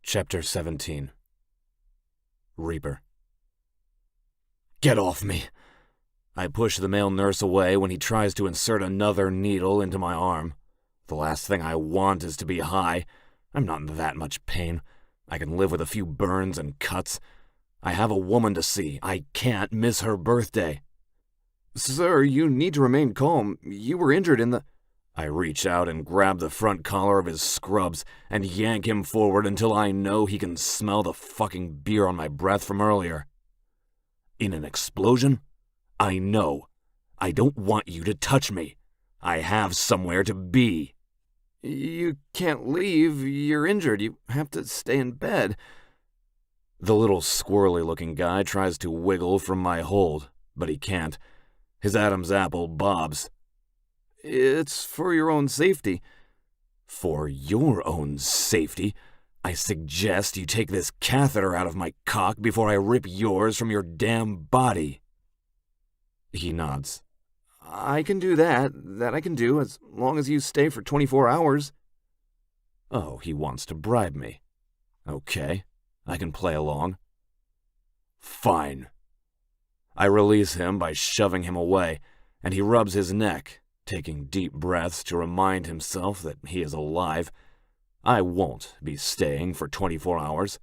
Chapter 17. Reaper. Get off me! I push the male nurse away when he tries to insert another needle into my arm. The last thing I want is to be high. I'm not in that much pain. I can live with a few burns and cuts. I have a woman to see. I can't miss her birthday. Sir, you need to remain calm. You were injured in the... I reach out and grab the front collar of his scrubs and yank him forward until I know he can smell the fucking beer on my breath from earlier. In an explosion? I know. I don't want you to touch me. I have somewhere to be. You can't leave. You're injured. You have to stay in bed. The little squirrely-looking guy tries to wiggle from my hold, but he can't. His Adam's apple bobs. It's for your own safety. For your own safety? I suggest you take this catheter out of my cock before I rip yours from your damn body. He nods. I can do that. That I can do, as long as you stay for 24 hours. Oh, he wants to bribe me. Okay, I can play along. Fine. I release him by shoving him away, and he rubs his neck, taking deep breaths to remind himself that he is alive. I won't be staying for 24 hours.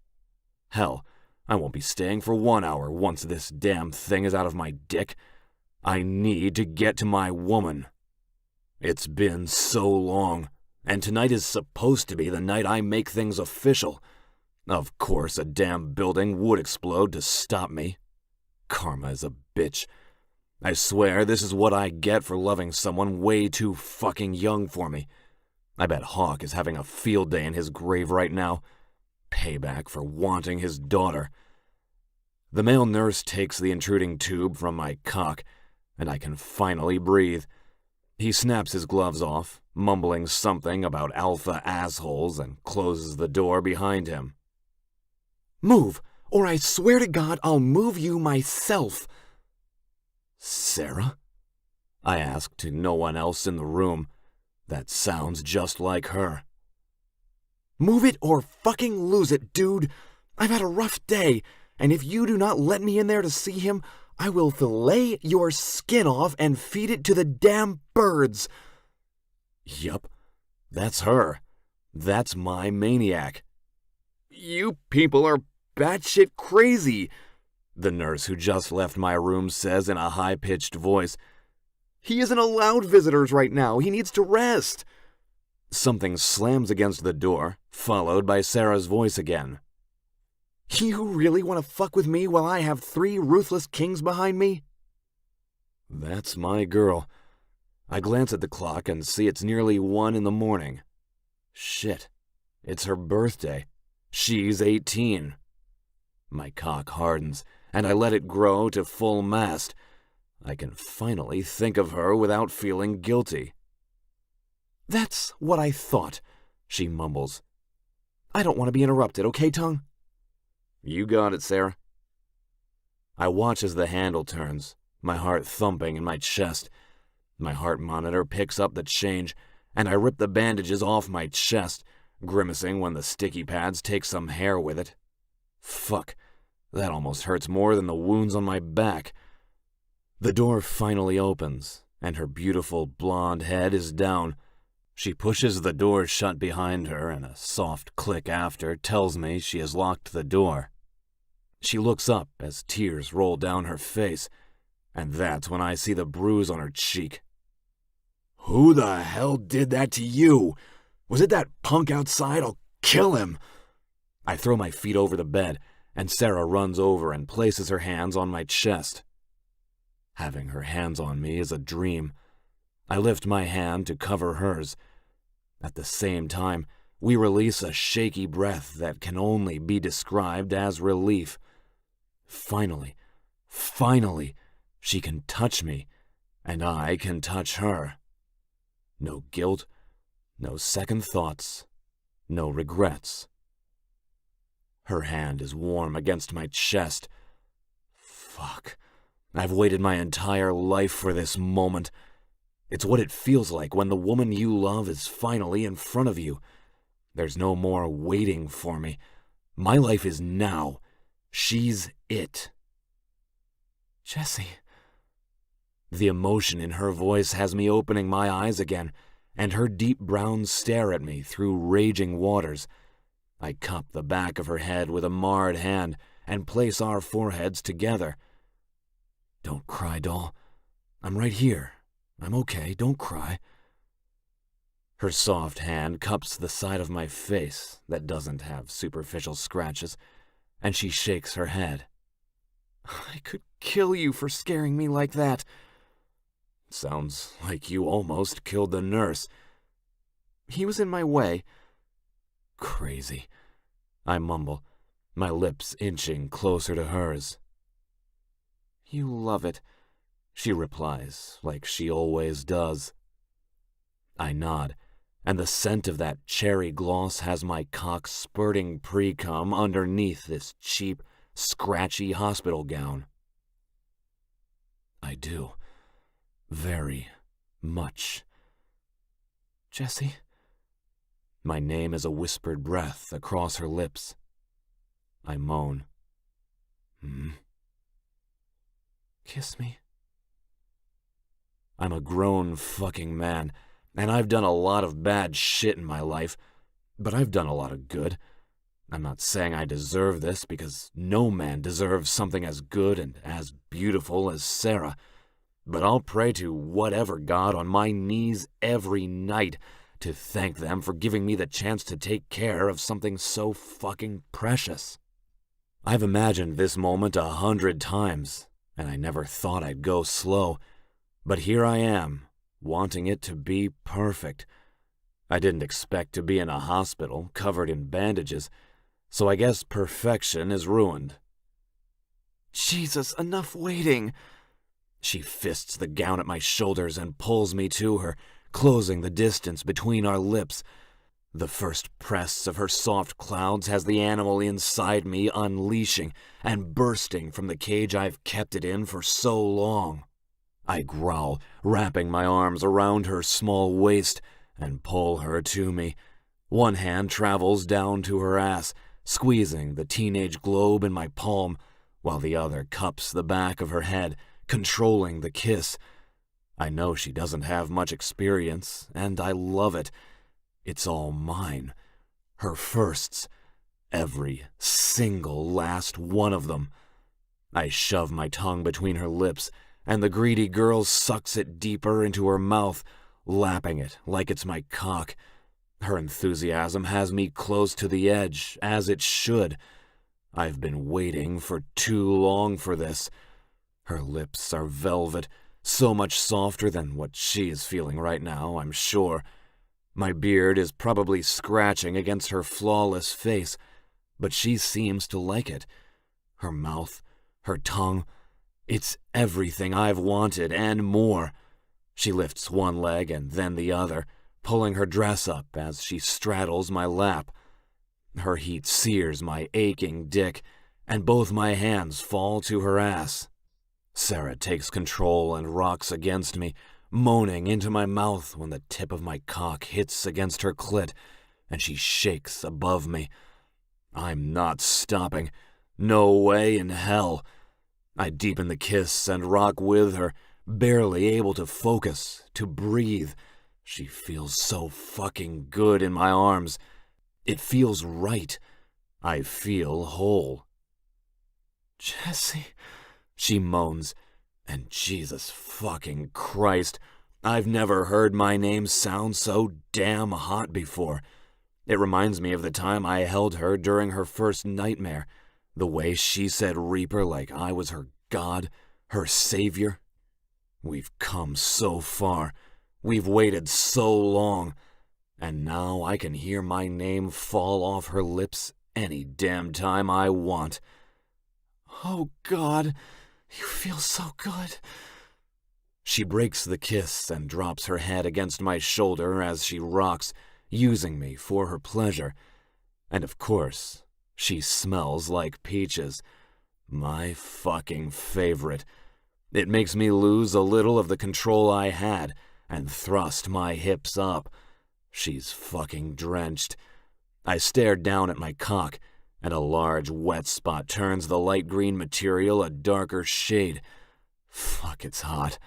Hell, I won't be staying for 1 hour once this damn thing is out of my dick. I need to get to my woman. It's been so long, and tonight is supposed to be the night I make things official. Of course, a damn building would explode to stop me. Karma is a bitch. I swear this is what I get for loving someone way too fucking young for me. I bet Hawk is having a field day in his grave right now. Payback for wanting his daughter. The male nurse takes the intruding tube from my cock, and I can finally breathe. He snaps his gloves off, mumbling something about alpha assholes, and closes the door behind him. Move, or I swear to God I'll move you myself. Sarah? I asked to no one else in the room. That sounds just like her. Move it or fucking lose it, dude. I've had a rough day, and if you do not let me in there to see him, I will fillet your skin off and feed it to the damn birds. Yup, that's her. That's my maniac. You people are batshit crazy, the nurse who just left my room says in a high-pitched voice. He isn't allowed visitors right now. He needs to rest. Something slams against the door, followed by Sarah's voice again. You really want to fuck with me while I have 3 ruthless kings behind me? That's my girl. I glance at the clock and see it's nearly 1 in the morning. Shit, it's her birthday. She's 18. My cock hardens, and I let it grow to full mast. I can finally think of her without feeling guilty. That's what I thought, she mumbles. I don't want to be interrupted, okay, Tongue? You got it, Sarah. I watch as the handle turns, my heart thumping in my chest. My heart monitor picks up the change, and I rip the bandages off my chest, grimacing when the sticky pads take some hair with it. Fuck, that almost hurts more than the wounds on my back. The door finally opens, and her beautiful blonde head is down. She pushes the door shut behind her, and a soft click after tells me she has locked the door. She looks up as tears roll down her face, and that's when I see the bruise on her cheek. Who the hell did that to you? Was it that punk outside? I'll kill him. I throw my feet over the bed, and Sarah runs over and places her hands on my chest. Having her hands on me is a dream. I lift my hand to cover hers. At the same time, we release a shaky breath that can only be described as relief. Finally, she can touch me, and I can touch her. No guilt, no second thoughts, no regrets. Her hand is warm against my chest. Fuck. I've waited my entire life for this moment. It's what it feels like when the woman you love is finally in front of you. There's no more waiting for me. My life is now. She's it. Jessie. The emotion in her voice has me opening my eyes again, and her deep brown stare at me through raging waters. I cup the back of her head with a marred hand and place our foreheads together. Don't cry, doll. I'm right here. I'm okay. Don't cry. Her soft hand cups the side of my face that doesn't have superficial scratches, and she shakes her head. I could kill you for scaring me like that. Sounds like you almost killed the nurse. He was in my way. Crazy, I mumble, my lips inching closer to hers. You love it, she replies, like she always does. I nod, and the scent of that cherry gloss has my cock spurting pre-cum underneath this cheap, scratchy hospital gown. I do. Very much. Jessie? My name is a whispered breath across her lips. I moan. Kiss me. I'm a grown fucking man, and I've done a lot of bad shit in my life, but I've done a lot of good. I'm not saying I deserve this, because no man deserves something as good and as beautiful as Sarah. But I'll pray to whatever god on my knees every night to thank them for giving me the chance to take care of something so fucking precious. I've imagined this moment 100 times, and I never thought I'd go slow. But here I am, wanting it to be perfect. I didn't expect to be in a hospital covered in bandages, so I guess perfection is ruined. Jesus, enough waiting. She fists the gown at my shoulders and pulls me to her, closing the distance between our lips. The first press of her soft clouds has the animal inside me unleashing and bursting from the cage I've kept it in for so long. I growl, wrapping my arms around her small waist, and pull her to me. One hand travels down to her ass, squeezing the teenage globe in my palm, while the other cups the back of her head, controlling the kiss. I know she doesn't have much experience, and I love it. It's all mine. Her firsts. Every single last one of them. I shove my tongue between her lips, and the greedy girl sucks it deeper into her mouth, lapping it like it's my cock. Her enthusiasm has me close to the edge, as it should. I've been waiting for too long for this. Her lips are velvet, so much softer than what she is feeling right now, I'm sure. My beard is probably scratching against her flawless face, but she seems to like it. Her mouth, her tongue, it's everything I've wanted and more. She lifts one leg and then the other, pulling her dress up as she straddles my lap. Her heat sears my aching dick, and both my hands fall to her ass. Sarah takes control and rocks against me, moaning into my mouth when the tip of my cock hits against her clit, and she shakes above me. I'm not stopping. No way in hell. I deepen the kiss and rock with her, barely able to focus, to breathe. She feels so fucking good in my arms. It feels right. I feel whole. Jesse, she moans, and Jesus fucking Christ, I've never heard my name sound so damn hot before. It reminds me of the time I held her during her first nightmare, the way she said Reaper like I was her god, her savior. We've come so far. We've waited so long. And now I can hear my name fall off her lips any damn time I want. Oh, God, you feel so good. She breaks the kiss and drops her head against my shoulder as she rocks, using me for her pleasure. And of course, she smells like peaches. My fucking favorite. It makes me lose a little of the control I had and thrust my hips up. She's fucking drenched. I stare down at my cock, and a large wet spot turns the light green material a darker shade. Fuck, it's hot.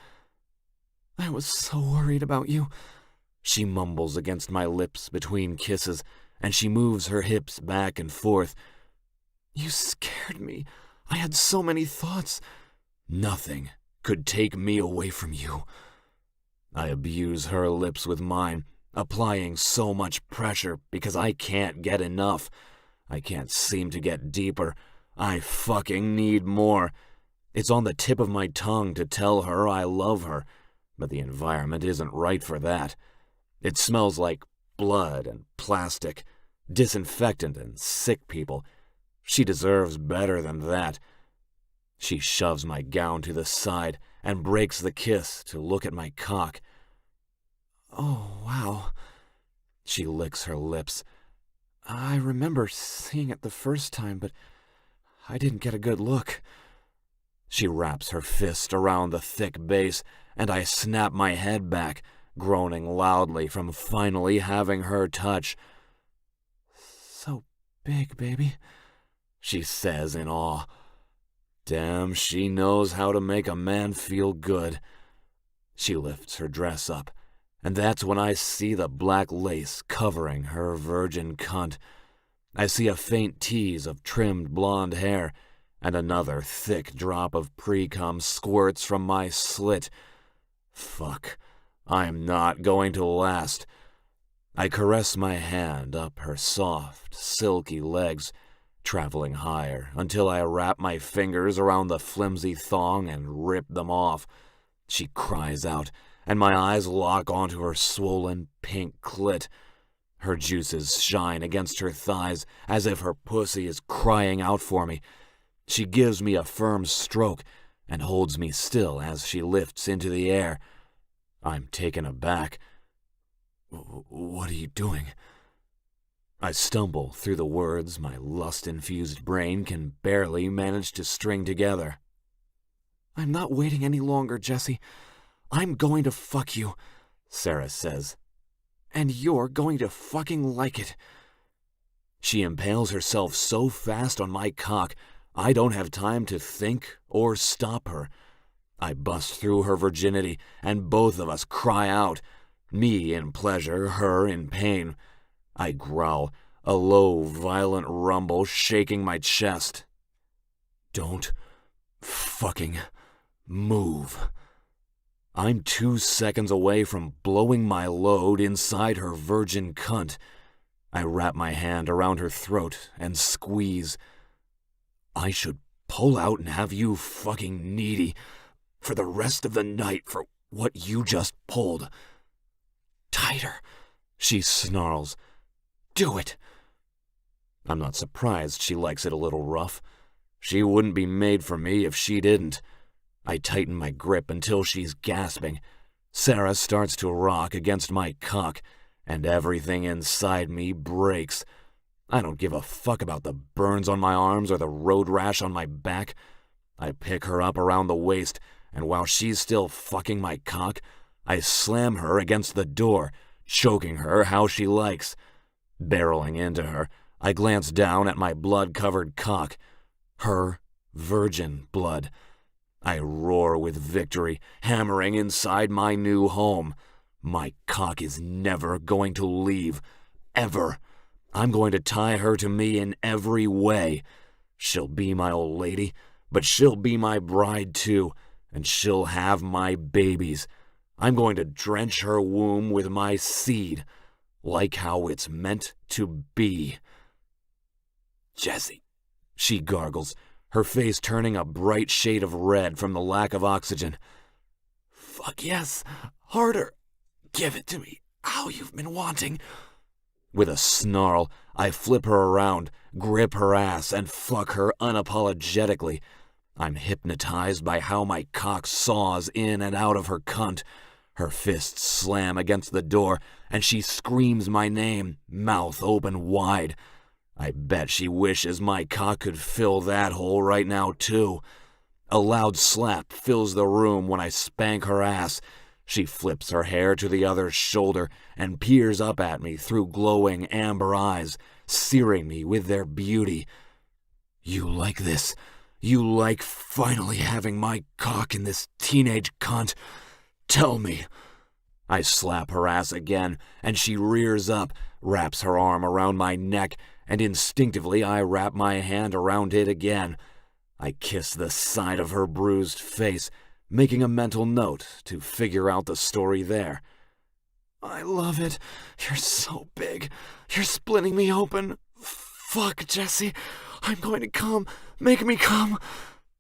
I was so worried about you. She mumbles against my lips between kisses, and she moves her hips back and forth. You scared me. I had so many thoughts. Nothing could take me away from you. I abuse her lips with mine, applying so much pressure because I can't get enough. I can't seem to get deeper. I fucking need more. It's on the tip of my tongue to tell her I love her, but the environment isn't right for that. It smells like blood and plastic, disinfectant and sick people. She deserves better than that. She shoves my gown to the side and breaks the kiss to look at my cock. Oh, wow. She licks her lips. I remember seeing it the first time, but I didn't get a good look. She wraps her fist around the thick base, and I snap my head back, groaning loudly from finally having her touch. So big, baby, she says in awe. Damn, she knows how to make a man feel good. She lifts her dress up, and that's when I see the black lace covering her virgin cunt. I see a faint tease of trimmed blonde hair, and another thick drop of pre-cum squirts from my slit. Fuck, I'm not going to last. I caress my hand up her soft, silky legs, traveling higher until I wrap my fingers around the flimsy thong and rip them off. She cries out, and my eyes lock onto her swollen, pink clit. Her juices shine against her thighs as if her pussy is crying out for me. She gives me a firm stroke and holds me still as she lifts into the air. I'm taken aback. What are you doing? I stumble through the words my lust-infused brain can barely manage to string together. I'm not waiting any longer, Jesse. I'm going to fuck you, Sarah says. And you're going to fucking like it. She impales herself so fast on my cock, I don't have time to think or stop her. I bust through her virginity, and both of us cry out, me in pleasure, her in pain. I growl, a low, violent rumble shaking my chest. Don't fucking move. I'm 2 seconds away from blowing my load inside her virgin cunt. I wrap my hand around her throat and squeeze. I should pull out and have you fucking needy for the rest of the night for what you just pulled. Tighter, she snarls. Do it. I'm not surprised she likes it a little rough. She wouldn't be made for me if she didn't. I tighten my grip until she's gasping. Sarah starts to rock against my cock, and everything inside me breaks. I don't give a fuck about the burns on my arms or the road rash on my back. I pick her up around the waist, and while she's still fucking my cock, I slam her against the door, choking her how she likes. Barreling into her, I glance down at my blood-covered cock. Her virgin blood. I roar with victory, hammering inside my new home. My cock is never going to leave. Ever. I'm going to tie her to me in every way. She'll be my old lady, but she'll be my bride too, and she'll have my babies. I'm going to drench her womb with my seed, like how it's meant to be. Jesse, she gargles, her face turning a bright shade of red from the lack of oxygen. Fuck yes, harder. Give it to me, how you've been wanting. With a snarl, I flip her around, grip her ass, and fuck her unapologetically. I'm hypnotized by how my cock saws in and out of her cunt. Her fists slam against the door, and she screams my name, mouth open wide. I bet she wishes my cock could fill that hole right now, too. A loud slap fills the room when I spank her ass. She flips her hair to the other shoulder and peers up at me through glowing amber eyes, searing me with their beauty. You like this? You like finally having my cock in this teenage cunt? Tell me. I slap her ass again, and she rears up, wraps her arm around my neck, and instinctively I wrap my hand around it again. I kiss the side of her bruised face, making a mental note to figure out the story there. I love it. You're so big. You're splitting me open. Fuck, Jesse. I'm going to come. Make me come.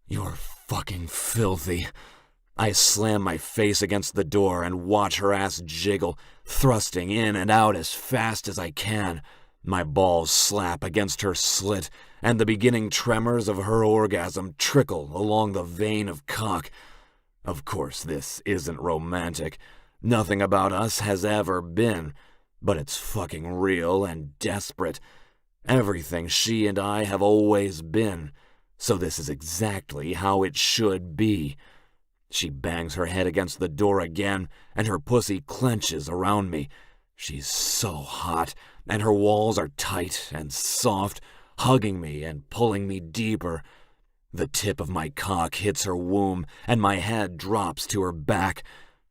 You're fucking filthy. I slam my face against the door and watch her ass jiggle, thrusting in and out as fast as I can. My balls slap against her slit, and the beginning tremors of her orgasm trickle along the vein of cock. Of course, this isn't romantic. Nothing about us has ever been, but it's fucking real and desperate. Everything she and I have always been, so this is exactly how it should be. She bangs her head against the door again, and her pussy clenches around me. She's so hot, and her walls are tight and soft, hugging me and pulling me deeper. The tip of my cock hits her womb, and my head drops to her back.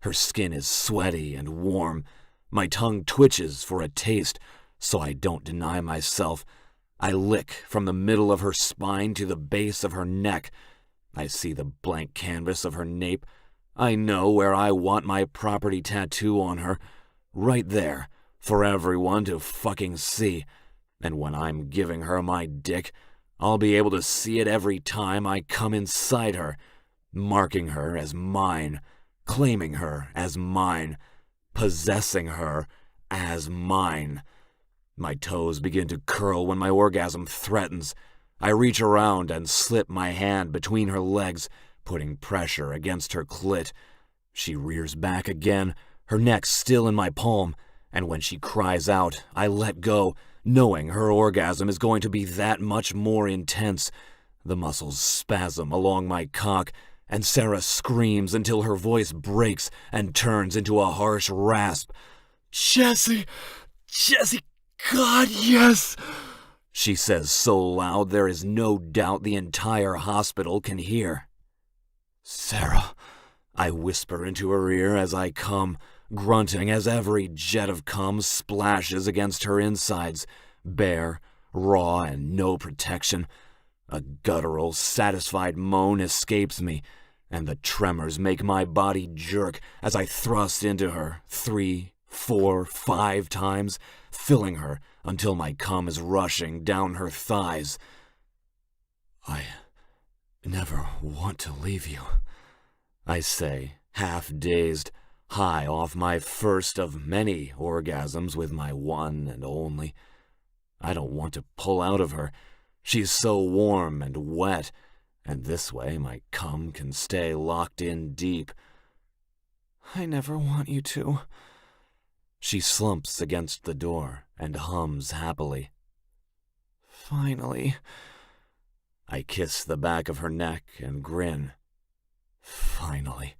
Her skin is sweaty and warm. My tongue twitches for a taste, so I don't deny myself. I lick from the middle of her spine to the base of her neck. I see the blank canvas of her nape. I know where I want my property tattoo on her. Right there, for everyone to fucking see. And when I'm giving her my dick, I'll be able to see it every time I come inside her, marking her as mine, claiming her as mine, possessing her as mine. My toes begin to curl when my orgasm threatens. I reach around and slip my hand between her legs, putting pressure against her clit. She rears back again, her neck still in my palm, and when she cries out, I let go, knowing her orgasm is going to be that much more intense. The muscles spasm along my cock, and Sarah screams until her voice breaks and turns into a harsh rasp. Jesse, God, yes! She says so loud there is no doubt the entire hospital can hear. Sarah, I whisper into her ear as I come, grunting as every jet of cum splashes against her insides, bare, raw, and no protection. A guttural, satisfied moan escapes me, and the tremors make my body jerk as I thrust into her 3, 4, 5 times, filling her until my cum is rushing down her thighs. I never want to leave you, I say, half-dazed, high off my first of many orgasms with my one and only. I don't want to pull out of her. She's so warm and wet, and this way my cum can stay locked in deep. I never want you to. She slumps against the door and hums happily. Finally. I kiss the back of her neck and grin. Finally.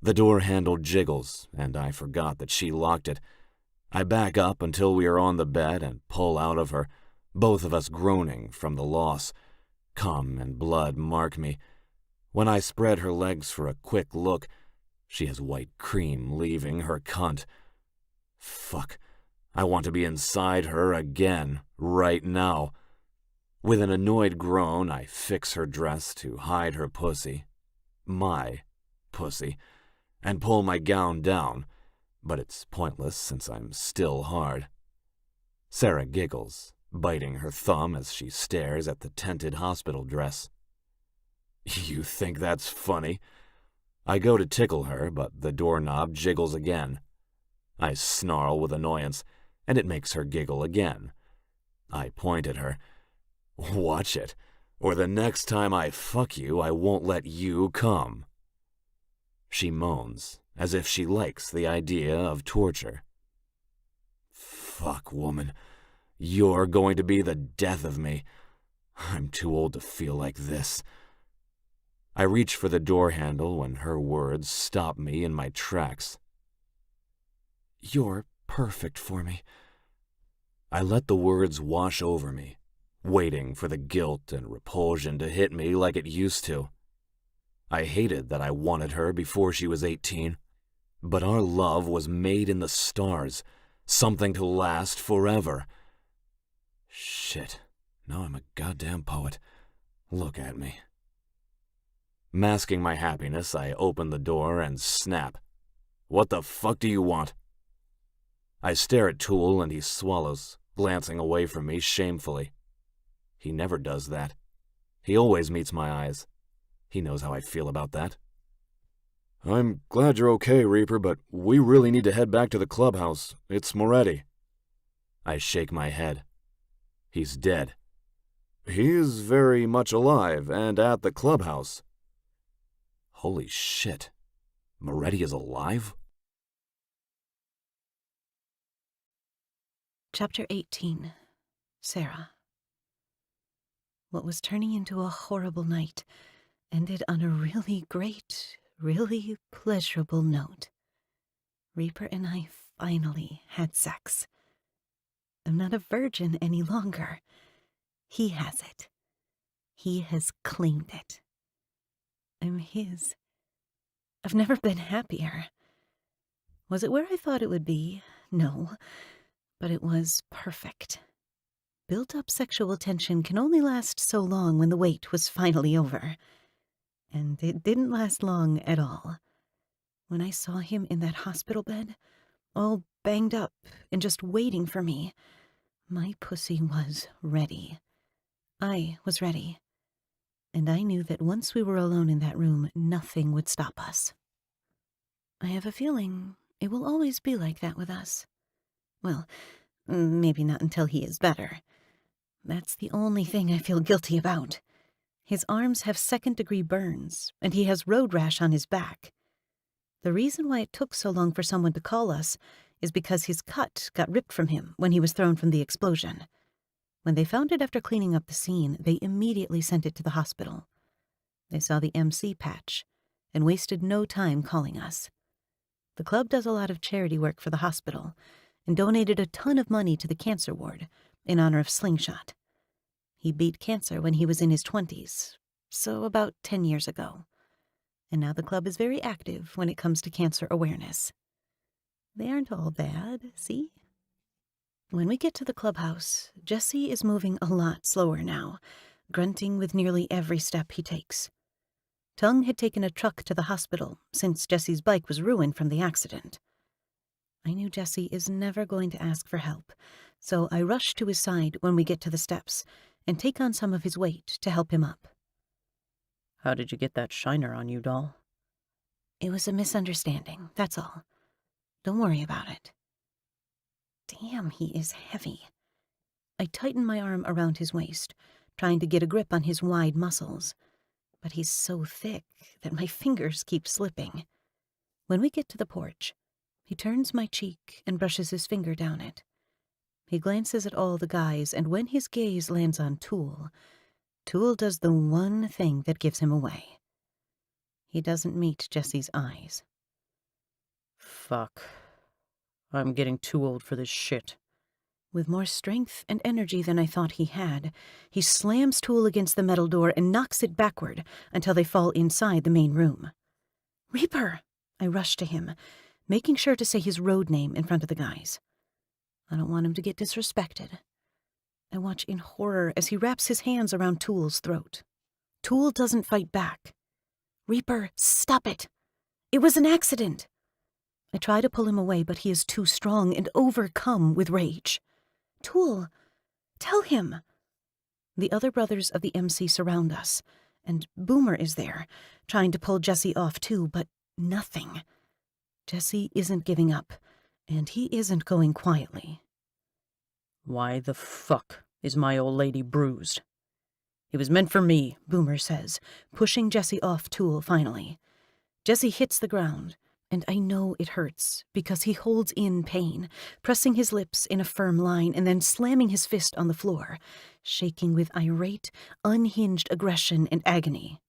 The door handle jiggles, and I forgot that she locked it. I back up until we are on the bed and pull out of her, both of us groaning from the loss. Cum and blood mark me. When I spread her legs for a quick look, she has white cream leaving her cunt. Fuck. I want to be inside her again, right now. With an annoyed groan, I fix her dress to hide her pussy. My pussy. And pull my gown down, but it's pointless since I'm still hard. Sarah giggles, biting her thumb as she stares at the tented hospital dress. You think that's funny? I go to tickle her, but the doorknob jiggles again. I snarl with annoyance, and it makes her giggle again. I point at her. Watch it, or the next time I fuck you, I won't let you come. She moans, as if she likes the idea of torture. Fuck, woman. You're going to be the death of me. I'm too old to feel like this. I reach for the door handle when her words stop me in my tracks. You're perfect for me. I let the words wash over me, waiting for the guilt and repulsion to hit me like it used to. I hated that I wanted her before she was 18, but our love was made in the stars, something to last forever. Shit, now I'm a goddamn poet. Look at me. Masking my happiness, I open the door and snap. What the fuck do you want? I stare at Toole and he swallows, glancing away from me shamefully. He never does that. He always meets my eyes. He knows how I feel about that. I'm glad you're okay, Reaper, but we really need to head back to the clubhouse. It's Moretti. I shake my head. He's dead. He is very much alive and at the clubhouse. Holy shit. Moretti is alive? Chapter 18. Sarah. What was turning into a horrible night ended on a really great, really pleasurable note. Reaper and I finally had sex. I'm not a virgin any longer. He has it. He has claimed it. I'm his. I've never been happier. Was it where I thought it would be? No, but it was perfect. Built-up sexual tension can only last so long when the wait was finally over. And it didn't last long at all. When I saw him in that hospital bed, all banged up and just waiting for me, my pussy was ready. I was ready. And I knew that once we were alone in that room, nothing would stop us. I have a feeling it will always be like that with us. Well, maybe not until he is better. That's the only thing I feel guilty about. His arms have second-degree burns, and he has road rash on his back. The reason why it took so long for someone to call us is because his cut got ripped from him when he was thrown from the explosion. When they found it after cleaning up the scene, they immediately sent it to the hospital. They saw the MC patch and wasted no time calling us. The club does a lot of charity work for the hospital and donated a ton of money to the cancer ward in honor of Slingshot. He beat cancer when he was in his 20s, so about 10 years ago. And now the club is very active when it comes to cancer awareness. They aren't all bad, see? When we get to the clubhouse, Jesse is moving a lot slower now, grunting with nearly every step he takes. Tung had taken a truck to the hospital since Jesse's bike was ruined from the accident. I knew Jesse is never going to ask for help, so I rush to his side when we get to the steps and take on some of his weight to help him up. How did you get that shiner on you, doll? It was a misunderstanding, that's all. Don't worry about it. Damn, he is heavy. I tighten my arm around his waist, trying to get a grip on his wide muscles, but he's so thick that my fingers keep slipping. When we get to the porch, he turns my cheek and brushes his finger down it. He glances at all the guys, and when his gaze lands on Tool does the one thing that gives him away. He doesn't meet Jesse's eyes. Fuck. I'm getting too old for this shit. With more strength and energy than I thought he had, he slams Tool against the metal door and knocks it backward until they fall inside the main room. Reaper! I rush to him, making sure to say his road name in front of the guys. I don't want him to get disrespected. I watch in horror as he wraps his hands around Tool's throat. Tool doesn't fight back. Reaper, stop it! It was an accident! I try to pull him away, but he is too strong and overcome with rage. Tool, tell him! The other brothers of the MC surround us, and Boomer is there, trying to pull Jesse off too, but nothing. Jesse isn't giving up, and he isn't going quietly. Why the fuck is my old lady bruised? It was meant for me, Boomer says, pushing Jesse off Tool finally. Jesse hits the ground, and I know it hurts because he holds in pain, pressing his lips in a firm line and then slamming his fist on the floor, shaking with irate, unhinged aggression and agony.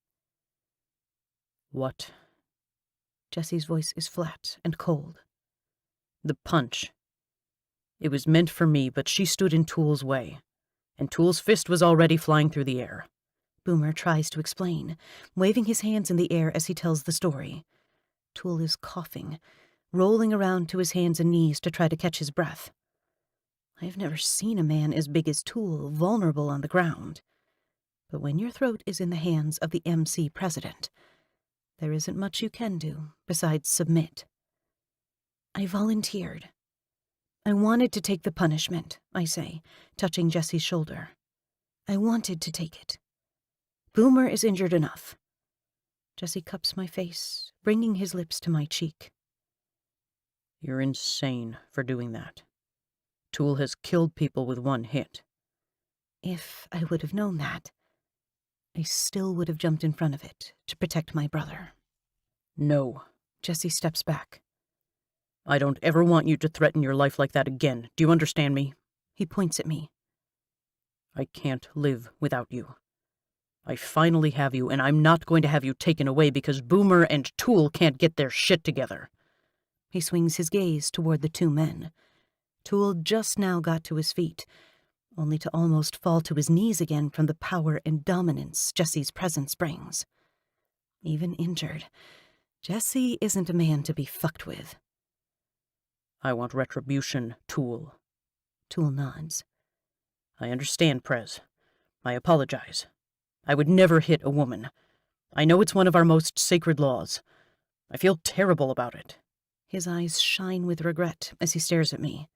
What? Jesse's voice is flat and cold. The punch. It was meant for me, but she stood in Tool's way, and Tool's fist was already flying through the air. Boomer tries to explain, waving his hands in the air as he tells the story. Tool is coughing, rolling around to his hands and knees to try to catch his breath. I've never seen a man as big as Tool vulnerable on the ground. But when your throat is in the hands of the MC president, there isn't much you can do besides submit. I volunteered. I wanted to take the punishment, I say, touching Jesse's shoulder. I wanted to take it. Boomer is injured enough. Jesse cups my face, bringing his lips to my cheek. You're insane for doing that. Tool has killed people with one hit. If I would have known that, I still would have jumped in front of it to protect my brother. No. Jesse steps back. I don't ever want you to threaten your life like that again. Do you understand me? He points at me. I can't live without you. I finally have you, and I'm not going to have you taken away because Boomer and Tool can't get their shit together. He swings his gaze toward the two men. Tool just now got to his feet, only to almost fall to his knees again from the power and dominance Jesse's presence brings. Even injured, Jesse isn't a man to be fucked with. I want retribution, Tool. Tool nods. I understand, Prez. I apologize. I would never hit a woman. I know it's one of our most sacred laws. I feel terrible about it. His eyes shine with regret as he stares at me.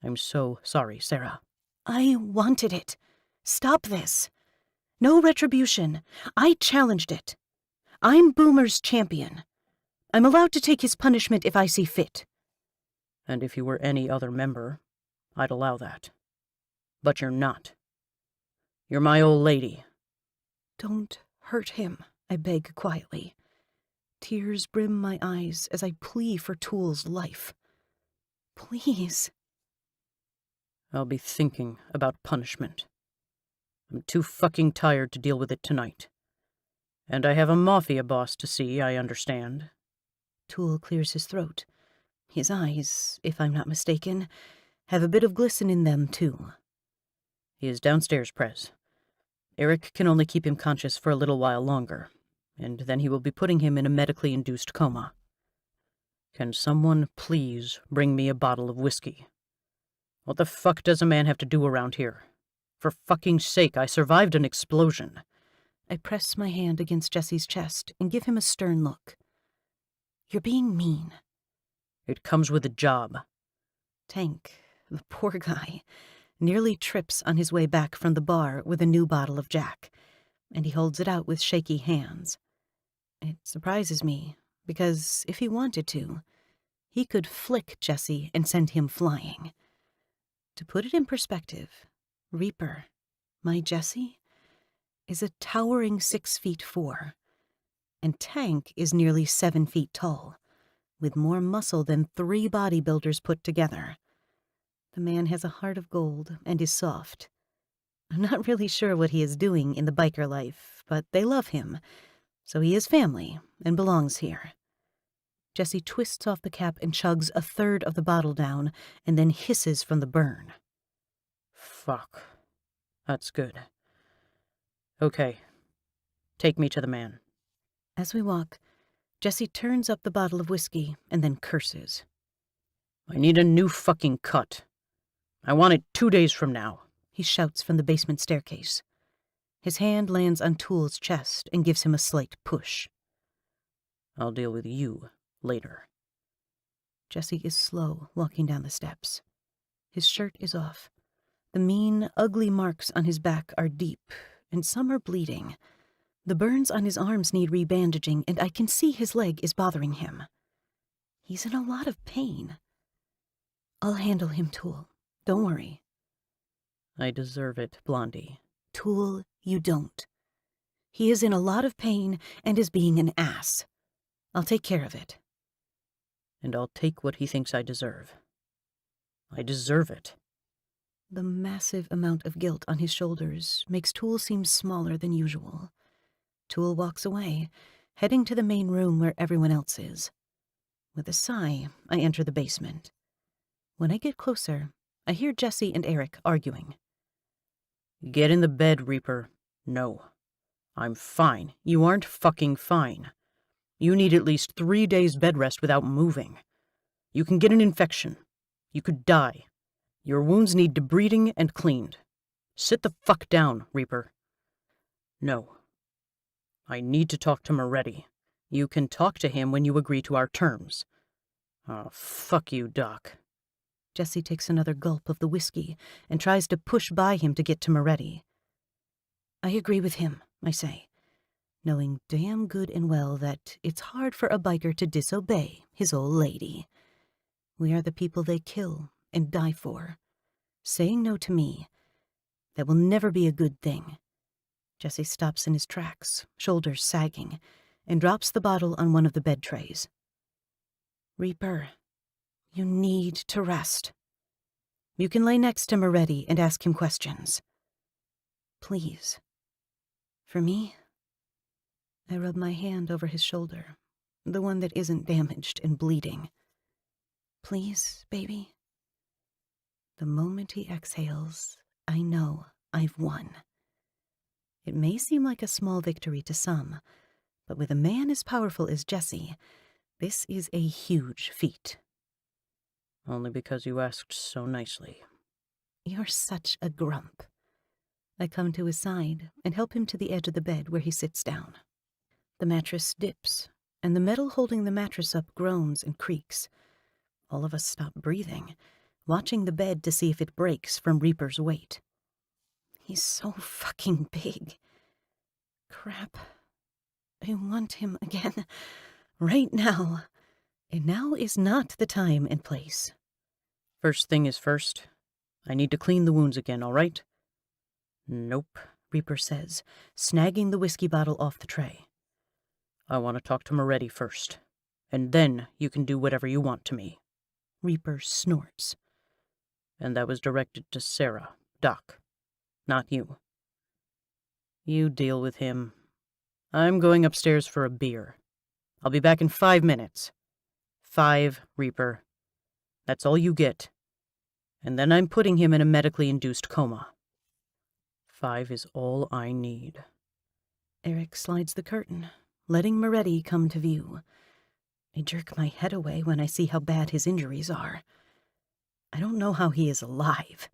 I'm so sorry, Sarah. I wanted it. Stop this. No retribution. I challenged it. I'm Boomer's champion. I'm allowed to take his punishment if I see fit. And if you were any other member, I'd allow that. But you're not. You're my old lady. Don't hurt him, I beg quietly. Tears brim my eyes as I plea for Tool's life. Please. I'll be thinking about punishment. I'm too fucking tired to deal with it tonight. And I have a mafia boss to see, I understand. Tool clears his throat. His eyes, if I'm not mistaken, have a bit of glisten in them, too. He is downstairs, Prez. Eric can only keep him conscious for a little while longer, and then he will be putting him in a medically induced coma. Can someone please bring me a bottle of whiskey? What the fuck does a man have to do around here? For fucking sake, I survived an explosion. I press my hand against Jesse's chest and give him a stern look. You're being mean. It comes with a job. Tank, the poor guy, nearly trips on his way back from the bar with a new bottle of Jack, and he holds it out with shaky hands. It surprises me, because if he wanted to, he could flick Jesse and send him flying. To put it in perspective, Reaper, my Jesse, is a towering 6'4", and Tank is nearly 7 feet tall, with more muscle than 3 bodybuilders put together. The man has a heart of gold and is soft. I'm not really sure what he is doing in the biker life, but they love him, so he is family and belongs here. Jesse twists off the cap and chugs a third of the bottle down and then hisses from the burn. Fuck. That's good. Okay. Take me to the man. As we walk, Jesse turns up the bottle of whiskey and then curses. I need a new fucking cut. I want it 2 days from now, he shouts from the basement staircase. His hand lands on Tool's chest and gives him a slight push. I'll deal with you later. Jesse is slow walking down the steps. His shirt is off. The mean, ugly marks on his back are deep, and some are bleeding. The burns on his arms need rebandaging, and I can see his leg is bothering him. He's in a lot of pain. I'll handle him, Tool. Don't worry. I deserve it, Blondie. Tool, you don't. He is in a lot of pain and is being an ass. I'll take care of it. And I'll take what he thinks I deserve. I deserve it. The massive amount of guilt on his shoulders makes Tool seem smaller than usual. Tool walks away, heading to the main room where everyone else is. With a sigh, I enter the basement. When I get closer, I hear Jesse and Eric arguing. Get in the bed, Reaper. No. I'm fine. You aren't fucking fine. You need at least 3 days bed rest without moving. You can get an infection. You could die. Your wounds need debriding and cleaned. Sit the fuck down, Reaper. No. I need to talk to Moretti. You can talk to him when you agree to our terms. Oh, fuck you, Doc. Jesse takes another gulp of the whiskey and tries to push by him to get to Moretti. I agree with him, I say, knowing damn good and well that it's hard for a biker to disobey his old lady. We are the people they kill and die for. Saying no to me, that will never be a good thing. Jesse stops in his tracks, shoulders sagging, and drops the bottle on one of the bed trays. Reaper, you need to rest. You can lay next to Moretti and ask him questions. Please. For me, I rub my hand over his shoulder, the one that isn't damaged and bleeding. Please, baby. The moment he exhales, I know I've won. It may seem like a small victory to some, but with a man as powerful as Jesse, this is a huge feat. Only because you asked so nicely. You're such a grump. I come to his side and help him to the edge of the bed where he sits down. The mattress dips, and the metal holding the mattress up groans and creaks. All of us stop breathing, watching the bed to see if it breaks from Reaper's weight. He's so fucking big. Crap. I want him again. Right now. And now is not the time and place. First thing is first. I need to clean the wounds again, all right? Nope, Reaper says, snagging the whiskey bottle off the tray. I want to talk to Moretti first, and then you can do whatever you want to me. Reaper snorts. And that was directed to Sarah, Doc, not you. You deal with him. I'm going upstairs for a beer. I'll be back in 5 minutes. 5, Reaper. That's all you get. And then I'm putting him in a medically induced coma. 5 is all I need. Eric slides the curtain, letting Moretti come to view. I jerk my head away when I see how bad his injuries are. I don't know how he is alive.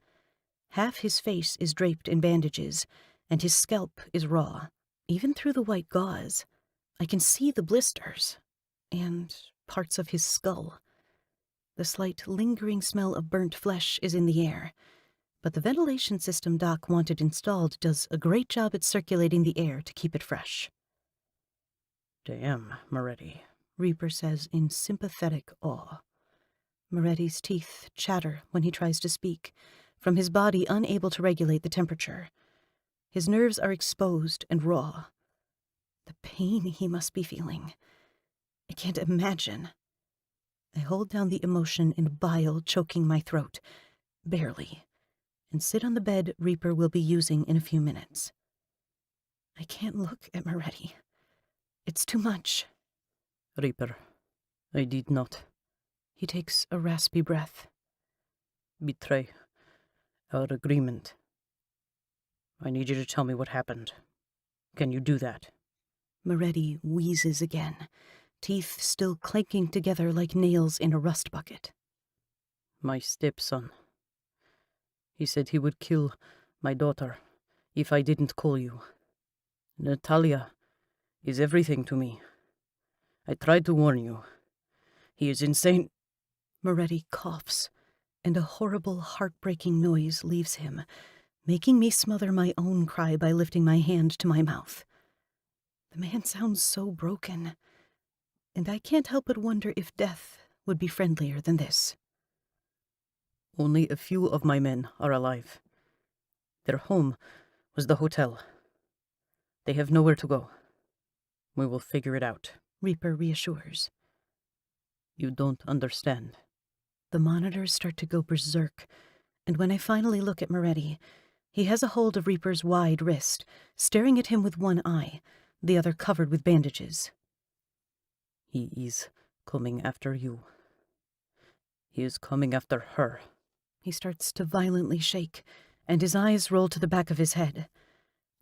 Half his face is draped in bandages, and his scalp is raw. Even through the white gauze, I can see the blisters, and parts of his skull. The slight lingering smell of burnt flesh is in the air, but the ventilation system Doc wanted installed does a great job at circulating the air to keep it fresh. Damn, Moretti, Reaper says in sympathetic awe. Moretti's teeth chatter when he tries to speak, from his body unable to regulate the temperature. His nerves are exposed and raw. The pain he must be feeling. I can't imagine. I hold down the emotion and bile choking my throat, barely, and sit on the bed Reaper will be using in a few minutes. I can't look at Moretti. It's too much. Reaper, I did not. He takes a raspy breath. Betray our agreement. I need you to tell me what happened. Can you do that? Moretti wheezes again, teeth still clanking together like nails in a rust bucket. My stepson. He said he would kill my daughter if I didn't call you. Natalia is everything to me. I tried to warn you. He is insane. Moretti coughs, and a horrible, heartbreaking noise leaves him, making me smother my own cry by lifting my hand to my mouth. The man sounds so broken, and I can't help but wonder if death would be friendlier than this. Only a few of my men are alive. Their home was the hotel. They have nowhere to go. We will figure it out, Reaper reassures. You don't understand. The monitors start to go berserk, and when I finally look at Moretti, he has a hold of Reaper's wide wrist, staring at him with one eye, the other covered with bandages. He is coming after you. He is coming after her. He starts to violently shake, and his eyes roll to the back of his head.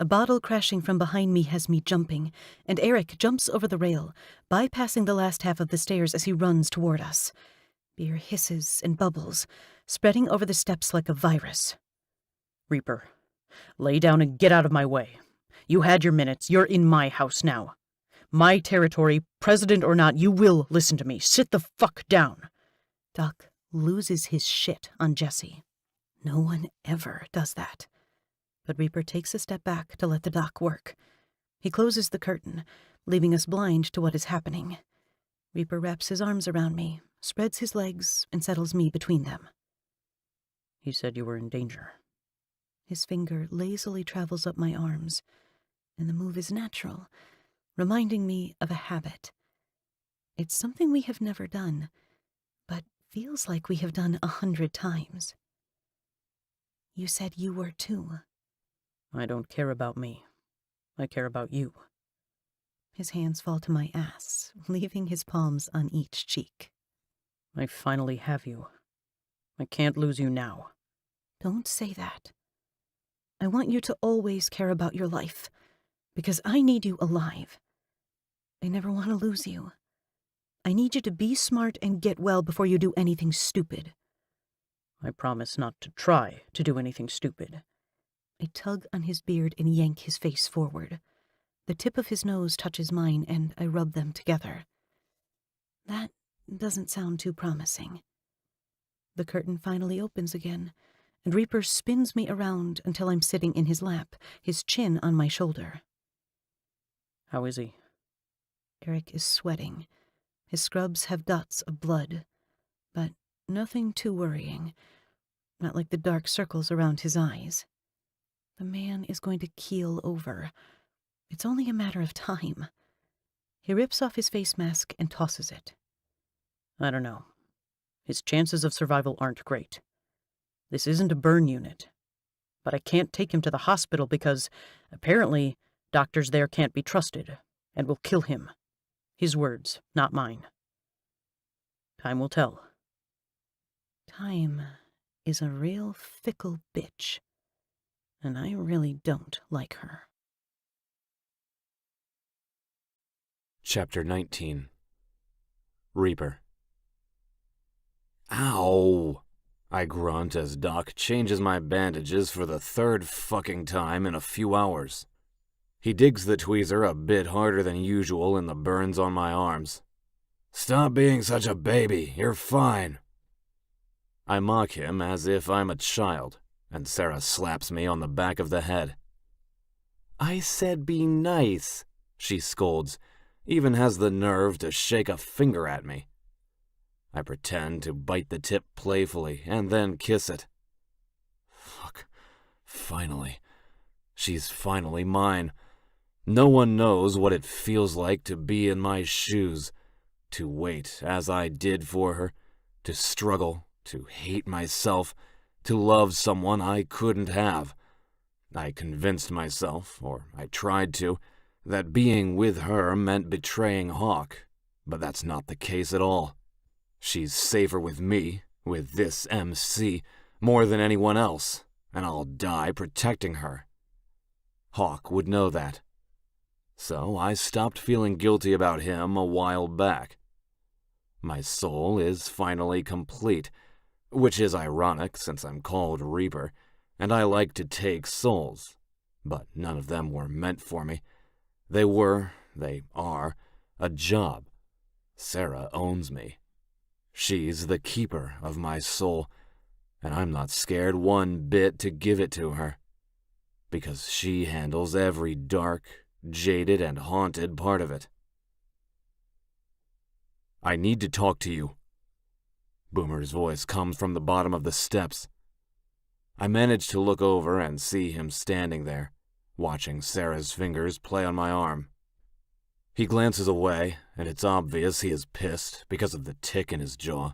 A bottle crashing from behind me has me jumping, and Eric jumps over the rail, bypassing the last half of the stairs as he runs toward us. Beer hisses and bubbles, spreading over the steps like a virus. Reaper, lay down and get out of my way. You had your minutes. You're in my house now. My territory, president or not, you will listen to me. Sit the fuck down. Doc loses his shit on Jesse. No one ever does that. But Reaper takes a step back to let the doc work. He closes the curtain, leaving us blind to what is happening. Reaper wraps his arms around me, spreads his legs, and settles me between them. He said you were in danger. His finger lazily travels up my arms, and the move is natural, reminding me of a habit. It's something we have never done, but feels like we have done 100 times. You said you were too. I don't care about me. I care about you. His hands fall to my ass, leaving his palms on each cheek. I finally have you. I can't lose you now. Don't say that. I want you to always care about your life, because I need you alive. I never want to lose you. I need you to be smart and get well before you do anything stupid. I promise not to try to do anything stupid. I tug on his beard and yank his face forward. The tip of his nose touches mine, and I rub them together. That doesn't sound too promising. The curtain finally opens again, and Reaper spins me around until I'm sitting in his lap, his chin on my shoulder. How is he? Eric is sweating. His scrubs have dots of blood, but nothing too worrying, not like the dark circles around his eyes. The man is going to keel over. It's only a matter of time. He rips off his face mask and tosses it. I don't know. His chances of survival aren't great. This isn't a burn unit. But I can't take him to the hospital because, apparently, doctors there can't be trusted and will kill him. His words, not mine. Time will tell. Time is a real fickle bitch, and I really don't like her. Chapter 19. Reaper. Ow! I grunt as Doc changes my bandages for the third fucking time in a few hours. He digs the tweezer a bit harder than usual in the burns on my arms. Stop being such a baby, you're fine. I mock him as if I'm a child, and Sarah slaps me on the back of the head. I said be nice, she scolds, even has the nerve to shake a finger at me. I pretend to bite the tip playfully and then kiss it. Fuck. Finally. She's finally mine. No one knows what it feels like to be in my shoes, to wait as I did for her, to struggle, to hate myself, to love someone I couldn't have. I convinced myself, or I tried to, that being with her meant betraying Hawk, but that's not the case at all. She's safer with me, with this MC, more than anyone else, and I'll die protecting her. Hawk would know that. So I stopped feeling guilty about him a while back. My soul is finally complete, which is ironic since I'm called Reaper, and I like to take souls, but none of them were meant for me. They are, a job. Sarah owns me. She's the keeper of my soul, and I'm not scared one bit to give it to her, because she handles every dark, jaded, and haunted part of it. I need to talk to you. Boomer's voice comes from the bottom of the steps. I manage to look over and see him standing there, watching Sarah's fingers play on my arm. He glances away, and it's obvious he is pissed because of the tick in his jaw.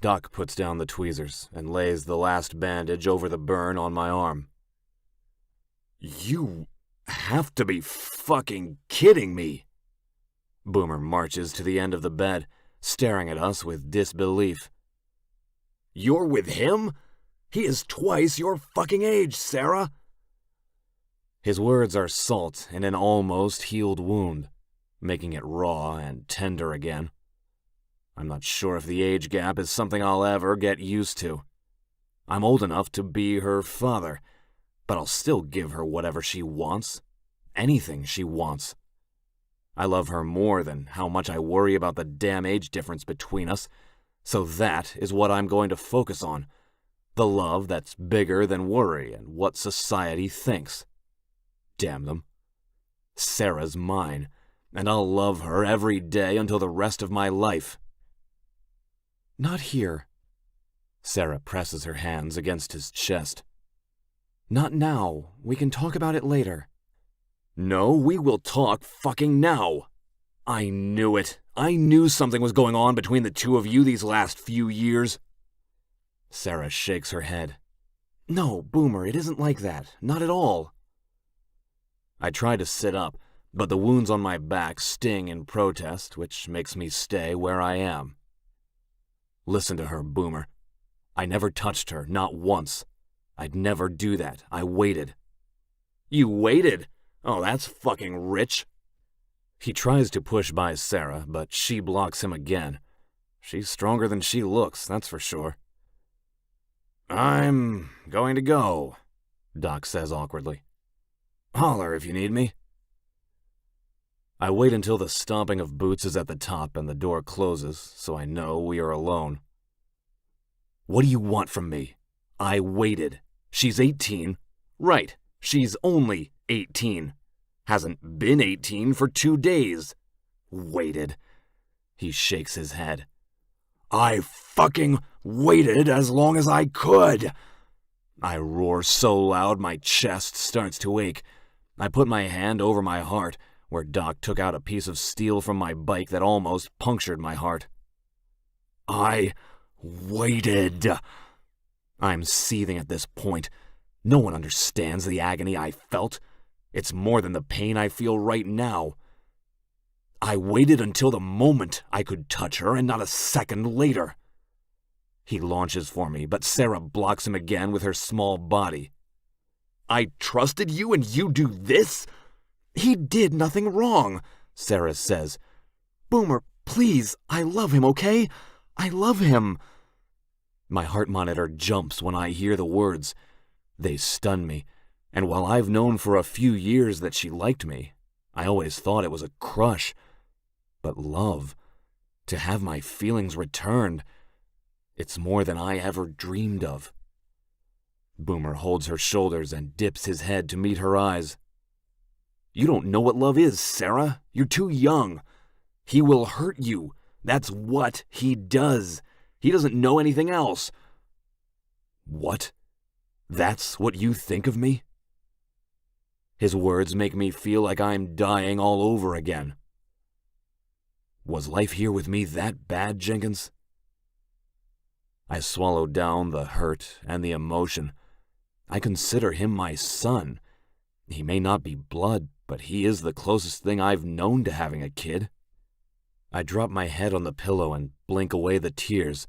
Doc puts down the tweezers and lays the last bandage over the burn on my arm. You have to be fucking kidding me! Boomer marches to the end of the bed, staring at us with disbelief. You're with him? He is twice your fucking age, Sarah! His words are salt in an almost healed wound, making it raw and tender again. I'm not sure if the age gap is something I'll ever get used to. I'm old enough to be her father, but I'll still give her whatever she wants. Anything she wants. I love her more than how much I worry about the damn age difference between us, so that is what I'm going to focus on. The love that's bigger than worry and what society thinks. Damn them. Sarah's mine, and I'll love her every day until the rest of my life. Not here. Sarah presses her hands against his chest. Not now. We can talk about it later. No, we will talk fucking now. I knew it. I knew something was going on between the two of you these last few years. Sarah shakes her head. No, Boomer, it isn't like that. Not at all. I try to sit up, but the wounds on my back sting in protest, which makes me stay where I am. Listen to her, Boomer. I never touched her, not once. I'd never do that. I waited. You waited? Oh, that's fucking rich. He tries to push by Sarah, but she blocks him again. She's stronger than she looks, that's for sure. I'm going to go, Doc says awkwardly. Holler if you need me. I wait until the stomping of boots is at the top and the door closes, so I know we are alone. What do you want from me? I waited. She's 18. Right, she's only 18. Hasn't been 18 for 2 days. Waited. He shakes his head. I fucking waited as long as I could. I roar so loud my chest starts to ache. I put my hand over my heart, where Doc took out a piece of steel from my bike that almost punctured my heart. I waited. I'm seething at this point. No one understands the agony I felt. It's more than the pain I feel right now. I waited until the moment I could touch her and not a second later. He launches for me, but Sarah blocks him again with her small body. I trusted you and you do this? He did nothing wrong, Sarah says. Boomer, please, I love him, okay? I love him. My heart monitor jumps when I hear the words. They stun me, and while I've known for a few years that she liked me, I always thought it was a crush. But love, to have my feelings returned, it's more than I ever dreamed of. Boomer holds her shoulders and dips his head to meet her eyes. You don't know what love is, Sarah. You're too young. He will hurt you. That's what he does. He doesn't know anything else. What? That's what you think of me? His words make me feel like I'm dying all over again. Was life here with me that bad, Jenkins? I swallow down the hurt and the emotion. I consider him my son. He may not be blood, but he is the closest thing I've known to having a kid. I drop my head on the pillow and blink away the tears.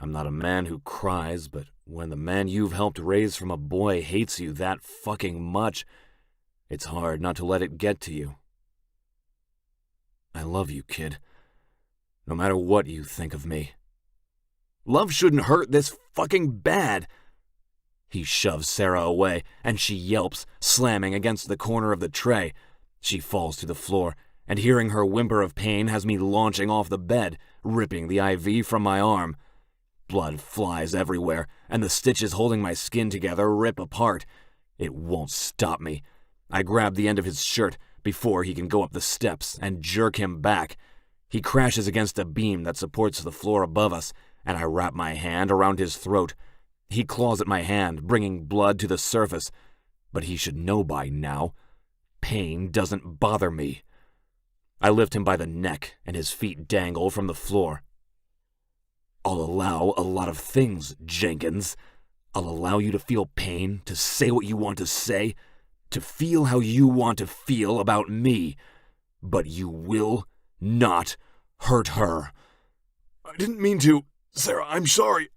I'm not a man who cries, but when the man you've helped raise from a boy hates you that fucking much, it's hard not to let it get to you. I love you, kid. No matter what you think of me. Love shouldn't hurt this fucking bad. He shoves Sarah away, and she yelps, slamming against the corner of the tray. She falls to the floor, and hearing her whimper of pain has me launching off the bed, ripping the IV from my arm. Blood flies everywhere, and the stitches holding my skin together rip apart. It won't stop me. I grab the end of his shirt before he can go up the steps and jerk him back. He crashes against a beam that supports the floor above us, and I wrap my hand around his throat. He claws at my hand, bringing blood to the surface. But he should know by now. Pain doesn't bother me. I lift him by the neck, and his feet dangle from the floor. I'll allow a lot of things, Jenkins. I'll allow you to feel pain, to say what you want to say, to feel how you want to feel about me. But you will not hurt her. I didn't mean to. Sarah, I'm sorry.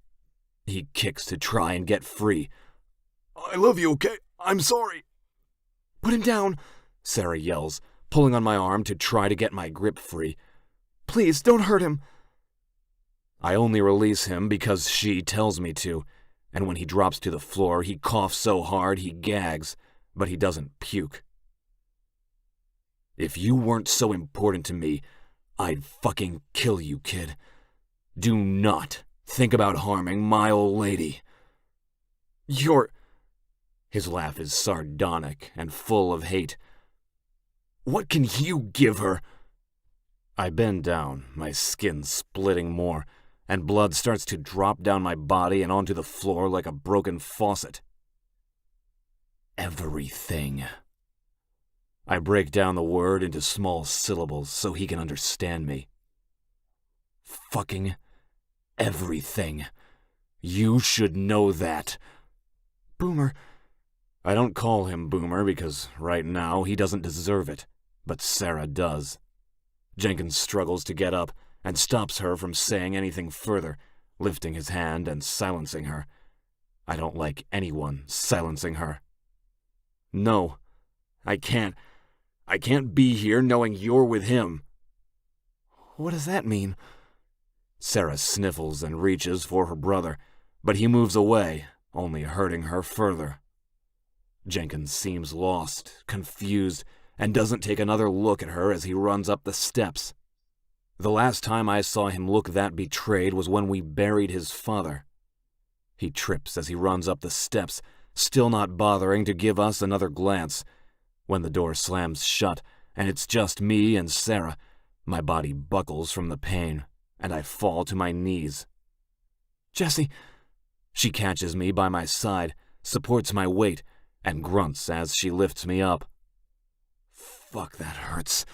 He kicks to try and get free. I love you, okay? I'm sorry. Put him down, Sarah yells, pulling on my arm to try to get my grip free. Please, don't hurt him. I only release him because she tells me to, and when he drops to the floor, he coughs so hard he gags, but he doesn't puke. If you weren't so important to me, I'd fucking kill you, kid. Do not think about harming my old lady. His laugh is sardonic and full of hate. What can you give her? I bend down, my skin splitting more, and blood starts to drop down my body and onto the floor like a broken faucet. Everything. I break down the word into small syllables so he can understand me. Fucking everything. You should know that. Boomer. I don't call him Boomer because right now he doesn't deserve it, but Sarah does. Jenkins struggles to get up and stops her from saying anything further, lifting his hand and silencing her. I don't like anyone silencing her. No, I can't. I can't be here knowing you're with him. What does that mean? Sarah sniffles and reaches for her brother, but he moves away, only hurting her further. Jenkins seems lost, confused, and doesn't take another look at her as he runs up the steps. The last time I saw him look that betrayed was when we buried his father. He trips as he runs up the steps, still not bothering to give us another glance. When the door slams shut, and it's just me and Sarah, my body buckles from the pain, and I fall to my knees. Jesse! She catches me by my side, supports my weight, and grunts as she lifts me up. Fuck, that hurts.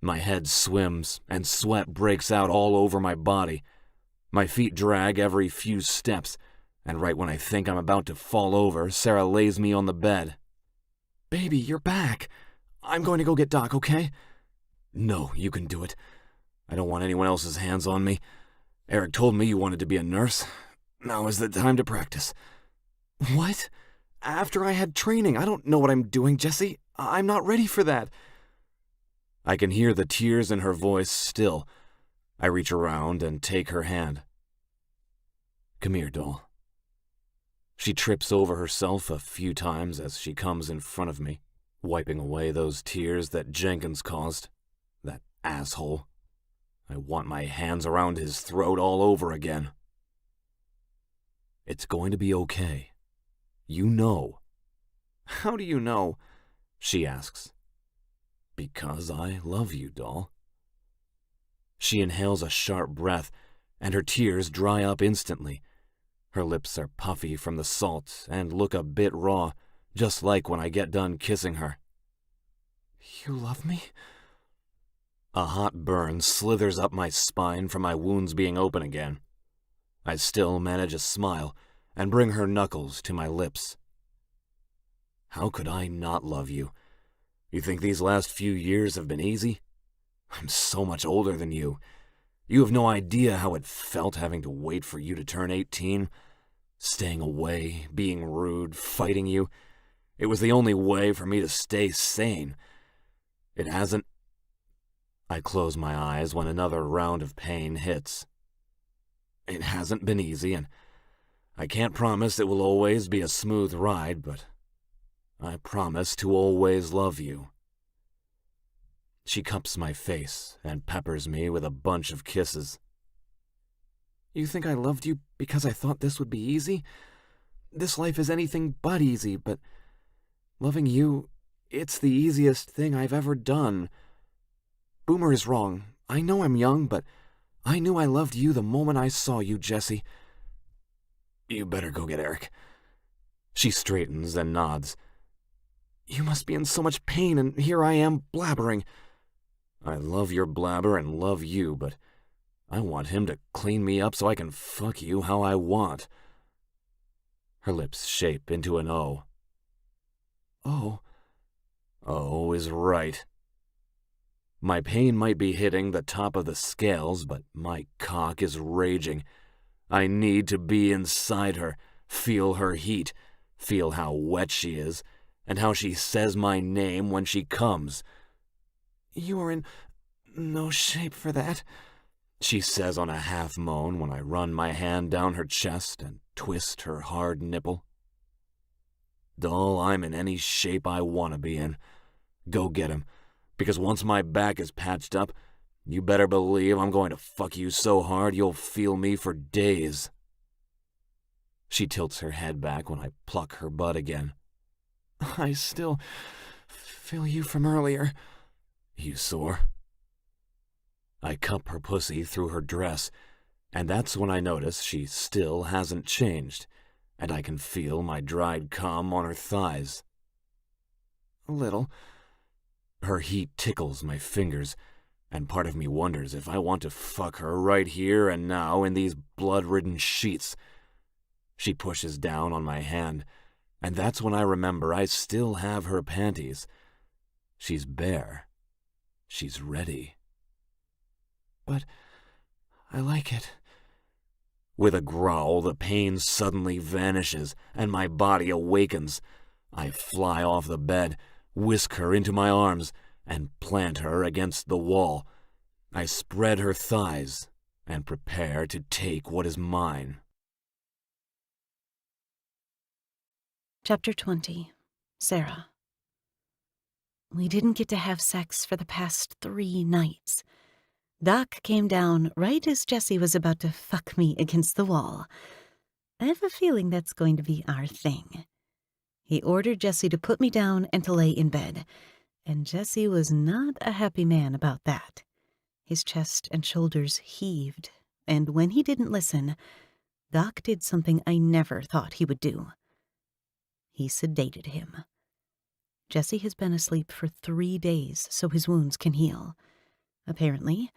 My head swims, and sweat breaks out all over my body. My feet drag every few steps, and right when I think I'm about to fall over, Sarah lays me on the bed. Baby, you're back. I'm going to go get Doc, okay? No, you can do it. I don't want anyone else's hands on me. Eric told me you wanted to be a nurse. Now is the time to practice. What? After I had training, I don't know what I'm doing, Jesse. I'm not ready for that. I can hear the tears in her voice still. I reach around and take her hand. Come here, doll. She trips over herself a few times as she comes in front of me, wiping away those tears that Jenkins caused. That asshole. I want my hands around his throat all over again. It's going to be okay. You know. How do you know? She asks. Because I love you, doll. She inhales a sharp breath, and her tears dry up instantly. Her lips are puffy from the salt and look a bit raw, just like when I get done kissing her. You love me? A hot burn slithers up my spine from my wounds being open again. I still manage a smile and bring her knuckles to my lips. How could I not love you? You think these last few years have been easy? I'm so much older than you. You have no idea how it felt having to wait for you to turn 18, staying away, being rude, fighting you. It was the only way for me to stay sane. It hasn't... I close my eyes when another round of pain hits. It hasn't been easy, and I can't promise it will always be a smooth ride, but I promise to always love you. She cups my face and peppers me with a bunch of kisses. You think I loved you because I thought this would be easy? This life is anything but easy, but loving you, it's the easiest thing I've ever done. Boomer is wrong. I know I'm young, but I knew I loved you the moment I saw you, Jesse. You better go get Eric. She straightens and nods. You must be in so much pain, and here I am blabbering. I love your blabber and love you, but I want him to clean me up so I can fuck you how I want. Her lips shape into an O. Oh. O is right. My pain might be hitting the top of the scales, but my cock is raging. I need to be inside her, feel her heat, feel how wet she is, and how she says my name when she comes. You are in no shape for that, she says on a half moan when I run my hand down her chest and twist her hard nipple. Doll, I'm in any shape I want to be in. Go get him, because once my back is patched up, you better believe I'm going to fuck you so hard you'll feel me for days. She tilts her head back when I pluck her butt again. I still feel you from earlier. You sore? I cup her pussy through her dress, and that's when I notice she still hasn't changed, and I can feel my dried cum on her thighs. A little. Her heat tickles my fingers, and part of me wonders if I want to fuck her right here and now in these blood-ridden sheets. She pushes down on my hand, and that's when I remember I still have her panties. She's bare. She's ready. But I like it. With a growl, the pain suddenly vanishes, and my body awakens. I fly off the bed, whisk her into my arms, and plant her against the wall. I spread her thighs and prepare to take what is mine. Chapter 20. Sarah. We didn't get to have sex for the past 3 nights. Doc came down right as Jessie was about to fuck me against the wall. I have a feeling that's going to be our thing. He ordered Jessie to put me down and to lay in bed, and Jessie was not a happy man about that. His chest and shoulders heaved, and when he didn't listen, Doc did something I never thought he would do. He sedated him. Jessie has been asleep for 3 days so his wounds can heal. Apparently,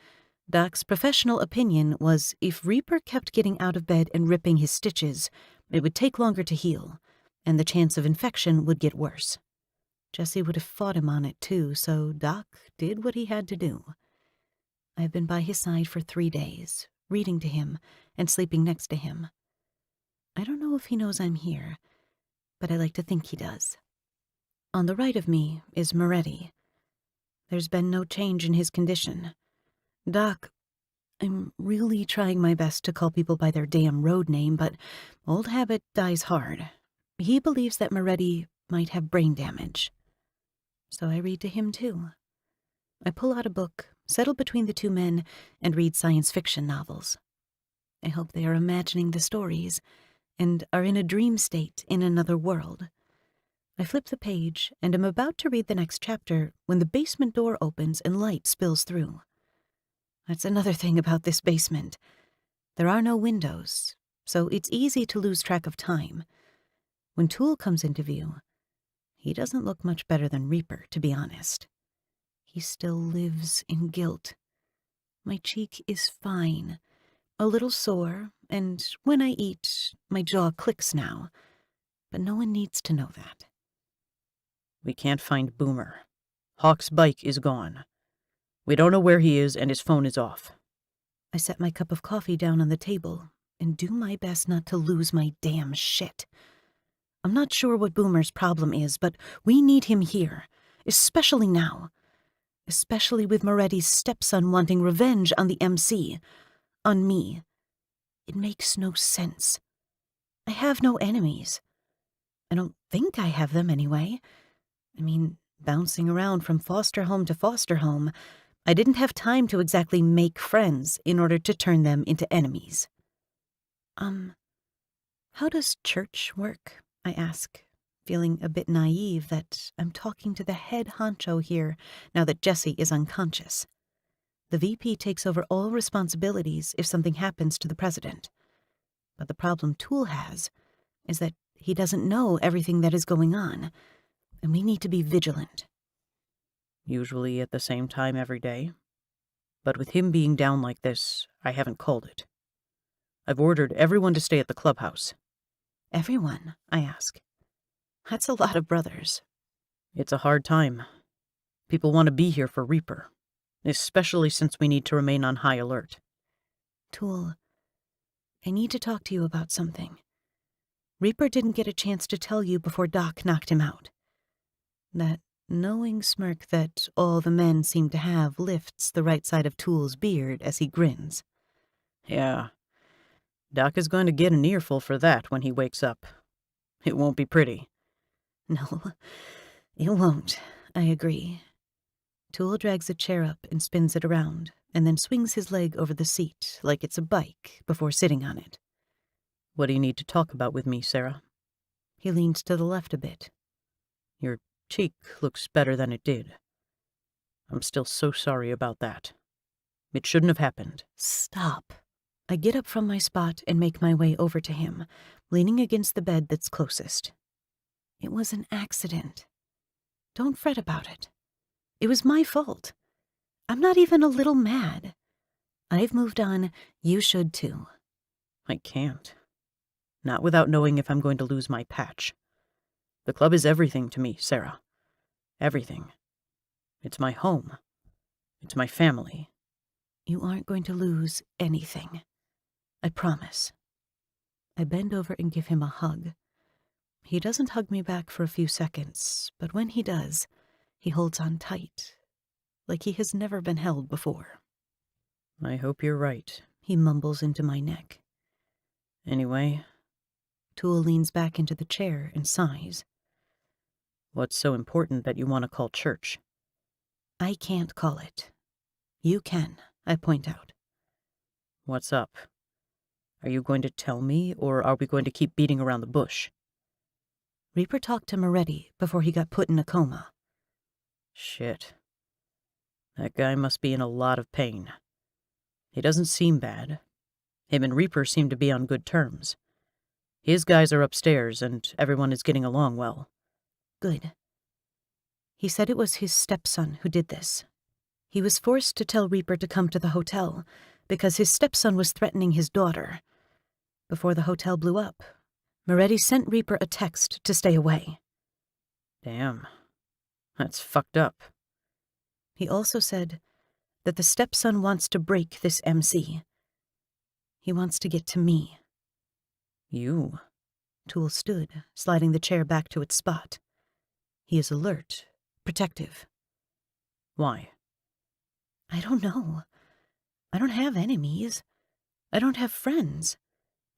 Doc's professional opinion was if Reaper kept getting out of bed and ripping his stitches, it would take longer to heal, and the chance of infection would get worse. Jessie would have fought him on it too, so Doc did what he had to do. I've been by his side for 3 days, reading to him and sleeping next to him. I don't know if he knows I'm here, but I like to think he does. On the right of me is Moretti. There's been no change in his condition. Doc, I'm really trying my best to call people by their damn road name, but old habit dies hard. He believes that Moretti might have brain damage. So I read to him too. I pull out a book, settle between the 2 men, and read science fiction novels. I hope they are imagining the stories and are in a dream state in another world. I flip the page and am about to read the next chapter when the basement door opens and light spills through. That's another thing about this basement. There are no windows, so it's easy to lose track of time. When Toole comes into view, he doesn't look much better than Reaper, to be honest. He still lives in guilt. My cheek is fine, a little sore, and when I eat, my jaw clicks now. But no one needs to know that. We can't find Boomer. Hawk's bike is gone. We don't know where he is, and his phone is off. I set my cup of coffee down on the table and do my best not to lose my damn shit. I'm not sure what Boomer's problem is, but we need him here, especially now. Especially with Moretti's stepson wanting revenge on the MC. On me. It makes no sense. I have no enemies. I don't think I have them anyway. I mean, bouncing around from foster home to foster home, I didn't have time to exactly make friends in order to turn them into enemies. How does church work? I ask, feeling a bit naive that I'm talking to the head honcho here now that Jessie is unconscious. The VP takes over all responsibilities if something happens to the president. But the problem Toole has is that he doesn't know everything that is going on, and we need to be vigilant. Usually at the same time every day. But with him being down like this, I haven't called it. I've ordered everyone to stay at the clubhouse. Everyone, I ask. That's a lot of brothers. It's a hard time. People want to be here for Reaper, especially since we need to remain on high alert. Toole, I need to talk to you about something. Reaper didn't get a chance to tell you before Doc knocked him out. That knowing smirk that all the men seem to have lifts the right side of Toole's beard as he grins. Yeah. Doc is going to get an earful for that when he wakes up. It won't be pretty. No, it won't. I agree. Toole drags a chair up and spins it around, and then swings his leg over the seat like it's a bike before sitting on it. What do you need to talk about with me, Sarah? He leans to the left a bit. Your cheek looks better than it did. I'm still so sorry about that. It shouldn't have happened. Stop. I get up from my spot and make my way over to him, leaning against the bed that's closest. It was an accident. Don't fret about it. It was my fault. I'm not even a little mad. I've moved on. You should too. I can't. Not without knowing if I'm going to lose my patch. The club is everything to me, Sarah. Everything. It's my home. It's my family. You aren't going to lose anything. I promise. I bend over and give him a hug. He doesn't hug me back for a few seconds, but when he does, he holds on tight, like he has never been held before. I hope you're right, he mumbles into my neck. Anyway, Tool leans back into the chair and sighs. What's so important that you want to call church? I can't call it. You can, I point out. What's up? Are you going to tell me, or are we going to keep beating around the bush? Reaper talked to Moretti before he got put in a coma. Shit. That guy must be in a lot of pain. He doesn't seem bad. Him and Reaper seem to be on good terms. His guys are upstairs, and everyone is getting along well. Good. He said it was his stepson who did this. He was forced to tell Reaper to come to the hotel because his stepson was threatening his daughter. Before the hotel blew up, Moretti sent Reaper a text to stay away. Damn. That's fucked up. He also said that the stepson wants to break this MC. He wants to get to me. You? Tool stood, sliding the chair back to its spot. He is alert, protective. Why? I don't know. I don't have enemies. I don't have friends.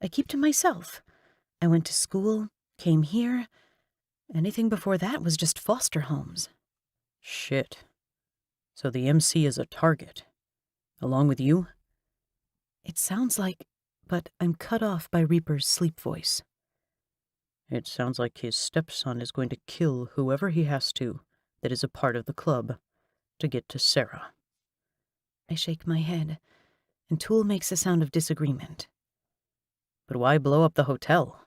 I keep to myself. I went to school, came here. Anything before that was just foster homes. Shit. So the MC is a target. Along with you? It sounds like, but I'm cut off by Reaper's sleep voice. It sounds like his stepson is going to kill whoever he has to that is a part of the club to get to Sarah. I shake my head, and Tool makes a sound of disagreement. But why blow up the hotel?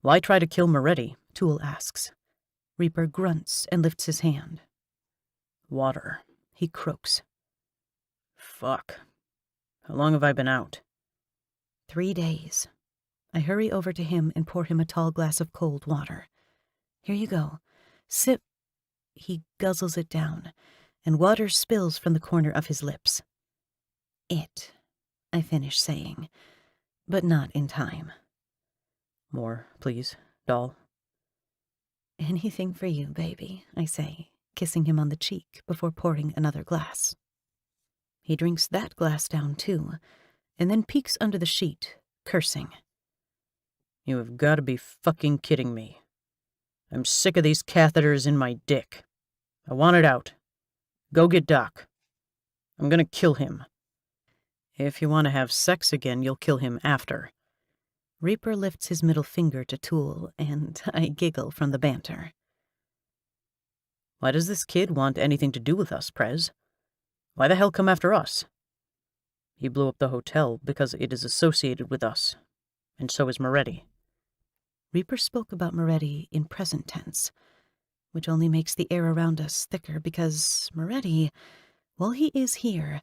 Why try to kill Moretti? Tool asks. Reaper grunts and lifts his hand. Water. He croaks. Fuck. How long have I been out? 3 days. I hurry over to him and pour him a tall glass of cold water. Here you go. Sip. He guzzles it down, and water spills from the corner of his lips. I finish saying, but not in time. More, please, doll. Anything for you, baby, I say, kissing him on the cheek before pouring another glass. He drinks that glass down, too, and then peeks under the sheet, cursing. You have got to be fucking kidding me. I'm sick of these catheters in my dick. I want it out. Go get Doc. I'm gonna kill him. If you want to have sex again, you'll kill him after. Reaper lifts his middle finger to Tool, and I giggle from the banter. Why does this kid want anything to do with us, Prez? Why the hell come after us? He blew up the hotel because it is associated with us, and so is Moretti. Reaper spoke about Moretti in present tense, which only makes the air around us thicker because Moretti, while he is here,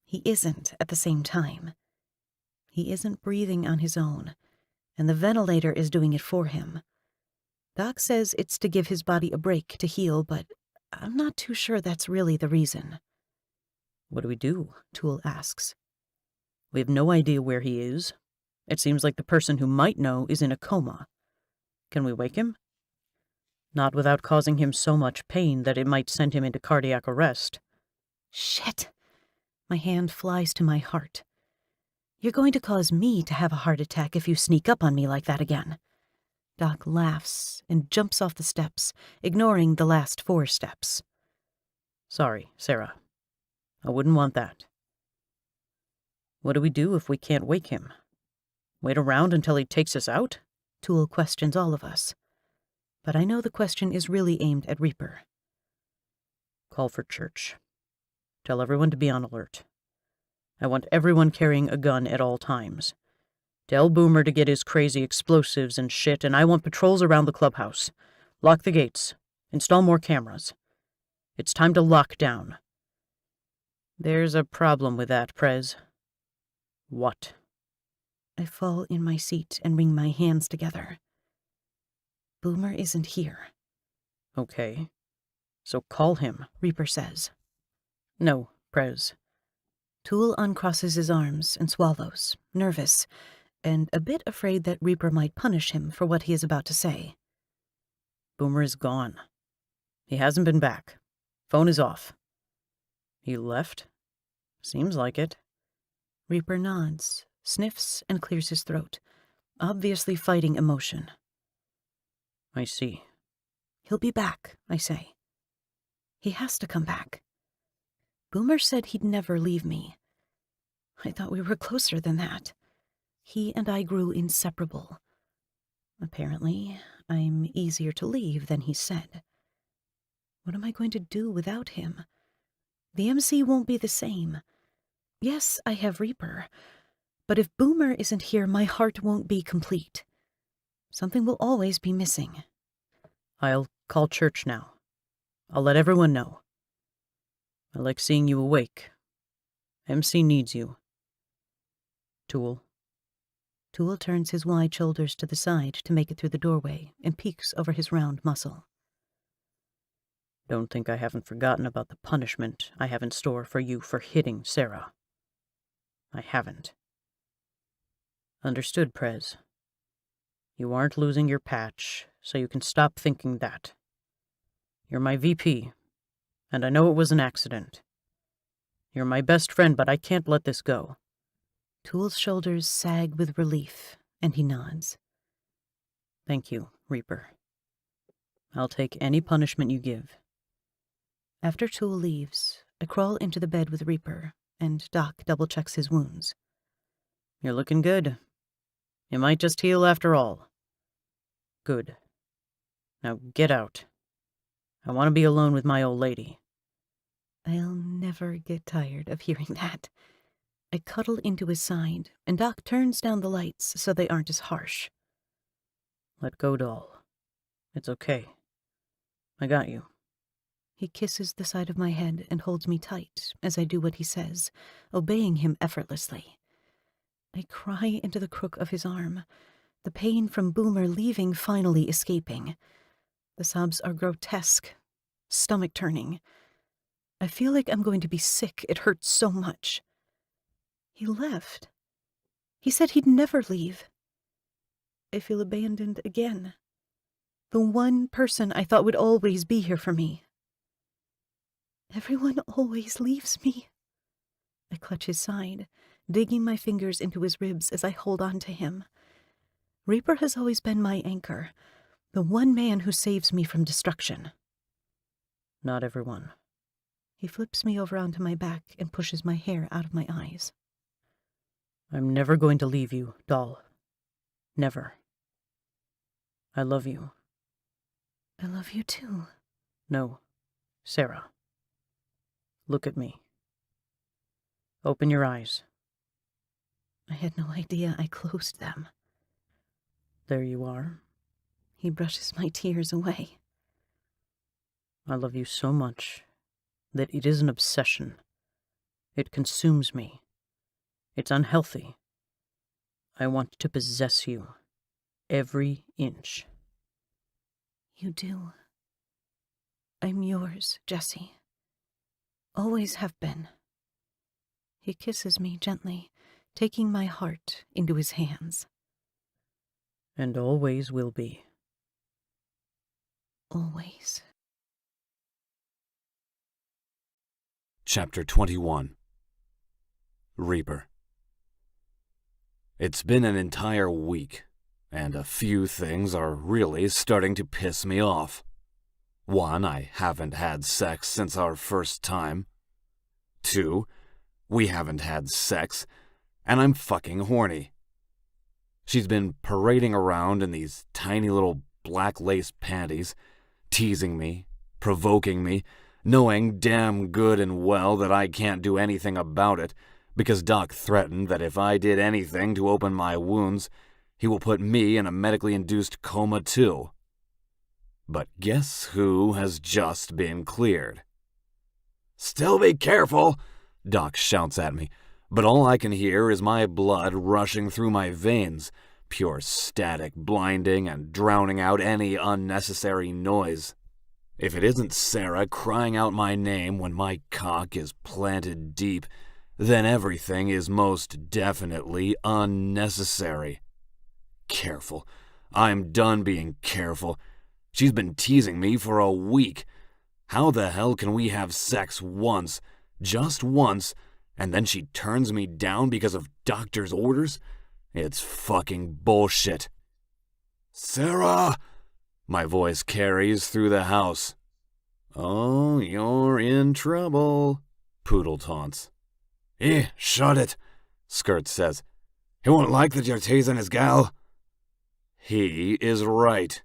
he isn't at the same time. He isn't breathing on his own, and the ventilator is doing it for him. Doc says it's to give his body a break to heal, but I'm not too sure that's really the reason. What do we do? Tool asks. We have no idea where he is. It seems like the person who might know is in a coma. Can we wake him? Not without causing him so much pain that it might send him into cardiac arrest. Shit! My hand flies to my heart. You're going to cause me to have a heart attack if you sneak up on me like that again. Doc laughs and jumps off the steps, ignoring the last 4 steps. Sorry, Sarah. I wouldn't want that. What do we do if we can't wake him? Wait around until he takes us out? Tool questions all of us. But I know the question is really aimed at Reaper. Call for church. Tell everyone to be on alert. I want everyone carrying a gun at all times. Tell Boomer to get his crazy explosives and shit, and I want patrols around the clubhouse. Lock the gates. Install more cameras. It's time to lock down. There's a problem with that, Prez. What? I fall in my seat and wring my hands together. Boomer isn't here. Okay. So call him, Reaper says. No, Prez. Tool uncrosses his arms and swallows, nervous, and a bit afraid that Reaper might punish him for what he is about to say. Boomer is gone. He hasn't been back. Phone is off. He left? Seems like it. Reaper nods, sniffs, and clears his throat. obviously fighting emotion. I see. He'll be back, I say. He has to come back. Boomer said he'd never leave me. I thought we were closer than that. He and I grew inseparable. Apparently, I'm easier to leave than he said. What am I going to do without him? The MC won't be the same. Yes, I have Reaper, but if Boomer isn't here, my heart won't be complete. Something will always be missing. I'll call church now. I'll let everyone know. I like seeing you awake. MC needs you. Tool. Tool turns his wide shoulders to the side to make it through the doorway and peeks over his round muscle. Don't think I haven't forgotten about the punishment I have in store for you for hitting Sarah. I haven't. Understood, Prez. You aren't losing your patch, so you can stop thinking that. You're my VP, and I know it was an accident. You're my best friend, but I can't let this go. Tool's shoulders sag with relief, and he nods. Thank you, Reaper. I'll take any punishment you give. After Tool leaves, I crawl into the bed with Reaper, and Doc double-checks his wounds. You're looking good. You might just heal after all. Good. Now get out. I want to be alone with my old lady. I'll never get tired of hearing that. I cuddle into his side, and Doc turns down the lights so they aren't as harsh. Let go, doll. It's okay. I got you. He kisses the side of my head and holds me tight as I do what he says, obeying him effortlessly. I cry into the crook of his arm, the pain from Boomer leaving finally escaping. The sobs are grotesque, stomach-turning. I feel like I'm going to be sick. It hurts so much. He left. He said he'd never leave. I feel abandoned again. The one person I thought would always be here for me. Everyone always leaves me. I clutch his side, digging my fingers into his ribs as I hold on to him. Reaper has always been my anchor, the one man who saves me from destruction. Not everyone. He flips me over onto my back and pushes my hair out of my eyes. I'm never going to leave you, doll. Never. I love you. I love you too. No, Sarah. Look at me. Open your eyes. I had no idea I closed them. There you are. He brushes my tears away. I love you so much that it is an obsession. It consumes me. It's unhealthy. I want to possess you. Every inch. You do. I'm yours, Jesse. Always have been. He kisses me gently, taking my heart into his hands. And always will be. Always. Chapter 21. Reaper. It's been an entire week, and a few things are really starting to piss me off. One, I haven't had sex since our first time. 2, we haven't had sex, and I'm fucking horny. She's been parading around in these tiny little black lace panties, teasing me, provoking me, knowing damn good and well that I can't do anything about it, because Doc threatened that if I did anything to open my wounds, he will put me in a medically induced coma too. But guess who has just been cleared? "Still be careful," Doc shouts at me, but all I can hear is my blood rushing through my veins, pure static blinding and drowning out any unnecessary noise. If it isn't Sarah crying out my name when my cock is planted deep, then everything is most definitely unnecessary. Careful. I'm done being careful. She's been teasing me for a week. How the hell can we have sex once, just once, and then she turns me down because of doctor's orders? It's fucking bullshit. Sarah! My voice carries through the house. Oh, you're in trouble, Poodle taunts. Shut it, Skirt says. He won't like that you're teasing his gal. He is right.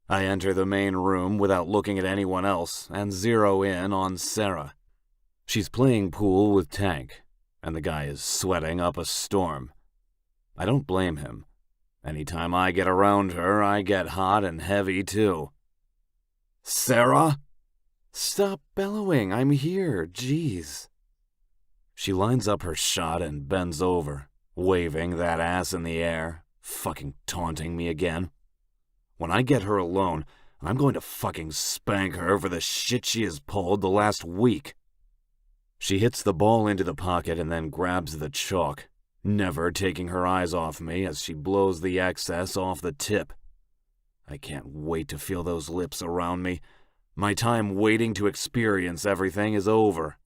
I enter the main room without looking at anyone else and zero in on Sarah. She's playing pool with Tank, and the guy is sweating up a storm. I don't blame him. Anytime I get around her, I get hot and heavy too. Sarah? Stop bellowing, I'm here, jeez. She lines up her shot and bends over, waving that ass in the air, fucking taunting me again. When I get her alone, I'm going to fucking spank her for the shit she has pulled the last week. She hits the ball into the pocket and then grabs the chalk, never taking her eyes off me as she blows the excess off the tip. I can't wait to feel those lips around me. My time waiting to experience everything is over.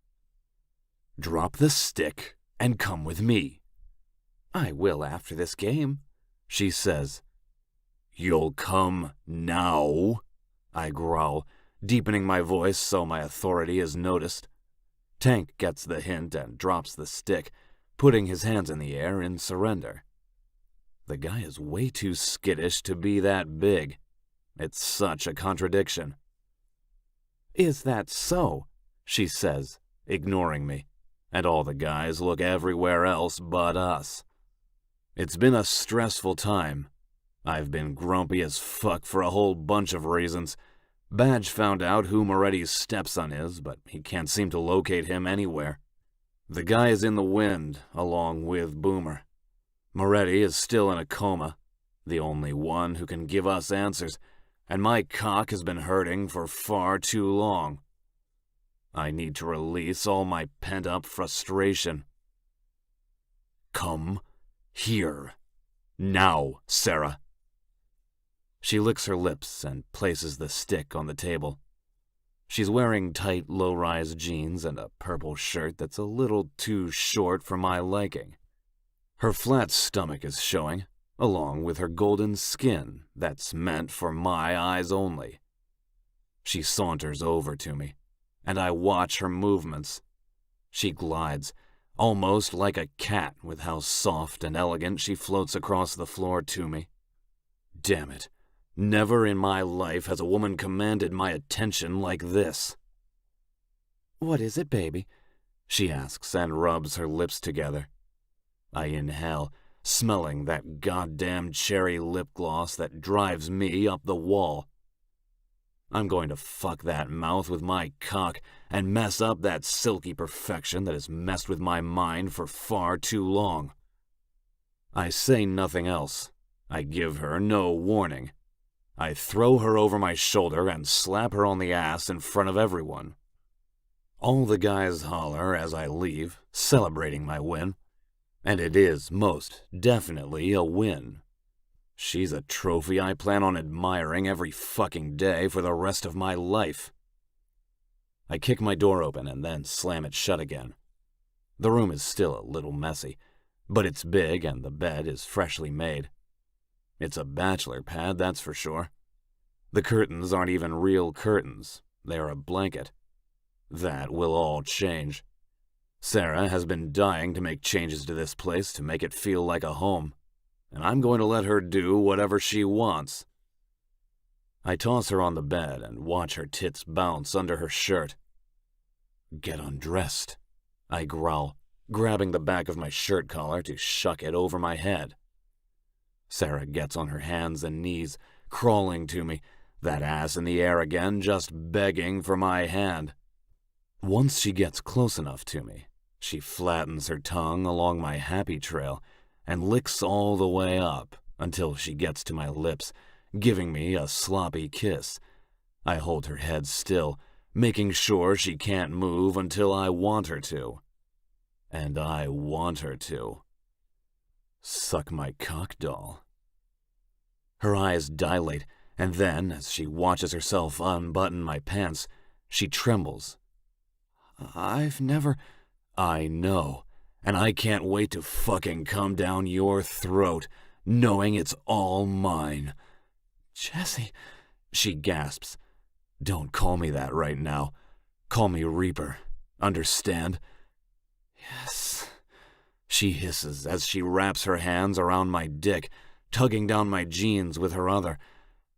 Drop the stick and come with me. I will after this game, she says. You'll come now, I growl, deepening my voice so my authority is noticed. Tank gets the hint and drops the stick, putting his hands in the air in surrender. The guy is way too skittish to be that big. It's such a contradiction. Is that so? She says, ignoring me, and all the guys look everywhere else but us. It's been a stressful time. I've been grumpy as fuck for a whole bunch of reasons. Badge found out who Moretti's stepson is, but he can't seem to locate him anywhere. The guy is in the wind, along with Boomer. Moretti is still in a coma, the only one who can give us answers, and my cock has been hurting for far too long. I need to release all my pent-up frustration. Come here. Now, Sarah. She licks her lips and places the stick on the table. She's wearing tight, low-rise jeans and a purple shirt that's a little too short for my liking. Her flat stomach is showing, along with her golden skin that's meant for my eyes only. She saunters over to me, and I watch her movements. She glides, almost like a cat with how soft and elegant she floats across the floor to me. Damn it. Never in my life has a woman commanded my attention like this. What is it, baby? She asks and rubs her lips together. I inhale, smelling that goddamn cherry lip gloss that drives me up the wall. I'm going to fuck that mouth with my cock and mess up that silky perfection that has messed with my mind for far too long. I say nothing else. I give her no warning. I throw her over my shoulder and slap her on the ass in front of everyone. All the guys holler as I leave, celebrating my win. And it is most definitely a win. She's a trophy I plan on admiring every fucking day for the rest of my life. I kick my door open and then slam it shut again. The room is still a little messy, but it's big and the bed is freshly made. It's a bachelor pad, that's for sure. The curtains aren't even real curtains. They're a blanket. That will all change. Sarah has been dying to make changes to this place to make it feel like a home, and I'm going to let her do whatever she wants. I toss her on the bed and watch her tits bounce under her shirt. Get undressed, I growl, grabbing the back of my shirt collar to shuck it over my head. Sarah gets on her hands and knees, crawling to me, that ass in the air again, just begging for my hand. Once she gets close enough to me, she flattens her tongue along my happy trail and licks all the way up until she gets to my lips, giving me a sloppy kiss. I hold her head still, making sure she can't move until I want her to. And I want her to. Suck my cock, doll. Her eyes dilate, and then, as she watches herself unbutton my pants, she trembles. I've never... I know, and I can't wait to fucking come down your throat, knowing it's all mine." "Jesse," she gasps. "Don't call me that right now. Call me Reaper. Understand?" "Yes." She hisses as she wraps her hands around my dick, tugging down my jeans with her other.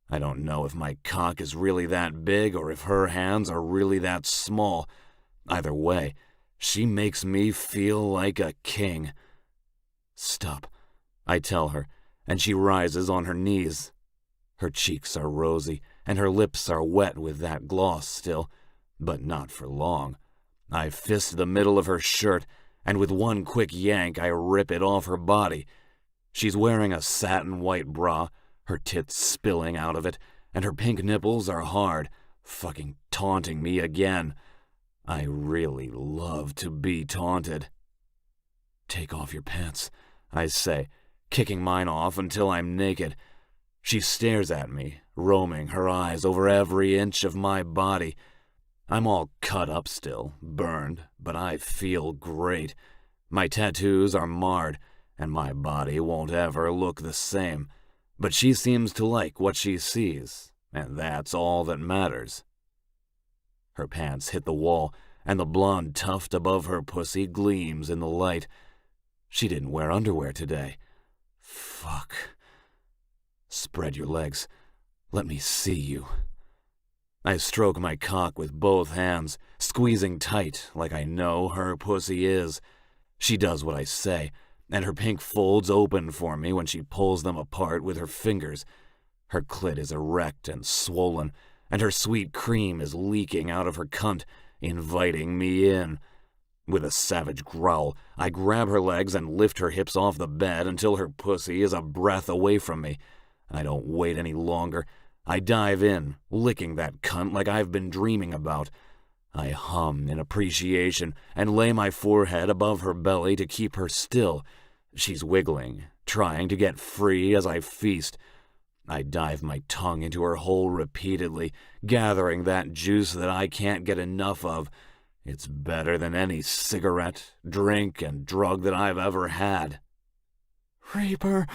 I don't know if my cock is really that big or if her hands are really that small. Either way, she makes me feel like a king. "Stop," I tell her, and she rises on her knees. Her cheeks are rosy, and her lips are wet with that gloss still, but not for long. I fist the middle of her shirt, and with one quick yank I rip it off her body. She's wearing a satin white bra, her tits spilling out of it, and her pink nipples are hard, fucking taunting me again. I really love to be taunted. "Take off your pants," I say, kicking mine off until I'm naked. She stares at me, roaming her eyes over every inch of my body. I'm all cut up still, burned, but I feel great. My tattoos are marred, and my body won't ever look the same. But she seems to like what she sees, and that's all that matters. Her pants hit the wall, and the blonde tuft above her pussy gleams in the light. She didn't wear underwear today. Fuck. "Spread your legs. Let me see you." I stroke my cock with both hands, squeezing tight like I know her pussy is. She does what I say, and her pink folds open for me when she pulls them apart with her fingers. Her clit is erect and swollen, and her sweet cream is leaking out of her cunt, inviting me in. With a savage growl, I grab her legs and lift her hips off the bed until her pussy is a breath away from me. I don't wait any longer. I dive in, licking that cunt like I've been dreaming about. I hum in appreciation and lay my forehead above her belly to keep her still. She's wiggling, trying to get free as I feast. I dive my tongue into her hole repeatedly, gathering that juice that I can't get enough of. It's better than any cigarette, drink, and drug that I've ever had. "Reaper."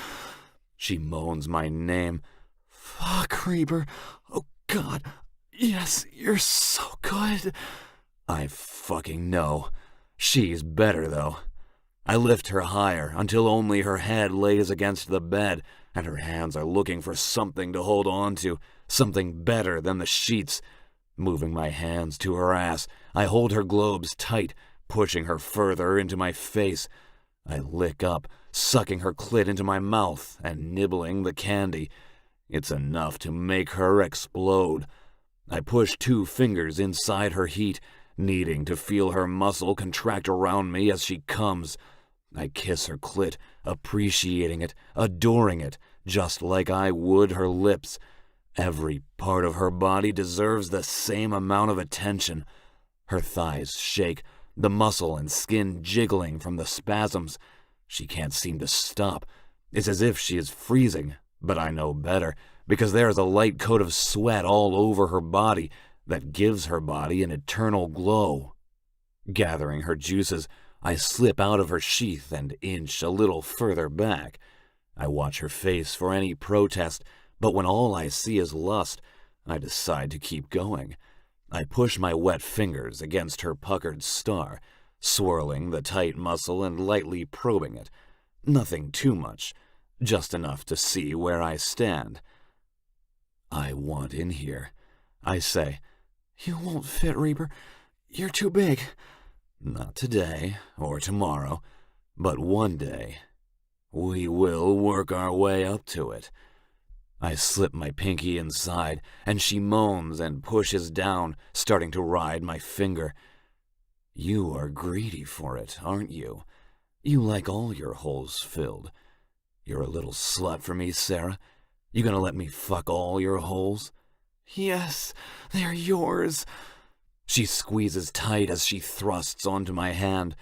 She moans my name. "Fuck, Reaper. Oh, God. Yes, you're so good." I fucking know. She's better, though. I lift her higher until only her head lays against the bed, and her hands are looking for something to hold on to, something better than the sheets. Moving my hands to her ass, I hold her globes tight, pushing her further into my face. I lick up, sucking her clit into my mouth and nibbling the candy. It's enough to make her explode. I push 2 fingers inside her heat, needing to feel her muscle contract around me as she comes. I kiss her clit, appreciating it, adoring it, just like I would her lips. Every part of her body deserves the same amount of attention. Her thighs shake, the muscle and skin jiggling from the spasms. She can't seem to stop. It's as if she is freezing, but I know better, because there is a light coat of sweat all over her body that gives her body an eternal glow. Gathering her juices, I slip out of her sheath and inch a little further back. I watch her face for any protest, but when all I see is lust, I decide to keep going. I push my wet fingers against her puckered star, swirling the tight muscle and lightly probing it. Nothing too much, just enough to see where I stand. "I want in here," I say. "You won't fit, Reaper. You're too big." "Not today or tomorrow, but one day. We will work our way up to it." I slip my pinky inside, and she moans and pushes down, starting to ride my finger. "You are greedy for it, aren't you? You like all your holes filled. You're a little slut for me, Sarah. You gonna let me fuck all your holes?" "Yes, they're yours." She squeezes tight as she thrusts onto my hand.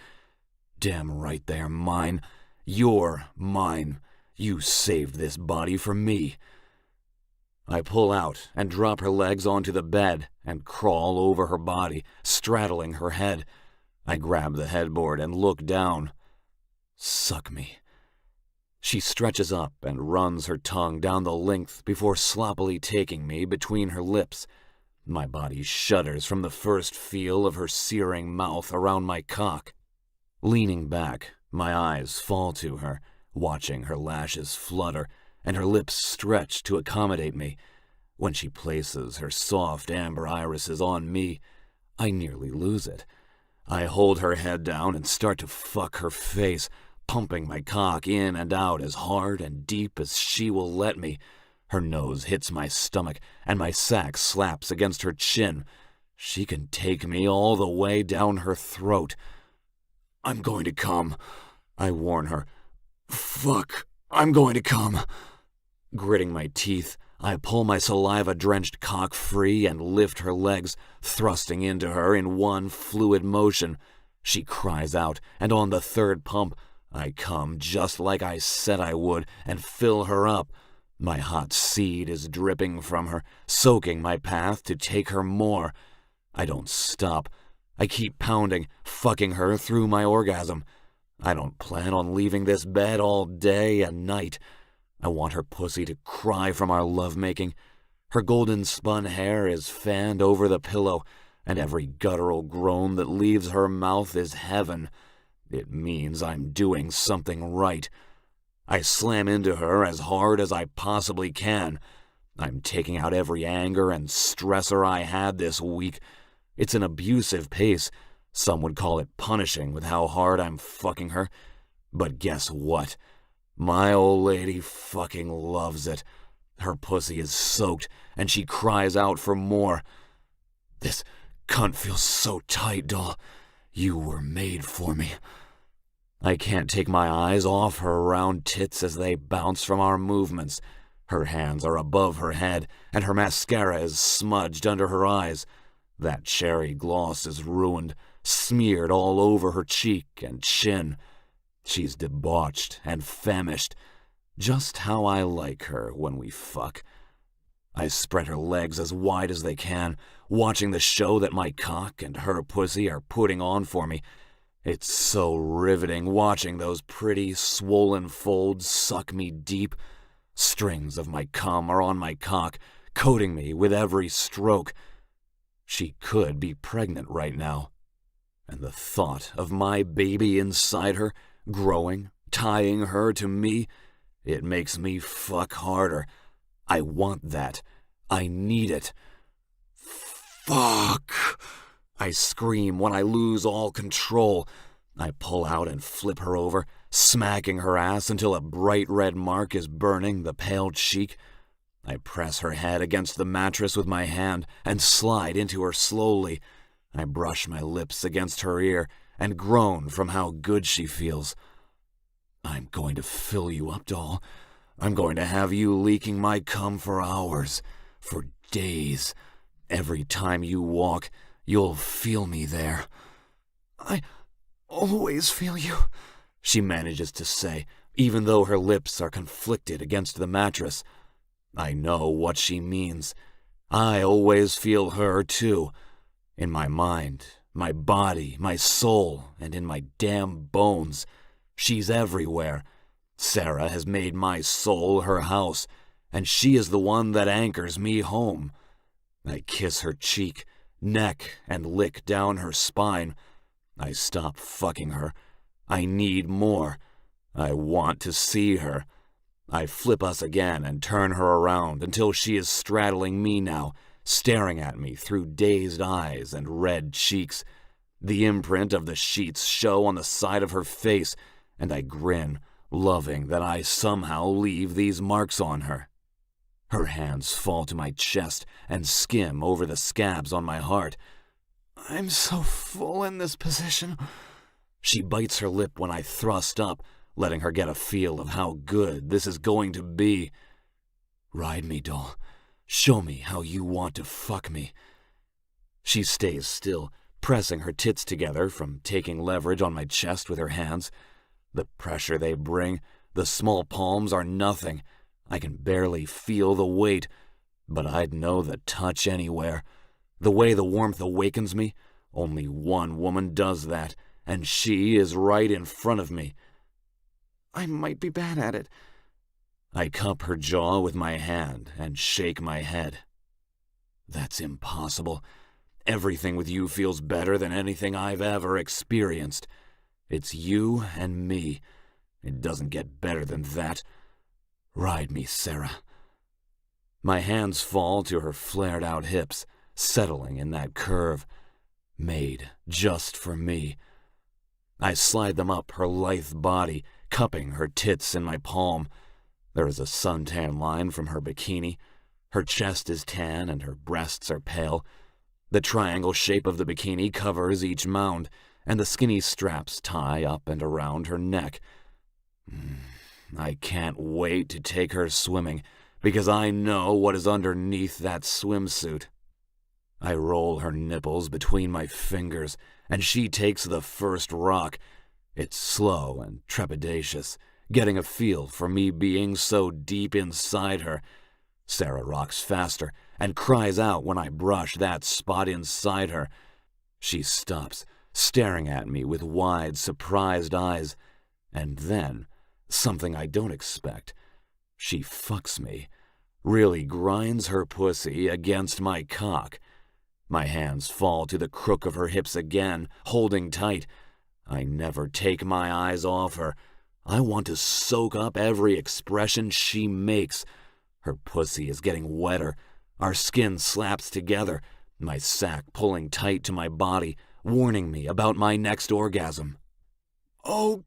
"Damn right they're mine. You're mine. You saved this body for me." I pull out and drop her legs onto the bed and crawl over her body, straddling her head. I grab the headboard and look down. Suck me. She stretches up and runs her tongue down the length before sloppily taking me between her lips. My body shudders from the first feel of her searing mouth around my cock. Leaning back, my eyes fall to her, watching her lashes flutter and her lips stretch to accommodate me. When she places her soft amber irises on me, I nearly lose it. I hold her head down and start to fuck her face, pumping my cock in and out as hard and deep as she will let me. Her nose hits my stomach, and my sack slaps against her chin. She can take me all the way down her throat. I'm going to come, I warn her. Fuck, I'm going to come. Gritting my teeth, I pull my saliva-drenched cock free and lift her legs, thrusting into her in one fluid motion. She cries out, and on the third pump, I come just like I said I would and fill her up. My hot seed is dripping from her, soaking my path to take her more. I don't stop. I keep pounding, fucking her through my orgasm. I don't plan on leaving this bed all day and night. I want her pussy to cry from our lovemaking. Her golden spun hair is fanned over the pillow, and every guttural groan that leaves her mouth is heaven. It means I'm doing something right. I slam into her as hard as I possibly can. I'm taking out every anger and stressor I had this week. It's an abusive pace. Some would call it punishing with how hard I'm fucking her. But guess what? My old lady fucking loves it. Her pussy is soaked, and she cries out for more. This cunt feels so tight, doll. You were made for me. I can't take my eyes off her round tits as they bounce from our movements. Her hands are above her head, and her mascara is smudged under her eyes. That cherry gloss is ruined, smeared all over her cheek and chin. She's debauched and famished, just how I like her when we fuck. I spread her legs as wide as they can, watching the show that my cock and her pussy are putting on for me. It's so riveting watching those pretty, swollen folds suck me deep. Strings of my cum are on my cock, coating me with every stroke. She could be pregnant right now. And the thought of my baby inside her, growing, tying her to me, it makes me fuck harder. I want that. I need it. Fuck! I scream when I lose all control. I pull out and flip her over, smacking her ass until a bright red mark is burning the pale cheek. I press her head against the mattress with my hand and slide into her slowly. I brush my lips against her ear and groan from how good she feels. I'm going to fill you up, doll. I'm going to have you leaking my cum for hours, for days. Every time you walk, you'll feel me there. I always feel you, she manages to say, even though her lips are conflicted against the mattress. I know what she means. I always feel her, too. In my mind, my body, my soul, and in my damn bones. She's everywhere. Sarah has made my soul her house, and she is the one that anchors me home. I kiss her cheek, neck, and lick down her spine. I stop fucking her. I need more. I want to see her. I flip us again and turn her around until she is straddling me now, staring at me through dazed eyes and red cheeks. The imprint of the sheets show on the side of her face, and I grin, loving that I somehow leave these marks on her. Her hands fall to my chest and skim over the scabs on my heart. I'm so full in this position. She bites her lip when I thrust up, letting her get a feel of how good this is going to be. Ride me, doll. Show me how you want to fuck me. She stays still, pressing her tits together from taking leverage on my chest with her hands. The pressure they bring, the small palms are nothing. I can barely feel the weight, but I'd know the touch anywhere. The way the warmth awakens me, only one woman does that, and she is right in front of me. I might be bad at it. I cup her jaw with my hand and shake my head. That's impossible. Everything with you feels better than anything I've ever experienced. It's you and me. It doesn't get better than that. Ride me, Sarah. My hands fall to her flared-out hips, settling in that curve. Made just for me. I slide them up her lithe body, cupping her tits in my palm. There is a suntan line from her bikini. Her chest is tan and her breasts are pale. The triangle shape of the bikini covers each mound, and the skinny straps tie up and around her neck. I can't wait to take her swimming, because I know what is underneath that swimsuit. I roll her nipples between my fingers, and she takes the first rock. It's slow and trepidatious, getting a feel for me being so deep inside her. Sarah rocks faster and cries out when I brush that spot inside her. She stops, staring at me with wide, surprised eyes. And then, something I don't expect, she fucks me, really grinds her pussy against my cock. My hands fall to the crook of her hips again, holding tight. I never take my eyes off her. I want to soak up every expression she makes. Her pussy is getting wetter. Our skin slaps together, my sack pulling tight to my body, warning me about my next orgasm. Oh,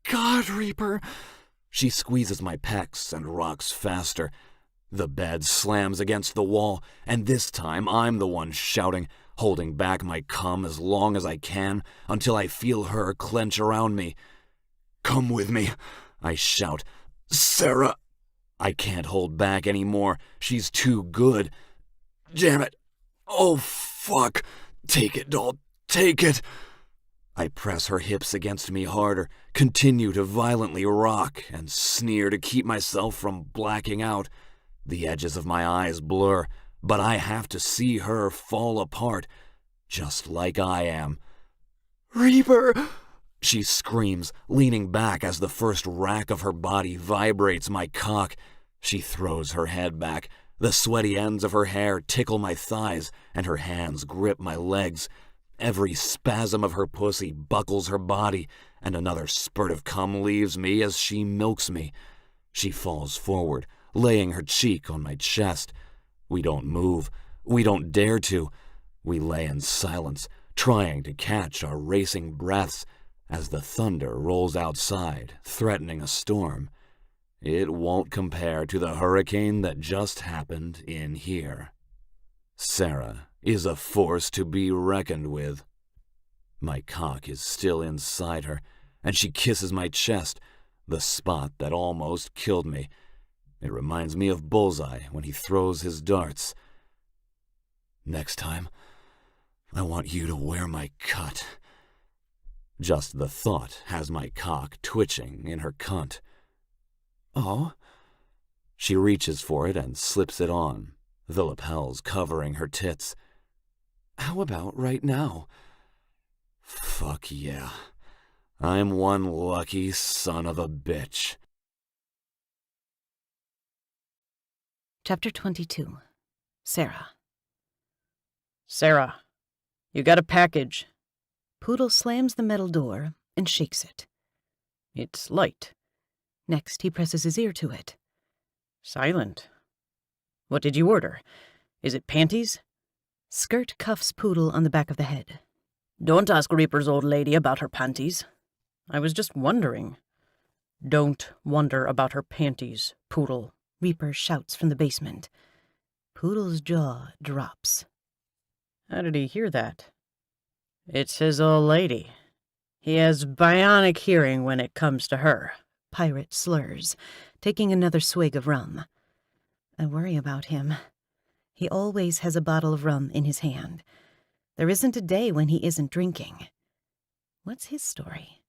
God, Reaper. She squeezes my pecs and rocks faster. The bed slams against the wall, and this time I'm the one shouting, holding back my cum as long as I can until I feel her clench around me. Come with me, I shout. Sarah. I can't hold back anymore. She's too good. Damn it. Oh, fuck. Take it, doll. Take it. I press her hips against me harder, continue to violently rock, and sneer to keep myself from blacking out. The edges of my eyes blur, but I have to see her fall apart, just like I am. Reaper! She screams, leaning back as the first rack of her body vibrates my cock. She throws her head back. The sweaty ends of her hair tickle my thighs, and her hands grip my legs. Every spasm of her pussy buckles her body, and another spurt of cum leaves me as she milks me. She falls forward, laying her cheek on my chest. We don't move. We don't dare to. We lay in silence, trying to catch our racing breaths as the thunder rolls outside, threatening a storm. It won't compare to the hurricane that just happened in here. Sarah is a force to be reckoned with. My cock is still inside her, and she kisses my chest, the spot that almost killed me. It reminds me of Bullseye when he throws his darts. Next time, I want you to wear my cut. Just the thought has my cock twitching in her cunt. Oh? She reaches for it and slips it on, the lapels covering her tits. How about right now? Fuck yeah. I'm one lucky son of a bitch. Chapter 22. Sarah. Sarah, you got a package. Poodle slams the metal door and shakes it. It's light. Next, he presses his ear to it. Silent. What did you order? Is it panties? Skirt cuffs Poodle on the back of the head. Don't ask Reaper's old lady about her panties. I was just wondering. Don't wonder about her panties, Poodle. Reaper shouts from the basement. Poodle's jaw drops. How did he hear that? It's his old lady. He has bionic hearing when it comes to her. Pirate slurs, taking another swig of rum. I worry about him. He always has a bottle of rum in his hand. There isn't a day when he isn't drinking. What's his story?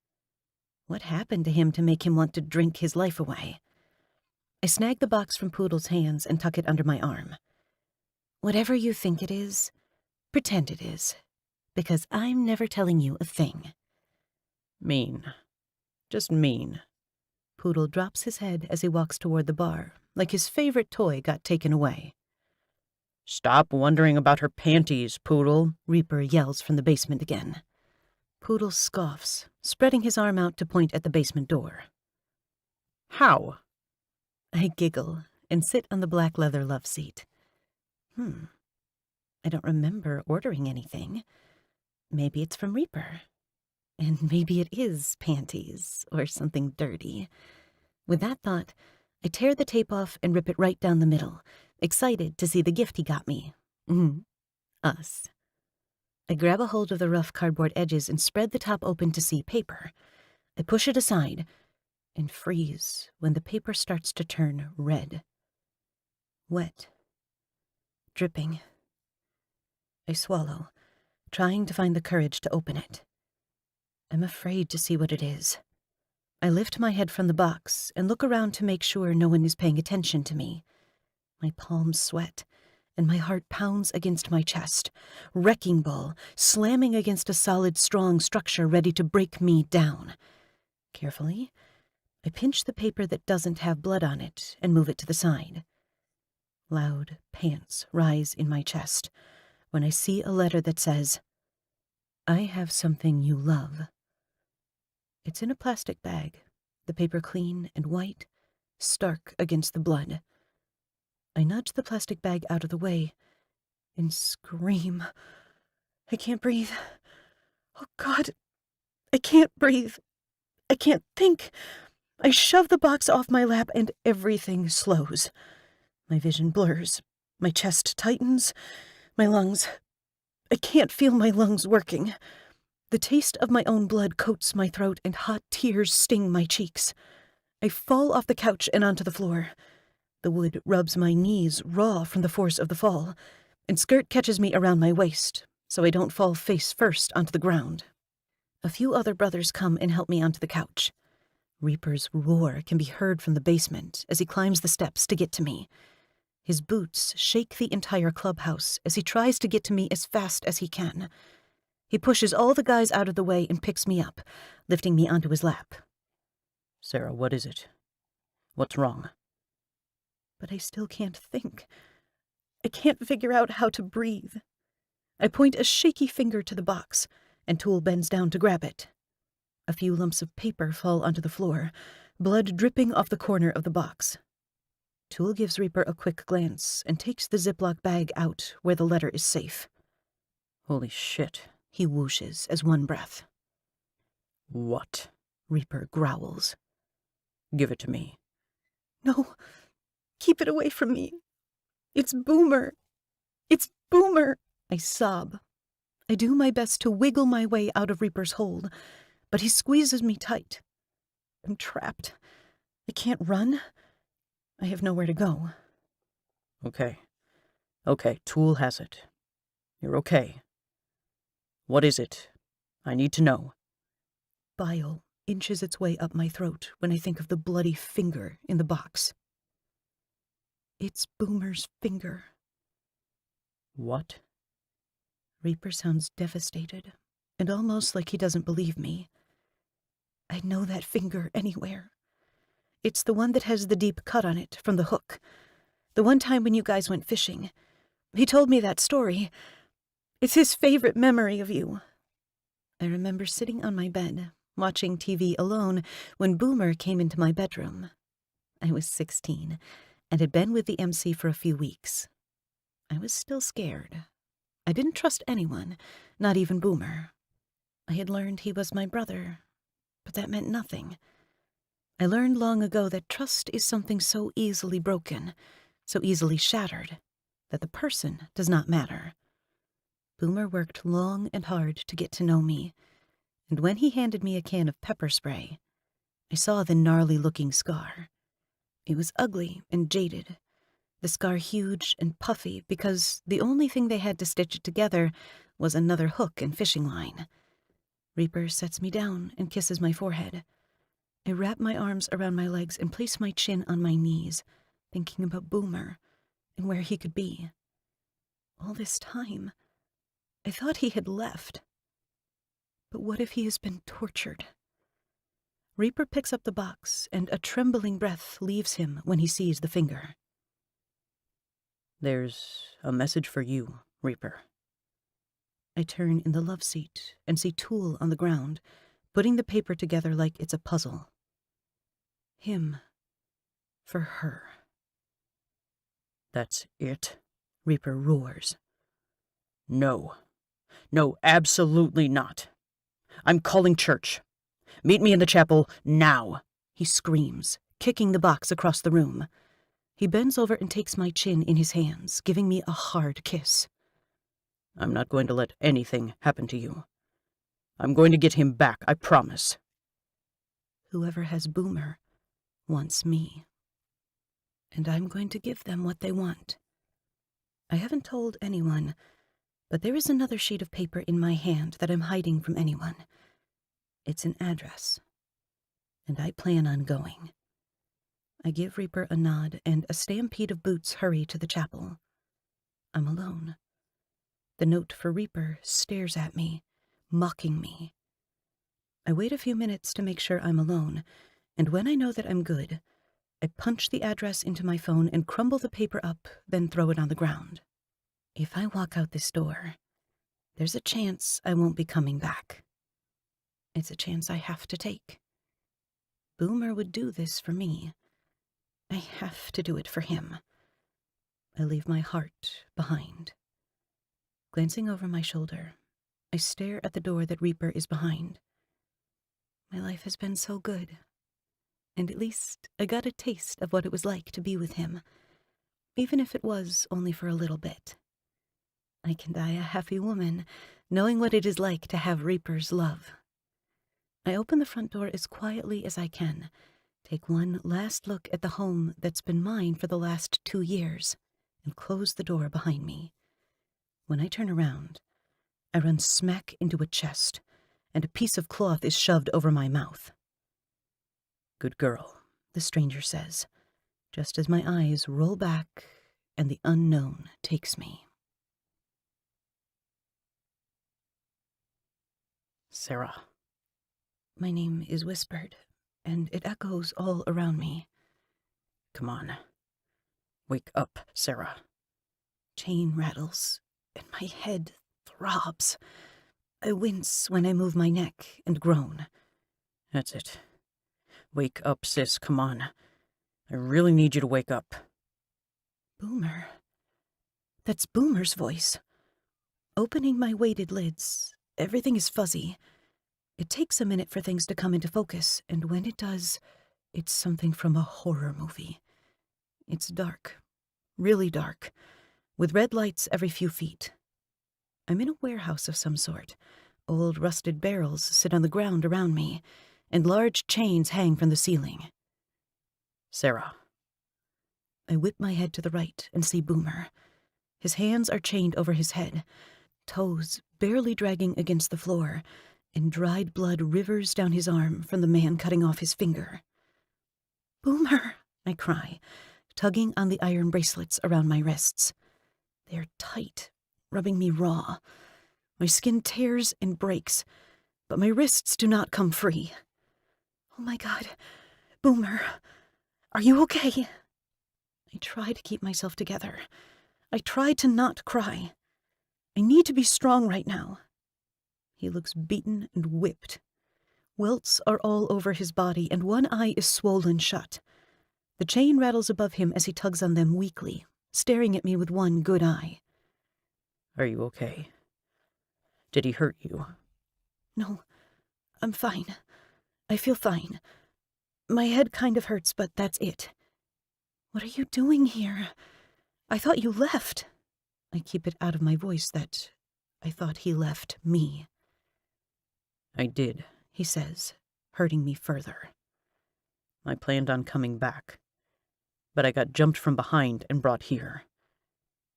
What happened to him to make him want to drink his life away? I snag the box from Poodle's hands and tuck it under my arm. Whatever you think it is, pretend it is, because I'm never telling you a thing. Mean. Just mean. Poodle drops his head as he walks toward the bar, like his favorite toy got taken away. "Stop wondering about her panties, Poodle," Reaper yells from the basement again. Poodle scoffs, spreading his arm out to point at the basement door. "How?" I giggle and sit on the black leather love seat. I don't remember ordering anything. Maybe it's from Reaper. And maybe it is panties or something dirty. With that thought, I tear the tape off and rip it right down the middle, excited to see the gift he got me. Us. I grab a hold of the rough cardboard edges and spread the top open to see paper. I push it aside and freeze when the paper starts to turn red. Wet. Dripping. I swallow, trying to find the courage to open it. I'm afraid to see what it is. I lift my head from the box and look around to make sure no one is paying attention to me. My palms sweat, and my heart pounds against my chest, wrecking ball, slamming against a solid, strong structure ready to break me down. Carefully, I pinch the paper that doesn't have blood on it and move it to the side. Loud pants rise in my chest when I see a letter that says, "I have something you love." It's in a plastic bag, the paper clean and white, stark against the blood. I nudge the plastic bag out of the way and scream. I can't breathe. Oh, God. I can't breathe. I can't think. I shove the box off my lap and everything slows. My vision blurs. My chest tightens. My lungs. I can't feel my lungs working. The taste of my own blood coats my throat and hot tears sting my cheeks. I fall off the couch and onto the floor. The wood rubs my knees raw from the force of the fall, and skirt catches me around my waist, so I don't fall face first onto the ground. A few other brothers come and help me onto the couch. Reaper's roar can be heard from the basement as he climbs the steps to get to me. His boots shake the entire clubhouse as he tries to get to me as fast as he can. He pushes all the guys out of the way and picks me up, lifting me onto his lap. "Sarah, what is it? What's wrong?" But I still can't think. I can't figure out how to breathe. I point a shaky finger to the box, and Tool bends down to grab it. A few lumps of paper fall onto the floor, blood dripping off the corner of the box. Tool gives Reaper a quick glance and takes the Ziploc bag out where the letter is safe. "Holy shit," he whooshes as one breath. "What?" Reaper growls. "Give it to me." "No, keep it away from me. It's Boomer. It's Boomer," I sob. I do my best to wiggle my way out of Reaper's hold, but he squeezes me tight. I'm trapped. I can't run. I have nowhere to go. Okay, Tool has it. You're okay. What is it? I need to know." Bile inches its way up my throat when I think of the bloody finger in the box. It's Boomer's finger. "What?" Reaper sounds devastated, and almost like he doesn't believe me. "I'd know that finger anywhere. It's the one that has the deep cut on it from the hook. The one time when you guys went fishing. He told me that story. It's his favorite memory of you." I remember sitting on my bed, watching TV alone when Boomer came into my bedroom. I was 16 and had been with the MC for a few weeks. I was still scared. I didn't trust anyone, not even Boomer. I had learned he was my brother, but that meant nothing. I learned long ago that trust is something so easily broken, so easily shattered, that the person does not matter. Boomer worked long and hard to get to know me, and when he handed me a can of pepper spray, I saw the gnarly-looking scar. It was ugly and jaded, the scar huge and puffy because the only thing they had to stitch it together was another hook and fishing line. Reaper sets me down and kisses my forehead. I wrap my arms around my legs and place my chin on my knees, thinking about Boomer and where he could be. All this time, I thought he had left. But what if he has been tortured? Reaper picks up the box, and a trembling breath leaves him when he sees the finger. There's a message for you, Reaper. I turn in the love seat and see Tool on the ground, putting the paper together like it's a puzzle. Him. For her. That's it? Reaper roars. No. No, absolutely not. I'm calling church. Meet me in the chapel now. He screams, kicking the box across the room. He bends over and takes my chin in his hands, giving me a hard kiss. I'm not going to let anything happen to you. I'm going to get him back, I promise. Whoever has Boomer wants me. And I'm going to give them what they want. I haven't told anyone, but there is another sheet of paper in my hand that I'm hiding from anyone. It's an address. And I plan on going. I give Reaper a nod, and a stampede of boots hurry to the chapel. I'm alone. The note for Reaper stares at me, mocking me. I wait a few minutes to make sure I'm alone, and when I know that I'm good, I punch the address into my phone and crumble the paper up, then throw it on the ground. If I walk out this door, there's a chance I won't be coming back. It's a chance I have to take. Boomer would do this for me. I have to do it for him. I leave my heart behind. Glancing over my shoulder, I stare at the door that Reaper is behind. My life has been so good, and at least I got a taste of what it was like to be with him, even if it was only for a little bit. I can die a happy woman, knowing what it is like to have Reaper's love. I open the front door as quietly as I can, take one last look at the home that's been mine for the last 2 years, and close the door behind me. When I turn around, I run smack into a chest, and a piece of cloth is shoved over my mouth. Good girl, the stranger says, just as my eyes roll back and the unknown takes me. Sarah. My name is whispered, and it echoes all around me. Come on. Wake up, Sarah. Chain rattles, and my head throbs. I wince when I move my neck and groan. That's it. Wake up, sis, come on. I really need you to wake up. Boomer. That's Boomer's voice. Opening my weighted lids, everything is fuzzy. It takes a minute for things to come into focus, and when it does, it's something from a horror movie. It's dark, really dark, with red lights every few feet. I'm in a warehouse of some sort. Old rusted barrels sit on the ground around me, and large chains hang from the ceiling. Sarah. I whip my head to the right and see Boomer. His hands are chained over his head, toes barely dragging against the floor, and dried blood rivers down his arm from the man cutting off his finger. Boomer, I cry, tugging on the iron bracelets around my wrists. They're tight, rubbing me raw. My skin tears and breaks, but my wrists do not come free. Oh my God, Boomer, are you okay? I try to keep myself together. I try to not cry. I need to be strong right now. He looks beaten and whipped. Welts are all over his body, and one eye is swollen shut. The chain rattles above him as he tugs on them weakly, staring at me with one good eye. Are you okay? Did he hurt you? No, I'm fine. I feel fine. My head kind of hurts, but that's it. What are you doing here? I thought you left. I keep it out of my voice that I thought he left me. I did, he says, hurting me further. I planned on coming back, but I got jumped from behind and brought here.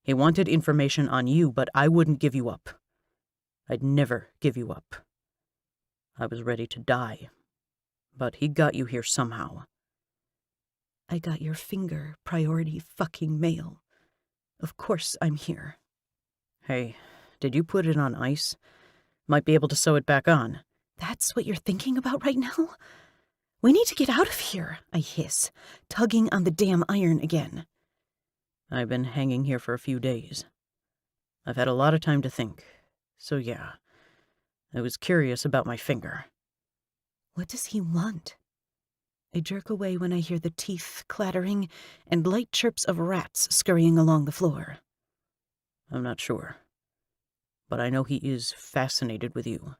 He wanted information on you, but I wouldn't give you up. I'd never give you up. I was ready to die, but he got you here somehow. I got your finger priority fucking mail. Of course I'm here. Hey, did you put it on ice? Might be able to sew it back on. That's what you're thinking about right now? We need to get out of here, I hiss, tugging on the damn iron again. I've been hanging here for a few days. I've had a lot of time to think, so yeah, I was curious about my finger. What does he want? I jerk away when I hear the teeth clattering and light chirps of rats scurrying along the floor. I'm not sure, but I know he is fascinated with you.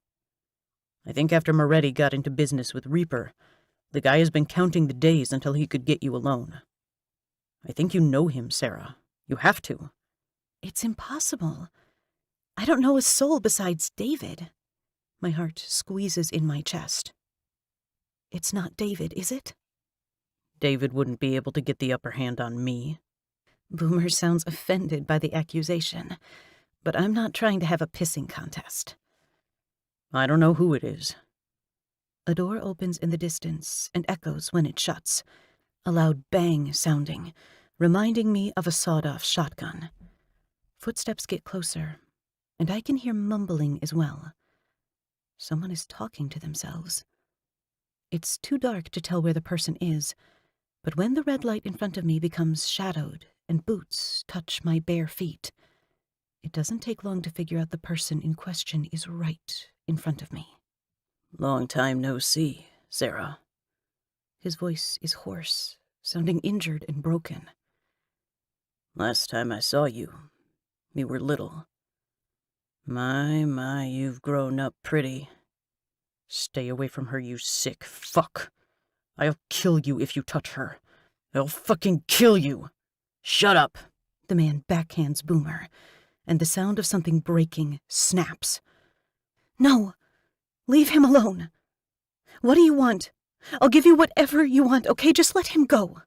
I think after Moretti got into business with Reaper, the guy has been counting the days until he could get you alone. I think you know him, Sarah. You have to. It's impossible. I don't know a soul besides David. My heart squeezes in my chest. It's not David, is it? David wouldn't be able to get the upper hand on me. Boomer sounds offended by the accusation, but I'm not trying to have a pissing contest. I don't know who it is. A door opens in the distance and echoes when it shuts, a loud bang sounding, reminding me of a sawed-off shotgun. Footsteps get closer, and I can hear mumbling as well. Someone is talking to themselves. It's too dark to tell where the person is, but when the red light in front of me becomes shadowed and boots touch my bare feet, it doesn't take long to figure out the person in question is right in front of me. Long time no see, Sarah. His voice is hoarse, sounding injured and broken. Last time I saw you, you were little. My, you've grown up pretty. Stay away from her, you sick fuck. I'll kill you if you touch her. I'll fucking kill you. Shut up. The man backhands Boomer, and the sound of something breaking snaps. No, leave him alone. What do you want? I'll give you whatever you want, okay? Just let him go.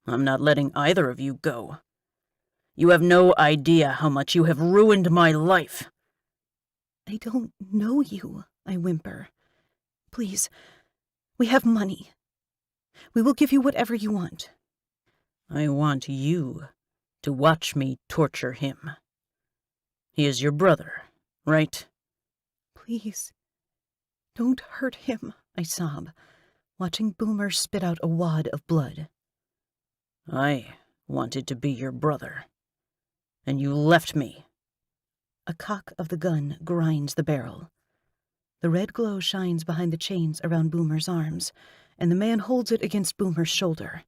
I'm not letting either of you go. You have no idea how much you have ruined my life. I don't know you, I whimper. Please, we have money. We will give you whatever you want. I want you to watch me torture him. He is your brother, right? Please, don't hurt him, I sob, watching Boomer spit out a wad of blood. I wanted to be your brother, and you left me. A cock of the gun grinds the barrel. The red glow shines behind the chains around Boomer's arms, and the man holds it against Boomer's shoulder.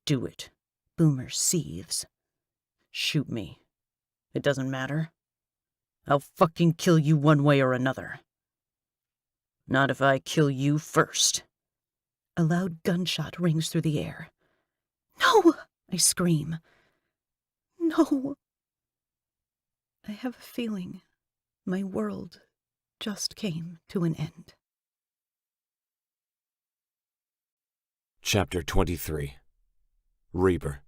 Do it. Boomer seethes. Shoot me. It doesn't matter. I'll fucking kill you one way or another. Not if I kill you first. A loud gunshot rings through the air. No! I scream. No! I have a feeling my world just came to an end. Chapter 23. Reaper.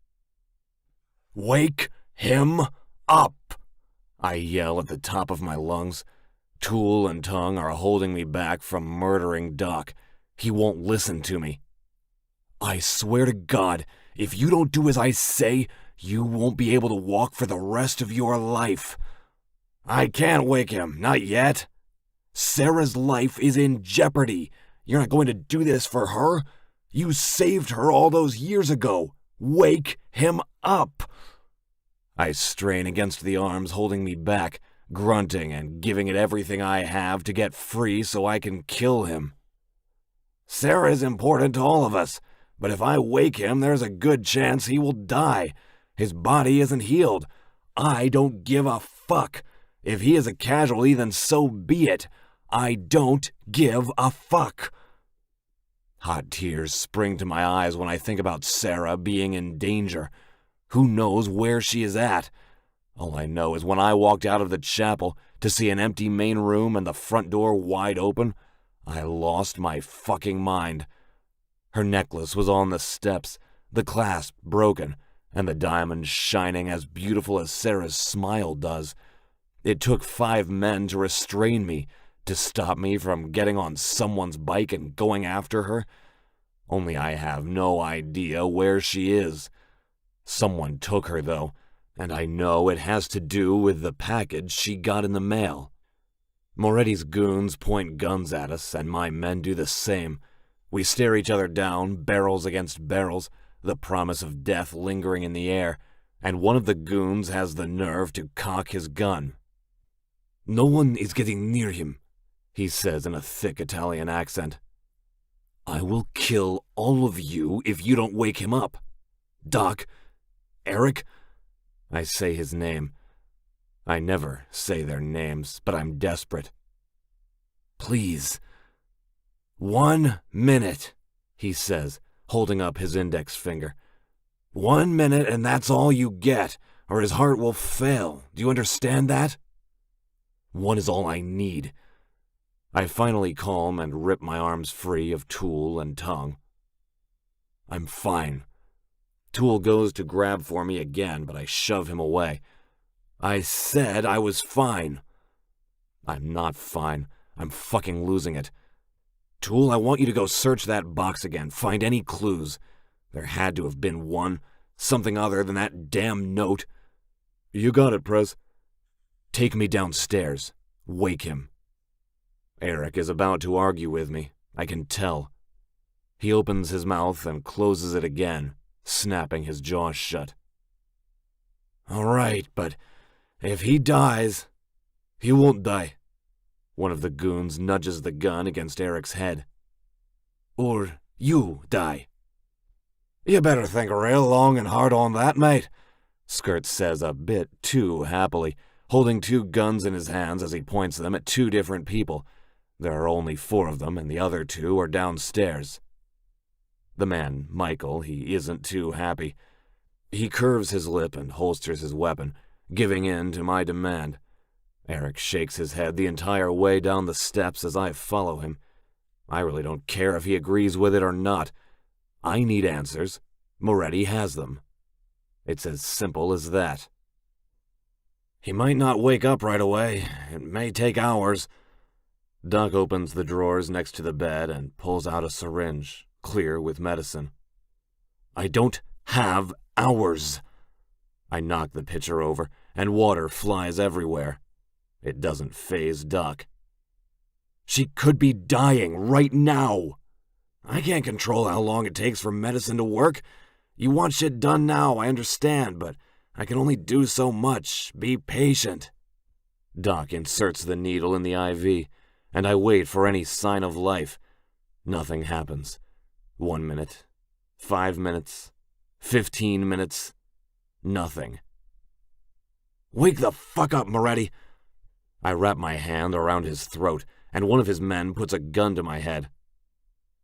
Wake him up! I yell at the top of my lungs. Tool and tongue are holding me back from murdering Doc. He won't listen to me. I swear to God, if you don't do as I say, you won't be able to walk for the rest of your life. I can't wake him, not yet. Sarah's life is in jeopardy. You're not going to do this for her. You saved her all those years ago. Wake him up. I strain against the arms holding me back, grunting and giving it everything I have to get free so I can kill him. Sarah is important to all of us, but if I wake him, there's a good chance he will die. His body isn't healed. I don't give a fuck. If he is a casualty, then so be it. I don't give a fuck. Hot tears spring to my eyes when I think about Sarah being in danger. Who knows where she is at? All I know is when I walked out of the chapel to see an empty main room and the front door wide open, I lost my fucking mind. Her necklace was on the steps, the clasp broken, and the diamonds shining as beautiful as Sarah's smile does. It took 5 men to restrain me, to stop me from getting on someone's bike and going after her. Only I have no idea where she is. Someone took her, though, and I know it has to do with the package she got in the mail. Moretti's goons point guns at us, and my men do the same. We stare each other down, barrels against barrels, the promise of death lingering in the air, and one of the goons has the nerve to cock his gun. "No one is getting near him," he says in a thick Italian accent. "I will kill all of you if you don't wake him up. Doc, Eric." I say his name. I never say their names, but I'm desperate. "Please." 1 minute, he says, holding up his index finger. 1 minute and that's all you get, or his heart will fail. Do you understand that? 1 is all I need. I finally calm and rip my arms free of Tool and Tongue. "I'm fine." Tool goes to grab for me again, but I shove him away. "I said I was fine." I'm not fine. I'm fucking losing it. Tool, I want you to go search that box again. Find any clues. There had to have been one. Something other than that damn note. "You got it, Prez." Take me downstairs. Wake him. Eric is about to argue with me. I can tell. He opens his mouth and closes it again, snapping his jaws shut. "All right, but if he dies..." "He won't die." One of the goons nudges the gun against Eric's head. "Or you die." "You better think real long and hard on that, mate," Skirt says a bit too happily, holding 2 guns in his hands as he points them at 2 different people. There are only 4 of them, and the other 2 are downstairs. The man, Michael, he isn't too happy. He curves his lip and holsters his weapon, giving in to my demand. Eric shakes his head the entire way down the steps as I follow him. I really don't care if he agrees with it or not. I need answers. Moretti has them. It's as simple as that. "He might not wake up right away. It may take hours." Doc opens the drawers next to the bed and pulls out a syringe, clear with medicine. "I don't have hours." I knock the pitcher over, and water flies everywhere. It doesn't faze Doc. "She could be dying right now." "I can't control how long it takes for medicine to work. You want shit done now, I understand, but I can only do so much. Be patient." Doc inserts the needle in the IV, and I wait for any sign of life. Nothing happens. 1 minute, 5 minutes, 15 minutes, nothing. "Wake the fuck up, Moretti." I wrap my hand around his throat, and one of his men puts a gun to my head.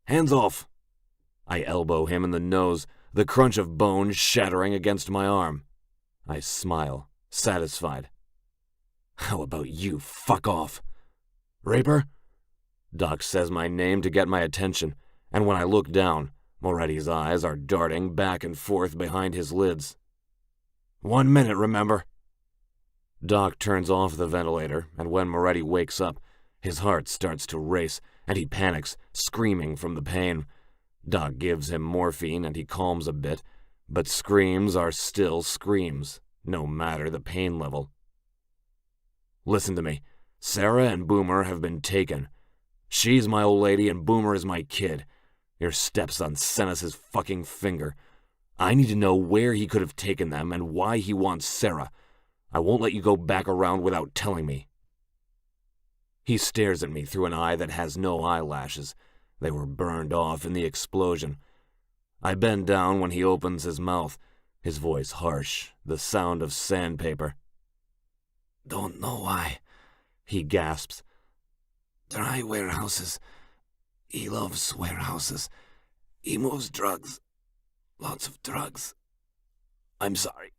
"Hands off." I elbow him in the nose, the crunch of bone shattering against my arm. I smile, satisfied. "How about you fuck off?" "Raper?" Doc says my name to get my attention, and when I look down, Moretti's eyes are darting back and forth behind his lids. 1 minute, remember? Doc turns off the ventilator, and when Moretti wakes up, his heart starts to race, and he panics, screaming from the pain. Doc gives him morphine, and he calms a bit, but screams are still screams, no matter the pain level. Listen to me. Sarah and Boomer have been taken. She's my old lady, and Boomer is my kid. Your stepson sent us his fucking finger. I need to know where he could have taken them and why he wants Sarah. I won't let you go back around without telling me. He stares at me through an eye that has no eyelashes. They were burned off in the explosion. I bend down when he opens his mouth, his voice harsh, the sound of sandpaper. "Don't know why," he gasps. "Dry warehouses. He loves warehouses. He moves drugs. Lots of drugs. I'm sorry."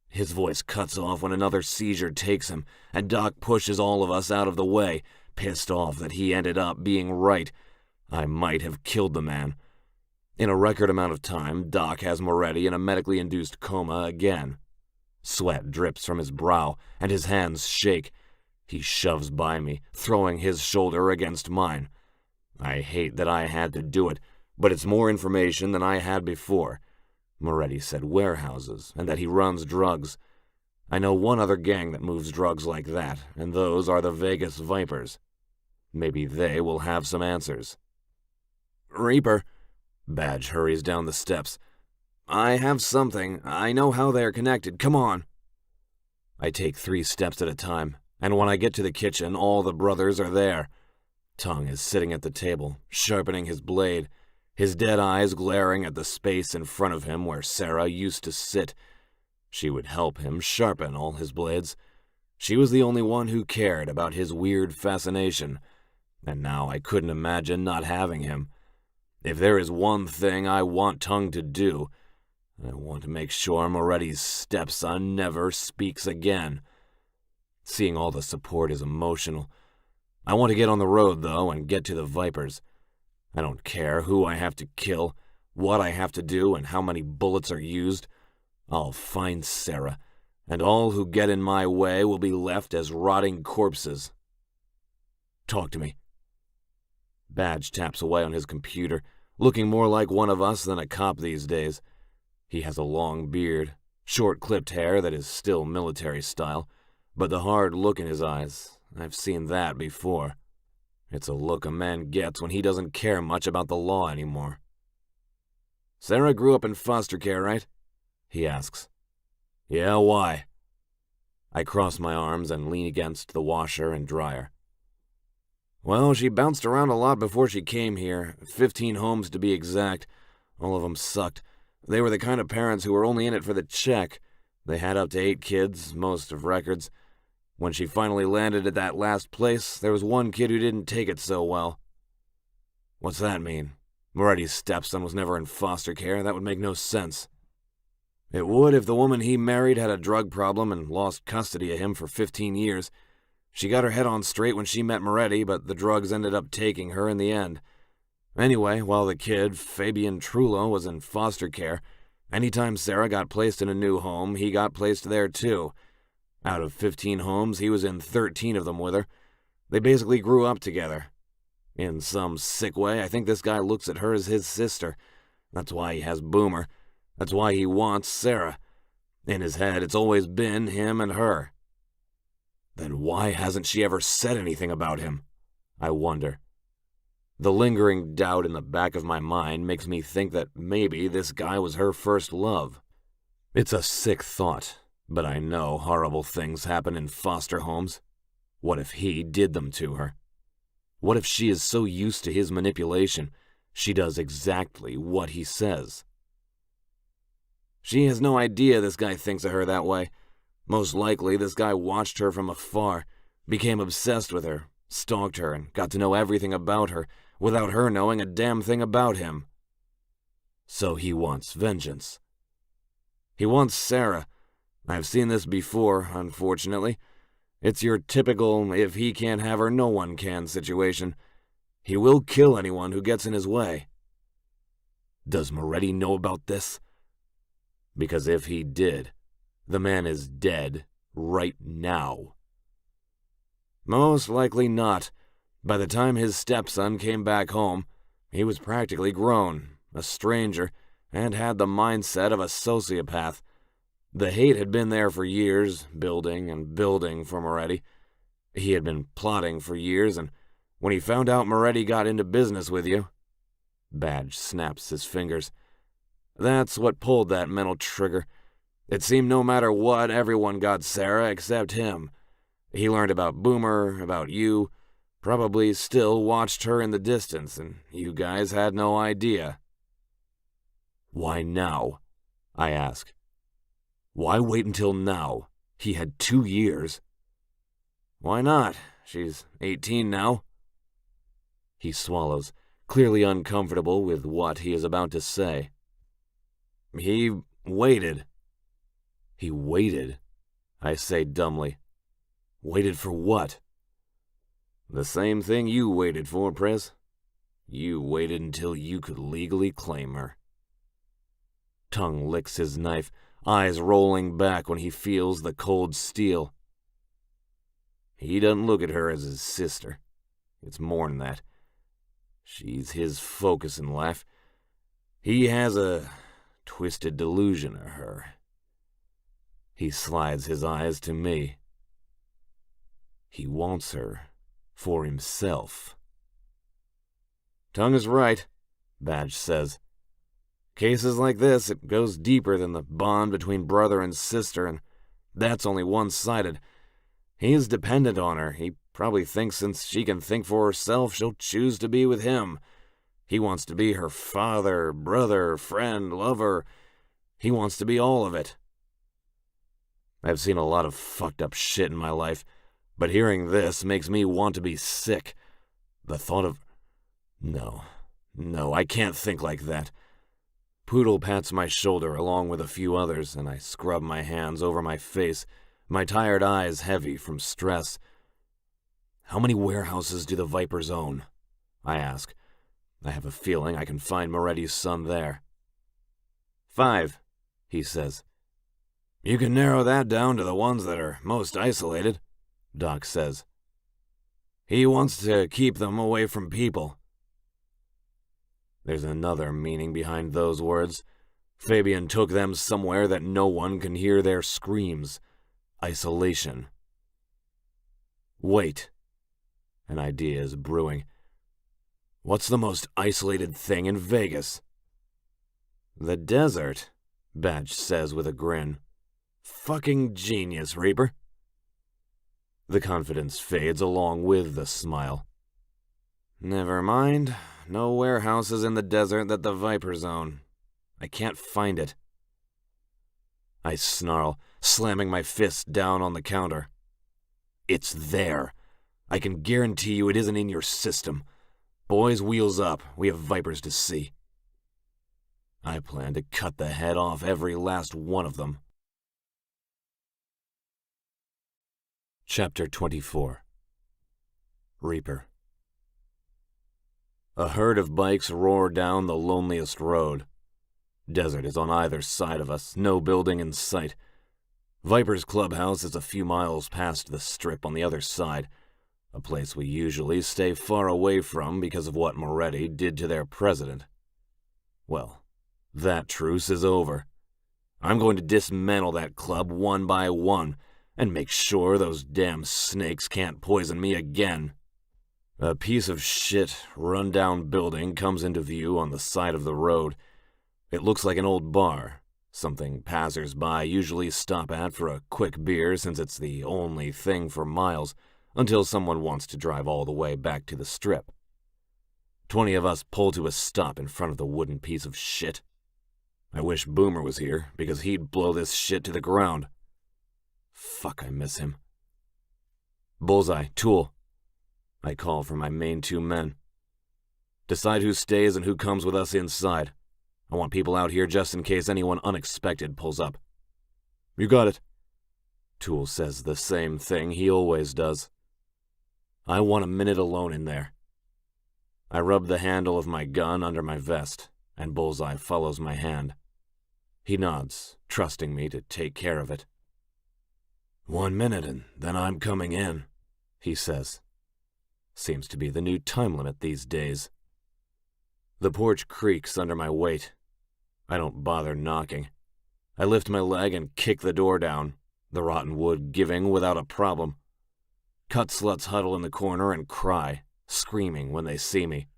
His voice cuts off when another seizure takes him, and Doc pushes all of us out of the way, pissed off that he ended up being right. I might have killed the man. In a record amount of time, Doc has Moretti in a medically induced coma again. Sweat drips from his brow, and his hands shake. He shoves by me, throwing his shoulder against mine. I hate that I had to do it, but it's more information than I had before. Moretti said warehouses, and that he runs drugs. I know one other gang that moves drugs like that, and those are the Vegas Vipers. Maybe they will have some answers. Reaper. Badge hurries down the steps. I have something. I know how they are connected. Come on. I take 3 steps at a time, and when I get to the kitchen, all the brothers are there. Tongue is sitting at the table, sharpening his blade, his dead eyes glaring at the space in front of him where Sarah used to sit. She would help him sharpen all his blades. She was the only one who cared about his weird fascination, and now I couldn't imagine not having him. If there is one thing I want Tongue to do, I want to make sure Moretti's stepson never speaks again. Seeing all the support is emotional. I want to get on the road, though, and get to the Vipers. I don't care who I have to kill, what I have to do, and how many bullets are used. I'll find Sarah, and all who get in my way will be left as rotting corpses. Talk to me. Badge taps away on his computer, looking more like one of us than a cop these days. He has a long beard, short-clipped hair that is still military style, but the hard look in his eyes, I've seen that before. It's a look a man gets when he doesn't care much about the law anymore. Sarah grew up in foster care, right? He asks. Yeah, why? I cross my arms and lean against the washer and dryer. Well, she bounced around a lot before she came here, 15 homes to be exact. All of them sucked. They were the kind of parents who were only in it for the check. They had up to 8 kids, most of records. When she finally landed at that last place, there was one kid who didn't take it so well. What's that mean? Moretti's stepson was never in foster care. That would make no sense. It would if the woman he married had a drug problem and lost custody of him for 15 years. She got her head on straight when she met Moretti, but the drugs ended up taking her in the end. Anyway, while the kid, Fabian Trullo, was in foster care, anytime Sarah got placed in a new home, he got placed there too. Out of 15 homes, he was in 13 of them with her. They basically grew up together. In some sick way, I think this guy looks at her as his sister. That's why he has Boomer. That's why he wants Sarah. In his head, it's always been him and her. Then why hasn't she ever said anything about him? I wonder. The lingering doubt in the back of my mind makes me think that maybe this guy was her first love. It's a sick thought, but I know horrible things happen in foster homes. What if he did them to her? What if she is so used to his manipulation, she does exactly what he says? She has no idea this guy thinks of her that way. Most likely, this guy watched her from afar, became obsessed with her, stalked her, and got to know everything about her, without her knowing a damn thing about him. So he wants vengeance. He wants Sarah. I've seen this before, unfortunately. It's your typical if he can't have her, no one can situation. He will kill anyone who gets in his way. Does Moretti know about this? Because if he did, the man is dead right now. Most likely not. By the time his stepson came back home, he was practically grown, a stranger, and had the mindset of a sociopath. The hate had been there for years, building and building for Moretti. He had been plotting for years, and when he found out Moretti got into business with you, Badge snaps his fingers. That's what pulled that mental trigger. It seemed no matter what, everyone got Sarah except him. He learned about Boomer, about you, probably still watched her in the distance, and you guys had no idea. Why now? I ask. Why wait until now? He had 2 years. Why not? She's 18 now. He swallows, clearly uncomfortable with what he is about to say. He waited. He waited, I say dumbly. Waited for what? The same thing you waited for, Pres. You waited until you could legally claim her. Tongue licks his knife, eyes rolling back when he feels the cold steel. He doesn't look at her as his sister. It's more than that. She's his focus in life. He has a twisted delusion of her. He slides his eyes to me. He wants her for himself. Tongue is right. Badge says. Cases like this, it goes deeper than the bond between brother and sister, and that's only one-sided. He's dependent on her. He probably thinks since she can think for herself, she'll choose to be with him. He wants to be her father, brother, friend, lover. He wants to be all of it. I've seen a lot of fucked up shit in my life, but hearing this makes me want to be sick. The thought of... No, I can't think like that. Poodle pats my shoulder along with a few others, and I scrub my hands over my face, my tired eyes heavy from stress. How many warehouses do the Vipers own? I ask. I have a feeling I can find Moretti's son there. 5, he says. You can narrow that down to the ones that are most isolated, Doc says. He wants to keep them away from people. There's another meaning behind those words. Fabian took them somewhere that no one can hear their screams. Isolation. Wait. An idea is brewing. What's the most isolated thing in Vegas? The desert, Badge says with a grin. Fucking genius, Reaper. The confidence fades along with the smile. Never mind. No warehouses in the desert that the Vipers own. I can't find it. I snarl, slamming my fist down on the counter. It's there. I can guarantee you it isn't in your system. Boys, wheels up. We have Vipers to see. I plan to cut the head off every last one of them. Chapter 24. Reaper. A herd of bikes roar down the loneliest road. Desert is on either side of us, no building in sight. Viper's clubhouse is a few miles past the strip on the other side, a place we usually stay far away from because of what Moretti did to their president. Well, that truce is over. I'm going to dismantle that club one by one and make sure those damn snakes can't poison me again. A piece of shit, run-down building comes into view on the side of the road. It looks like an old bar, something passers-by usually stop at for a quick beer since it's the only thing for miles, until someone wants to drive all the way back to the strip. 20 of us pull to a stop in front of the wooden piece of shit. I wish Boomer was here, because he'd blow this shit to the ground. Fuck, I miss him. Bullseye, Tool. I call for my main 2 men. Decide who stays and who comes with us inside. I want people out here just in case anyone unexpected pulls up. You got it. Tool says the same thing he always does. I want a minute alone in there. I rub the handle of my gun under my vest, and Bullseye follows my hand. He nods, trusting me to take care of it. 1 minute and then I'm coming in, he says. Seems to be the new time limit these days. The porch creaks under my weight. I don't bother knocking. I lift my leg and kick the door down, the rotten wood giving without a problem. Cut sluts huddle in the corner and cry, screaming when they see me.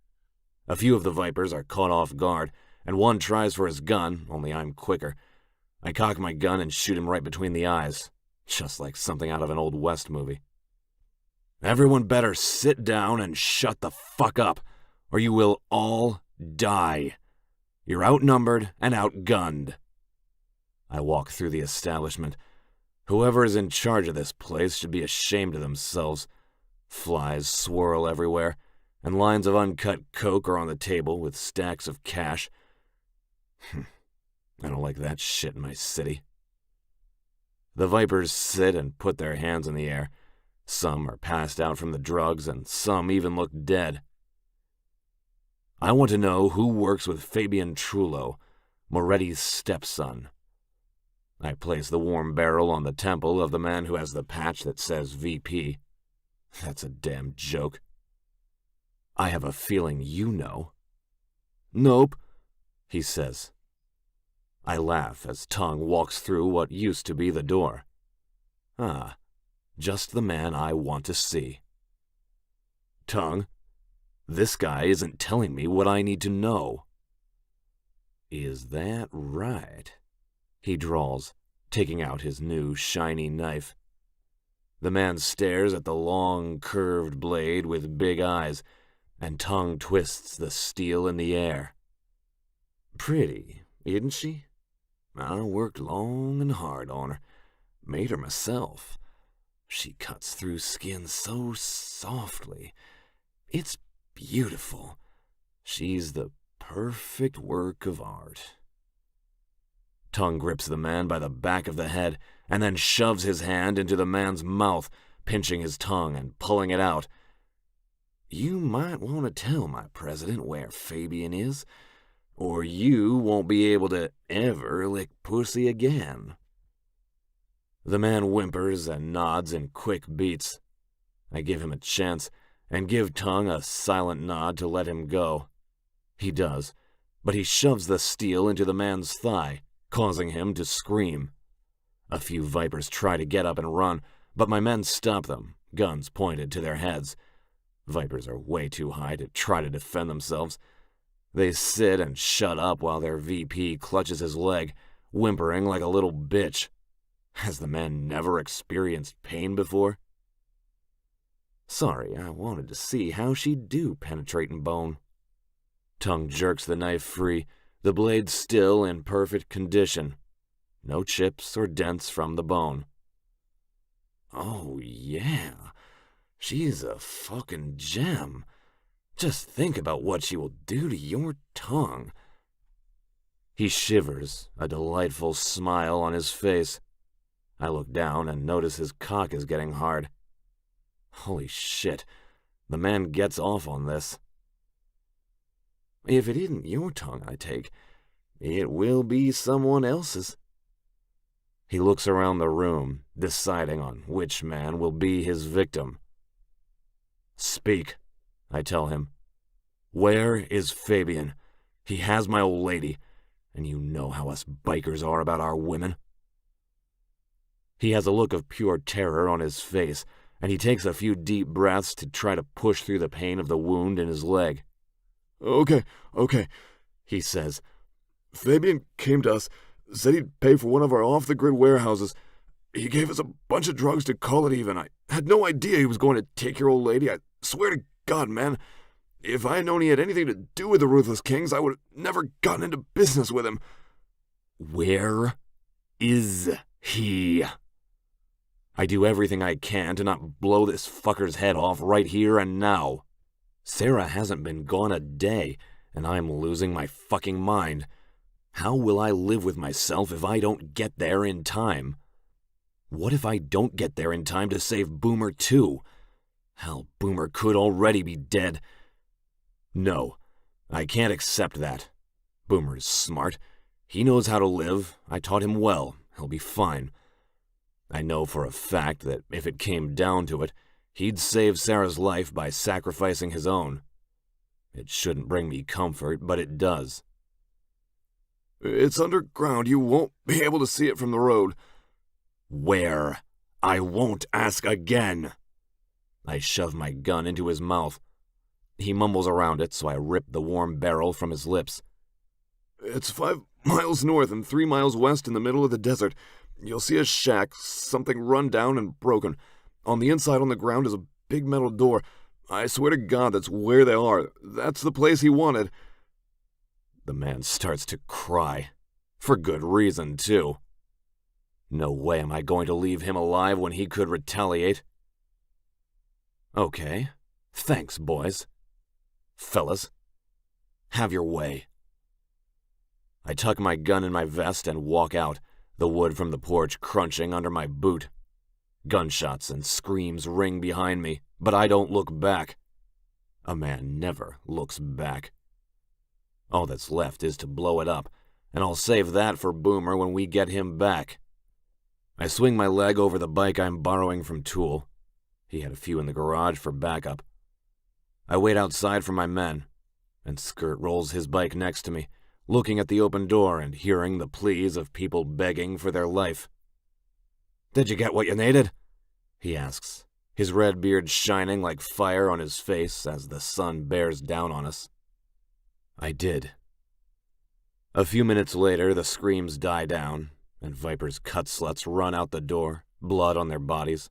A few of the Vipers are caught off guard, and one tries for his gun, only I'm quicker. I cock my gun and shoot him right between the eyes, just like something out of an Old West movie. Everyone better sit down and shut the fuck up, or you will all die. You're outnumbered and outgunned. I walk through the establishment. Whoever is in charge of this place should be ashamed of themselves. Flies swirl everywhere, and lines of uncut coke are on the table with stacks of cash. I don't like that shit in my city. The Vipers sit and put their hands in the air. Some are passed out from the drugs, and some even look dead. I want to know who works with Fabian Trullo, Moretti's stepson. I place the warm barrel on the temple of the man who has the patch that says VP. That's a damn joke. I have a feeling you know. Nope, he says. I laugh as Tongue walks through what used to be the door. Ah, just the man I want to see. Tongue, this guy isn't telling me what I need to know. Is that right? He drawls, taking out his new shiny knife. The man stares at the long, curved blade with big eyes, and tongue twists the steel in the air. Pretty, isn't she? I worked long and hard on her. Made her myself. She cuts through skin so softly. It's beautiful. She's the perfect work of art. Tongue grips the man by the back of the head and then shoves his hand into the man's mouth, pinching his tongue and pulling it out. You might want to tell my president where Fabian is, or you won't be able to ever lick pussy again. The man whimpers and nods in quick beats. I give him a chance and give Tongue a silent nod to let him go. He does, but he shoves the steel into the man's thigh, causing him to scream. A few vipers try to get up and run, but my men stop them, guns pointed to their heads. Vipers are way too high to try to defend themselves. They sit and shut up while their VP clutches his leg, whimpering like a little bitch. Has the man never experienced pain before? Sorry, I wanted to see how she'd do penetrating bone. Tongue jerks the knife free, the blade still in perfect condition. No chips or dents from the bone. Oh, yeah. She's a fucking gem. Just think about what she will do to your tongue. He shivers, a delightful smile on his face. I look down and notice his cock is getting hard. Holy shit, the man gets off on this. If it isn't your tongue I take, it will be someone else's. He looks around the room, deciding on which man will be his victim. Speak, I tell him. Where is Fabian? He has my old lady, and you know how us bikers are about our women. He has a look of pure terror on his face, and he takes a few deep breaths to try to push through the pain of the wound in his leg. Okay, he says. Fabian came to us, said he'd pay for one of our off-the-grid warehouses. He gave us a bunch of drugs to call it even. I had no idea he was going to take your old lady. I swear to God, man, if I had known he had anything to do with the Ruthless Kings, I would have never gotten into business with him. Where is he? I do everything I can to not blow this fucker's head off right here and now. Sarah hasn't been gone a day, and I'm losing my fucking mind. How will I live with myself if I don't get there in time? What if I don't get there in time to save Boomer too? Hell, Boomer could already be dead. No, I can't accept that. Boomer's smart. He knows how to live. I taught him well. He'll be fine. I know for a fact that if it came down to it, he'd save Sarah's life by sacrificing his own. It shouldn't bring me comfort, but it does. It's underground. You won't be able to see it from the road. Where? I won't ask again. I shove my gun into his mouth. He mumbles around it, so I rip the warm barrel from his lips. It's 5 miles north and 3 miles west in the middle of the desert. You'll see a shack, something run down and broken. On the inside on the ground is a big metal door. I swear to God that's where they are. That's the place he wanted. The man starts to cry. For good reason, too. No way am I going to leave him alive when he could retaliate. Okay. Thanks, boys. Fellas, have your way. I tuck my gun in my vest and walk out, the wood from the porch crunching under my boot. Gunshots and screams ring behind me, but I don't look back. A man never looks back. All that's left is to blow it up, and I'll save that for Boomer when we get him back. I swing my leg over the bike I'm borrowing from Tool. He had a few in the garage for backup. I wait outside for my men, and Skirt rolls his bike next to me, looking at the open door and hearing the pleas of people begging for their life. "Did you get what you needed?" he asks, his red beard shining like fire on his face as the sun bears down on us. I did. A few minutes later, the screams die down, and Viper's cut sluts run out the door, blood on their bodies.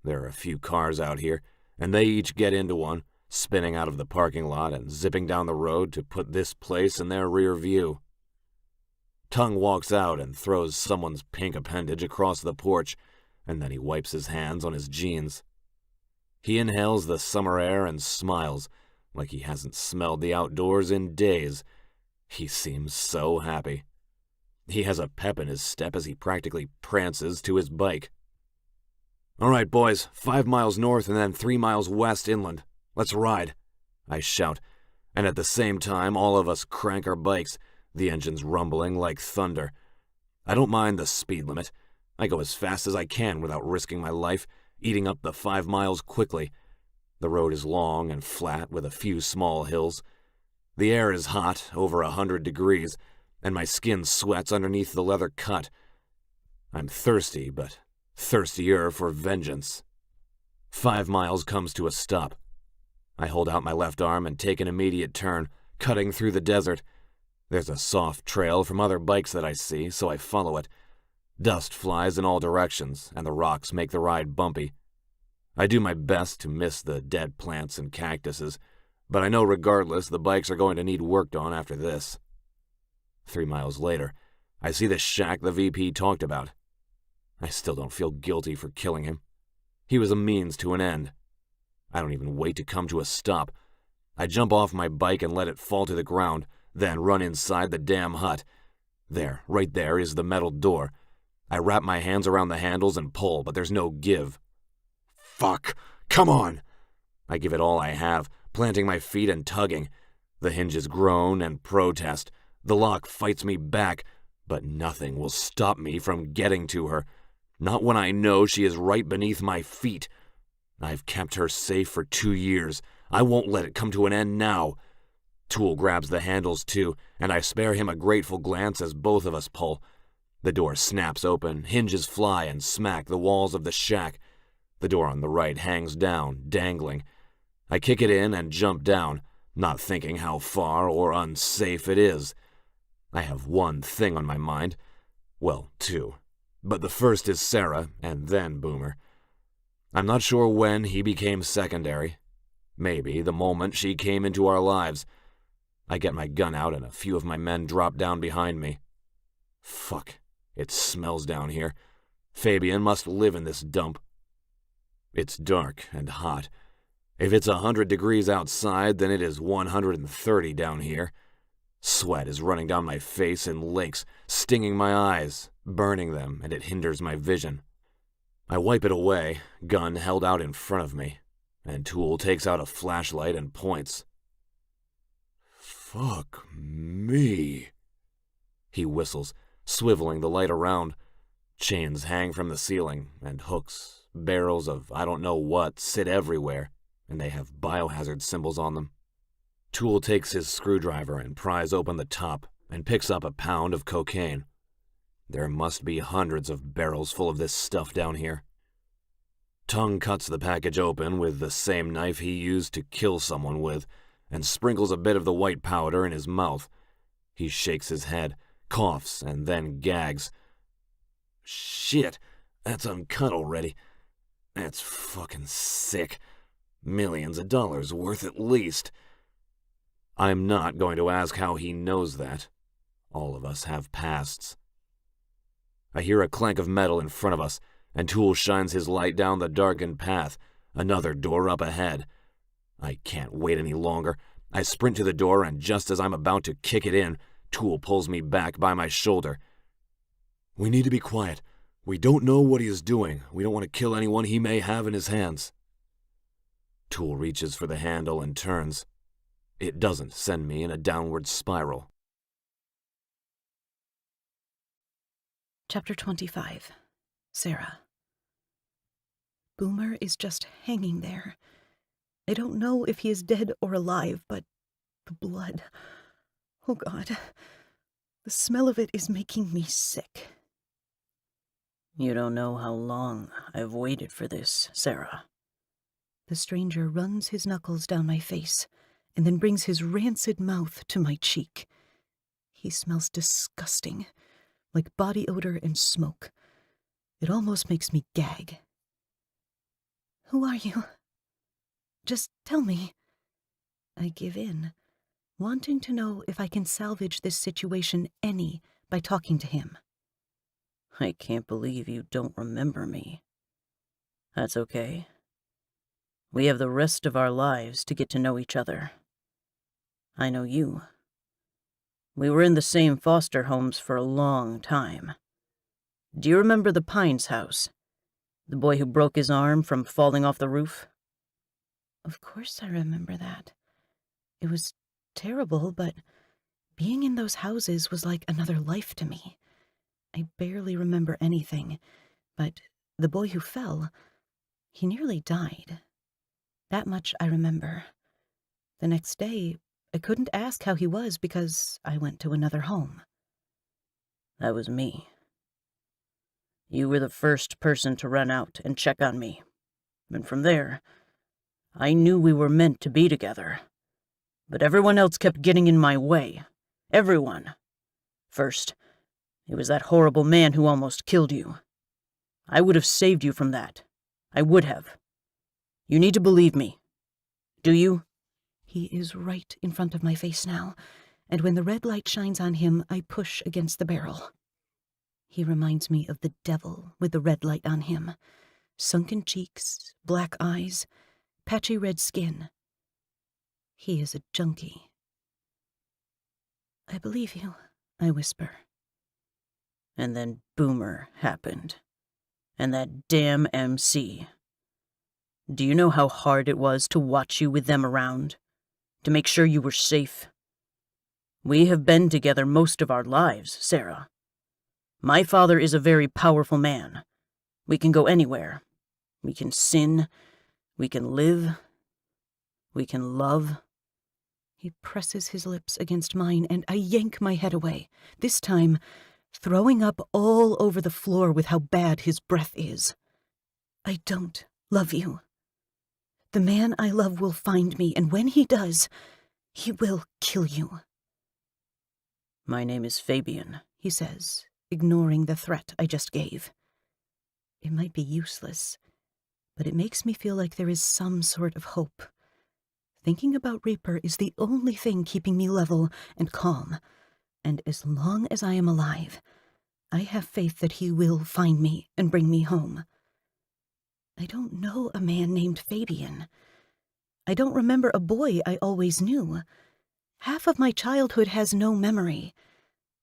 There are a few cars out here, and they each get into one, spinning out of the parking lot and zipping down the road to put this place in their rear view. Tongue walks out and throws someone's pink appendage across the porch, and then he wipes his hands on his jeans. He inhales the summer air and smiles like he hasn't smelled the outdoors in days. He seems so happy. He has a pep in his step as he practically prances to his bike. "All right, boys, 5 miles north and then 3 miles west inland. Let's ride," I shout, and at the same time all of us crank our bikes, the engines rumbling like thunder. I don't mind the speed limit. I go as fast as I can without risking my life, eating up the 5 miles quickly. The road is long and flat with a few small hills. The air is hot, over 100 degrees, and my skin sweats underneath the leather cut. I'm thirsty, but thirstier for vengeance. 5 miles comes to a stop. I hold out my left arm and take an immediate turn, cutting through the desert. There's a soft trail from other bikes that I see, so I follow it. Dust flies in all directions, and the rocks make the ride bumpy. I do my best to miss the dead plants and cactuses, but I know regardless the bikes are going to need worked on after this. 3 miles later, I see the shack the VP talked about. I still don't feel guilty for killing him. He was a means to an end. I don't even wait to come to a stop. I jump off my bike and let it fall to the ground, then run inside the damn hut. There, right there, is the metal door. I wrap my hands around the handles and pull, but there's no give. Fuck! Come on! I give it all I have, planting my feet and tugging. The hinges groan and protest. The lock fights me back, but nothing will stop me from getting to her. Not when I know she is right beneath my feet. I've kept her safe for 2 years. I won't let it come to an end now. Tool grabs the handles too, and I spare him a grateful glance as both of us pull. The door snaps open, hinges fly and smack the walls of the shack. The door on the right hangs down, dangling. I kick it in and jump down, not thinking how far or unsafe it is. I have one thing on my mind. Well, 2. But the first is Sarah, and then Boomer. I'm not sure when he became secondary. Maybe the moment she came into our lives. I get my gun out and a few of my men drop down behind me. Fuck, it smells down here. Fabian must live in this dump. It's dark and hot. If it's 100 degrees outside, then it is 130 down here. Sweat is running down my face in lakes, stinging my eyes, burning them, and it hinders my vision. I wipe it away, gun held out in front of me, and Tool takes out a flashlight and points. Fuck me, he whistles, swiveling the light around. Chains hang from the ceiling, and hooks, barrels of I don't know what, sit everywhere, and they have biohazard symbols on them. Tool takes his screwdriver and pries open the top and picks up a pound of cocaine. There must be hundreds of barrels full of this stuff down here. Tongue cuts the package open with the same knife he used to kill someone with and sprinkles a bit of the white powder in his mouth. He shakes his head, coughs, and then gags. Shit, that's uncut already. That's fucking sick. Millions of dollars worth at least. I'm not going to ask how he knows that. All of us have pasts. I hear a clank of metal in front of us, and Tool shines his light down the darkened path, another door up ahead. I can't wait any longer. I sprint to the door, and just as I'm about to kick it in, Tool pulls me back by my shoulder. We need to be quiet. We don't know what he is doing. We don't want to kill anyone he may have in his hands. Tool reaches for the handle and turns. It doesn't send me in a downward spiral. Chapter 25. Sarah. Boomer is just hanging there. I don't know if he is dead or alive, but the blood... Oh, God. The smell of it is making me sick. You don't know how long I've waited for this, Sarah. The stranger runs his knuckles down my face and then brings his rancid mouth to my cheek. He smells disgusting, like body odor and smoke. It almost makes me gag. Who are you? Just tell me. I give in, wanting to know if I can salvage this situation any by talking to him. I can't believe you don't remember me. That's okay. We have the rest of our lives to get to know each other. I know you. We were in the same foster homes for a long time. Do you remember the Pines house? The boy who broke his arm from falling off the roof? Of course I remember that. It was terrible, but being in those houses was like another life to me. I barely remember anything, but the boy who fell, he nearly died. That much I remember. The next day, I couldn't ask how he was because I went to another home. That was me. You were the first person to run out and check on me. And from there, I knew we were meant to be together. But everyone else kept getting in my way. Everyone. First, it was that horrible man who almost killed you. I would have saved you from that. I would have. You need to believe me. Do you? He is right in front of my face now, and when the red light shines on him, I push against the barrel. He reminds me of the devil with the red light on him. Sunken cheeks, black eyes, patchy red skin. He is a junkie. I believe you, I whisper. And then Boomer happened. And that damn MC. Do you know how hard it was to watch you with them around? To make sure you were safe? We have been together most of our lives, Sarah. My father is a very powerful man. We can go anywhere. We can sin. We can live. We can love. He presses his lips against mine, and I yank my head away, this time throwing up all over the floor with how bad his breath is. I don't love you. The man I love will find me, and when he does, he will kill you. My name is Fabian, he says, ignoring the threat I just gave. It might be useless, but it makes me feel like there is some sort of hope. Thinking about Reaper is the only thing keeping me level and calm, and as long as I am alive, I have faith that he will find me and bring me home. I don't know a man named Fabian. I don't remember a boy I always knew. Half of my childhood has no memory.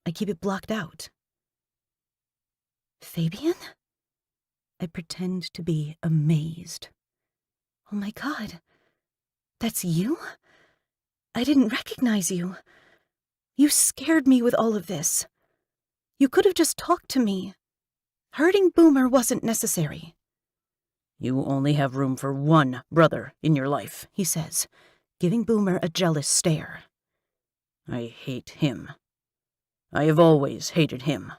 I keep it blocked out. Fabian? I pretend to be amazed. Oh my God. That's you? I didn't recognize you. You scared me with all of this. You could have just talked to me. Hurting Boomer wasn't necessary. You only have room for one brother in your life, he says, giving Boomer a jealous stare. I hate him. I have always hated him.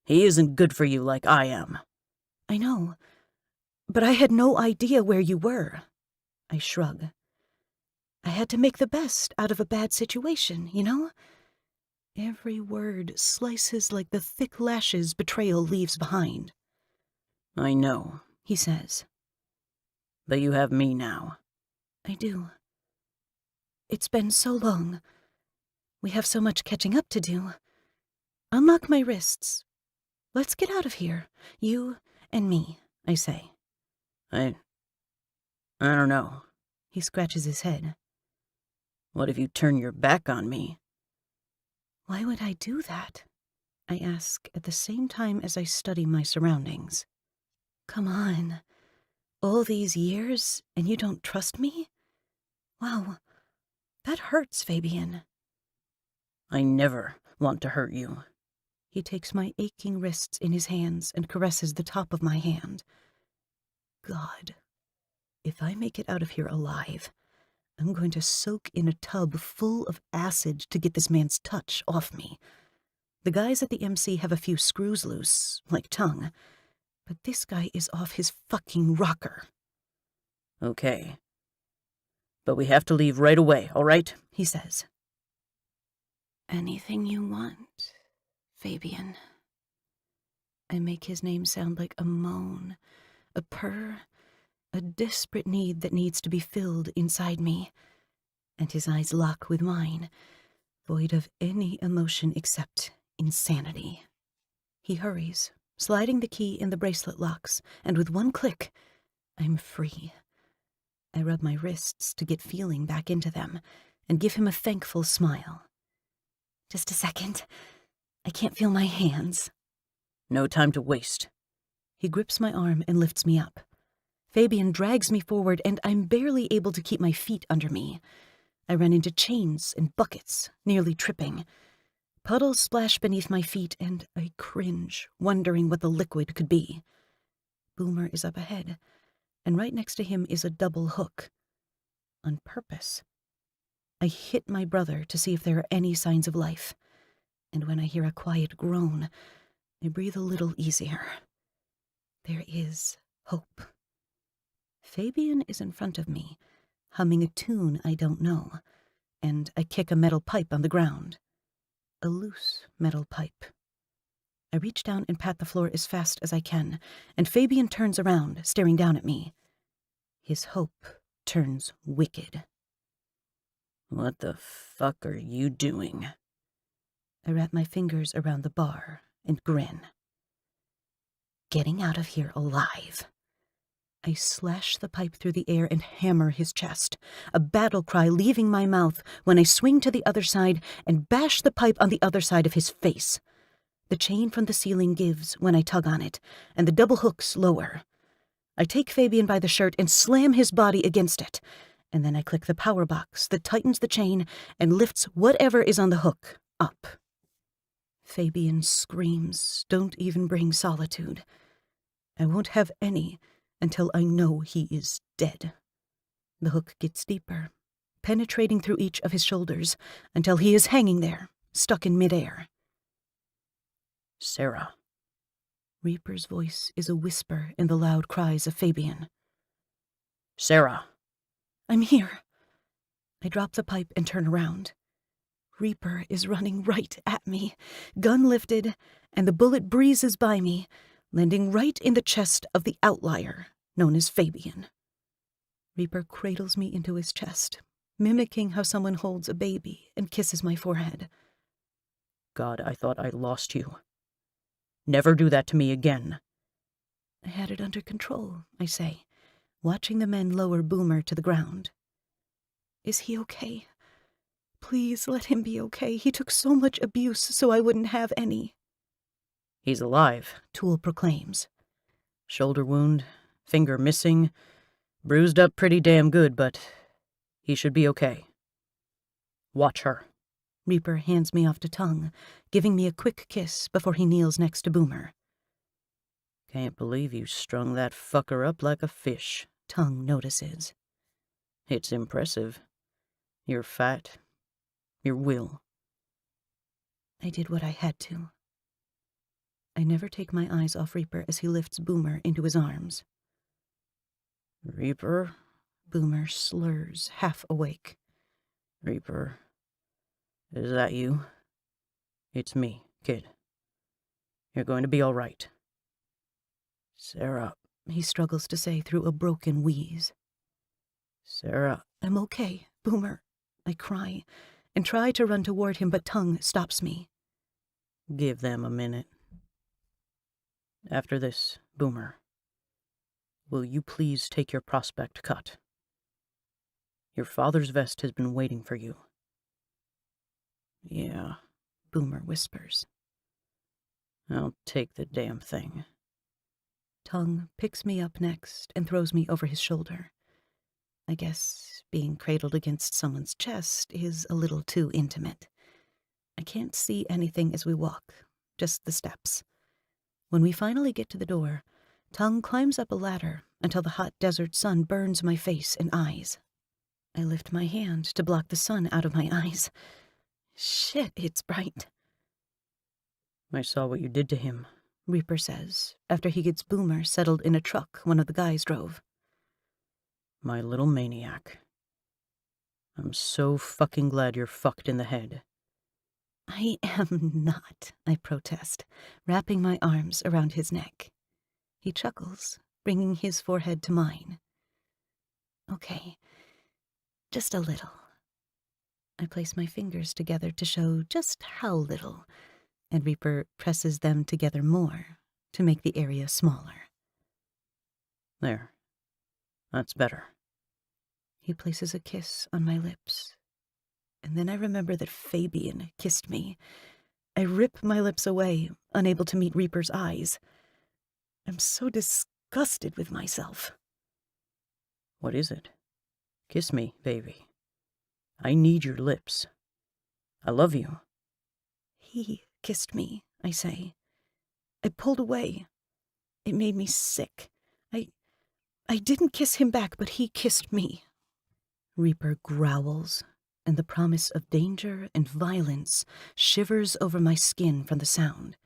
He isn't good for you like I am. I know, but I had no idea where you were. I shrug. I had to make the best out of a bad situation, you know? Every word slices like the thick lashes betrayal leaves behind. I know, he says. But you have me now. I do. It's been so long. We have so much catching up to do. Unlock my wrists. Let's get out of here. You and me, I say. I don't know. He scratches his head. What if you turn your back on me? Why would I do that? I ask at the same time as I study my surroundings. Come on. All these years and you don't trust me? Wow, that hurts, Fabian. I never want to hurt you. He takes my aching wrists in his hands and caresses the top of my hand. God, if I make it out of here alive, I'm going to soak in a tub full of acid to get this man's touch off me. The guys at the MC have a few screws loose, like tongue, but this guy is off his fucking rocker. Okay. But we have to leave right away, all right? He says. Anything you want, Fabian. I make his name sound like a moan, a purr, a desperate need that needs to be filled inside me, and his eyes lock with mine, void of any emotion except insanity. He hurries, sliding the key in the bracelet locks, and with one click, I'm free. I rub my wrists to get feeling back into them, and give him a thankful smile. Just a second. I can't feel my hands. No time to waste. He grips my arm and lifts me up. Fabian drags me forward, and I'm barely able to keep my feet under me. I run into chains and buckets, nearly tripping. Puddles splash beneath my feet, and I cringe, wondering what the liquid could be. Boomer is up ahead, and right next to him is a double hook. On purpose. I hit my brother to see if there are any signs of life, and when I hear a quiet groan, I breathe a little easier. There is hope. Fabian is in front of me, humming a tune I don't know, and I kick a metal pipe on the ground. A loose metal pipe. I reach down and pat the floor as fast as I can, and Fabian turns around, staring down at me. His hope turns wicked. What the fuck are you doing? I wrap my fingers around the bar and grin. Getting out of here alive. I slash the pipe through the air and hammer his chest, a battle cry leaving my mouth when I swing to the other side and bash the pipe on the other side of his face. The chain from the ceiling gives when I tug on it, and the double hooks lower. I take Fabian by the shirt and slam his body against it, and then I click the power box that tightens the chain and lifts whatever is on the hook up. Fabian screams, "Don't even bring solitude. I won't have any until I know he is dead." The hook gets deeper, penetrating through each of his shoulders until he is hanging there, stuck in midair. Sarah. Reaper's voice is a whisper in the loud cries of Fabian. Sarah. I'm here. I drop the pipe and turn around. Reaper is running right at me, gun lifted, and the bullet breezes by me, landing right in the chest of the outlier, known as Fabian. Reaper cradles me into his chest, mimicking how someone holds a baby and kisses my forehead. God, I thought I lost you. Never do that to me again. I had it under control, I say, watching the men lower Boomer to the ground. Is he okay? Please let him be okay. He took so much abuse so I wouldn't have any. He's alive, Toole proclaims. Shoulder wound, finger missing, bruised up pretty damn good, but he should be okay. Watch her. Reaper hands me off to Tongue, giving me a quick kiss before he kneels next to Boomer. Can't believe you strung that fucker up like a fish, Tongue notices. It's impressive. Your fat, your will. I did what I had to. I never take my eyes off Reaper as he lifts Boomer into his arms. Reaper? Boomer slurs, half awake. Reaper, is that you? It's me, kid. You're going to be all right. Sarah, he struggles to say through a broken wheeze. Sarah. I'm okay, Boomer. I cry and try to run toward him, but Tongue stops me. Give them a minute. After this, Boomer, will you please take your prospect cut? Your father's vest has been waiting for you. Yeah, Boomer whispers. I'll take the damn thing. Tongue picks me up next and throws me over his shoulder. I guess being cradled against someone's chest is a little too intimate. I can't see anything as we walk, just the steps. When we finally get to the door, Tongue climbs up a ladder until the hot desert sun burns my face and eyes. I lift my hand to block the sun out of my eyes. Shit, it's bright. I saw what you did to him, Reaper says, after he gets Boomer settled in a truck one of the guys drove. My little maniac. I'm so fucking glad you're fucked in the head. I am not, I protest, wrapping my arms around his neck. He chuckles, bringing his forehead to mine. Okay, just a little. I place my fingers together to show just how little, and Reaper presses them together more to make the area smaller. There. That's better. He places a kiss on my lips, and then I remember that Fabian kissed me. I rip my lips away, unable to meet Reaper's eyes. I'm so disgusted with myself. What is it? Kiss me, baby. I need your lips. I love you. He kissed me, I say. I pulled away. It made me sick. I didn't kiss him back, but he kissed me. Reaper growls, and the promise of danger and violence shivers over my skin from the sound.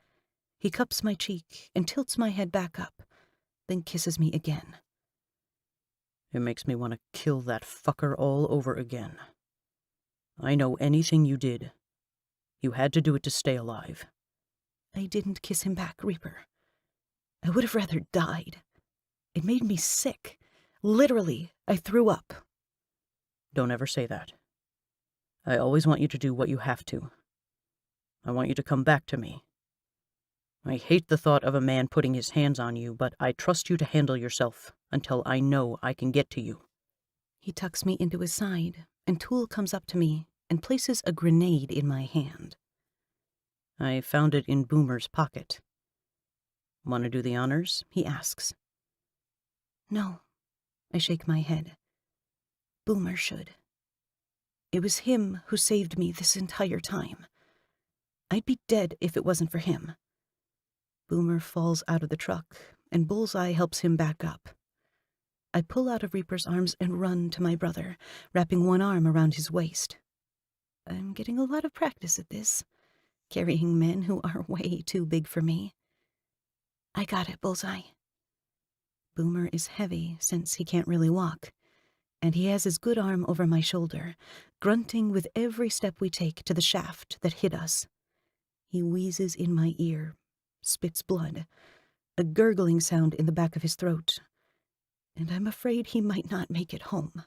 He cups my cheek and tilts my head back up, then kisses me again. It makes me want to kill that fucker all over again. I know anything you did. You had to do it to stay alive. I didn't kiss him back, Reaper. I would have rather died. It made me sick. Literally, I threw up. Don't ever say that. I always want you to do what you have to. I want you to come back to me. I hate the thought of a man putting his hands on you, but I trust you to handle yourself until I know I can get to you. He tucks me into his side, and Tool comes up to me and places a grenade in my hand. I found it in Boomer's pocket. Want to do the honors? He asks. No, I shake my head. Boomer should. It was him who saved me this entire time. I'd be dead if it wasn't for him. Boomer falls out of the truck, and Bullseye helps him back up. I pull out of Reaper's arms and run to my brother, wrapping one arm around his waist. I'm getting a lot of practice at this, carrying men who are way too big for me. I got it, Bullseye. Boomer is heavy since he can't really walk, and he has his good arm over my shoulder, grunting with every step we take to the shaft that hid us. He wheezes in my ear, spits blood, a gurgling sound in the back of his throat, and I'm afraid he might not make it home.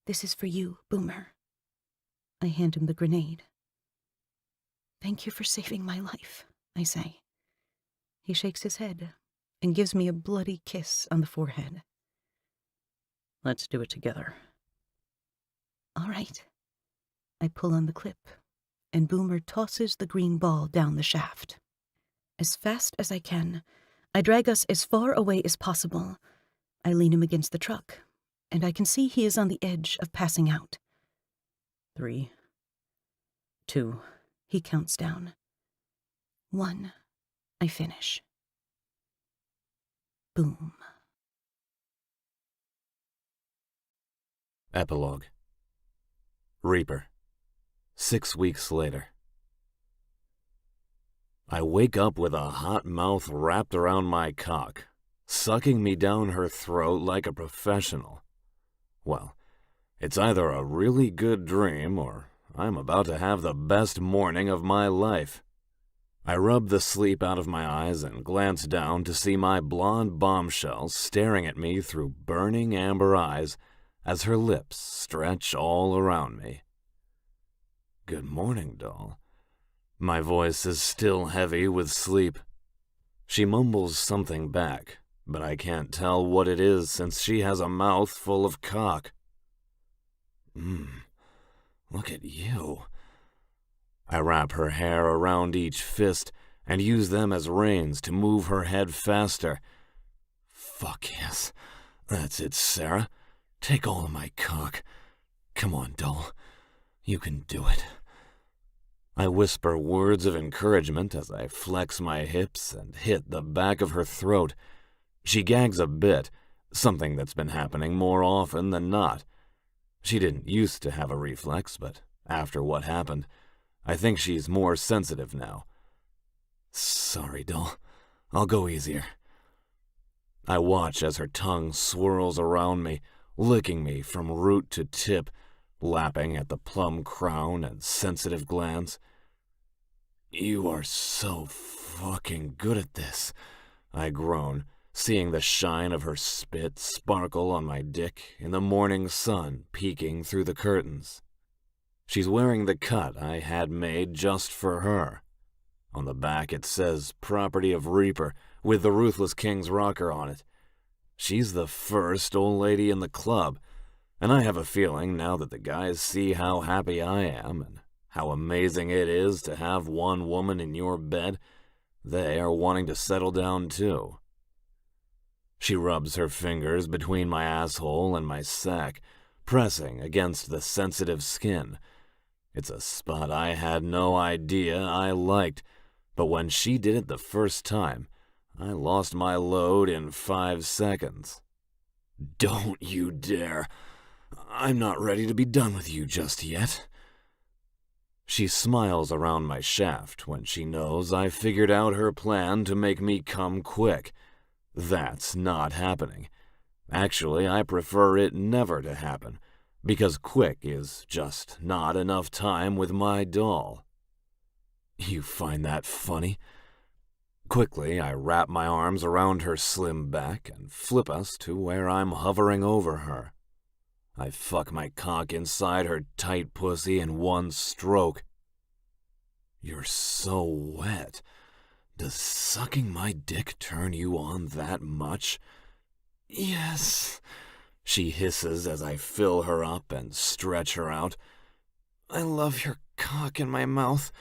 This is for you, Boomer. I hand him the grenade. Thank you for saving my life, I say. He shakes his head and gives me a bloody kiss on the forehead. Let's do it together. All right. I pull on the clip, and Boomer tosses the green ball down the shaft. As fast as I can, I drag us as far away as possible. I lean him against the truck, and I can see he is on the edge of passing out. 3, 2, he counts down. 1, I finish. Boom. Epilogue. Reaper. 6 weeks later. I wake up with a hot mouth wrapped around my cock, sucking me down her throat like a professional. Well, it's either a really good dream or I'm about to have the best morning of my life. I rub the sleep out of my eyes and glance down to see my blonde bombshell staring at me through burning amber eyes as her lips stretch all around me. Good morning, doll. My voice is still heavy with sleep. She mumbles something back, but I can't tell what it is since she has a mouth full of cock. Look at you. I wrap her hair around each fist and use them as reins to move her head faster. Fuck yes. That's it, Sarah. Take all of my cock. Come on, doll. You can do it. I whisper words of encouragement as I flex my hips and hit the back of her throat. She gags a bit, something that's been happening more often than not. She didn't used to have a reflex, but after what happened, I think she's more sensitive now. Sorry, doll. I'll go easier. I watch as her tongue swirls around me, licking me from root to tip, lapping at the plum crown and sensitive glands. "You are so fucking good at this," I groan, seeing the shine of her spit sparkle on my dick in the morning sun peeking through the curtains. She's wearing the cut I had made just for her. On the back it says "Property of Reaper" with the Ruthless King's rocker on it. She's the first old lady in the club, and I have a feeling now that the guys see how happy I am and how amazing it is to have one woman in your bed, they are wanting to settle down too. She rubs her fingers between my asshole and my sack, pressing against the sensitive skin. It's a spot I had no idea I liked, but when she did it the first time, I lost my load in 5 seconds. "Don't you dare. I'm not ready to be done with you just yet." She smiles around my shaft when she knows I figured out her plan to make me come quick. That's not happening. Actually, I prefer it never to happen, because quick is just not enough time with my doll. "You find that funny?" Quickly, I wrap my arms around her slim back and flip us to where I'm hovering over her. I fuck my cock inside her tight pussy in one stroke. "You're so wet. Does sucking my dick turn you on that much?" "Yes," she hisses as I fill her up and stretch her out. "I love your cock in my mouth."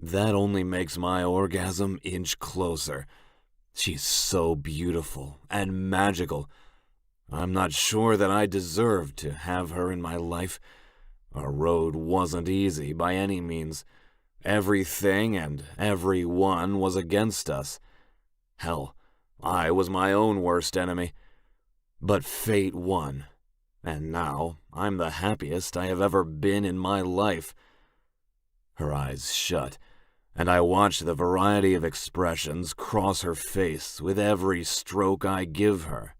That only makes my orgasm inch closer. She's so beautiful and magical. I'm not sure that I deserved to have her in my life. Our road wasn't easy by any means. Everything and everyone was against us. Hell, I was my own worst enemy. But fate won, and now I'm the happiest I have ever been in my life. Her eyes shut, and I watch the variety of expressions cross her face with every stroke I give her.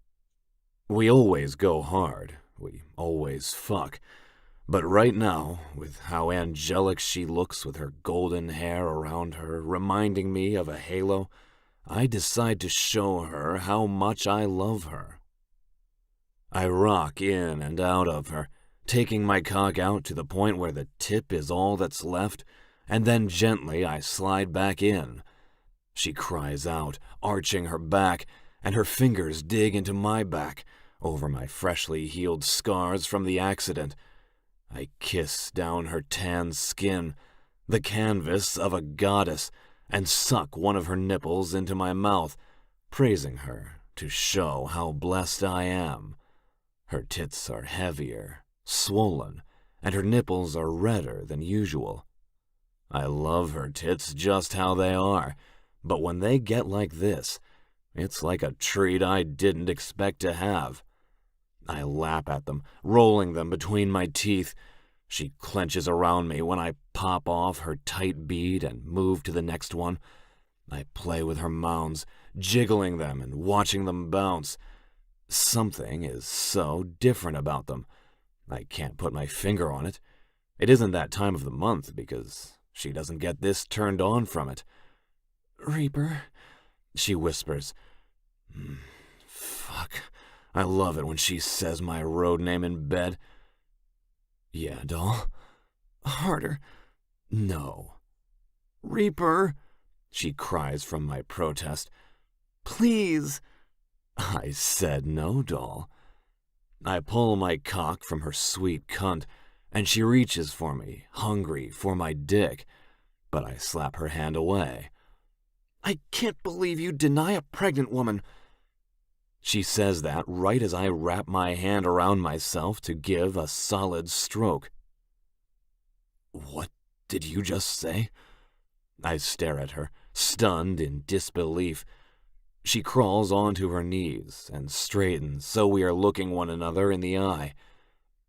We always go hard, we always fuck, but right now, with how angelic she looks with her golden hair around her reminding me of a halo, I decide to show her how much I love her. I rock in and out of her, taking my cock out to the point where the tip is all that's left, and then gently I slide back in. She cries out, arching her back, and her fingers dig into my back, over my freshly healed scars from the accident. I kiss down her tan skin, the canvas of a goddess, and suck one of her nipples into my mouth, praising her to show how blessed I am. Her tits are heavier, swollen, and her nipples are redder than usual. I love her tits just how they are, but when they get like this, it's like a treat I didn't expect to have. I lap at them, rolling them between my teeth. She clenches around me when I pop off her tight bead and move to the next one. I play with her mounds, jiggling them and watching them bounce. Something is so different about them. I can't put my finger on it. It isn't that time of the month because she doesn't get this turned on from it. "Reaper," she whispers. Fuck. I love it when she says my road name in bed. "Yeah, doll?" "Harder." "No." "Reaper," she cries from my protest. "Please." I said no, doll. I pull my cock from her sweet cunt, and she reaches for me, hungry for my dick, but I slap her hand away. "I can't believe you deny a pregnant woman." She says that right as I wrap my hand around myself to give a solid stroke. "What did you just say?" I stare at her, stunned in disbelief. She crawls onto her knees and straightens so we are looking one another in the eye.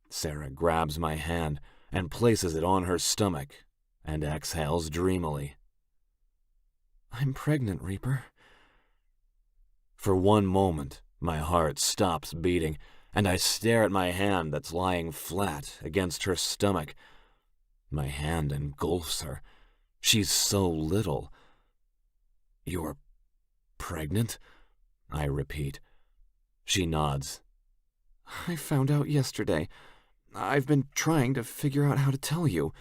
Sarah grabs my hand and places it on her stomach and exhales dreamily. "I'm pregnant, Reaper." For one moment, my heart stops beating, and I stare at my hand that's lying flat against her stomach. My hand engulfs her. She's so little. "You're pregnant?" I repeat. She nods. "I found out yesterday. I've been trying to figure out how to tell you."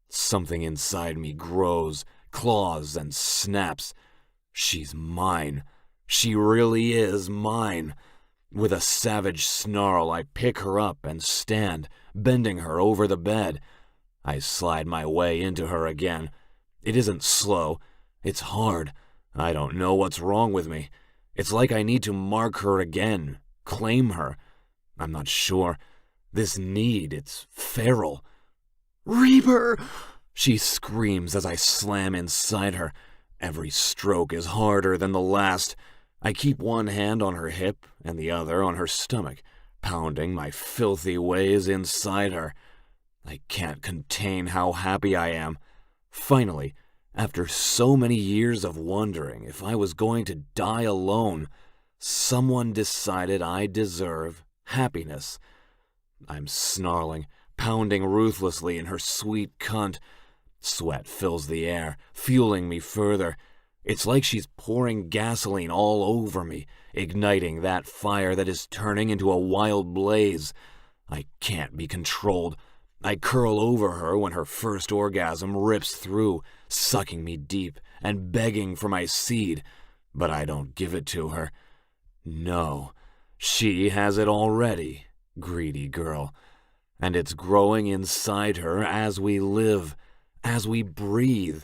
Something inside me grows, claws, and snaps. She's mine. She really is mine. With a savage snarl, I pick her up and stand, bending her over the bed. I slide my way into her again. It isn't slow. It's hard. I don't know what's wrong with me. It's like I need to mark her again, claim her. I'm not sure. This need, it's feral. "Reaper!" She screams as I slam inside her. Every stroke is harder than the last. I keep one hand on her hip and the other on her stomach, pounding my filthy ways inside her. I can't contain how happy I am. Finally, after so many years of wondering if I was going to die alone, someone decided I deserve happiness. I'm snarling, pounding ruthlessly in her sweet cunt. Sweat fills the air, fueling me further. It's like she's pouring gasoline all over me, igniting that fire that is turning into a wild blaze. I can't be controlled. I curl over her when her first orgasm rips through, sucking me deep and begging for my seed, but I don't give it to her. No, she has it already, greedy girl, and it's growing inside her as we live, as we breathe.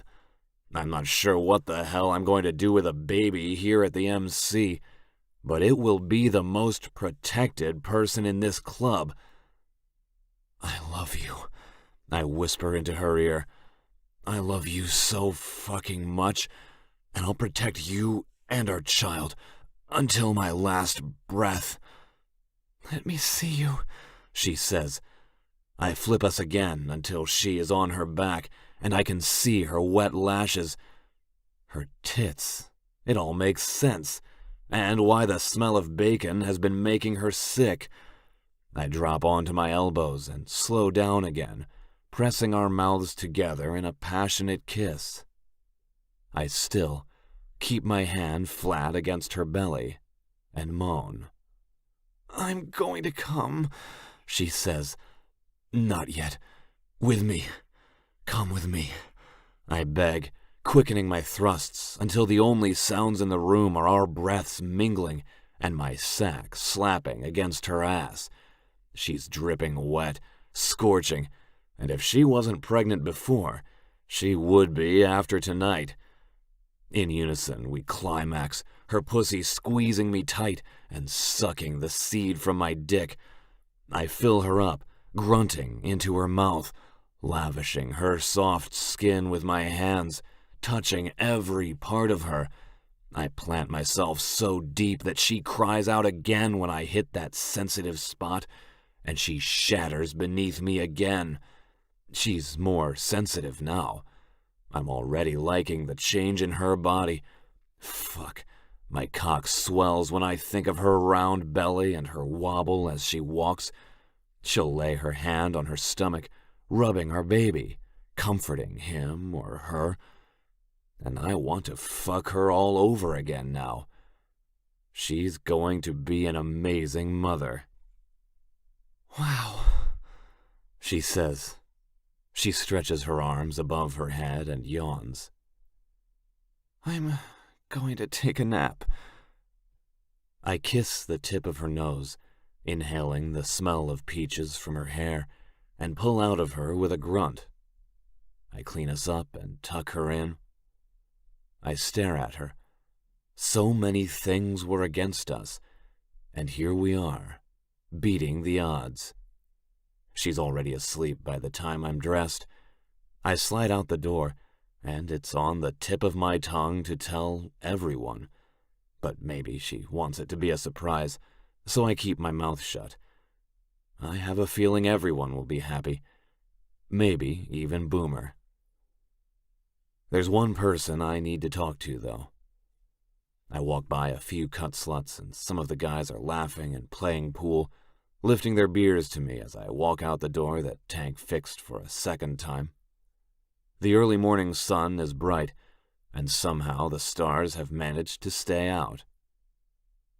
I'm not sure what the hell I'm going to do with a baby here at the MC, but it will be the most protected person in this club. "I love you," I whisper into her ear. "I love you so fucking much, and I'll protect you and our child until my last breath." "Let me see you," she says. I flip us again until she is on her back, and I can see her wet lashes. Her tits. It all makes sense, and why the smell of bacon has been making her sick. I drop onto my elbows and slow down again, pressing our mouths together in a passionate kiss. I still keep my hand flat against her belly and moan. "I'm going to come," she says. "Not yet. With me. Come with me," I beg, quickening my thrusts until the only sounds in the room are our breaths mingling and my sack slapping against her ass. She's dripping wet, scorching, and if she wasn't pregnant before, she would be after tonight. In unison, we climax, her pussy squeezing me tight and sucking the seed from my dick. I fill her up, grunting into her mouth, lavishing her soft skin with my hands, touching every part of her. I plant myself so deep that she cries out again when I hit that sensitive spot, and she shatters beneath me again. She's more sensitive now. I'm already liking the change in her body. Fuck, my cock swells when I think of her round belly and her wobble as she walks. She'll lay her hand on her stomach, rubbing our baby, comforting him or her. And I want to fuck her all over again now. She's going to be an amazing mother. "Wow," she says. She stretches her arms above her head and yawns. "I'm going to take a nap." I kiss the tip of her nose, inhaling the smell of peaches from her hair, and pull out of her with a grunt. I clean us up and tuck her in. I stare at her. So many things were against us, and here we are, beating the odds. She's already asleep by the time I'm dressed. I slide out the door, and it's on the tip of my tongue to tell everyone. But maybe she wants it to be a surprise, so I keep my mouth shut. I have a feeling everyone will be happy. Maybe even Boomer. There's one person I need to talk to, though. I walk by a few cut sluts, and some of the guys are laughing and playing pool, lifting their beers to me as I walk out the door that Tank fixed for a second time. The early morning sun is bright, and somehow the stars have managed to stay out.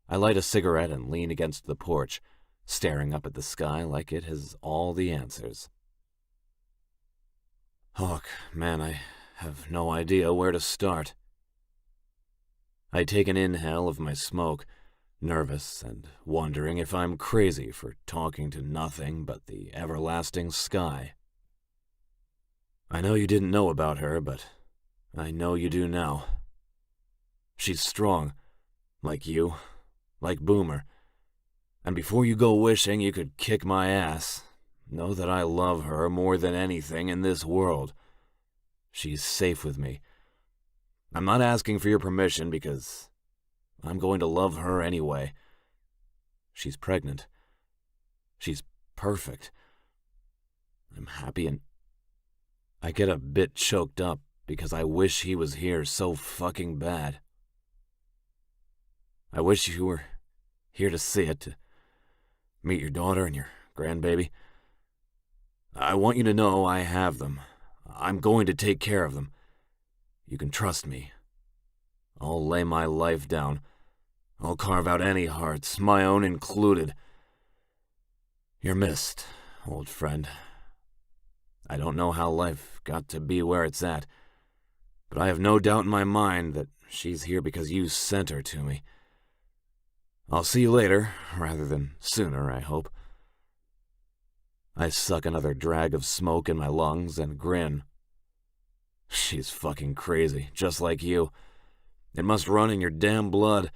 I light a cigarette and lean against the porch, staring up at the sky like it has all the answers. Hawk, man, I have no idea where to start. I take an inhale of my smoke, nervous and wondering if I'm crazy for talking to nothing but the everlasting sky. I know you didn't know about her, but I know you do now. She's strong, like you, like Boomer. And before you go wishing you could kick my ass, know that I love her more than anything in this world. She's safe with me. I'm not asking for your permission because I'm going to love her anyway. She's pregnant. She's perfect. I'm happy, and I get a bit choked up because I wish he was here so fucking bad. I wish you were here to see it, to meet your daughter and your grandbaby. I want you to know I have them. I'm going to take care of them. You can trust me. I'll lay my life down. I'll carve out any hearts, my own included. You're missed, old friend. I don't know how life got to be where it's at, but I have no doubt in my mind that she's here because you sent her to me. I'll see you later, rather than sooner, I hope. I suck another drag of smoke in my lungs and grin. She's fucking crazy, just like you. It must run in your damn blood.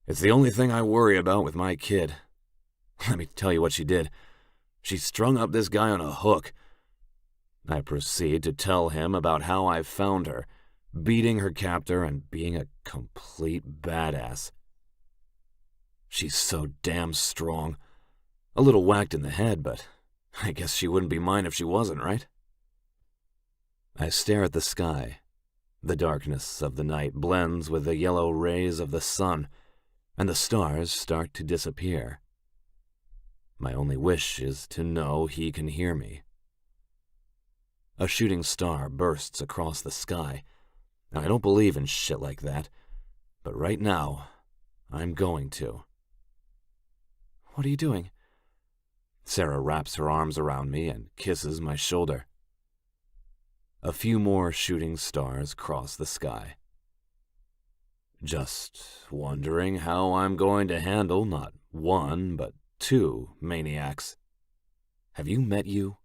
It's the only thing I worry about with my kid. Let me tell you what she did. She strung up this guy on a hook. I proceed to tell him about how I found her, beating her captor and being a complete badass. She's so damn strong. A little whacked in the head, but I guess she wouldn't be mine if she wasn't, right? I stare at the sky. The darkness of the night blends with the yellow rays of the sun, and the stars start to disappear. My only wish is to know he can hear me. A shooting star bursts across the sky, and I don't believe in shit like that, but right now, I'm going to. What are you doing? Sarah wraps her arms around me and kisses my shoulder. A few more shooting stars cross the sky. Just wondering how I'm going to handle not one, but two maniacs. Have you met you?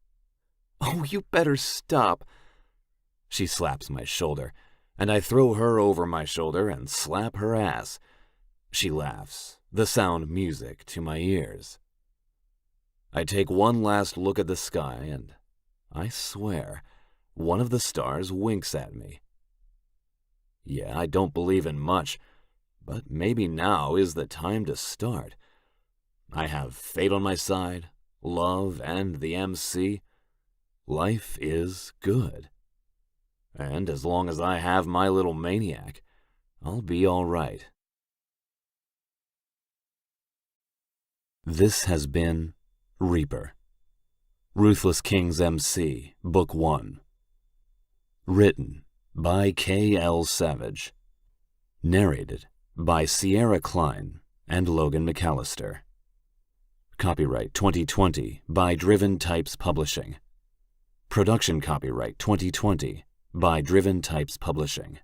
Oh, you better stop. She slaps my shoulder, and I throw her over my shoulder and slap her ass. She laughs, the sound music to my ears. I take one last look at the sky, and I swear, one of the stars winks at me. Yeah, I don't believe in much, but maybe now is the time to start. I have fate on my side, love, and the MC. Life is good. And as long as I have my little maniac, I'll be all right. This has been Reaper, Ruthless Kings MC, Book 1. Written by K.L. Savage. Narrated by Sierra Klein and Logan McAllister. Copyright 2020 by Driven Types Publishing. Production copyright 2020 by Driven Types Publishing.